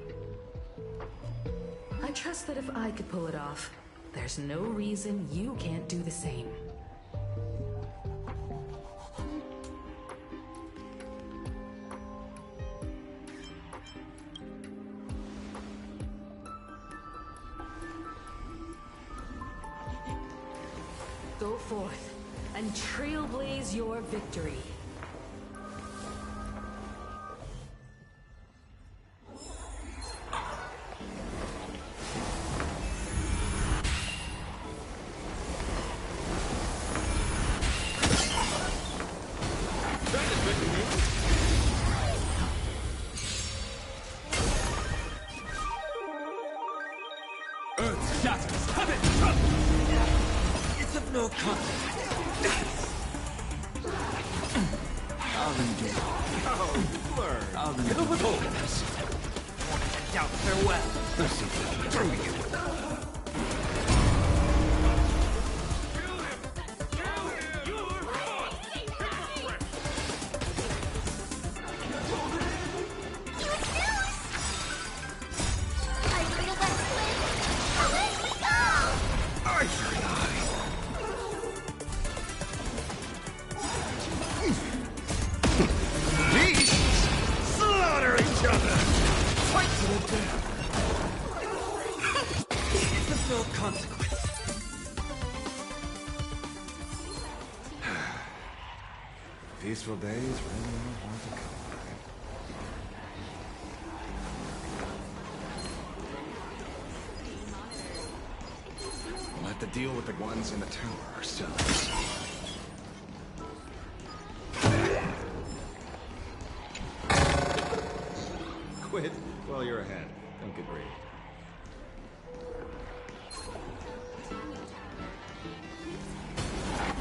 I trust that if I could pull it off, there's no reason you can't do the same. Go forth and trailblaze your victory. no consequence. I'll undo it. Oh, you learn. I'll undo it. Warning and doubt farewell. Let's see if I can throw you. Slaughter each other! Fight to the death. There's no consequence. Peaceful days really are hard to come by. We'll have to deal with the ones in the tower ourselves. Quit while you're ahead. Don't get greedy.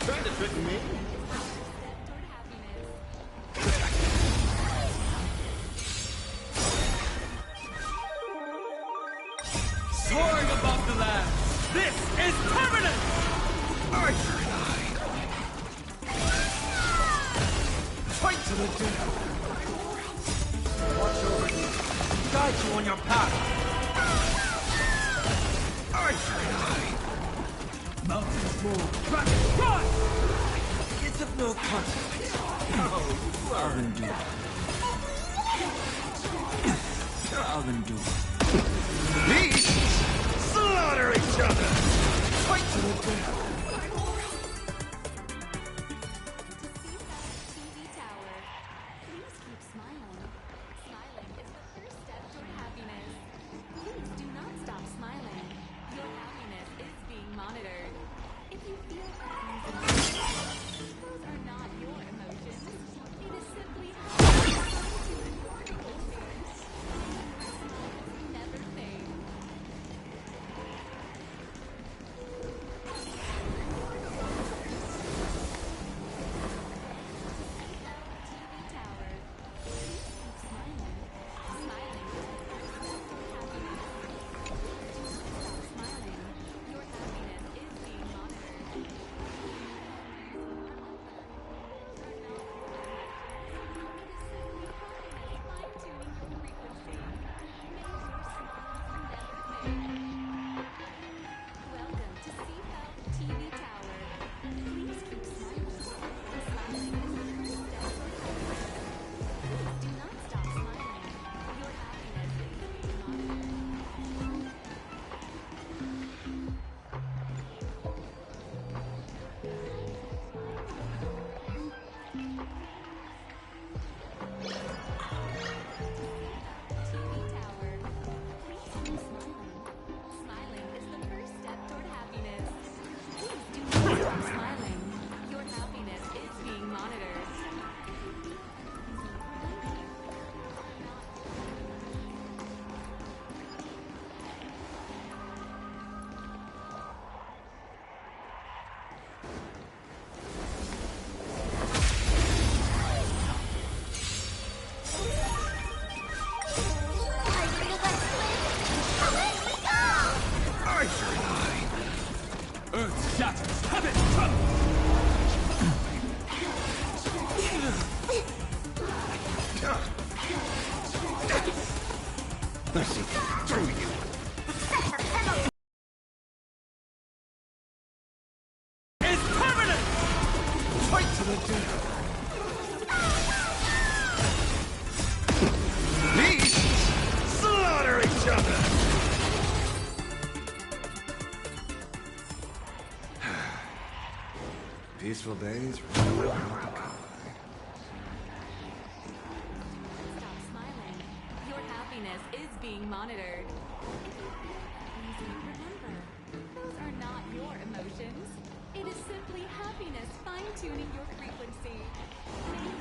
Trying to trick me? Soaring above the land. This is permanent. Archer and I. Fight to the death. Watch over you. Guide you on your path. Archer and I. Mountains move. Run! It's of no consequence. I'll undo it. I'll undo it. These slaughter each other! Fight to the death. TV tower. Please keep smiling. Smiling is the first step toward happiness. Please do not stop smiling. Your happiness is being monitored. If you feel those are not your emotions. It is simply never fade. Earth shatters. Heaven trembles. Let's see through you. Is permanent. Fight to the death. These slaughter each other. Peaceful days really are hard to come by. Stop smiling. Your happiness is being monitored. Remember, those are not your emotions. It is simply happiness fine-tuning your frequency. May your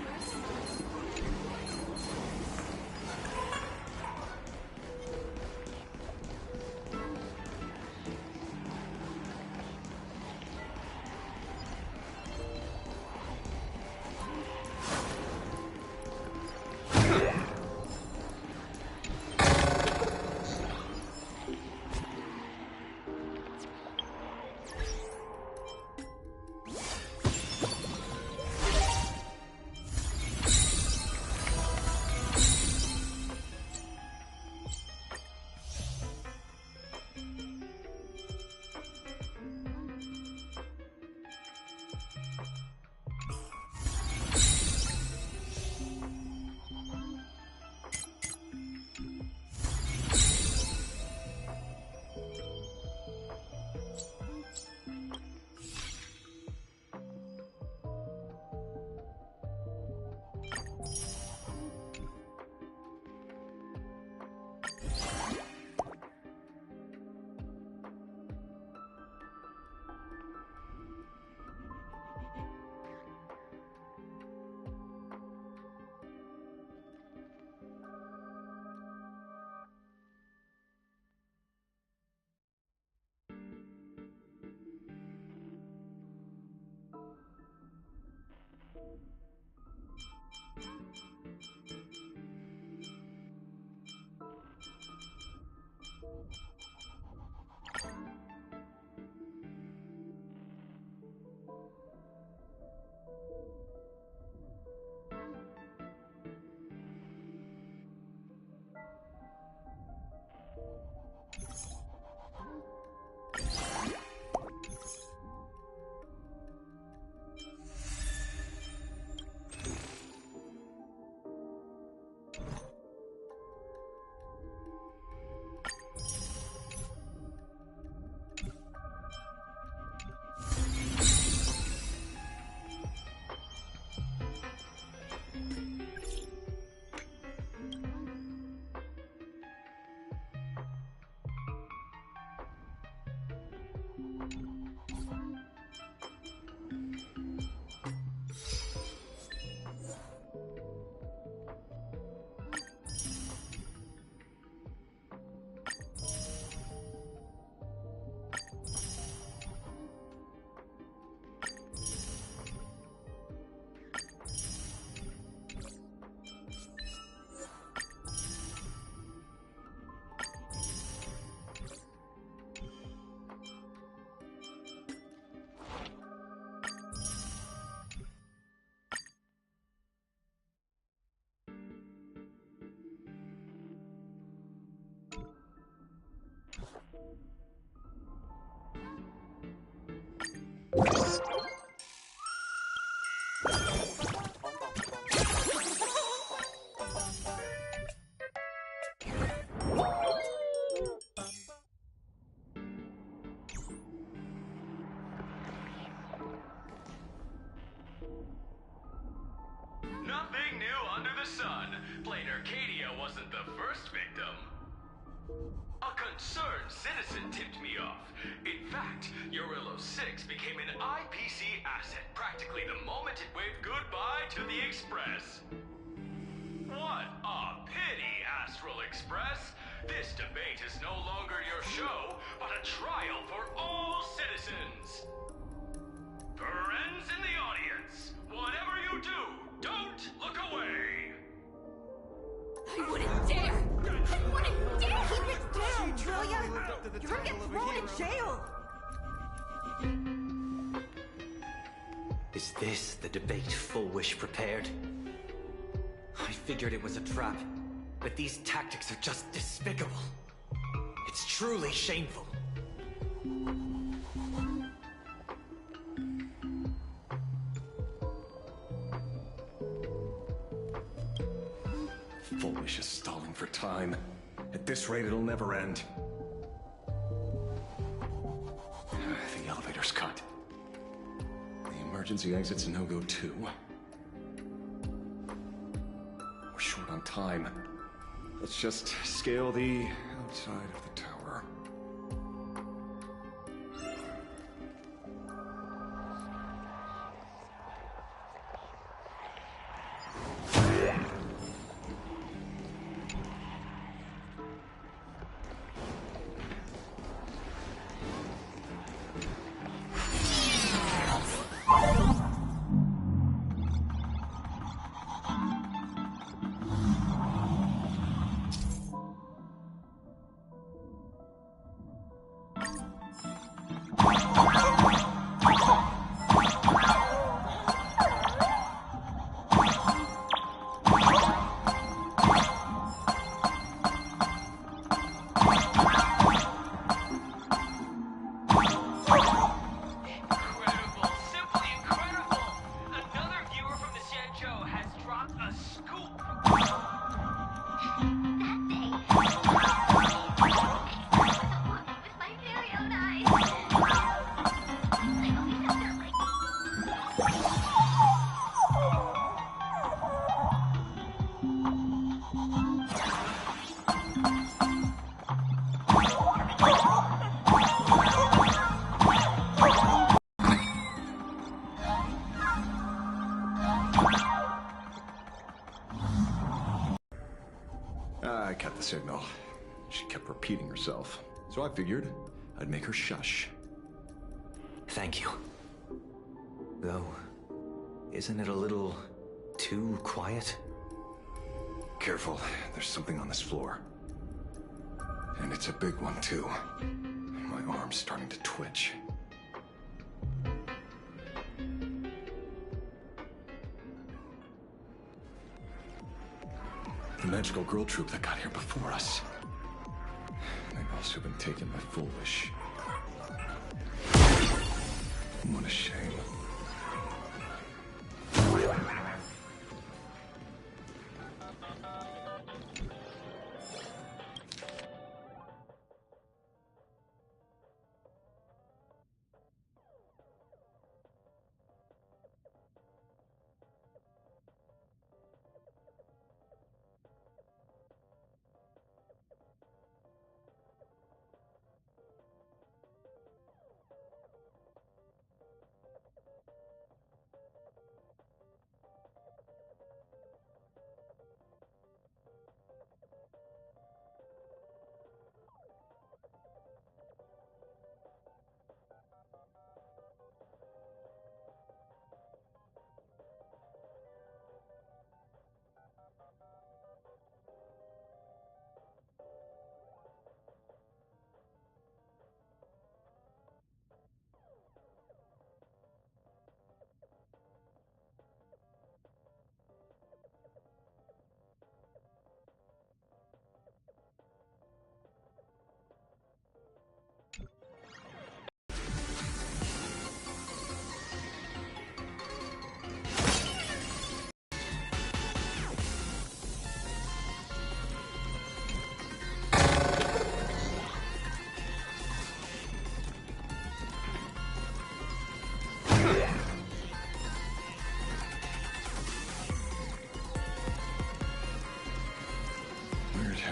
Nothing new under the sun. Plain Arcadia wasn't the first victim. A concerned citizen tipped me off. In fact, Urillo 6 became an IPC asset practically the moment it waved goodbye to the Express. What a pity, Astral Express. This debate is no longer your show, but a trial for all citizens. Friends in the audience, whatever you do, don't look away. I wouldn't dare! I wouldn't dare! Keep it down, Julia! You're gonna get thrown in jail! Is this the debate Full Wish prepared? I figured it was a trap, but these tactics are just despicable. It's truly shameful. Full Wish is stalling for time. At this rate, it'll never end. The elevator's cut. The emergency exit's a no-go too. We're short on time. Let's just scale the outside of the tower. I cut the signal. She kept repeating herself, so I figured I'd make her shush. Thank you. Though, isn't it a little too quiet? Careful, there's something on this floor. And it's a big one, too. My arm's starting to twitch. The magical girl troop that got here before us. They've also been taken by Full Wish. What a shame.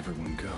everyone go?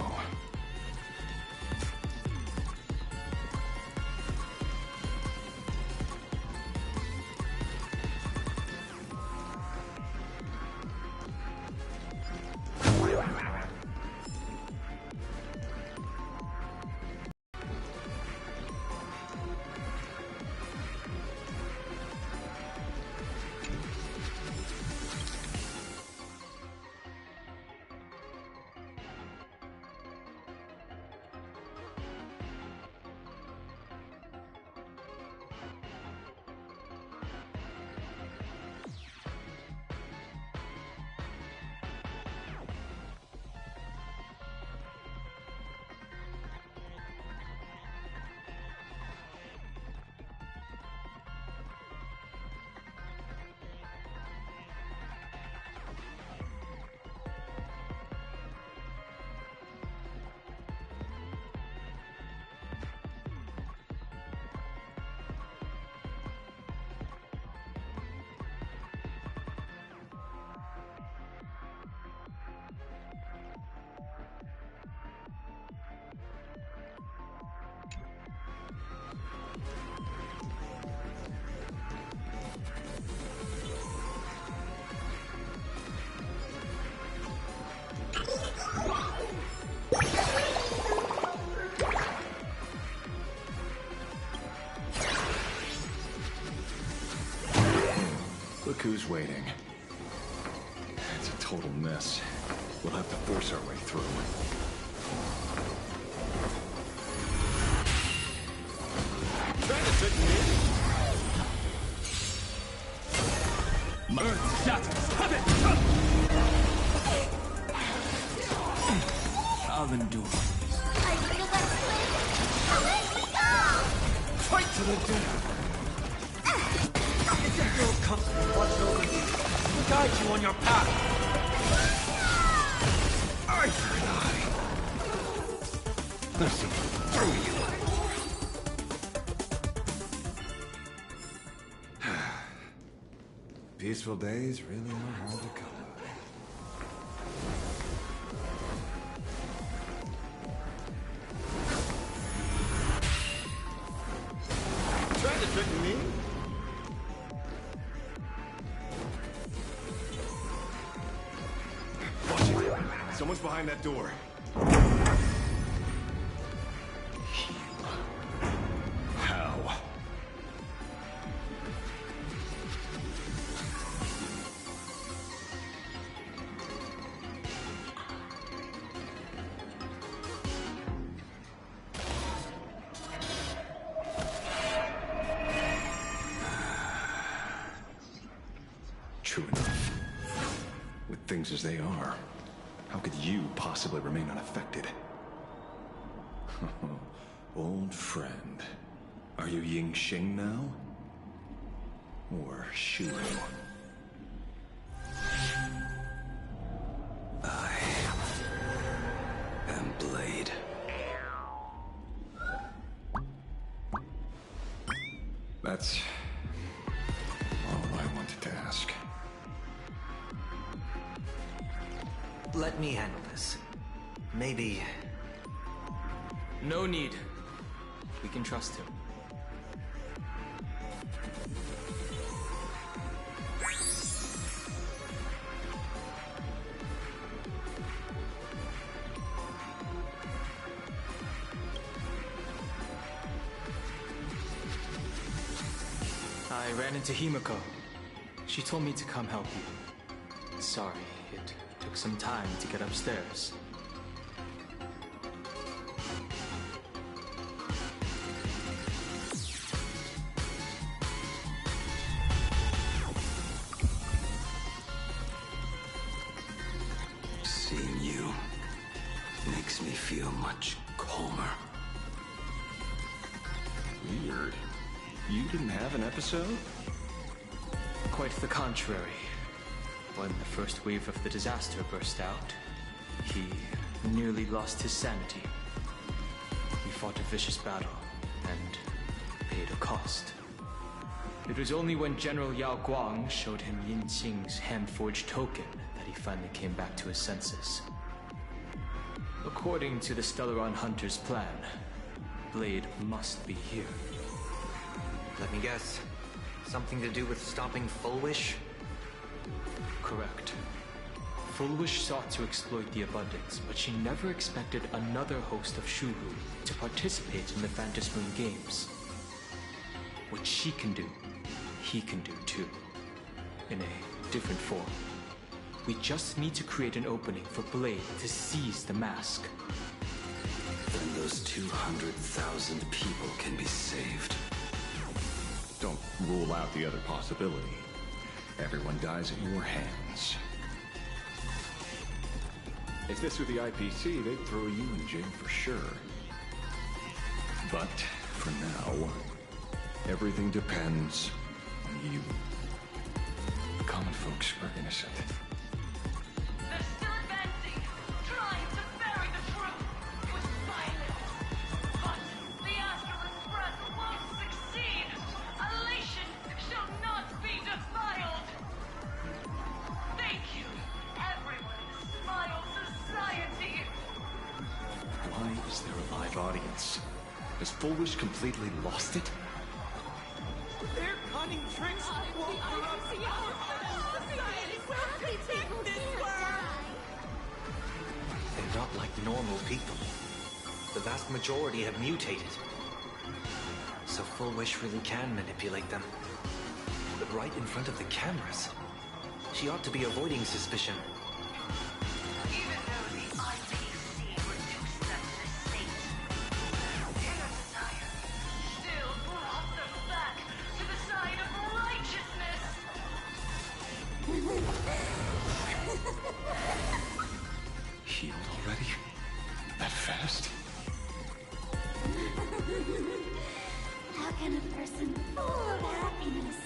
Look who's waiting. It's a total mess. We'll have to force our way through. Trying to trick me? Earth shatters. Have it! I'll endure. I feel that flame. Let me go! Fight to the death. You'll come watch over you. We'll guide you on your path. Eye for an eye. Let's see through you. Peaceful days really are hard to come by. Trying to trick me? Watch it. Someone's behind that door. How? True enough. With things as they are, how could you possibly remain unaffected? Old friend. Are you Ying Xing now? Or Shuru? I am Blade. That's all I wanted to ask. Let me handle this. Maybe... No need. We can trust him. I ran into Himiko. She told me to come help you. Sorry, it took some time to get upstairs. Seeing you makes me feel much calmer. Weird. You didn't have an episode? Quite the contrary. When the first wave of the disaster burst out, he nearly lost his sanity. We fought a vicious battle and paid a cost. It was only when General Yao Guang showed him Yin Qing's hand-forged token that he finally came back to his senses. According to the Stellaron Hunter's plan, Blade must be here. Let me guess. Something to do with stopping Full Wish? Correct. Full Wish sought to exploit the Abundance, but she never expected another host of Shuhu to participate in the Phantom Moon Games. What she can do, he can do too. In a different form. We just need to create an opening for Blade to seize the mask. Then those 200,000 people can be saved. Don't rule out the other possibility. Everyone dies at your hands. If this were the IPC, they'd throw you in jail for sure. But for now, everything depends on you. The common folks are innocent. They're still advancing, trying to bury the truth with violence. But the Astral Express won't succeed. Elation shall not be defiled. Thank you, everyone in Smile Society. Why is there a live audience? Has Full Wish completely lost it? Their cunning tricks won't corrupt our society. We'll protect this world. They're not like normal people. The vast majority have mutated. So Full Wish really can manipulate them. But right in front of the cameras. She ought to be avoiding suspicion. Even though the IPC reduced them to this state, their desire still brought them back to the side of righteousness. Healed already? That fast? How can a person full of happiness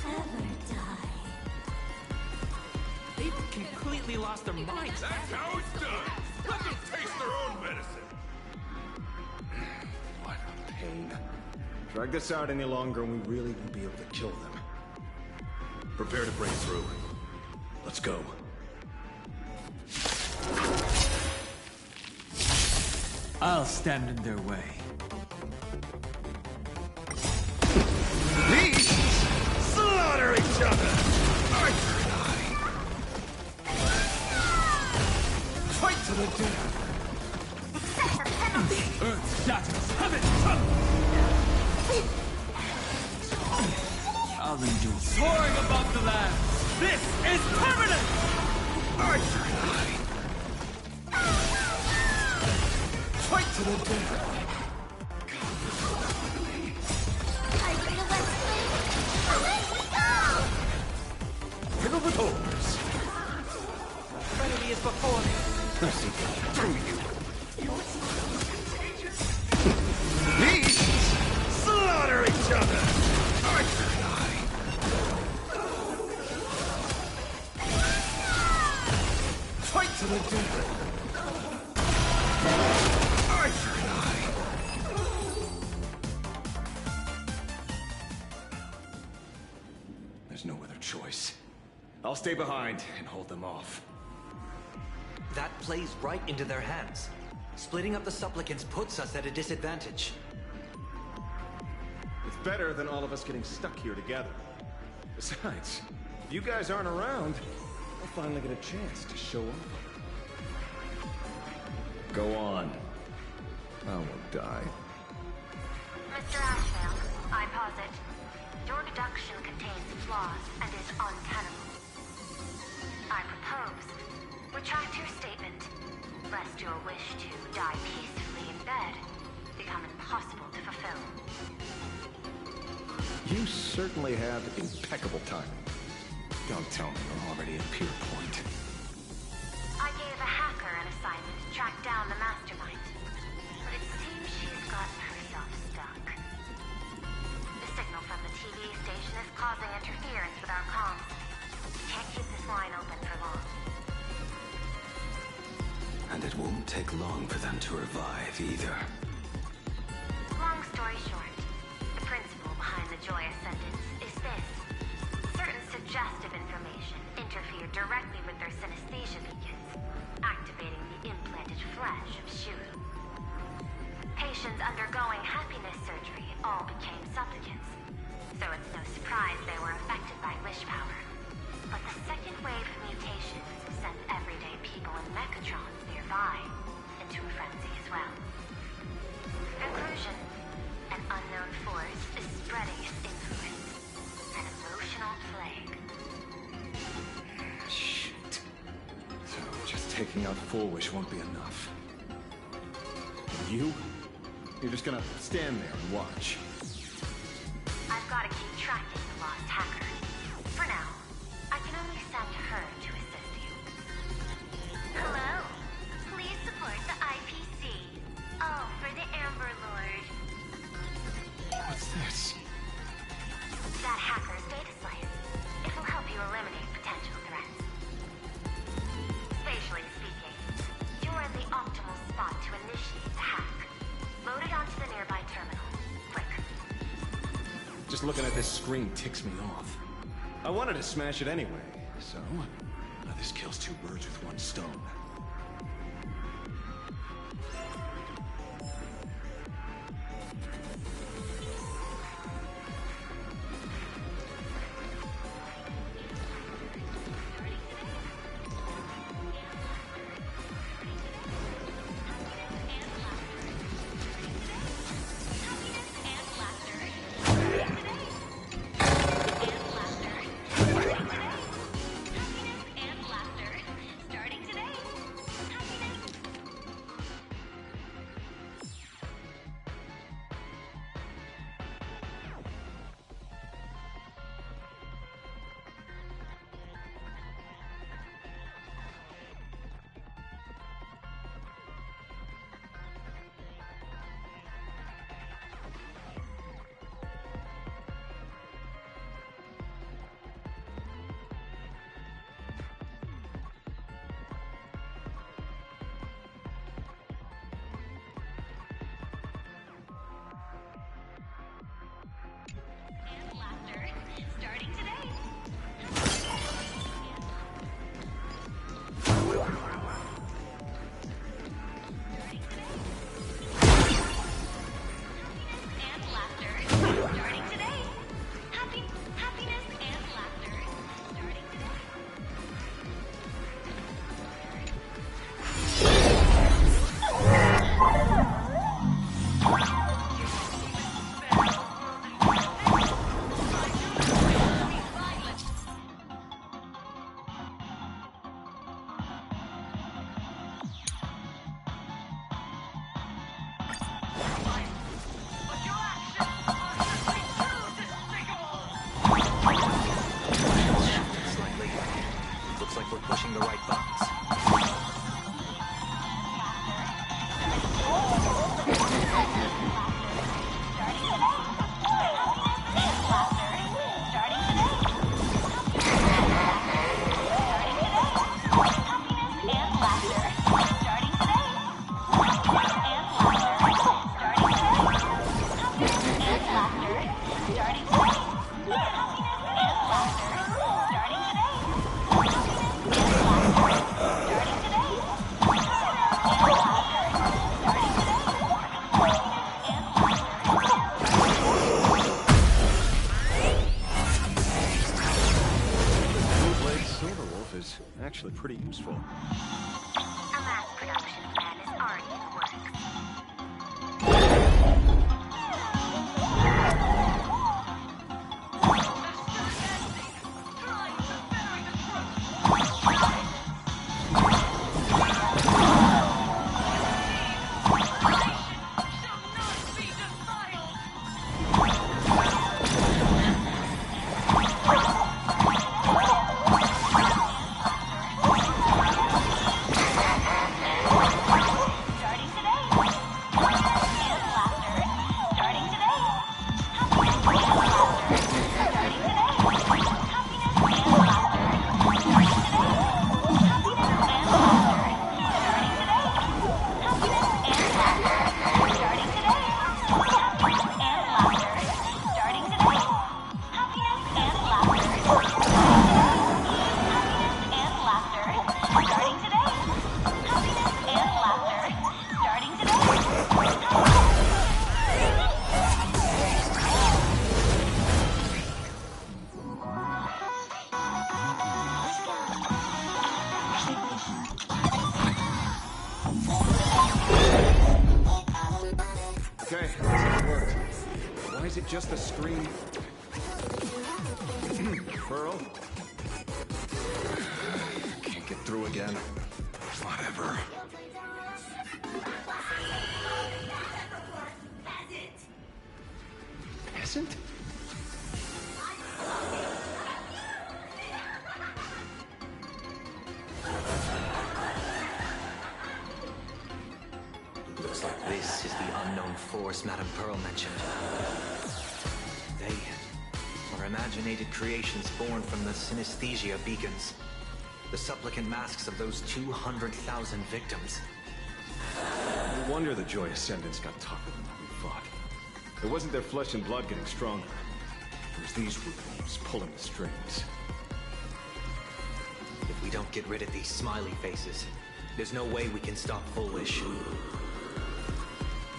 ever die? They've completely lost their minds. That's how it's done. Let them taste their own medicine. What a pain. Drag this out any longer and we really won't be able to kill them. Prepare to break through. Let's go. I'll stand in their way. These slaughter each other. Archer and I. Fight to the death. Earth shatters, heaven I'll endure. Soaring above the land. This is permanent. Archer and I. Fight to the death. Are you the West Wing? Away we go! Fiddle with oars. Enemy is before me. Let's see through you. These slaughter each other. Archer and I. Fight to the death. Archer and I. There's no other choice. I'll stay behind and hold them off. That plays right into their hands. Splitting up the supplicants puts us at a disadvantage. It's better than all of us getting stuck here together. Besides, if you guys aren't around, I'll finally get a chance to show off. Go on. I won't die. Mr. Ashvale, I posit, your deduction contains flaws and is untenable. I propose, retract your statement, lest your wish to die peacefully in bed become impossible to fulfill. You certainly have impeccable timing. Don't tell me you're already at Pier Point. I gave a hacker an assignment to track down the mastermind, but it seems she's gotten herself stuck. The signal from the TV station is causing interference with our comms. Can't keep this line open for long. And it won't take long for them to revive either. Long story short, the principle behind the joyous sentence is this. Certain suggestive information interfere directly with their synesthesia beacons, activating activating the implanted flesh of Shuru. Patients undergoing happiness surgery all became supplicants, so it's no surprise they were affected by wish power. But the second wave of mutations sent everyday people in mechatrons nearby into a frenzy as well. Conclusion: an unknown force is spreading its influence. An emotional plague. Shit. So just taking out Full Wish won't be enough. You? You're just gonna stand there and watch. I've got to keep tracking the lost hacker. For now, I can only send her to assist you. Hello. Please support the IPC. Oh, for the Amber Lord. What's this? That hacker's data slice. It will help you eliminate potential threats. Facially speaking, you're in the optimal spot to initiate the hack. Load it onto the nearby terminal. Quick. Just looking at this screen ticks me off. I wanted to smash it anyway, so this kills two birds with one stone. Starting today. And laughter. Starting today. Happiness and laughter. Starting today. Looks like we're pushing the right buttons. Is actually pretty useful. A mass production plan is already in the works. just a screen. Pearl? Can't get through again. Whatever. Peasant? Looks like this is the unknown force Madame Pearl mentioned. They are imaginated creations born from the synesthesia beacons. The supplicant masks of those 200,000 victims. No wonder the Joy Ascendants got tougher than what we thought. It wasn't their flesh and blood getting stronger. It was these roofs pulling the strings. If we don't get rid of these smiley faces, there's no way we can stop Foolish.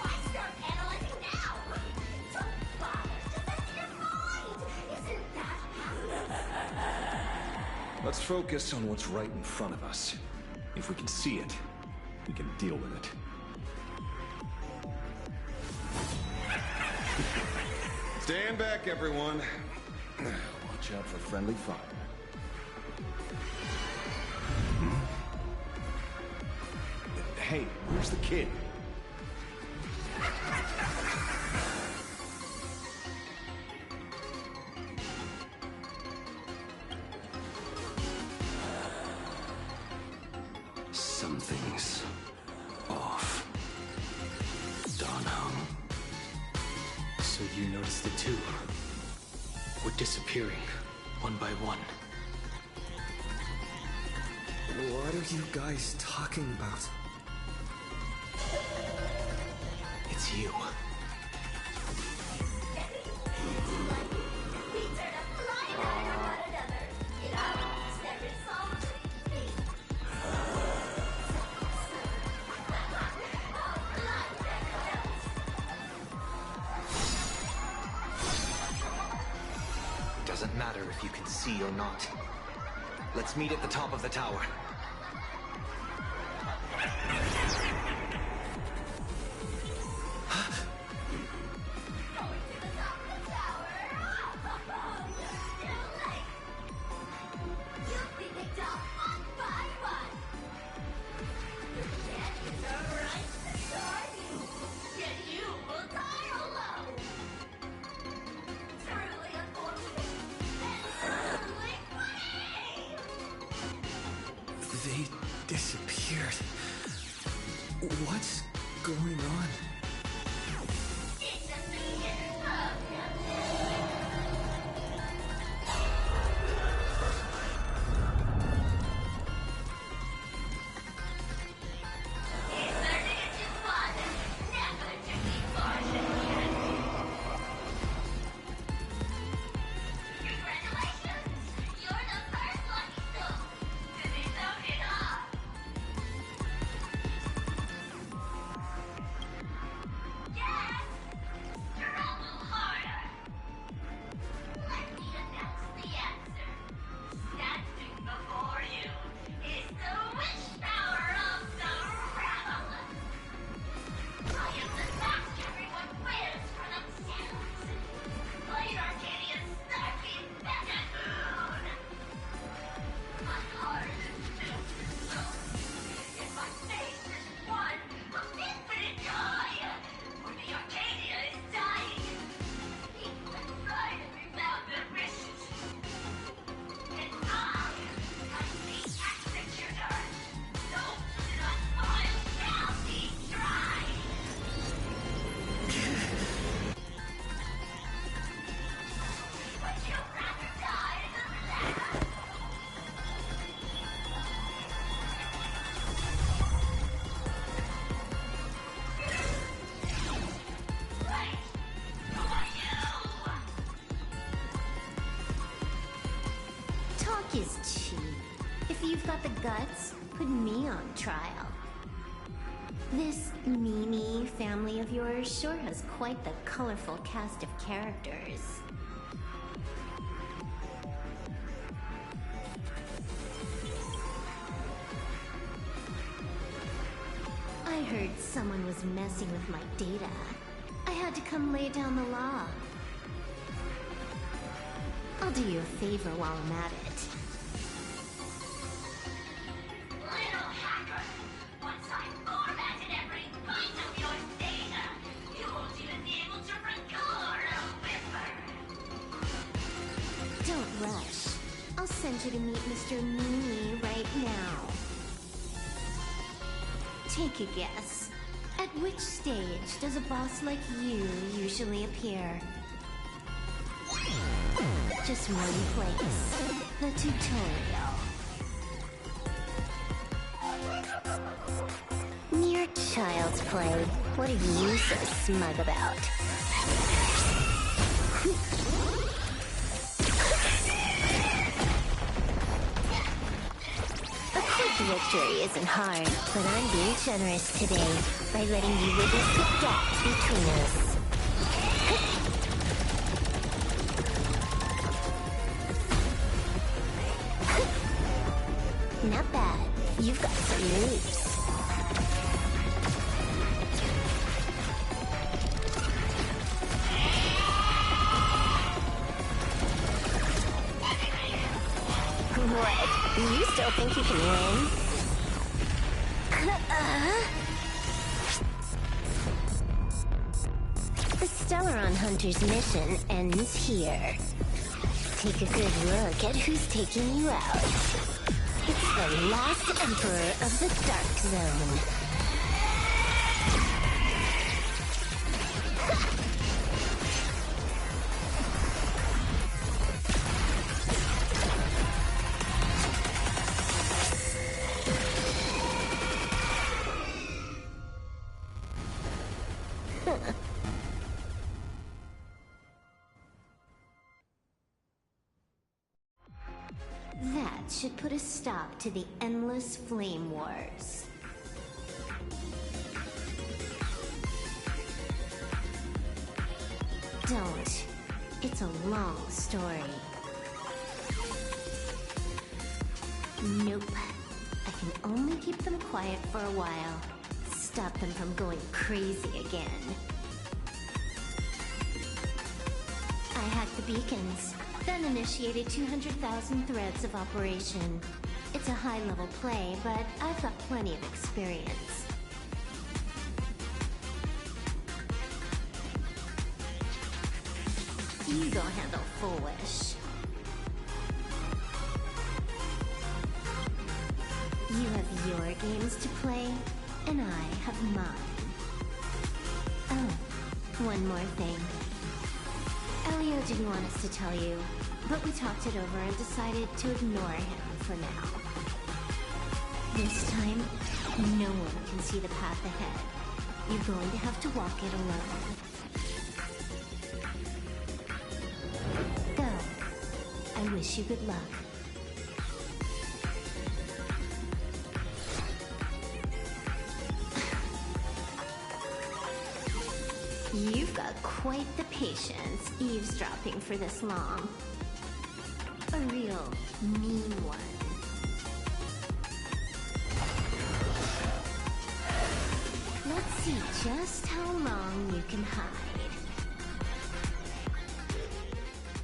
Why start analyzing now? Don't bother. Just enter your mind. Isn't that passive? Let's focus on what's right in front of us. If we can see it, we can deal with it. Stand back, everyone. Watch out for friendly fire. Hey, where's the kid? Something's off. Dunham. So you noticed it too. We're disappearing, one by one. What are you guys talking about? It's you. Doesn't matter if you can see or not. Let's meet at the top of the tower. They disappeared. What's going on? Is cheap. If you've got the guts, put me on trial. This Mimi family of yours sure has quite the colorful cast of characters. I heard someone was messing with my data. I had to come lay down the law. I'll do you a favor while I'm at it. Little hacker! Once I formatted every byte of your data, you won't even be able to record a whisper! Don't rush. I'll send you to meet Mr. Mimi right now. Take a guess. At which stage does a boss like you usually appear? Just one place. The tutorial. Mere child's play. What are you so smug about? A quick victory isn't hard, but I'm being generous today by letting you witness the gap between us. Not bad. You've got some moves. What? You still think you can win? The Stellaron Hunter's mission ends here. Take a good look at who's taking you out. It's the last Emperor of the Dark Zone. That should put a stop to the endless flame wars. Don't. It's a long story. Nope. I can only keep them quiet for a while. Stop them from going crazy again. I hacked the beacons, then initiated 200,000 threads of operation. It's a high-level play, but I've got plenty of experience. You go handle Full Wish. You have your games to play, and I have mine. Oh, one more thing. Elio didn't want us to tell you, but we talked it over and decided to ignore him for now. This time, no one can see the path ahead. You're going to have to walk it alone. Go. I wish you good luck. You've got quite the patience eavesdropping for this long. A real mean one. Let's see just how long you can hide.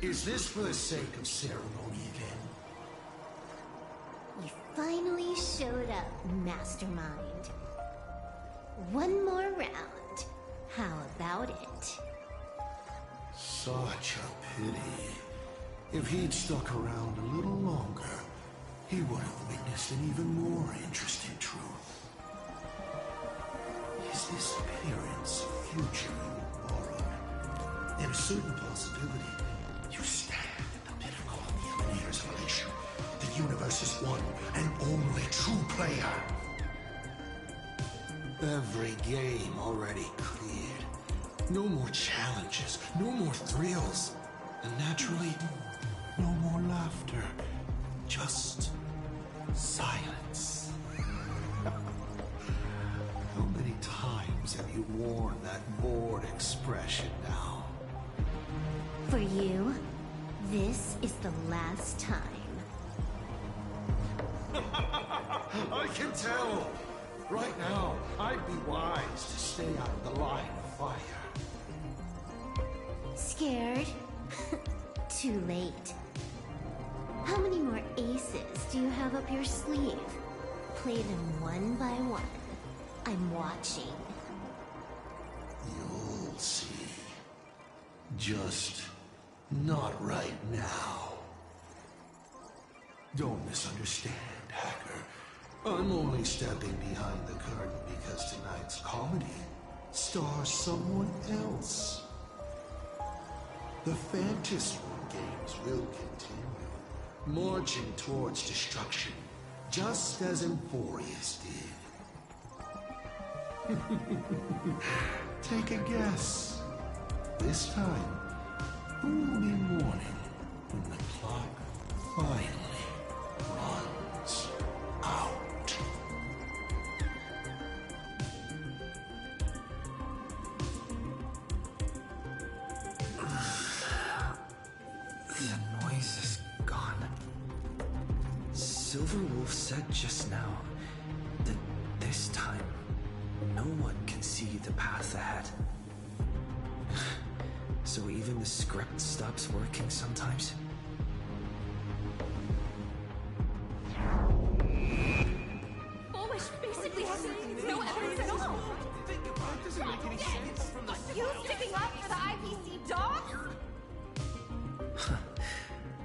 Is this for the sake of ceremony again? You finally showed up, Mastermind. One more round. How about it? Such a pity. If he'd stuck around a little longer, he would have witnessed an even more interesting truth. His disappearance future you borrowed. In a certain possibility, you stand at the pinnacle of the Emanator's relation. The universe's one and only true player. Every game already cleared. No more challenges, no more thrills, and naturally, no more laughter. Just silence. How many times have you worn that bored expression now? For you, this is the last time. I can tell! Right now, I'd be wise to stay out of the line of fire. Scared? Too late. How many more aces do you have up your sleeve? Play them one by one. I'm watching. You'll see. Just not right now. Don't misunderstand, Hacker. I'm only stepping behind the curtain because tonight's comedy stars someone else. The Fantasy games will continue, marching towards destruction, just as Emphorius did. Take a guess. This time, who will be mourning when the clock finally runs out? The noise is gone. Silver Wolf said just now that this time no one can see the path ahead. So even the script stops working sometimes? Bullish basically has no evidence at all. That doesn't make any sense from the You sticking up for the IPC dog?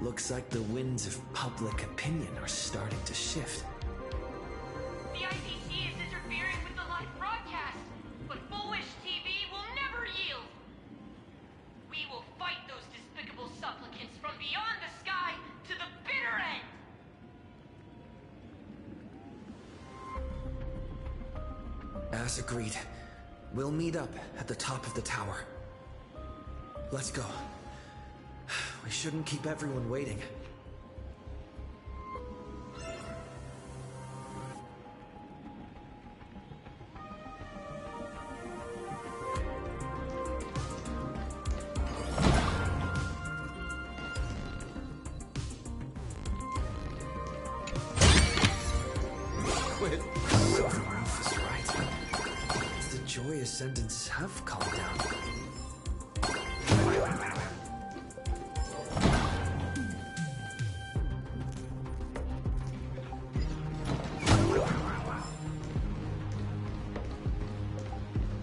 Looks like the winds of public opinion are starting to shift. The IPC is interfering with the live broadcast, but Bullish TV will never yield. We will fight those despicable supplicants from beyond the sky to the bitter end. As agreed, we'll meet up at the top of the tower. Let's go. We shouldn't keep everyone waiting. Quit. Silver Wolf is right. The Joy Ascendants have calmed down.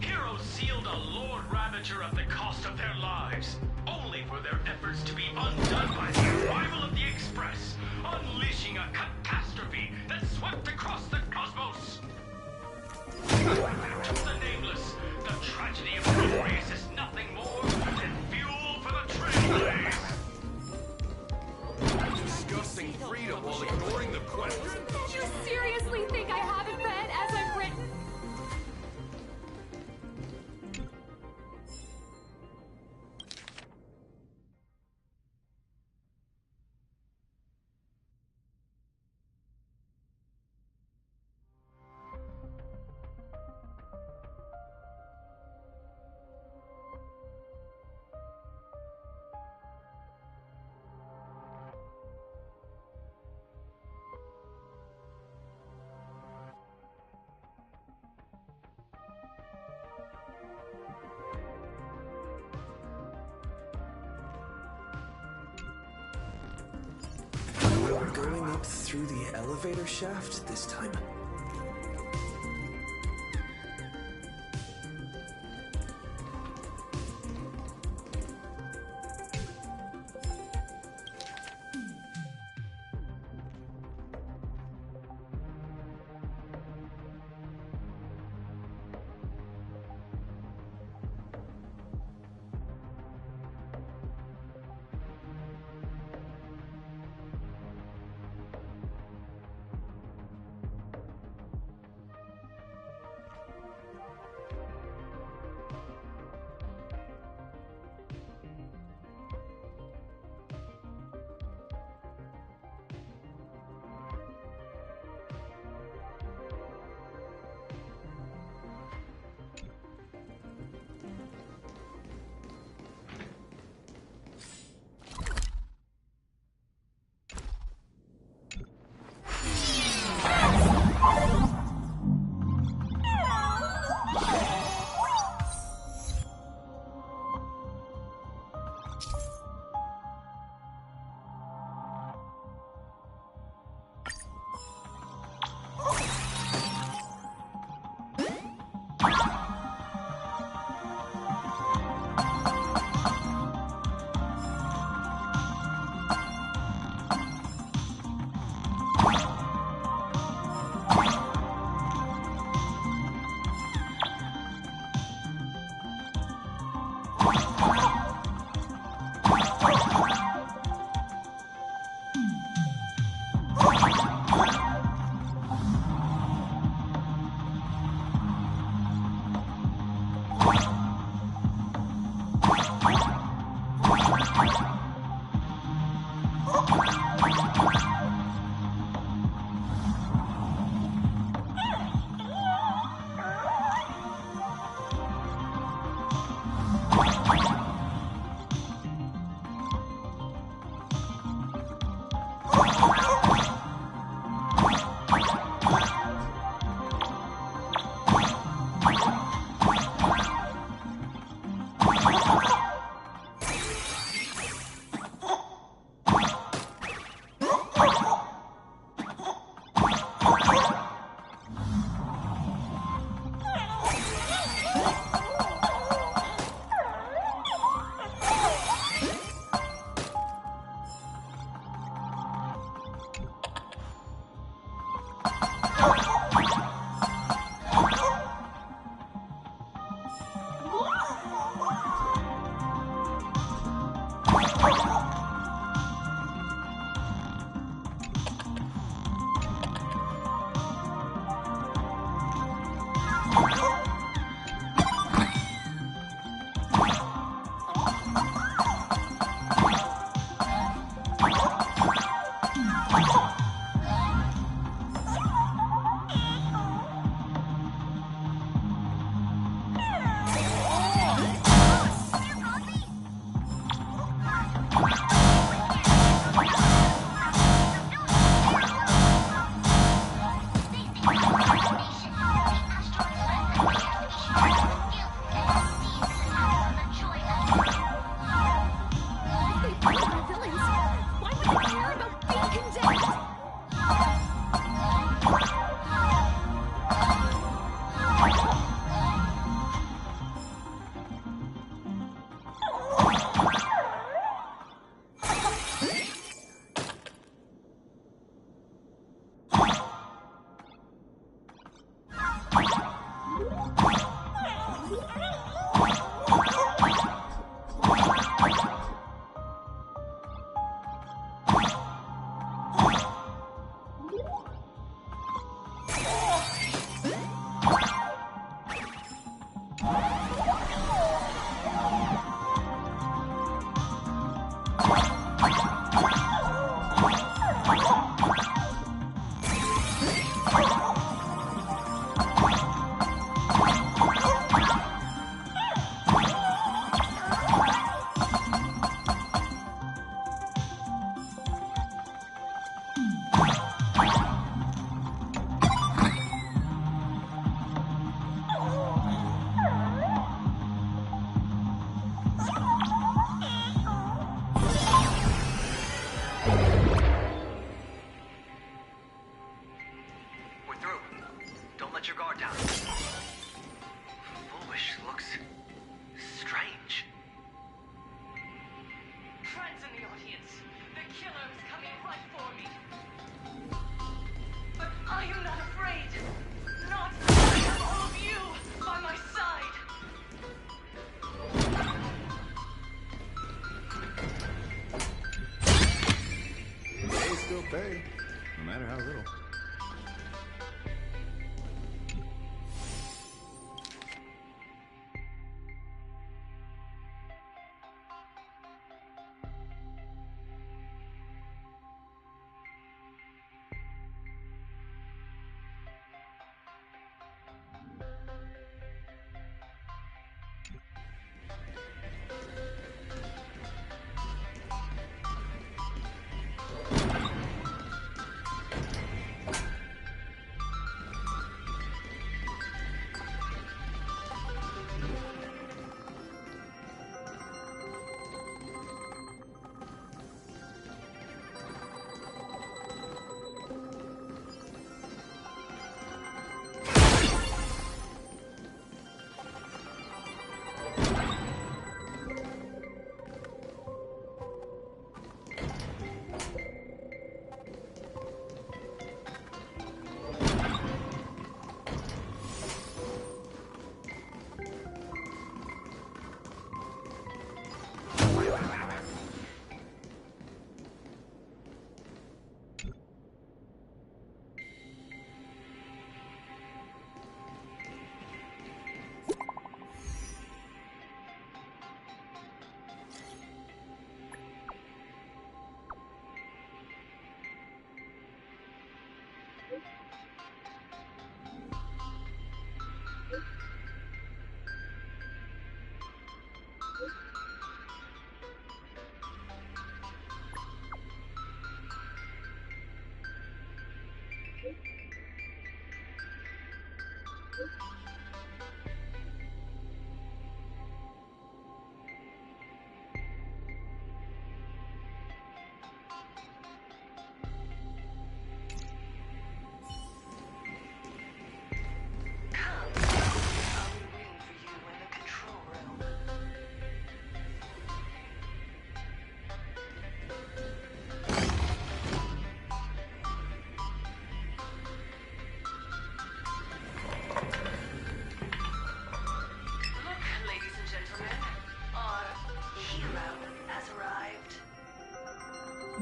Heroes sealed a Lord Ravager at the cost of their lives, only for their efforts to be undone by the arrival of the Express, unleashing a catastrophe that swept across the cosmos. To the nameless, the tragedy of the race is nothing more than fuel for the Trailblaze. discussing freedom while ignoring the question. You seriously think I haven't read as I've written? We're going up through the elevator shaft this time. pay, no matter how little.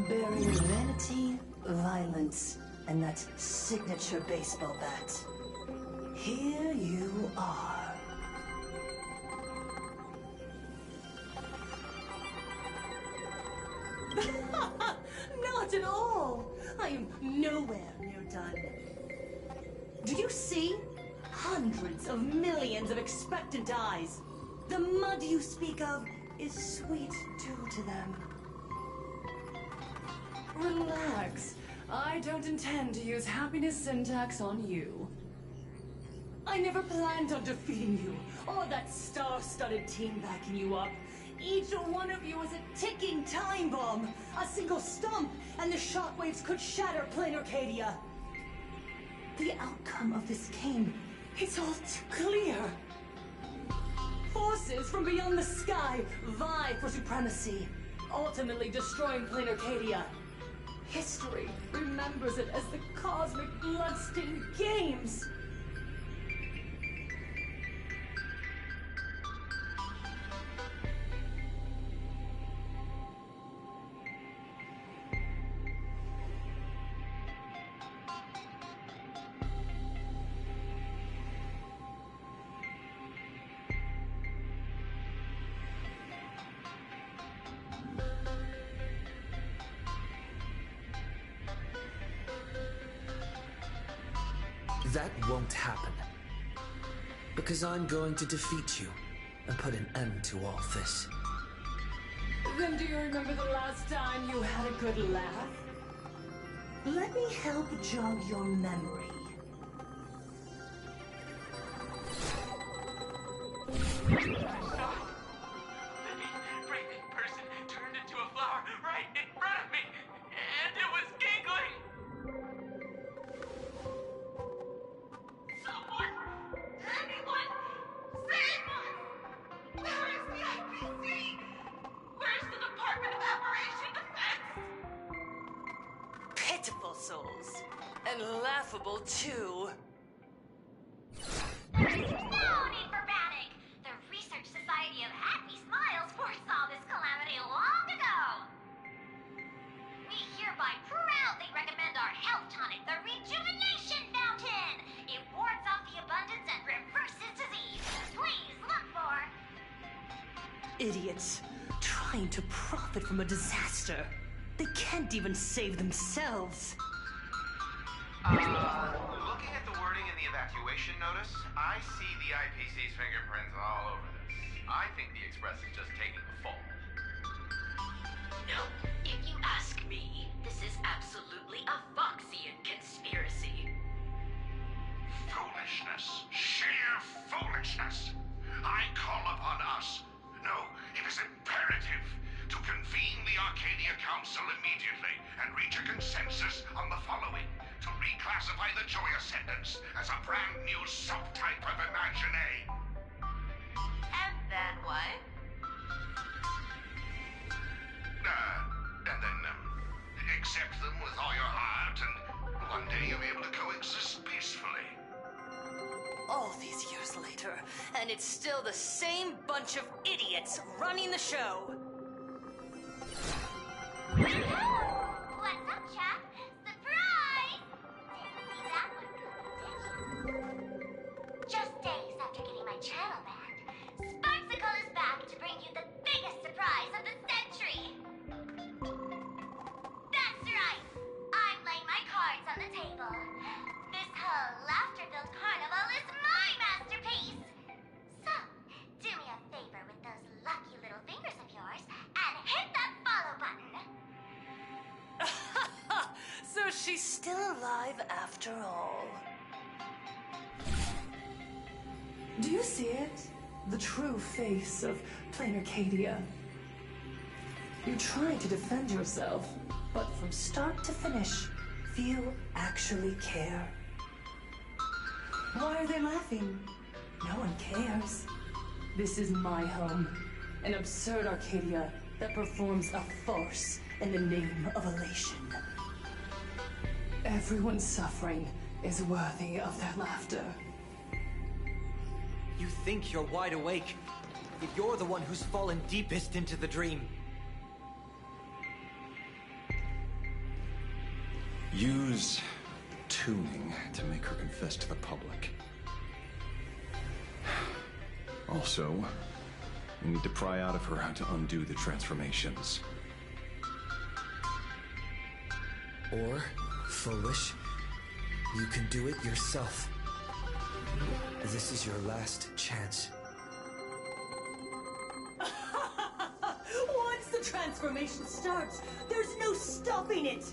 Bearing vanity, violence, and that signature baseball bat. Here you are. Not at all! I am nowhere near done. Do you see? Hundreds of millions of expectant eyes. The mud you speak of is sweet dew to them. Relax. I don't intend to use happiness syntax on you. I never planned on defeating you, or that star-studded team backing you up. Each one of you is a ticking time bomb. A single stomp, and the shockwaves could shatter plain Arcadia. The outcome of this game, it's all too clear. Forces from beyond the sky vie for supremacy, ultimately destroying plain Arcadia. History remembers it as the cosmic bloodstained games. That won't happen. Because I'm going to defeat you and put an end to all this. Then do you remember the last time you had a good laugh? Let me help jog your memory. Breathing person turned into a flower right in front of me, and it was giggling. Someone! Anyone! Save us! Where is the IPC? Where's the Department of Aberration Defense? Pitiful souls. And laughable, too. No need for panic! The Research Society of Happy Smiles foresaw this calamity long ago! We hereby proudly recommend our health tonic, the Rejuvenation Fountain! It wards off the abundance and reverses disease. Please look for... Idiots. Trying to profit from a disaster. They can't even save themselves. Looking at the wording in the evacuation notice, I see the IPC's fingerprints all over this. I think the Express is just taking the fall. No, if you ask me, this is absolutely a Foxian conspiracy. Foolishness. Sheer foolishness. I call upon us. No, it is imperative to convene the Arcadia Council immediately and reach a consensus on the following. To reclassify the Joy Ascendants as a brand new subtype of Imagine. And then what? And then, accept them with all your heart, and one day you'll be able to coexist peacefully. All these years later, and it's still the same bunch of idiots running the show. What's up, chap? Surprise! Didn't see that one coming, did you? Just days after getting my channel banned, Sparksicle is back to bring you the biggest surprise of the century! That's right! I'm laying my cards on the table. This whole laughter-filled carnival is my masterpiece! So, do me a favor with those lucky little fingers of yours and hit that follow button! So she's still alive after all. Do you see it? The true face of Plain Arcadia. You try to defend yourself, but from start to finish, few actually care. Why are they laughing? No one cares. This is my home, an absurd Arcadia that performs a farce in the name of elation. Everyone's suffering is worthy of their laughter. You think you're wide awake, yet you're the one who's fallen deepest into the dream. Use tuning to make her confess to the public. Also, we need to pry out of her how to undo the transformations. Or, foolish, you can do it yourself. This is your last chance. Once the transformation starts, there's no stopping it!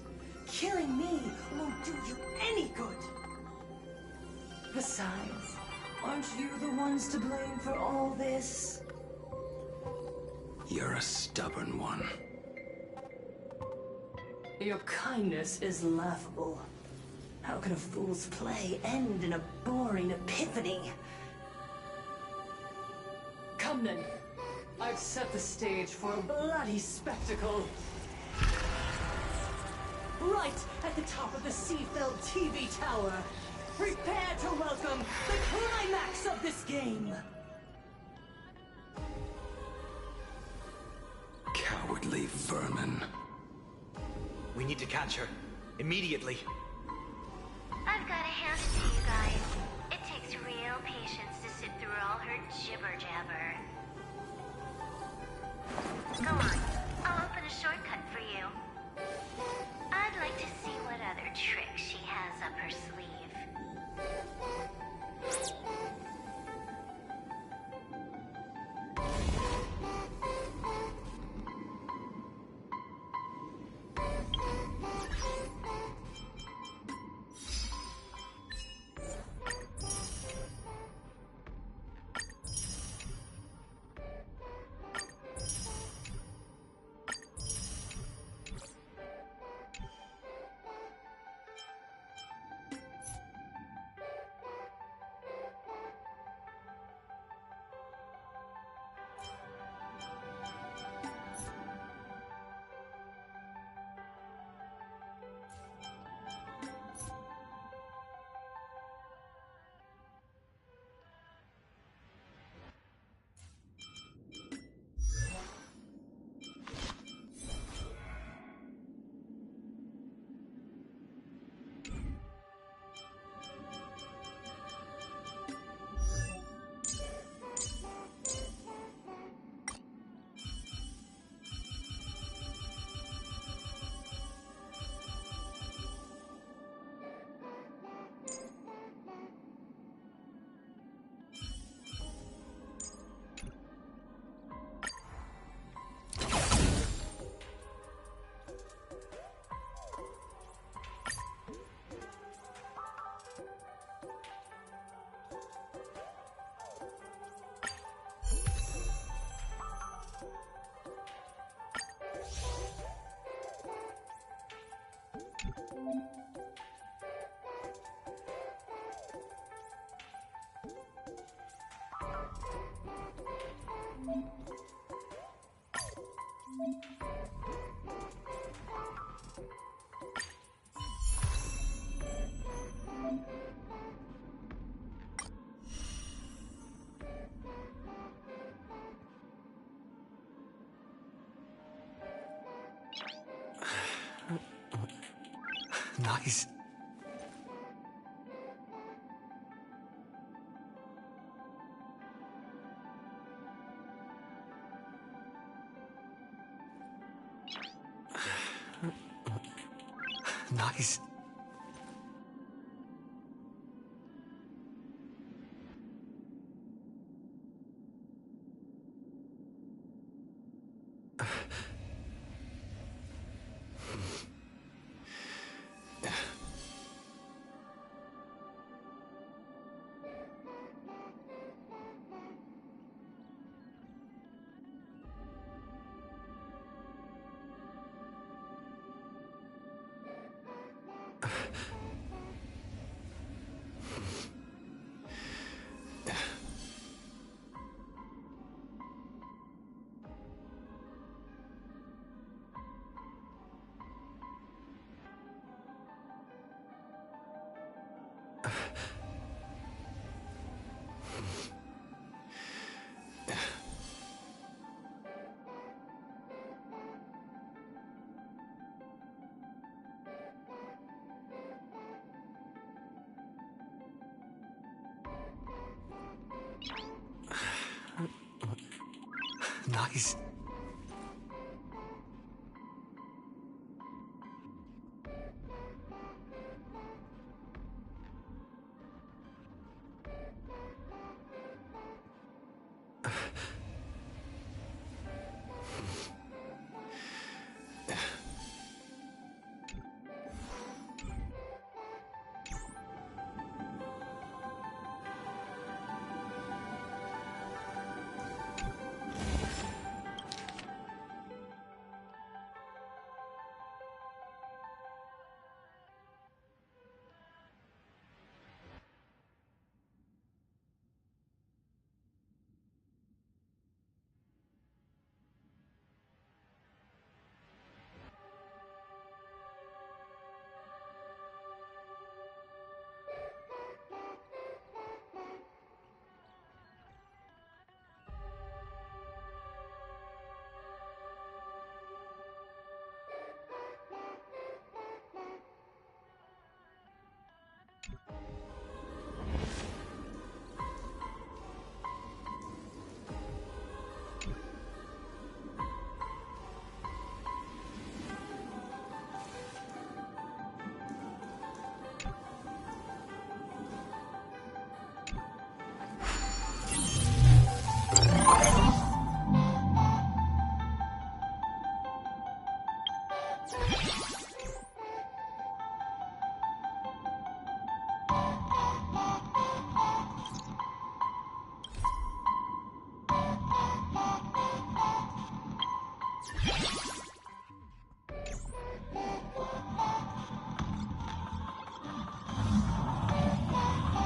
Killing me won't do you any good! Besides, aren't you the ones to blame for all this? You're a stubborn one. Your kindness is laughable. How can a fool's play end in a boring epiphany? Come then. I've set the stage for a bloody spectacle. Right at the top of the sea-filled TV tower. Prepare to welcome the climax of this game. Cowardly vermin. We need to catch her. Immediately. I've got to hand it to you guys. It takes real patience to sit through all her jibber-jabber. Go on. I'll open a shortcut for you. I'd like to see what other tricks she has up her sleeve. Nice. Nice. guys.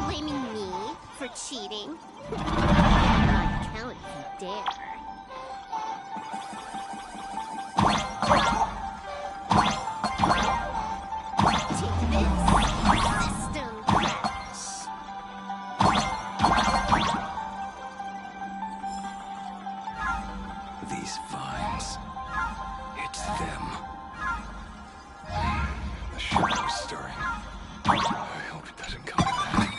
Blaming me for cheating? Not count if you dare. Take this, system crash. These vines. It's them. The shadow's stirring. I hope it doesn't come to that.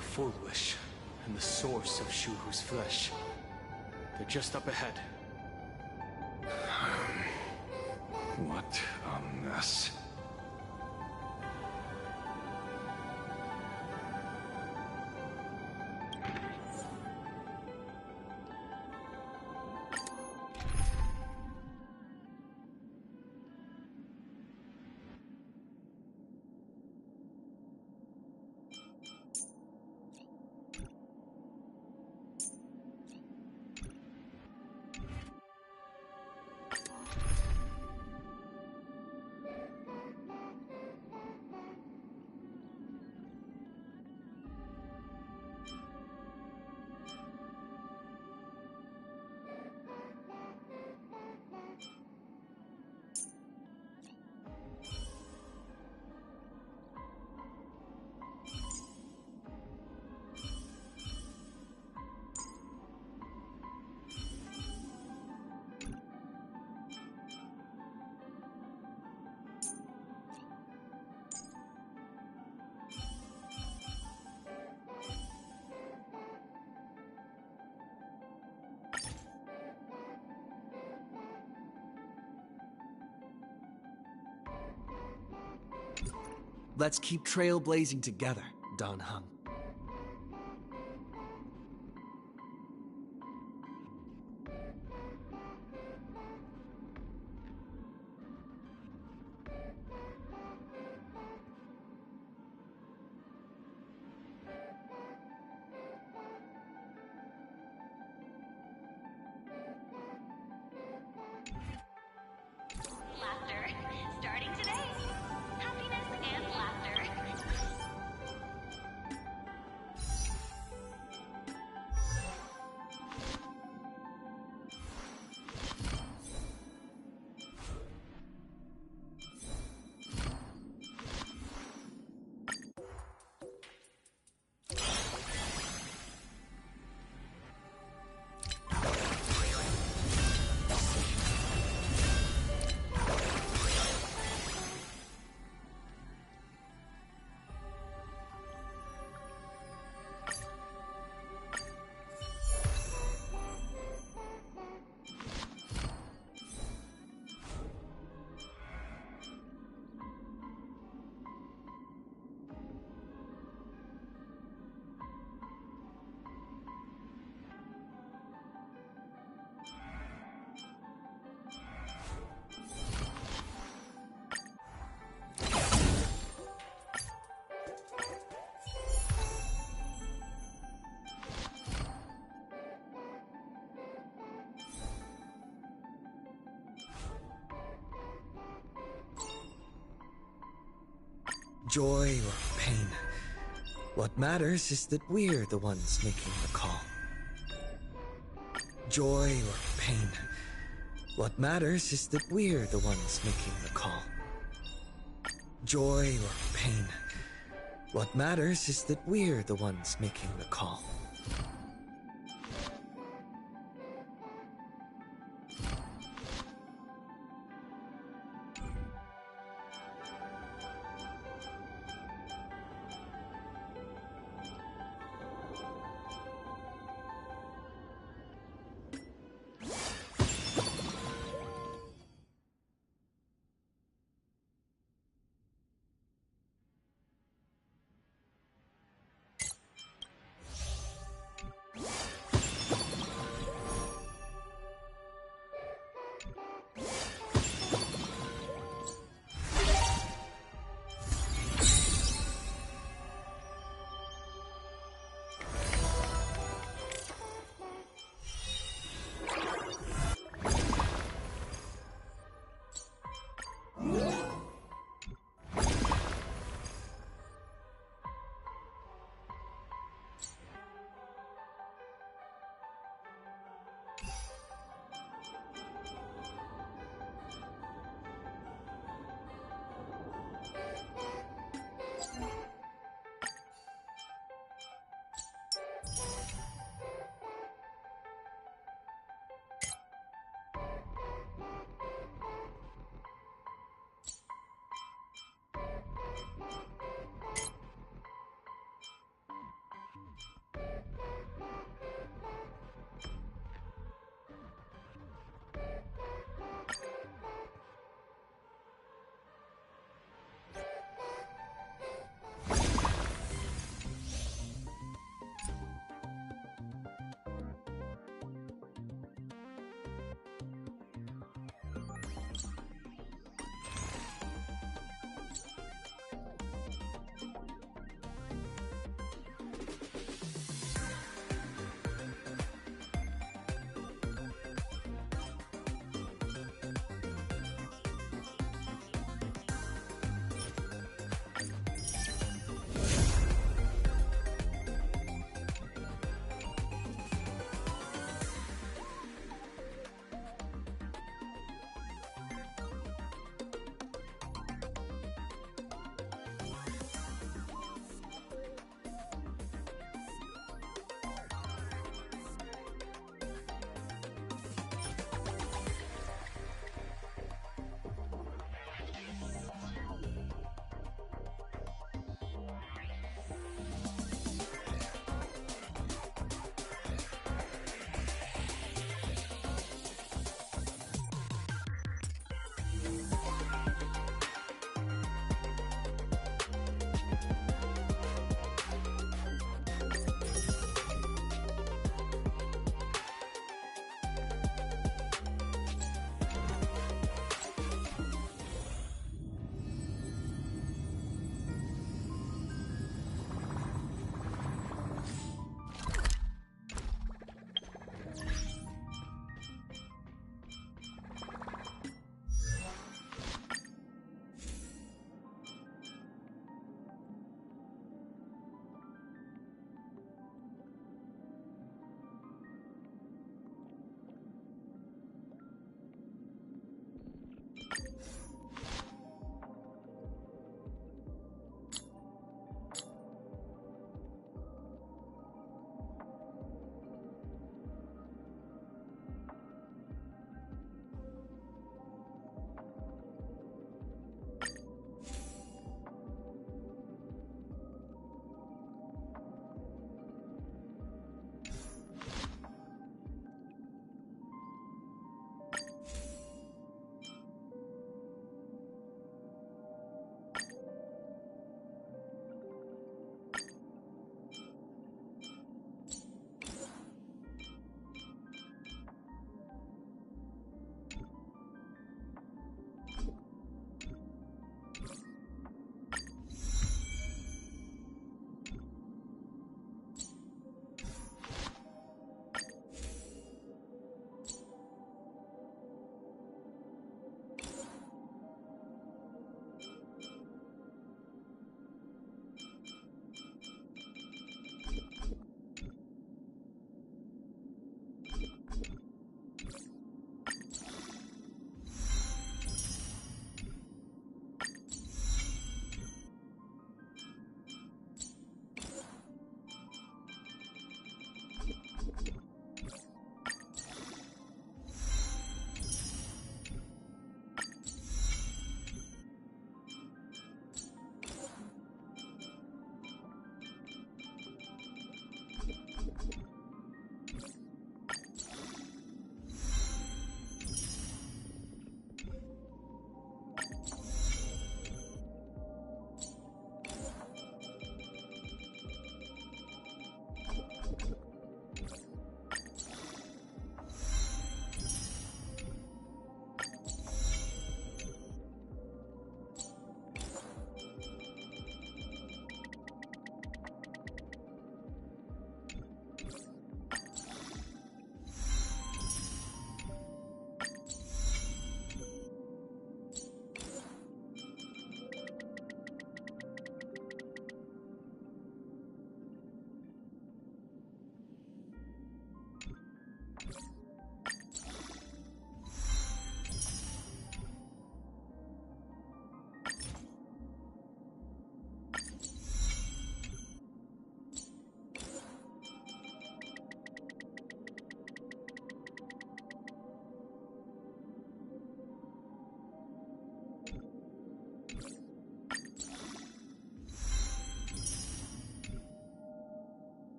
Foolish, and the source of Shuhu's flesh. They're just up ahead. What a mess. Let's keep trailblazing together, Dan Heng. Laughter. Starting today. Happiness and laughter. Joy or pain. What matters is that we're the ones making the call. Joy or pain. What matters is that we're the ones making the call. Joy or pain. What matters is that we're the ones making the call.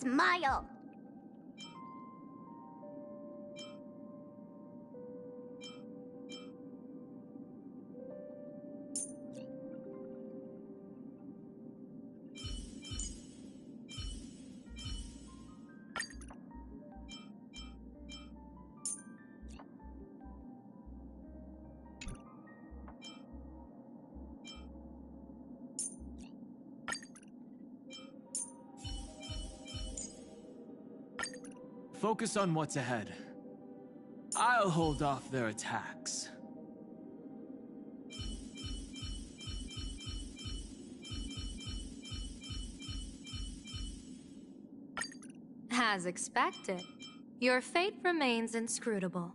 smile. Focus on what's ahead. I'll hold off their attacks. As expected, your fate remains inscrutable.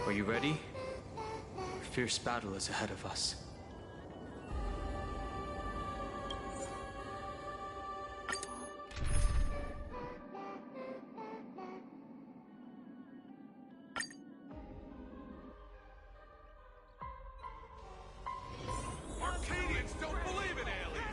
Are you ready? A fierce battle is ahead of us. Arcadians don't believe in aliens!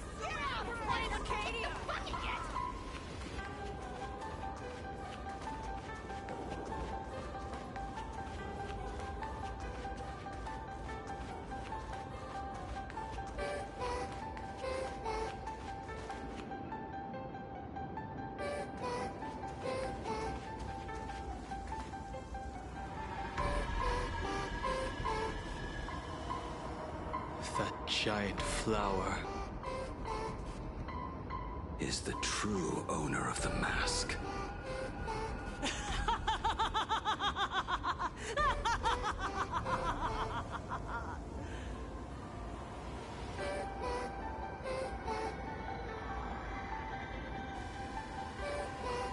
That giant flower is the true owner of the mask.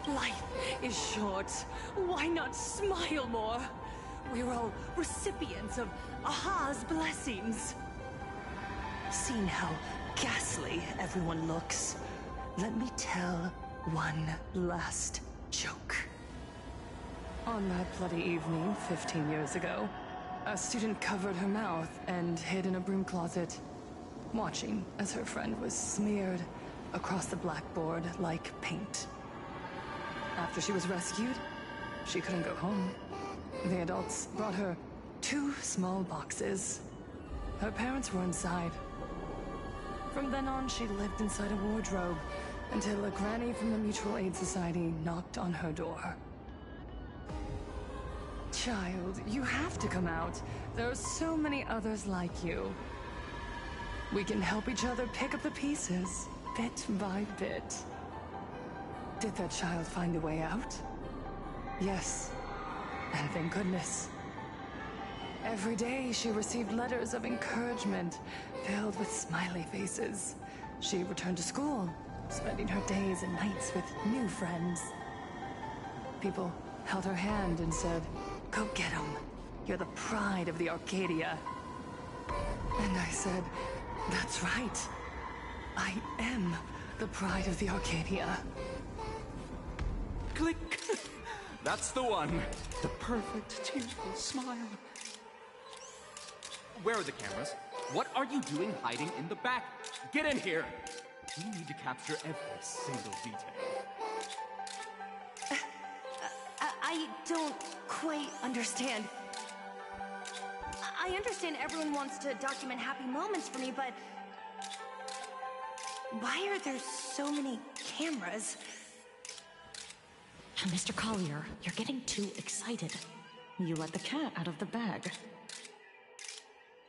Life is short. Why not smile more? We're all recipients of Aha's blessings. Seeing how ghastly everyone looks, let me tell one last joke. On that bloody evening 15 years ago, a student covered her mouth and hid in a broom closet, watching as her friend was smeared across the blackboard like paint. After she was rescued, she couldn't go home. The adults brought her 2 small boxes. Her parents were inside. From then on, she lived inside a wardrobe until a granny from the Mutual Aid Society knocked on her door. Child, you have to come out. There are so many others like you. We can help each other pick up the pieces, bit by bit. Did that child find a way out? Yes, and thank goodness. Every day she received letters of encouragement filled with smiley faces. She returned to school, spending her days and nights with new friends. People held her hand and said, "Go get 'em. You're the pride of the Arcadia." And I said, "That's right. I am the pride of the Arcadia." Click! That's the one. The perfect, tearful smile. Where are the cameras? What are you doing hiding in the back? Get in here! We need to capture every single detail. I don't quite understand. I understand everyone wants to document happy moments for me, but why are there so many cameras? Mr. Collier, you're getting too excited. You let the cat out of the bag.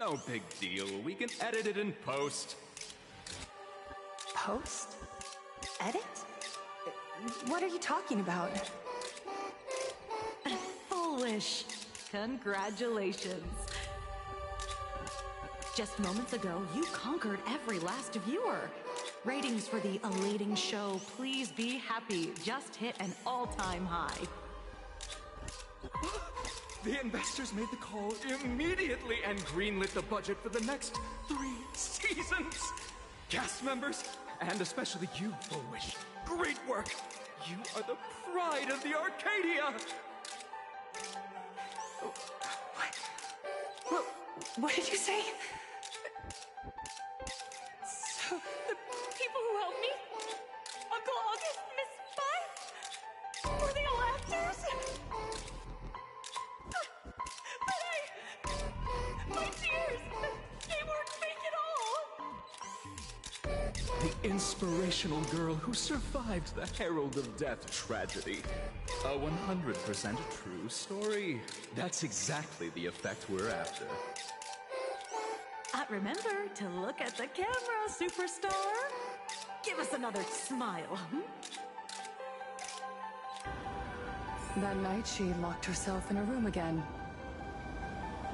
No big deal. We can edit it in post. Post? Edit? What are you talking about? Foolish. Congratulations. Just moments ago, you conquered every last viewer. Ratings for the elating show, Please Be Happy, just hit an all-time high. The investors made the call immediately and greenlit the budget for the next 3 seasons. Cast members, and especially you, Foolish. Great work. You are the pride of the Arcadia. What did you say? So, the people who helped me? Uncle August, Miss Spy? Were they all actors? But my tears, they weren't fake at all. The inspirational girl who survived the Herald of Death tragedy. A 100% true story. That's exactly the effect we're after. Remember to look at the camera, superstar. Give us another smile. That night, she locked herself in a room again.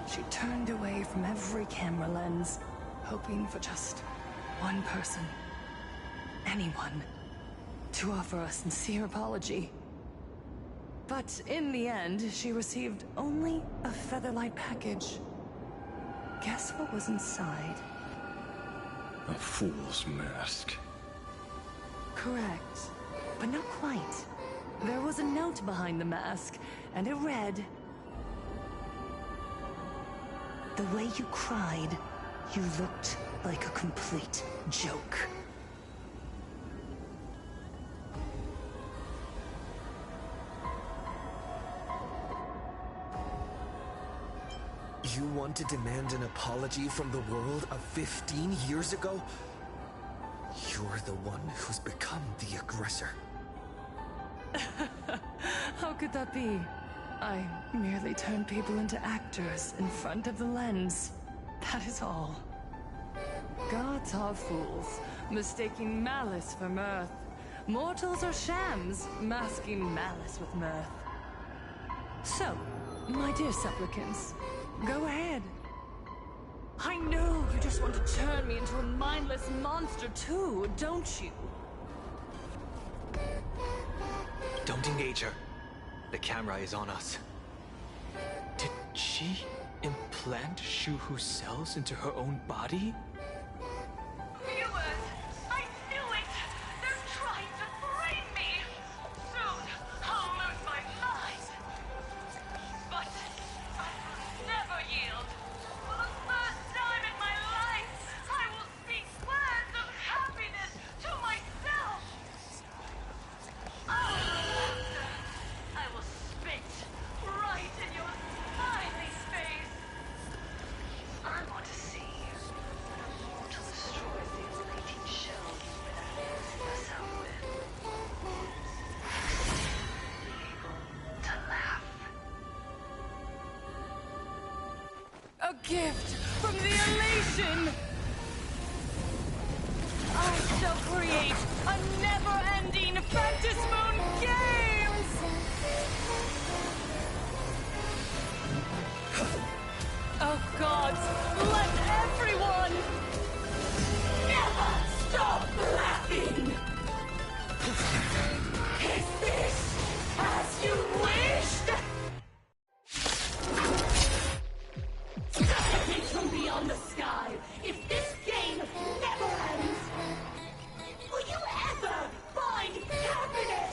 She turned away from every camera lens, hoping for just one person, anyone, to offer a sincere apology. But in the end, she received only a Featherlight package. Guess what was inside? A fool's mask. Correct, but not quite. There was a note behind the mask, and it read, "The way you cried, you looked like a complete joke." You want to demand an apology from the world of 15 years ago? You're the one who's become the aggressor. How could that be? I merely turn people into actors in front of the lens. That is all. Gods are fools, mistaking malice for mirth. Mortals are shams, masking malice with mirth. So, my dear supplicants, go ahead. I know you just want to turn me into a mindless monster too, don't you? Don't engage her. The camera is on us. Did she implant Shuhu's cells into her own body? Viewers, I knew it! They're trying to brain me! Soon, I'll lose my mind! But I will never yield! For the first time in my life, I will speak words of happiness to myself! I will spit right in your smiley face! I want to see when a mortal destroys the elating shell you've been amusing yourself with. Be able to laugh. A gift from the elation! I shall create a never-ending Phantasmoon Games! Oh gods, let everyone never stop laughing! Is this as you wished? Guidance from beyond the sky! If this game never ends, will you ever find happiness?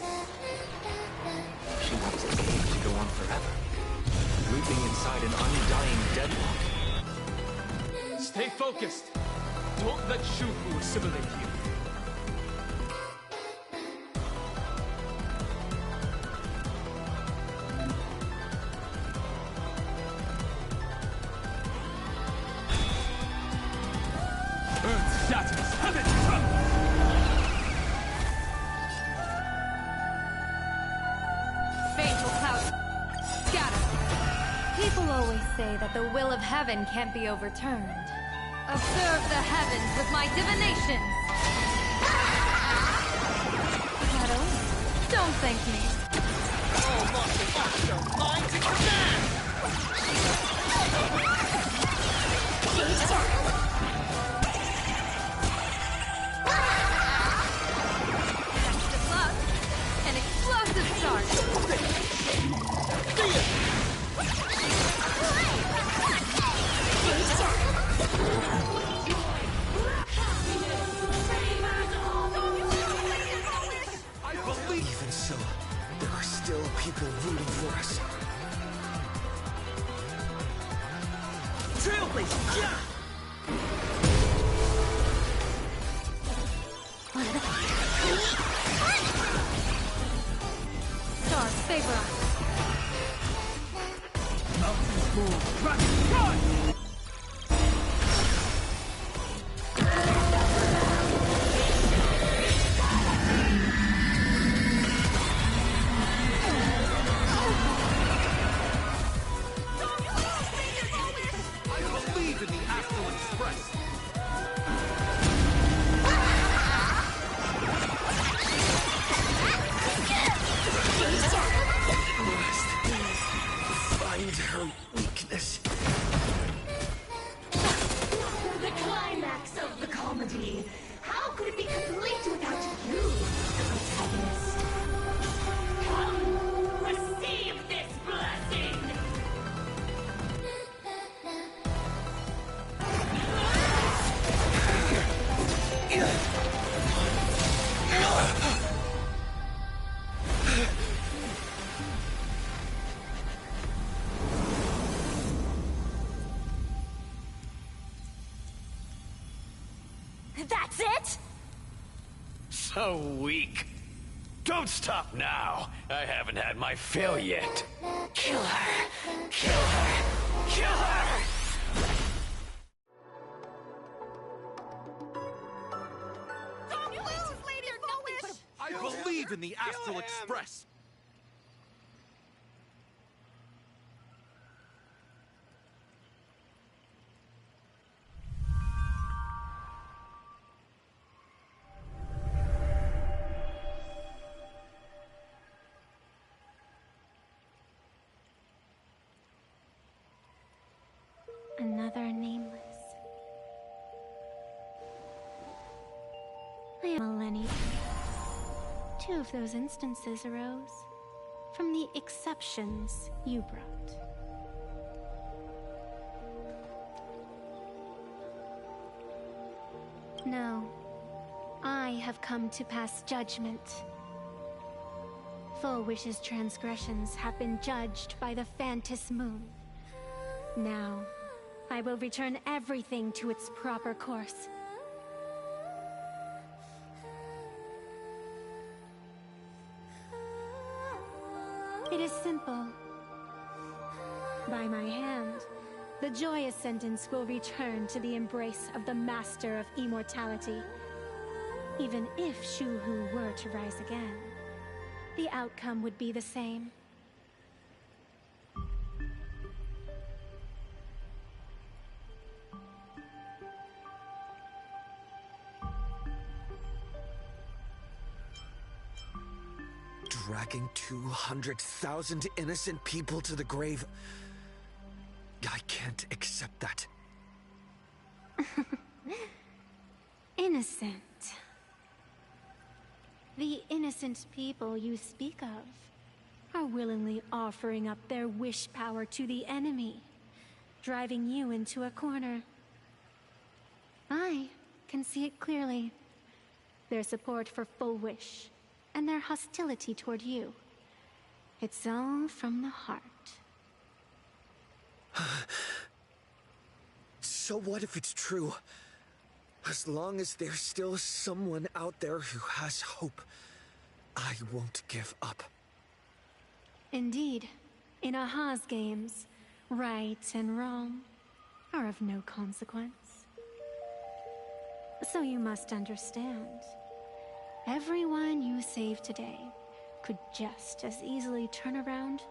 She wants the game to go on forever, looping inside an undying deadlock. Stay focused. Don't let Shuhu assimilate you. Earth shatters, heaven trembles! Fatal clouds scatter. People always say that the will of heaven can't be overturned. Observe the heavens with my divinations. Shadow, don't thank me. All mortal officer, mind to command! Thanks to luck, an explosive start. Even so, there are still people rooting for us. Trailblaze, yeah! Stars favor us. Mountains move, run, run! I believe in the Astral Express! Find her weakness. So weak. Don't stop now. I haven't had my fill yet. Kill her. Kill her. Kill her! I believe in the Astral Express! Another nameless. I am millennial. Two of those instances arose from the exceptions you brought. No, I have come to pass judgment. Full Wish's transgressions have been judged by the Phantom Moon. Now, I will return everything to its proper course. It is simple. By my hand, the Joy Ascendants will return to the embrace of the Master of Immortality. Even if Shuhu were to rise again, the outcome would be the same. Dragging 200,000 innocent people to the grave. I can't accept that. Innocent. The innocent people you speak of are willingly offering up their wish power to the enemy, driving you into a corner. I can see it clearly. Their support for Full Wish and their hostility toward you. It's all from the heart. So what if it's true? As long as there's still someone out there who has hope, I won't give up. Indeed, in Aha's games, right and wrong are of no consequence. So you must understand. Everyone you save today could just as easily turn around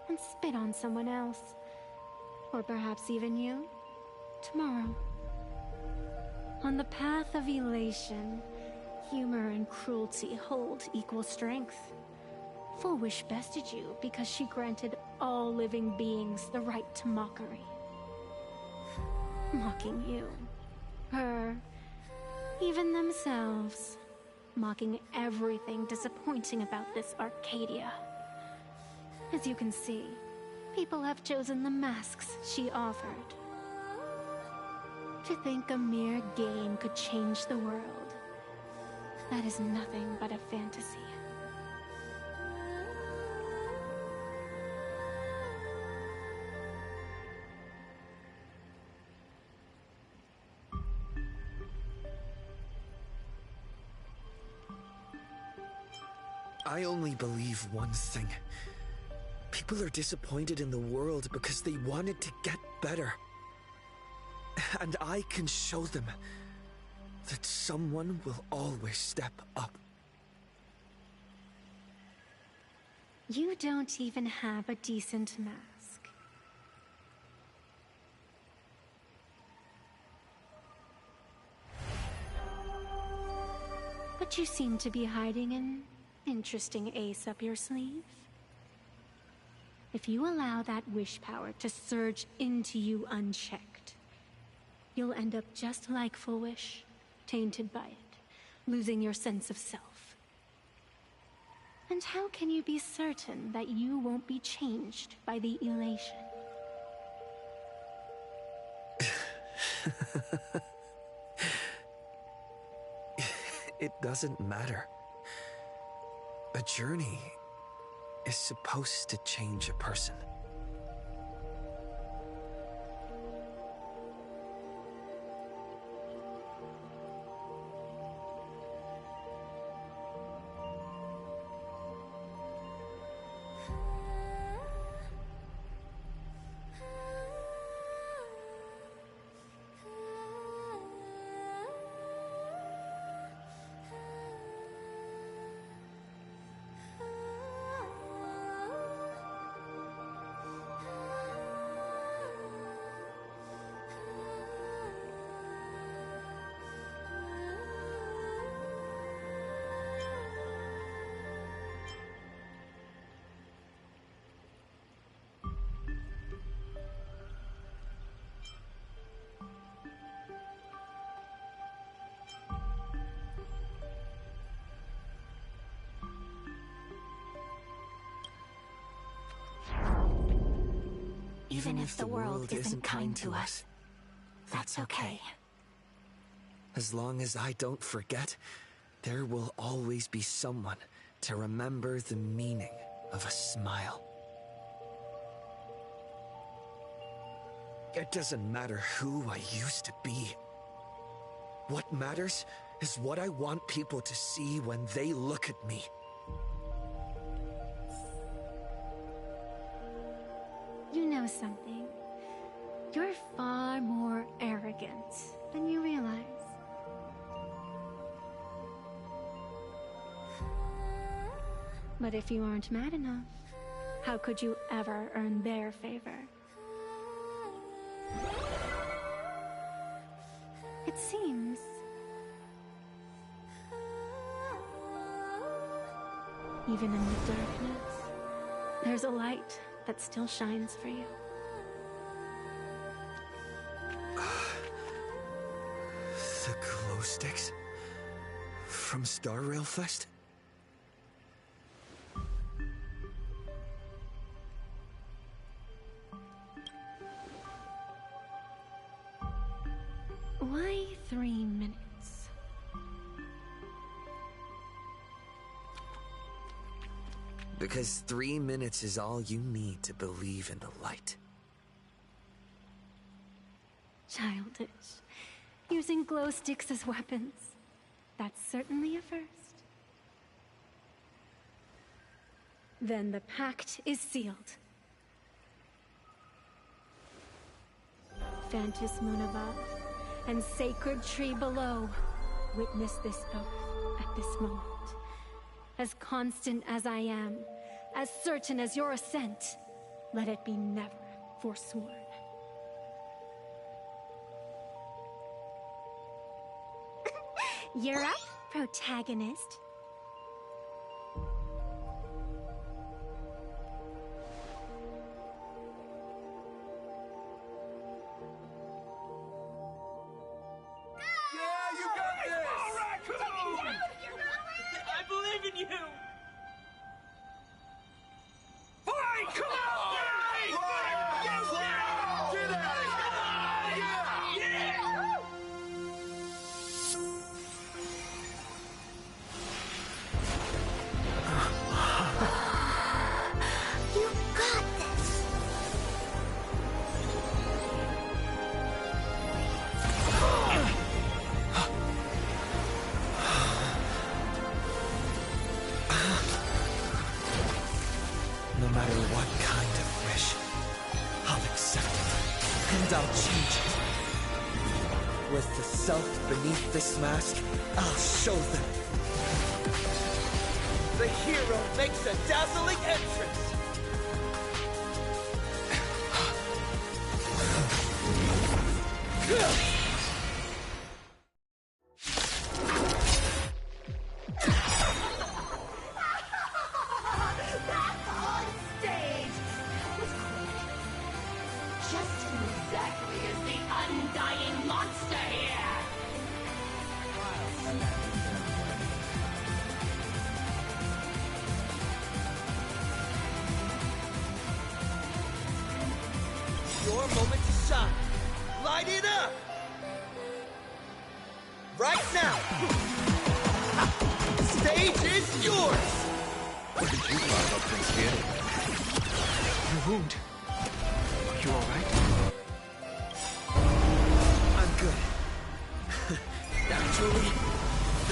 and spit on someone else. Or perhaps even you, tomorrow. On the path of elation, humor and cruelty hold equal strength. Full Wish bested you because she granted all living beings the right to mockery. Mocking you, her, even themselves. Mocking everything disappointing about this Arcadia. As you can see, people have chosen the masks she offered. To think a mere game could change the world, that is nothing but a fantasy. I only believe one thing. People are disappointed in the world because they wanted to get better. And I can show them that someone will always step up. You don't even have a decent mask. But you seem to be hiding an interesting ace up your sleeve. If you allow that wish power to surge into you unchecked, you'll end up just like Full Wish, tainted by it, losing your sense of self. And how can you be certain that you won't be changed by the elation? It doesn't matter. A journey is supposed to change a person. Even if the world isn't kind to us, that's okay. As long as I don't forget, there will always be someone to remember the meaning of a smile. It doesn't matter who I used to be. What matters is what I want people to see when they look at me. You know something? You're far more arrogant than you realize. But if you aren't mad enough, how could you ever earn their favor? It seems even in the darkness, there's a light that still shines for you. The glow sticks? From Star Rail Fest? Why 3 minutes? Because 3 minutes is all you need to believe in the light. Childish. Using glow sticks as weapons. That's certainly a first. Then the pact is sealed. Phantus Moon above and Sacred Tree below, witness this oath at this moment. As constant as I am, as certain as your ascent, let it be never forsworn. You're up, protagonist. I believe in you! Fine, come on! Get out of here! Yeah! You got this! No matter what kind of wish, I'll accept it, and I'll change it. With the self beneath this mask, I'll show them. The hero makes a dazzling entrance! That's on stage! Just who exactly is the undying monster here? Your moment to shine. Light it up! Right now! Stage is yours! What did you find up Prince here? Your wound. Are you alright? I'm good. Actually,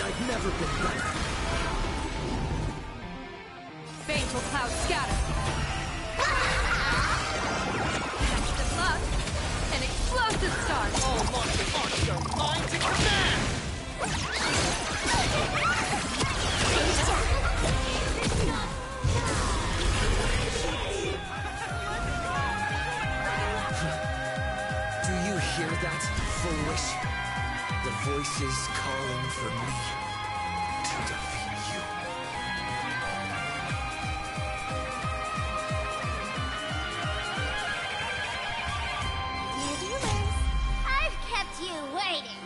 I've never been better. Baneful cloud scatter. Catch the luck. An explosive start. All monster monster, mine to command! Do you hear that, foolish? The voices calling for me to defeat you. Viewers, I've kept you waiting.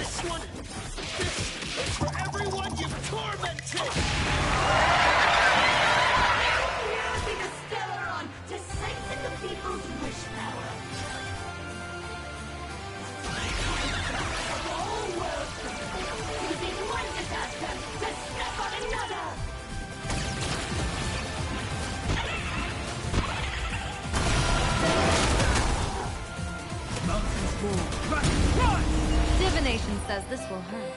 This one! This is for everyone you've tormented! Using a Stellaron to siphon the people's wish power. The whole world using one disaster to step on another. Mountains move. Run! Divination says this will hurt.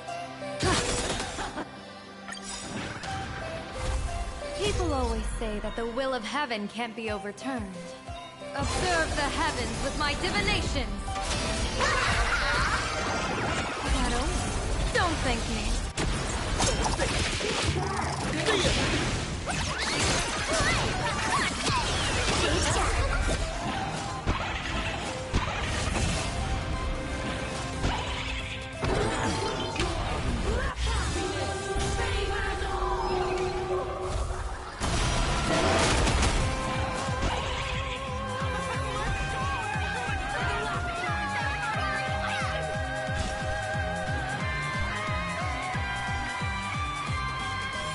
People always say that the will of heaven can't be overturned. Observe the heavens with my divinations! That over. Don't thank me.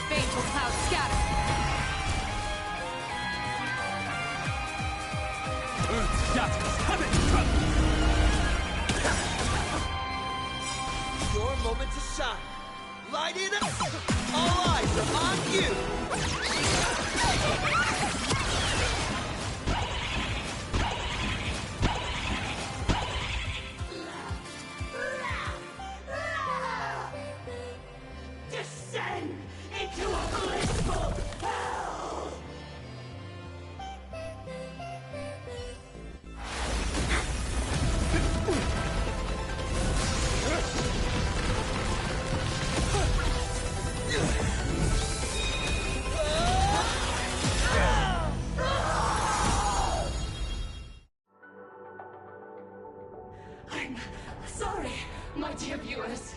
Baneful cloud scatter. Earth's shadows have it! Your moment to shine. Light it up! All eyes are on you! Descend into a blissful hell! I'm sorry, my dear viewers.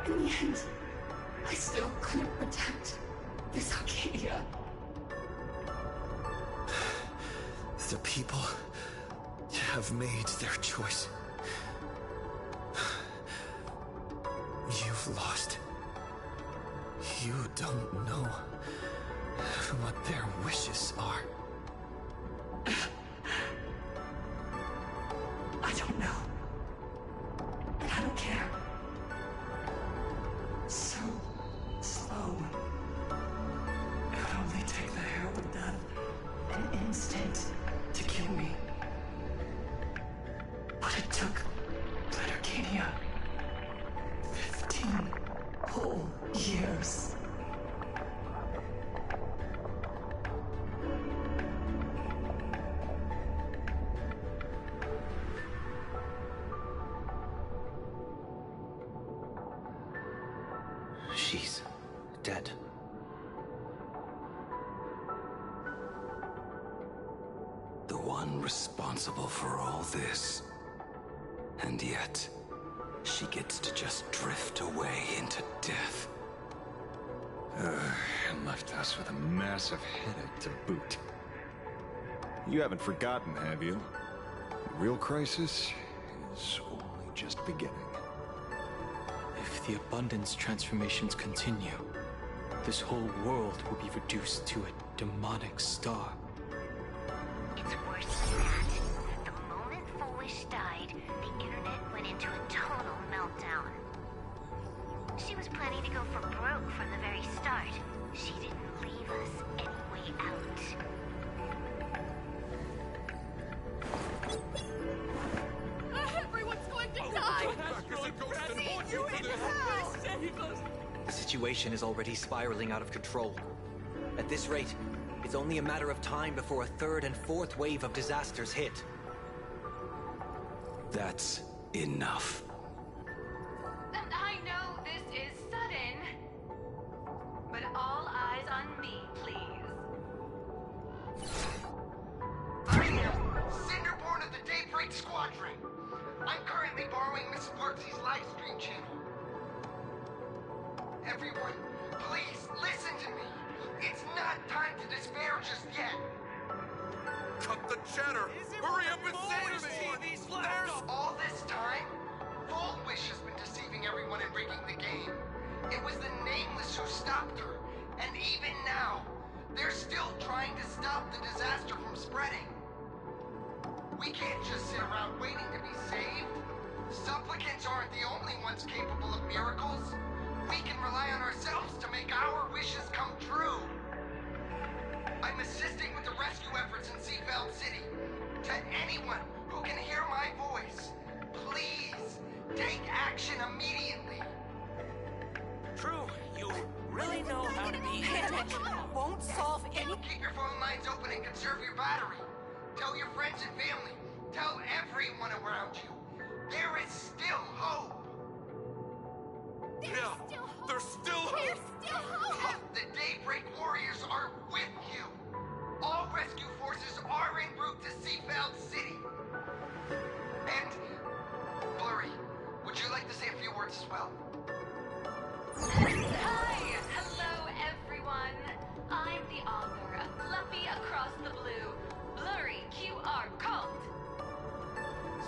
In the end, I still couldn't protect this Arcadia. The people have made their choice. You've lost. You don't know what their wishes are. I don't know. But I don't care. So slow. It would only take the herald death an instant to kill me. But it took Red Arcadia 15 whole years. She's dead. The one responsible for all this. And yet, she gets to just drift away into death. And left us with a massive headache to boot. You haven't forgotten, have you? The real crisis is only just beginning. If the abundance transformations continue, this whole world will be reduced to a demonic star. It's worse than that. The moment Foolish died, the internet went into a total meltdown. She was planning to go for broke from the very start. She didn't leave us any way out. Everyone's going to die! The situation is already spiraling out of control. At this rate, it's only a matter of time before a third and fourth wave of disasters hit. That's enough. And I know this is sudden, but all eyes on me, please. Cinderborn of the Daybreak Squadron. I'm currently borrowing Miss Sparksy's live stream channel. Everyone, please listen to me. It's not time to despair just yet. Cut the chatter! Hurry up and save me! There's all this time? They're still trying to stop the disaster from spreading. We can't just sit around waiting to be saved. Supplicants aren't the only ones capable of miracles. We can rely on ourselves to make our wishes come true. I'm assisting with the rescue efforts in Seafeld City. To anyone who can hear my voice, please take action immediately. True, you really know how to be... Panic won't solve any... Keep your phone lines open and conserve your battery. Tell your friends and family. Tell everyone around you. There is still hope. There's still hope. There's still hope! The Daybreak Warriors are with you. All rescue forces are en route to Seafeld City. And, Blurry, would you like to say a few words as well? Hi! Hello, everyone. I'm the author of Fluffy Across the Blue, Blurry QR Cult.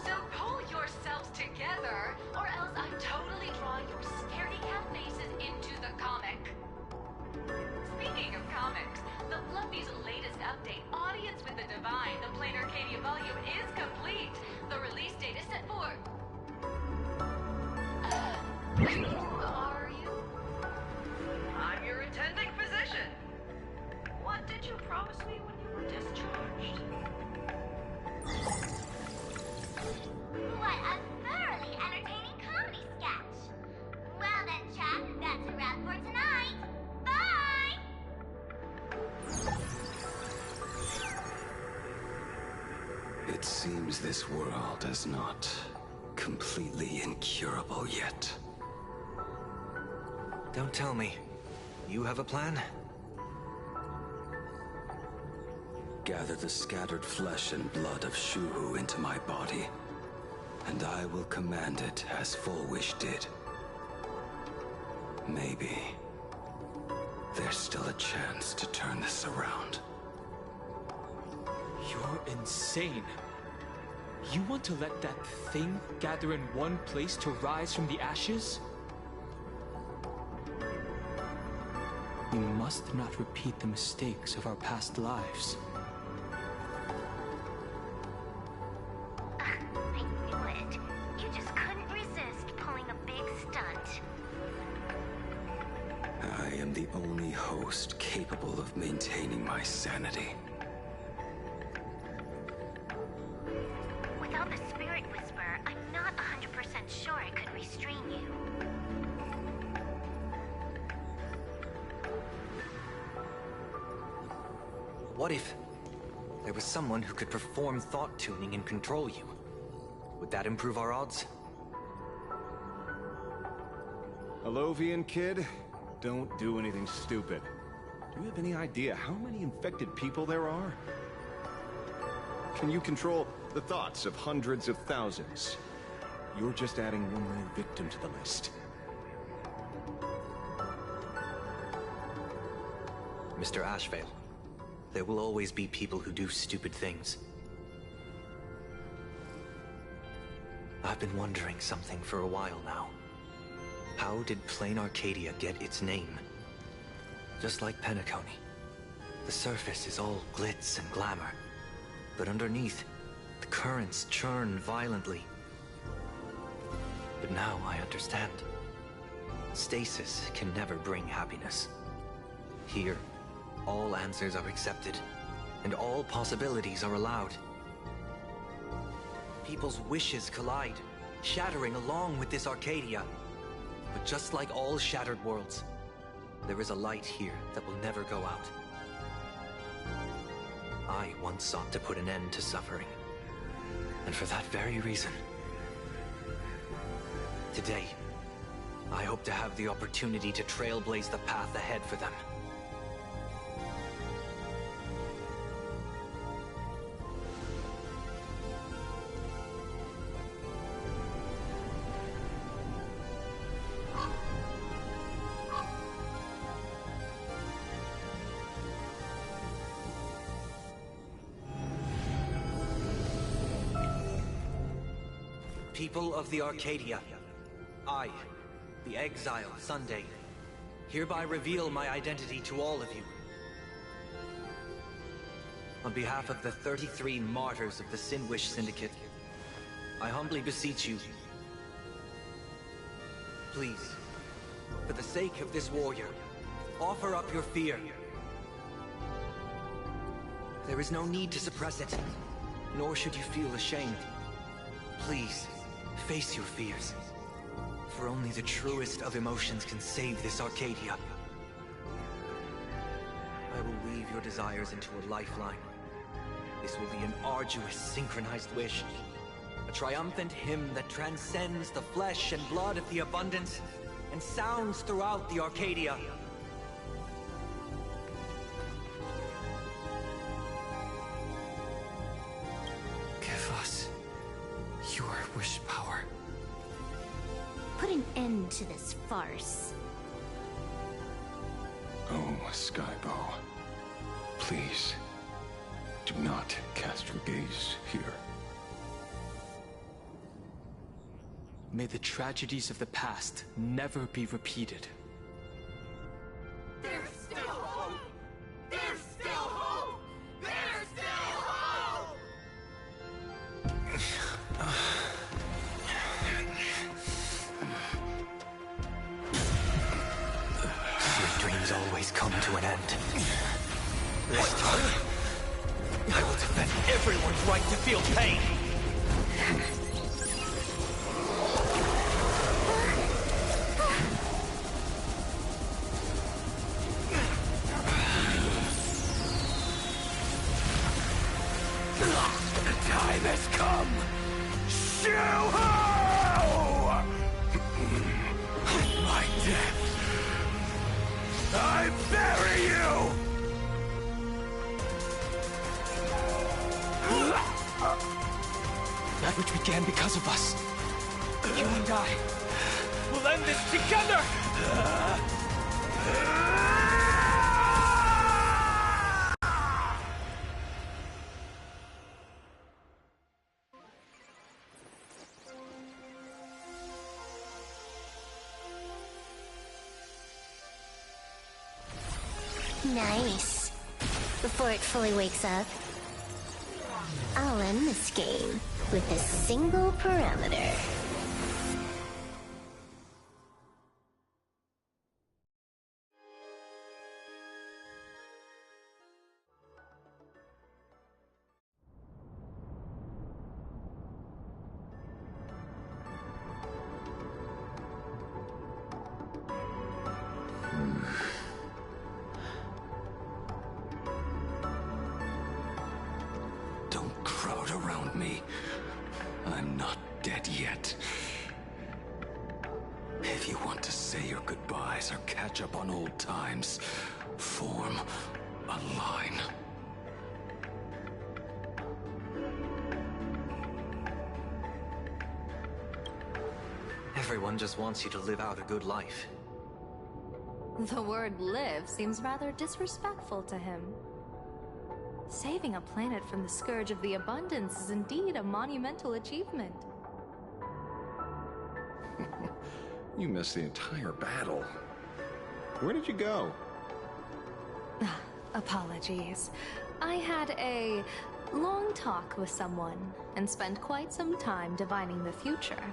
So pull yourselves together, or else I totally draw your scaredy cat faces into the comic. Speaking of comics, the Fluffy's latest update, Audience with the Divine, the Plain Arcadia volume, is complete. The release date is set for... Who are you? I'm your attending physician. What did you promise me when you were discharged? What a thoroughly entertaining comedy sketch! Well then, chat, that's a wrap for tonight. Bye! It seems this world is not completely incurable yet. Don't tell me. You have a plan? Gather the scattered flesh and blood of Shuhu into my body, and I will command it as Full Wish did. Maybe there's still a chance to turn this around. You're insane. You want to let that thing gather in one place to rise from the ashes? We must not repeat the mistakes of our past lives. I knew it. You just couldn't resist pulling a big stunt. I am the only host capable of maintaining my sanity. Without the Spirit Whisperer, I'm not 100% sure I could restrain you. What if there was someone who could perform thought tuning and control you? Would that improve our odds? Alovian kid, don't do anything stupid. Do you have any idea how many infected people there are? Can you control the thoughts of hundreds of thousands? You're just adding one more victim to the list. Mr. Ashvale, there will always be people who do stupid things. I've been wondering something for a while now. How did Plain Arcadia get its name? Just like Penacony, the surface is all glitz and glamour, but underneath, the currents churn violently. But now I understand. Stasis can never bring happiness. Here, all answers are accepted, and all possibilities are allowed. People's wishes collide, shattering along with this Arcadia. But just like all shattered worlds, there is a light here that will never go out. I once sought to put an end to suffering, and for that very reason, today, I hope to have the opportunity to trailblaze the path ahead for them. People of the Arcadia, I, the exile Sunday, hereby reveal my identity to all of you. on behalf of the 33 martyrs of the Sinwish Syndicate, I humbly beseech you, please, for the sake of this warrior, offer up your fear. There is no need to suppress it, nor should you feel ashamed. Please, face your fears, for only the truest of emotions can save this Arcadia. I will weave your desires into a lifeline. This will be an arduous, synchronized wish. A triumphant hymn that transcends the flesh and blood of the abundance and sounds throughout the Arcadia. Give us your wish power. Put an end to this farce. Oh, Skybow. Please, do not cast your gaze here. May the tragedies of the past never be repeated. There's still hope! There's still hope! There's still hope! Your dreams always come to an end. This time, I will defend everyone's right to feel pain. The time has come! Shoo-ho! My death! I bury you! That which began because of us. You and I will end this together! Nice. Before it fully wakes up, I'll end this game with a single parameter. Don't crowd around me. I'm not dead yet. If you want to say your goodbyes or catch up on old times, form a line. Everyone just wants you to live out a good life. The word live seems rather disrespectful to him. Saving a planet from the scourge of the abundance is indeed a monumental achievement. You missed the entire battle. Where did you go? Apologies. I had a long talk with someone and spent quite some time divining the future,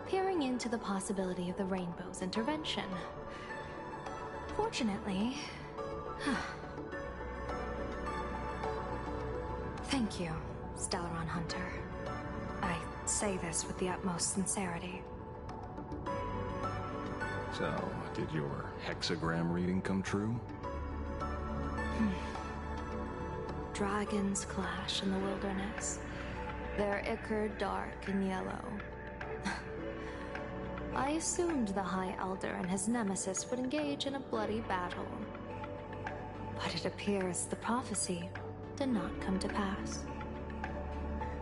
peering into the possibility of the Rainbow's intervention. Fortunately... Thank you, Stellaron Hunter. I say this with the utmost sincerity. So, did your hexagram reading come true? Dragons clash in the wilderness. Their ichor dark and yellow. I assumed the High Elder and his nemesis would engage in a bloody battle. But it appears the prophecy did not come to pass.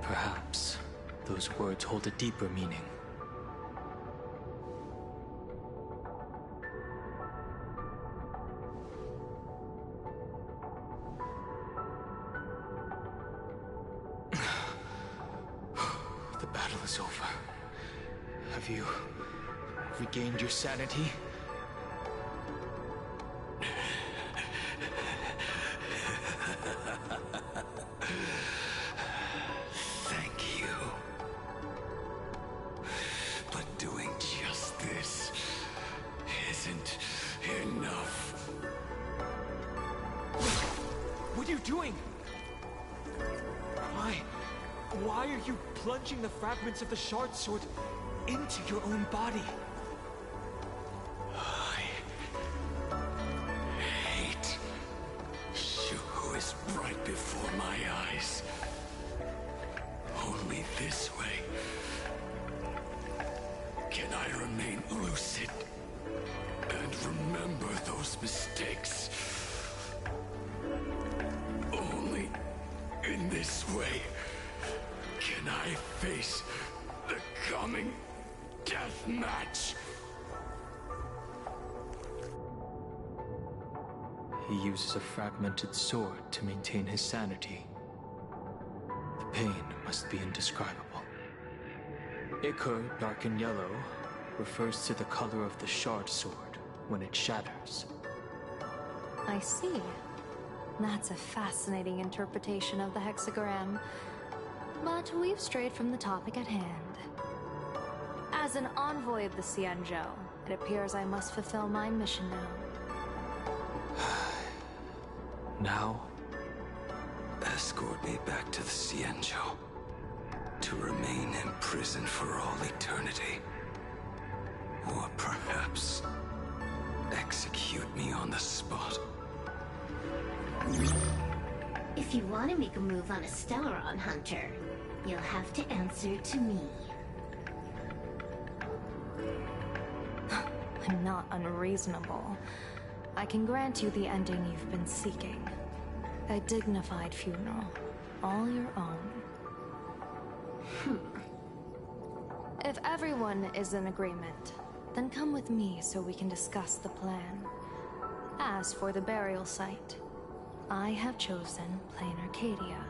Perhaps those words hold a deeper meaning. The battle is over. Have you regained your sanity? But doing just this isn't enough. What are you doing? Why are you plunging the fragments of the shard sword into your own body? I hate Shu, who is right before my eyes. Only this way can I remain lucid and remember those mistakes. Only in this way can I face the coming death match. He uses a fragmented sword to maintain his sanity. The pain must be indescribable. Ichor, dark and yellow, refers to the color of the shard sword when it shatters. I see. That's a fascinating interpretation of the hexagram. But we've strayed from the topic at hand. As an envoy of the Xianzhou, it appears I must fulfill my mission now. Now? Escort me back to the Xianzhou, to remain imprisoned for all eternity. Or perhaps execute me on the spot. If you want to make a move on a Stellaron Hunter, you'll have to answer to me. I'm not unreasonable. I can grant you the ending you've been seeking. A dignified funeral, all your own. If everyone is in agreement, then come with me so we can discuss the plan. As for the burial site, I have chosen Plain Arcadia,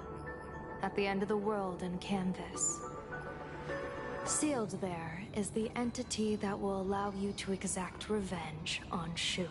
at the end of the world in Canvas. Sealed there is the entity that will allow you to exact revenge on Shuhu.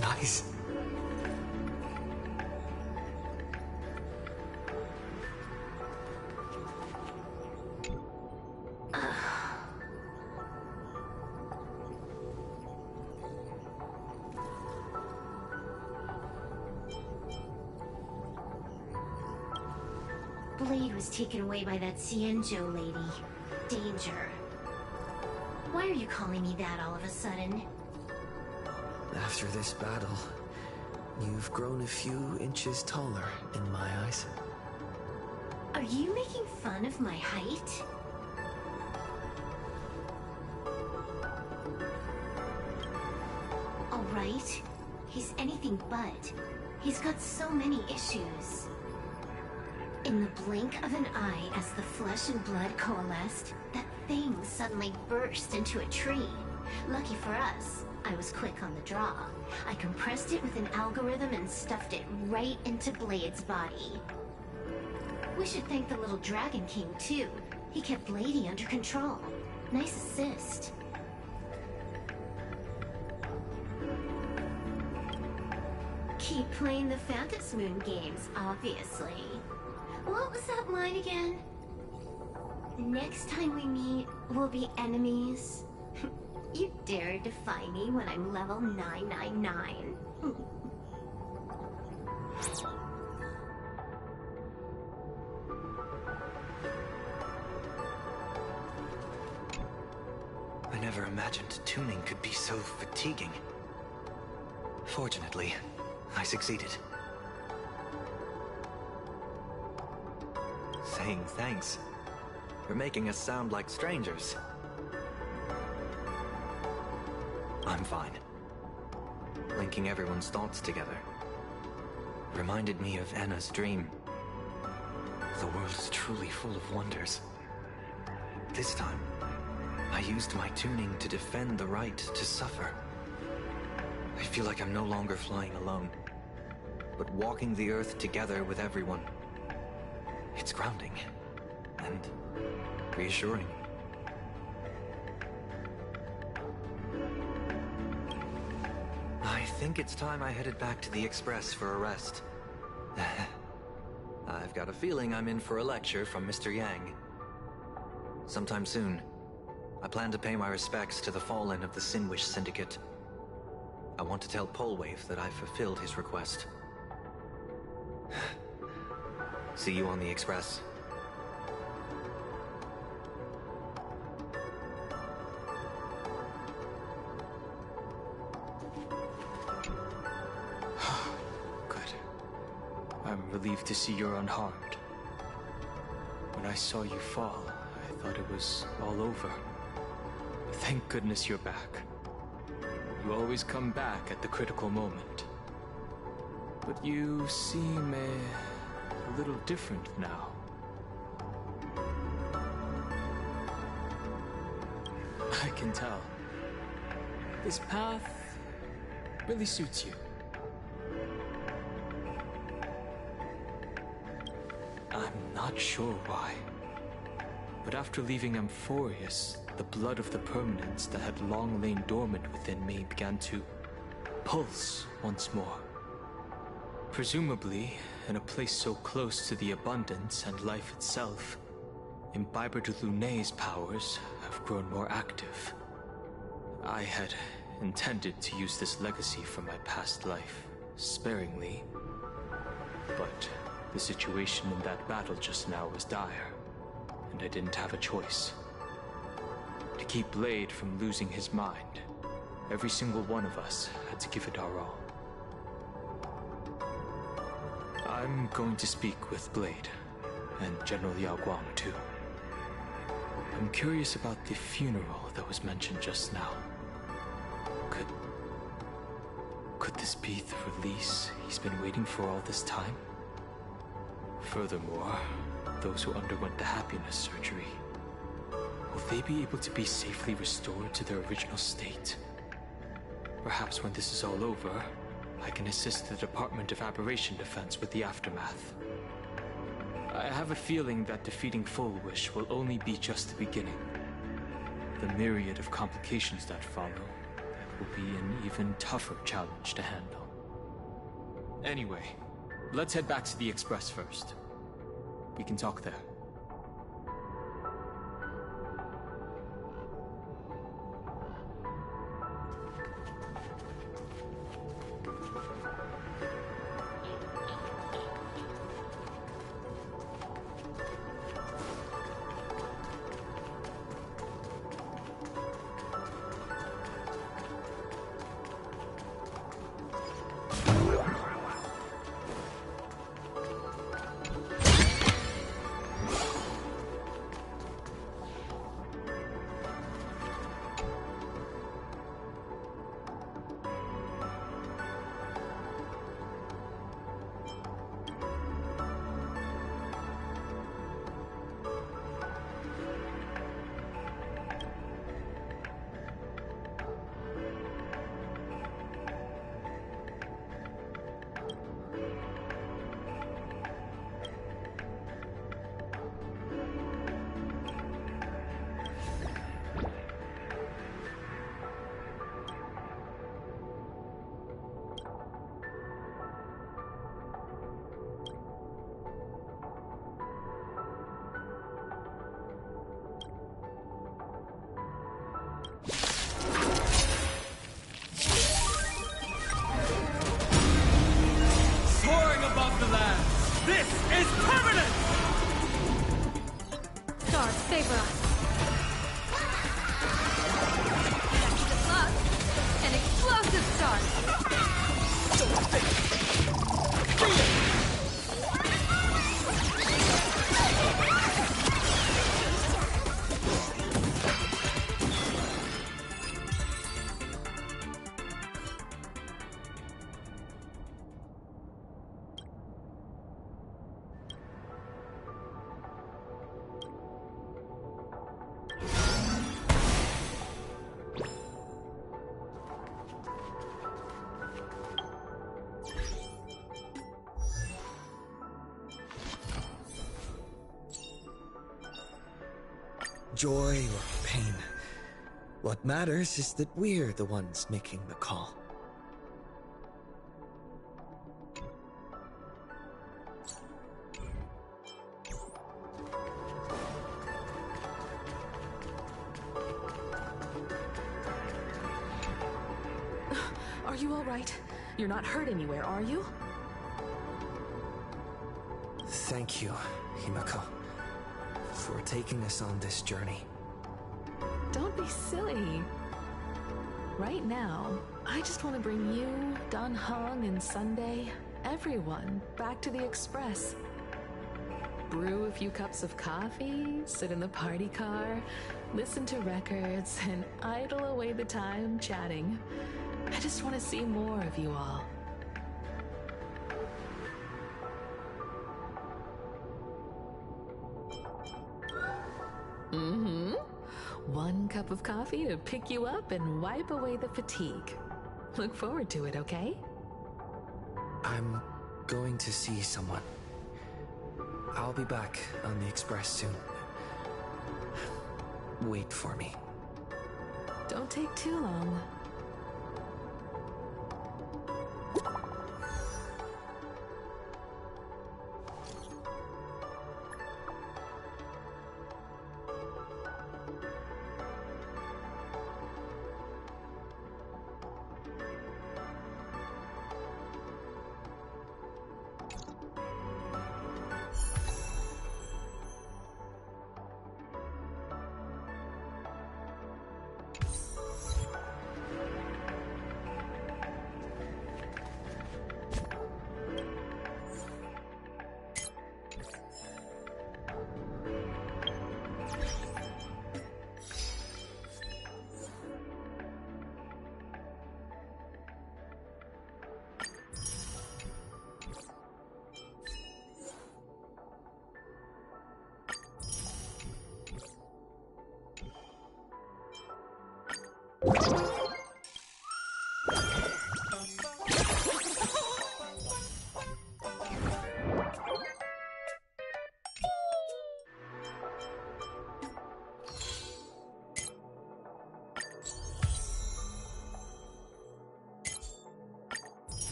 Nice. Blade was taken away by that Xianzhou lady. Danger. Why are you calling me that all of a sudden? After this battle, you've grown a few inches taller in my eyes. Are you making fun of my height? Alright, he's anything but. He's got so many issues. In the blink of an eye, as the flesh and blood coalesced, that thing suddenly burst into a tree. Lucky for us, I was quick on the draw. I compressed it with an algorithm and stuffed it right into Blade's body. We should thank the little Dragon King, too. He kept Bladey under control. Nice assist. Keep playing the Phantom Moon games, obviously. What was that line again? Next time we meet, we'll be enemies. You dare defy me when I'm level 999. I never imagined tuning could be so fatiguing. Fortunately, I succeeded. Saying thanks for making us sound like strangers. I'm fine. Linking everyone's thoughts together reminded me of Anna's dream. The world is truly full of wonders. This time, I used my tuning to defend the right to suffer. I feel like I'm no longer flying alone, but walking the earth together with everyone. It's grounding and reassuring. I think it's time I headed back to the Express for a rest. I've got a feeling I'm in for a lecture from Mr. Yang. Sometime soon, I plan to pay my respects to the fallen of the Sinwish Syndicate. I want to tell Polwave that I've fulfilled his request. See you on the Express. I'm relieved to see you're unharmed. When I saw you fall, I thought it was all over. Thank goodness you're back. You always come back at the critical moment. But you seem a little different now. I can tell. This path really suits you. I'm not sure why, but after leaving Amphorius, the blood of the permanents that had long lain dormant within me began to pulse once more. Presumably, in a place so close to the abundance and life itself, Imbiber de Lunay's powers have grown more active. I had intended to use this legacy from my past life sparingly, but the situation in that battle just now was dire, and I didn't have a choice. To keep Blade from losing his mind, every single one of us had to give it our all. I'm going to speak with Blade, and General Yao Guang too. I'm curious about the funeral that was mentioned just now. Could this be the release he's been waiting for all this time? Furthermore, those who underwent the happiness surgery, will they be able to be safely restored to their original state? Perhaps when this is all over, I can assist the Department of Aberration Defense with the aftermath. I have a feeling that defeating Full Wish will only be just the beginning. The myriad of complications that follow will be an even tougher challenge to handle. Anyway, let's head back to the Express first. We can talk there. This is permanent! Stars favor us. Next to us, an explosive start. joy or pain. What matters is that we're the ones making the call. Are you all right? You're not hurt anywhere, are you? Thank you, Himiko, for taking us on this journey. Don't be silly. Right now, I just want to bring you, Dan Heng, and Sunday, everyone, back to the Express. Brew a few cups of coffee, sit in the party car, listen to records, and idle away the time chatting. I just want to see more of you all. Mm-hmm. One cup of coffee to pick you up and wipe away the fatigue. Look forward to it, okay? I'm going to see someone. I'll be back on the Express soon. Wait for me. Don't take too long.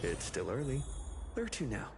It's still early. Where to now?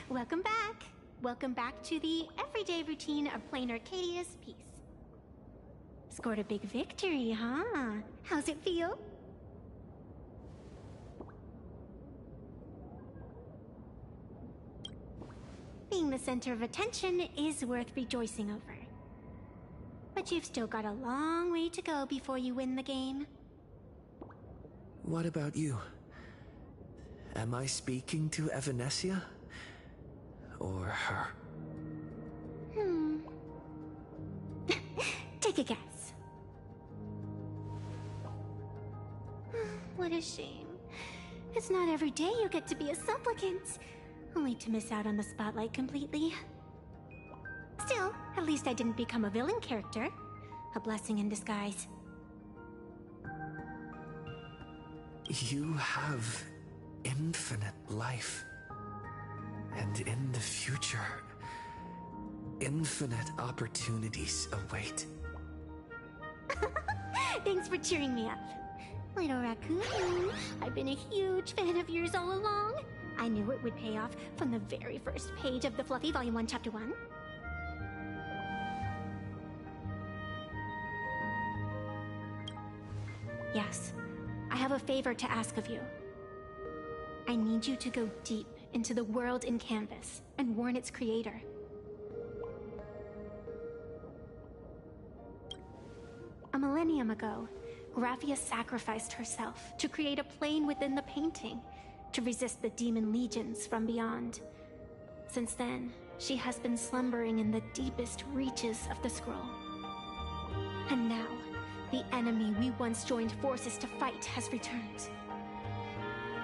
Welcome back. Welcome back to the everyday routine of playing Arcadia's piece. Scored a big victory, huh? How's it feel? Being the center of attention is worth rejoicing over. But you've still got a long way to go before you win the game. What about you? Am I speaking to Evanesia? Or her? Take a guess. What a shame. It's not every day you get to be a supplicant, only to miss out on the spotlight completely. Still, at least I didn't become a villain character. A blessing in disguise. You have infinite life. And in the future, infinite opportunities await. Thanks for cheering me up. Little Raccoon, I've been a huge fan of yours all along. I knew it would pay off from the very first page of the Fluffy Volume 1, Chapter 1. Yes, I have a favor to ask of you. I need you to go deep into the world in Canvas and warn its creator. A millennium ago, Graphia sacrificed herself to create a plane within the painting to resist the demon legions from beyond. Since then, she has been slumbering in the deepest reaches of the scroll. And now, the enemy we once joined forces to fight has returned.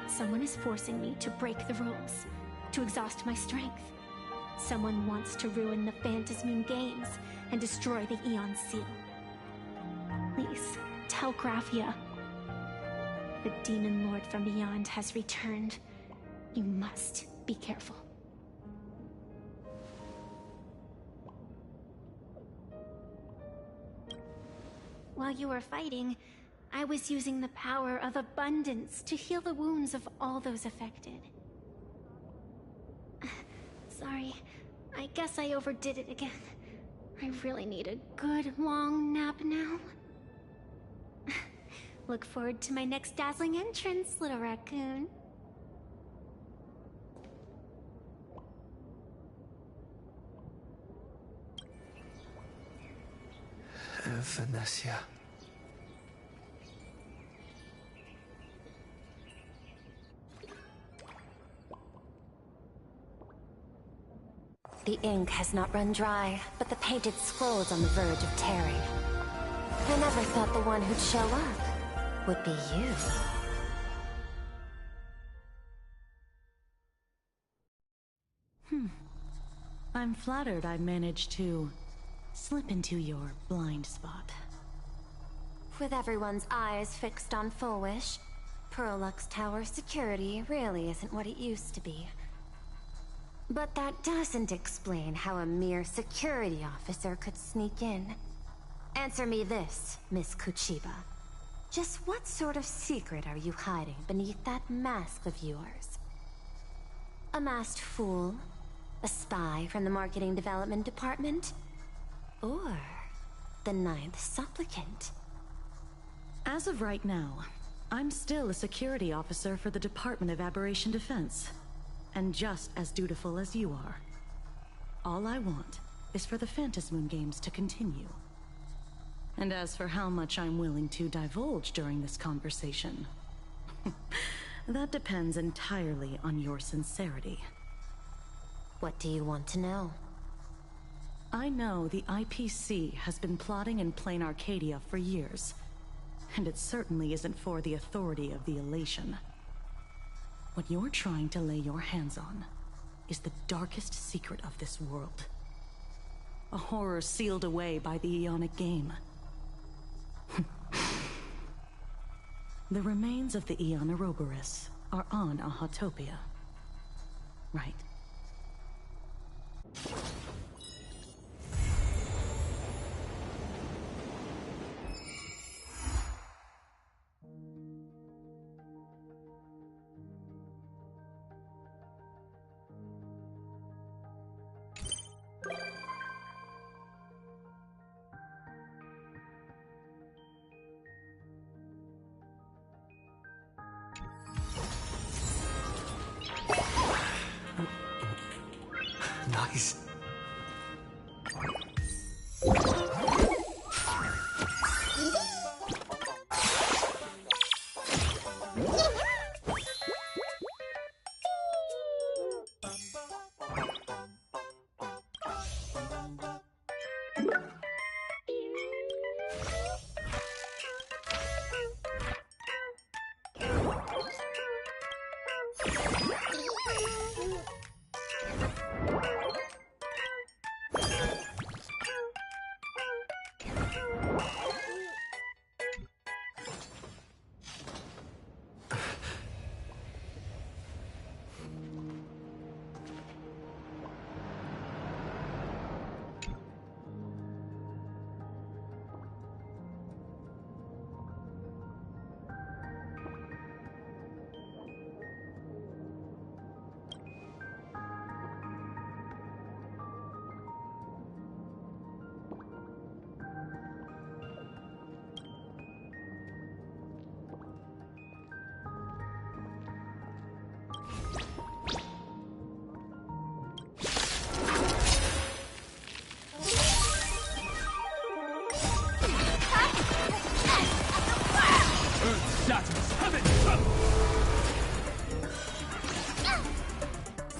Someone is forcing me to break the rules, to exhaust my strength. Someone wants to ruin the Phantasmoon games and destroy the Eon Seal. Please, tell Graphia. The Demon Lord from beyond has returned. You must be careful. While you were fighting, I was using the power of abundance to heal the wounds of all those affected. Sorry, I guess I overdid it again. I really need a good long nap now. Look forward to my next dazzling entrance, little raccoon. Evanesia. The ink has not run dry, but the painted scroll is on the verge of tearing. I never thought the one who'd show up would be you. I'm flattered I managed to slip into your blind spot. With everyone's eyes fixed on Full Wish, Pearlux Tower security really isn't what it used to be. But that doesn't explain how a mere security officer could sneak in. Answer me this, Miss Kuchiba. Just what sort of secret are you hiding beneath that mask of yours? A masked fool? A spy from the Marketing Development Department? Or the Ninth Supplicant? As of right now, I'm still a security officer for the Department of Aberration Defense, and just as dutiful as you are. All I want is for the Phantasmoon games to continue. And as for how much I'm willing to divulge during this conversation, that depends entirely on your sincerity. What do you want to know? I know the IPC has been plotting in plain Arcadia for years, and it certainly isn't for the authority of the Elation. What you're trying to lay your hands on is the darkest secret of this world. A horror sealed away by the Eonic Game. The remains of the Eon Ouroboros are on Ahotopia, right? Nice.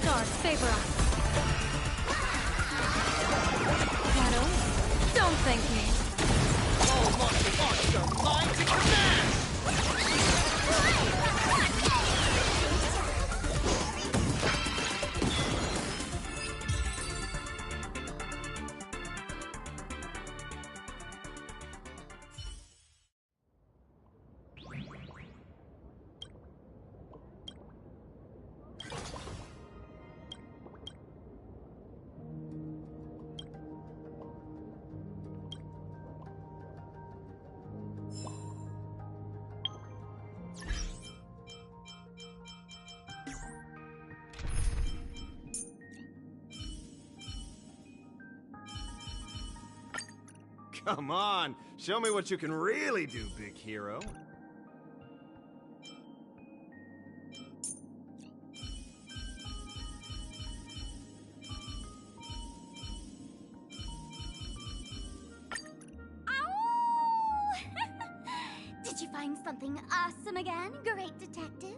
Stars, favor us. Shadow, don't thank me. All martial arts are mine to command! Come on, show me what you can really do, big hero. Did you find something awesome again, great detective?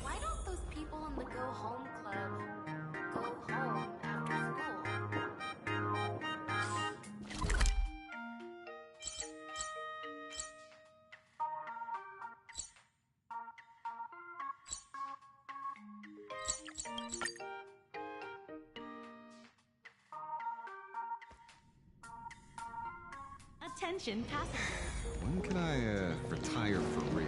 Why don't those people in the Go Home Club go home after school? Attention passengers. When can I, retire for real?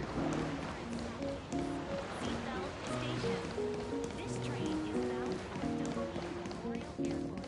This train is bound for Memorial Airport.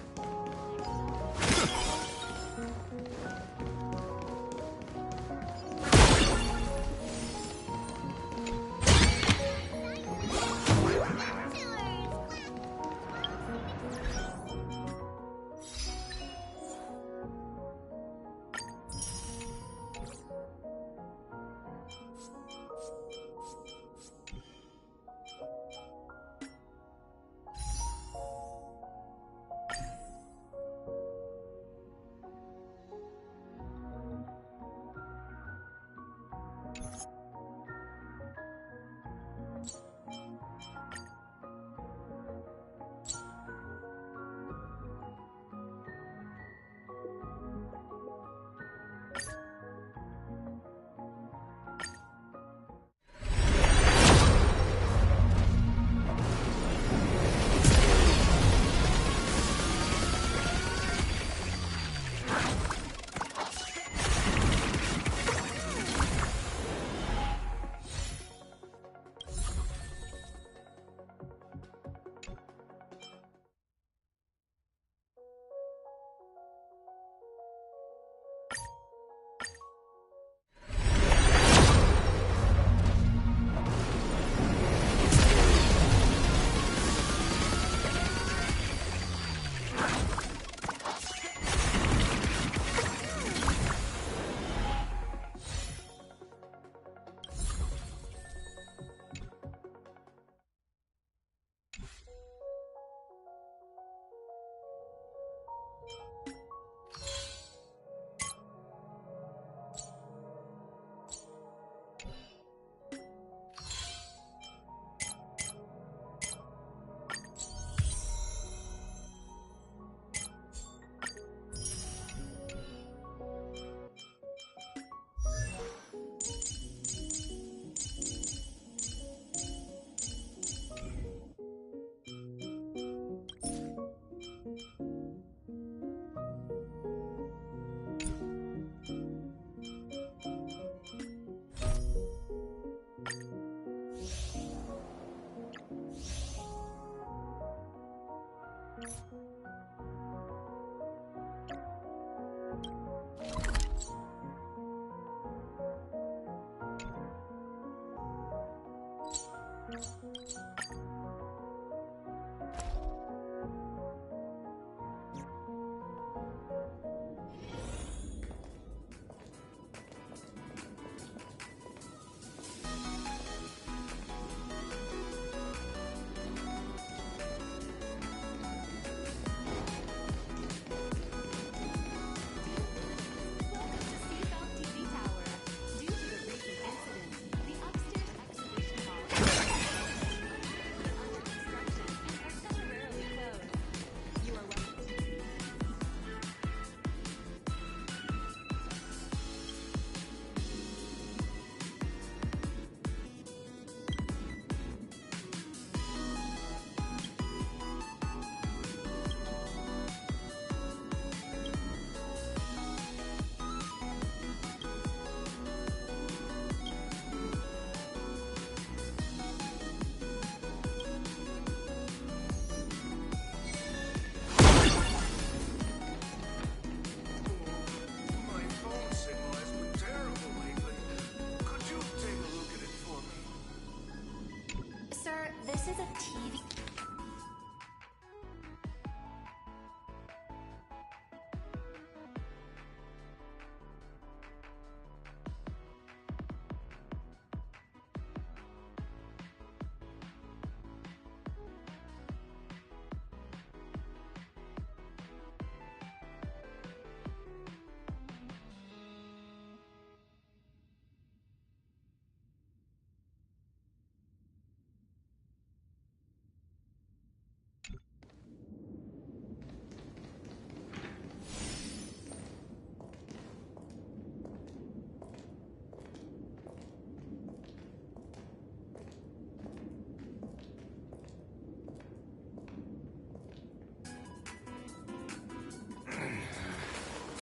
This is a TV.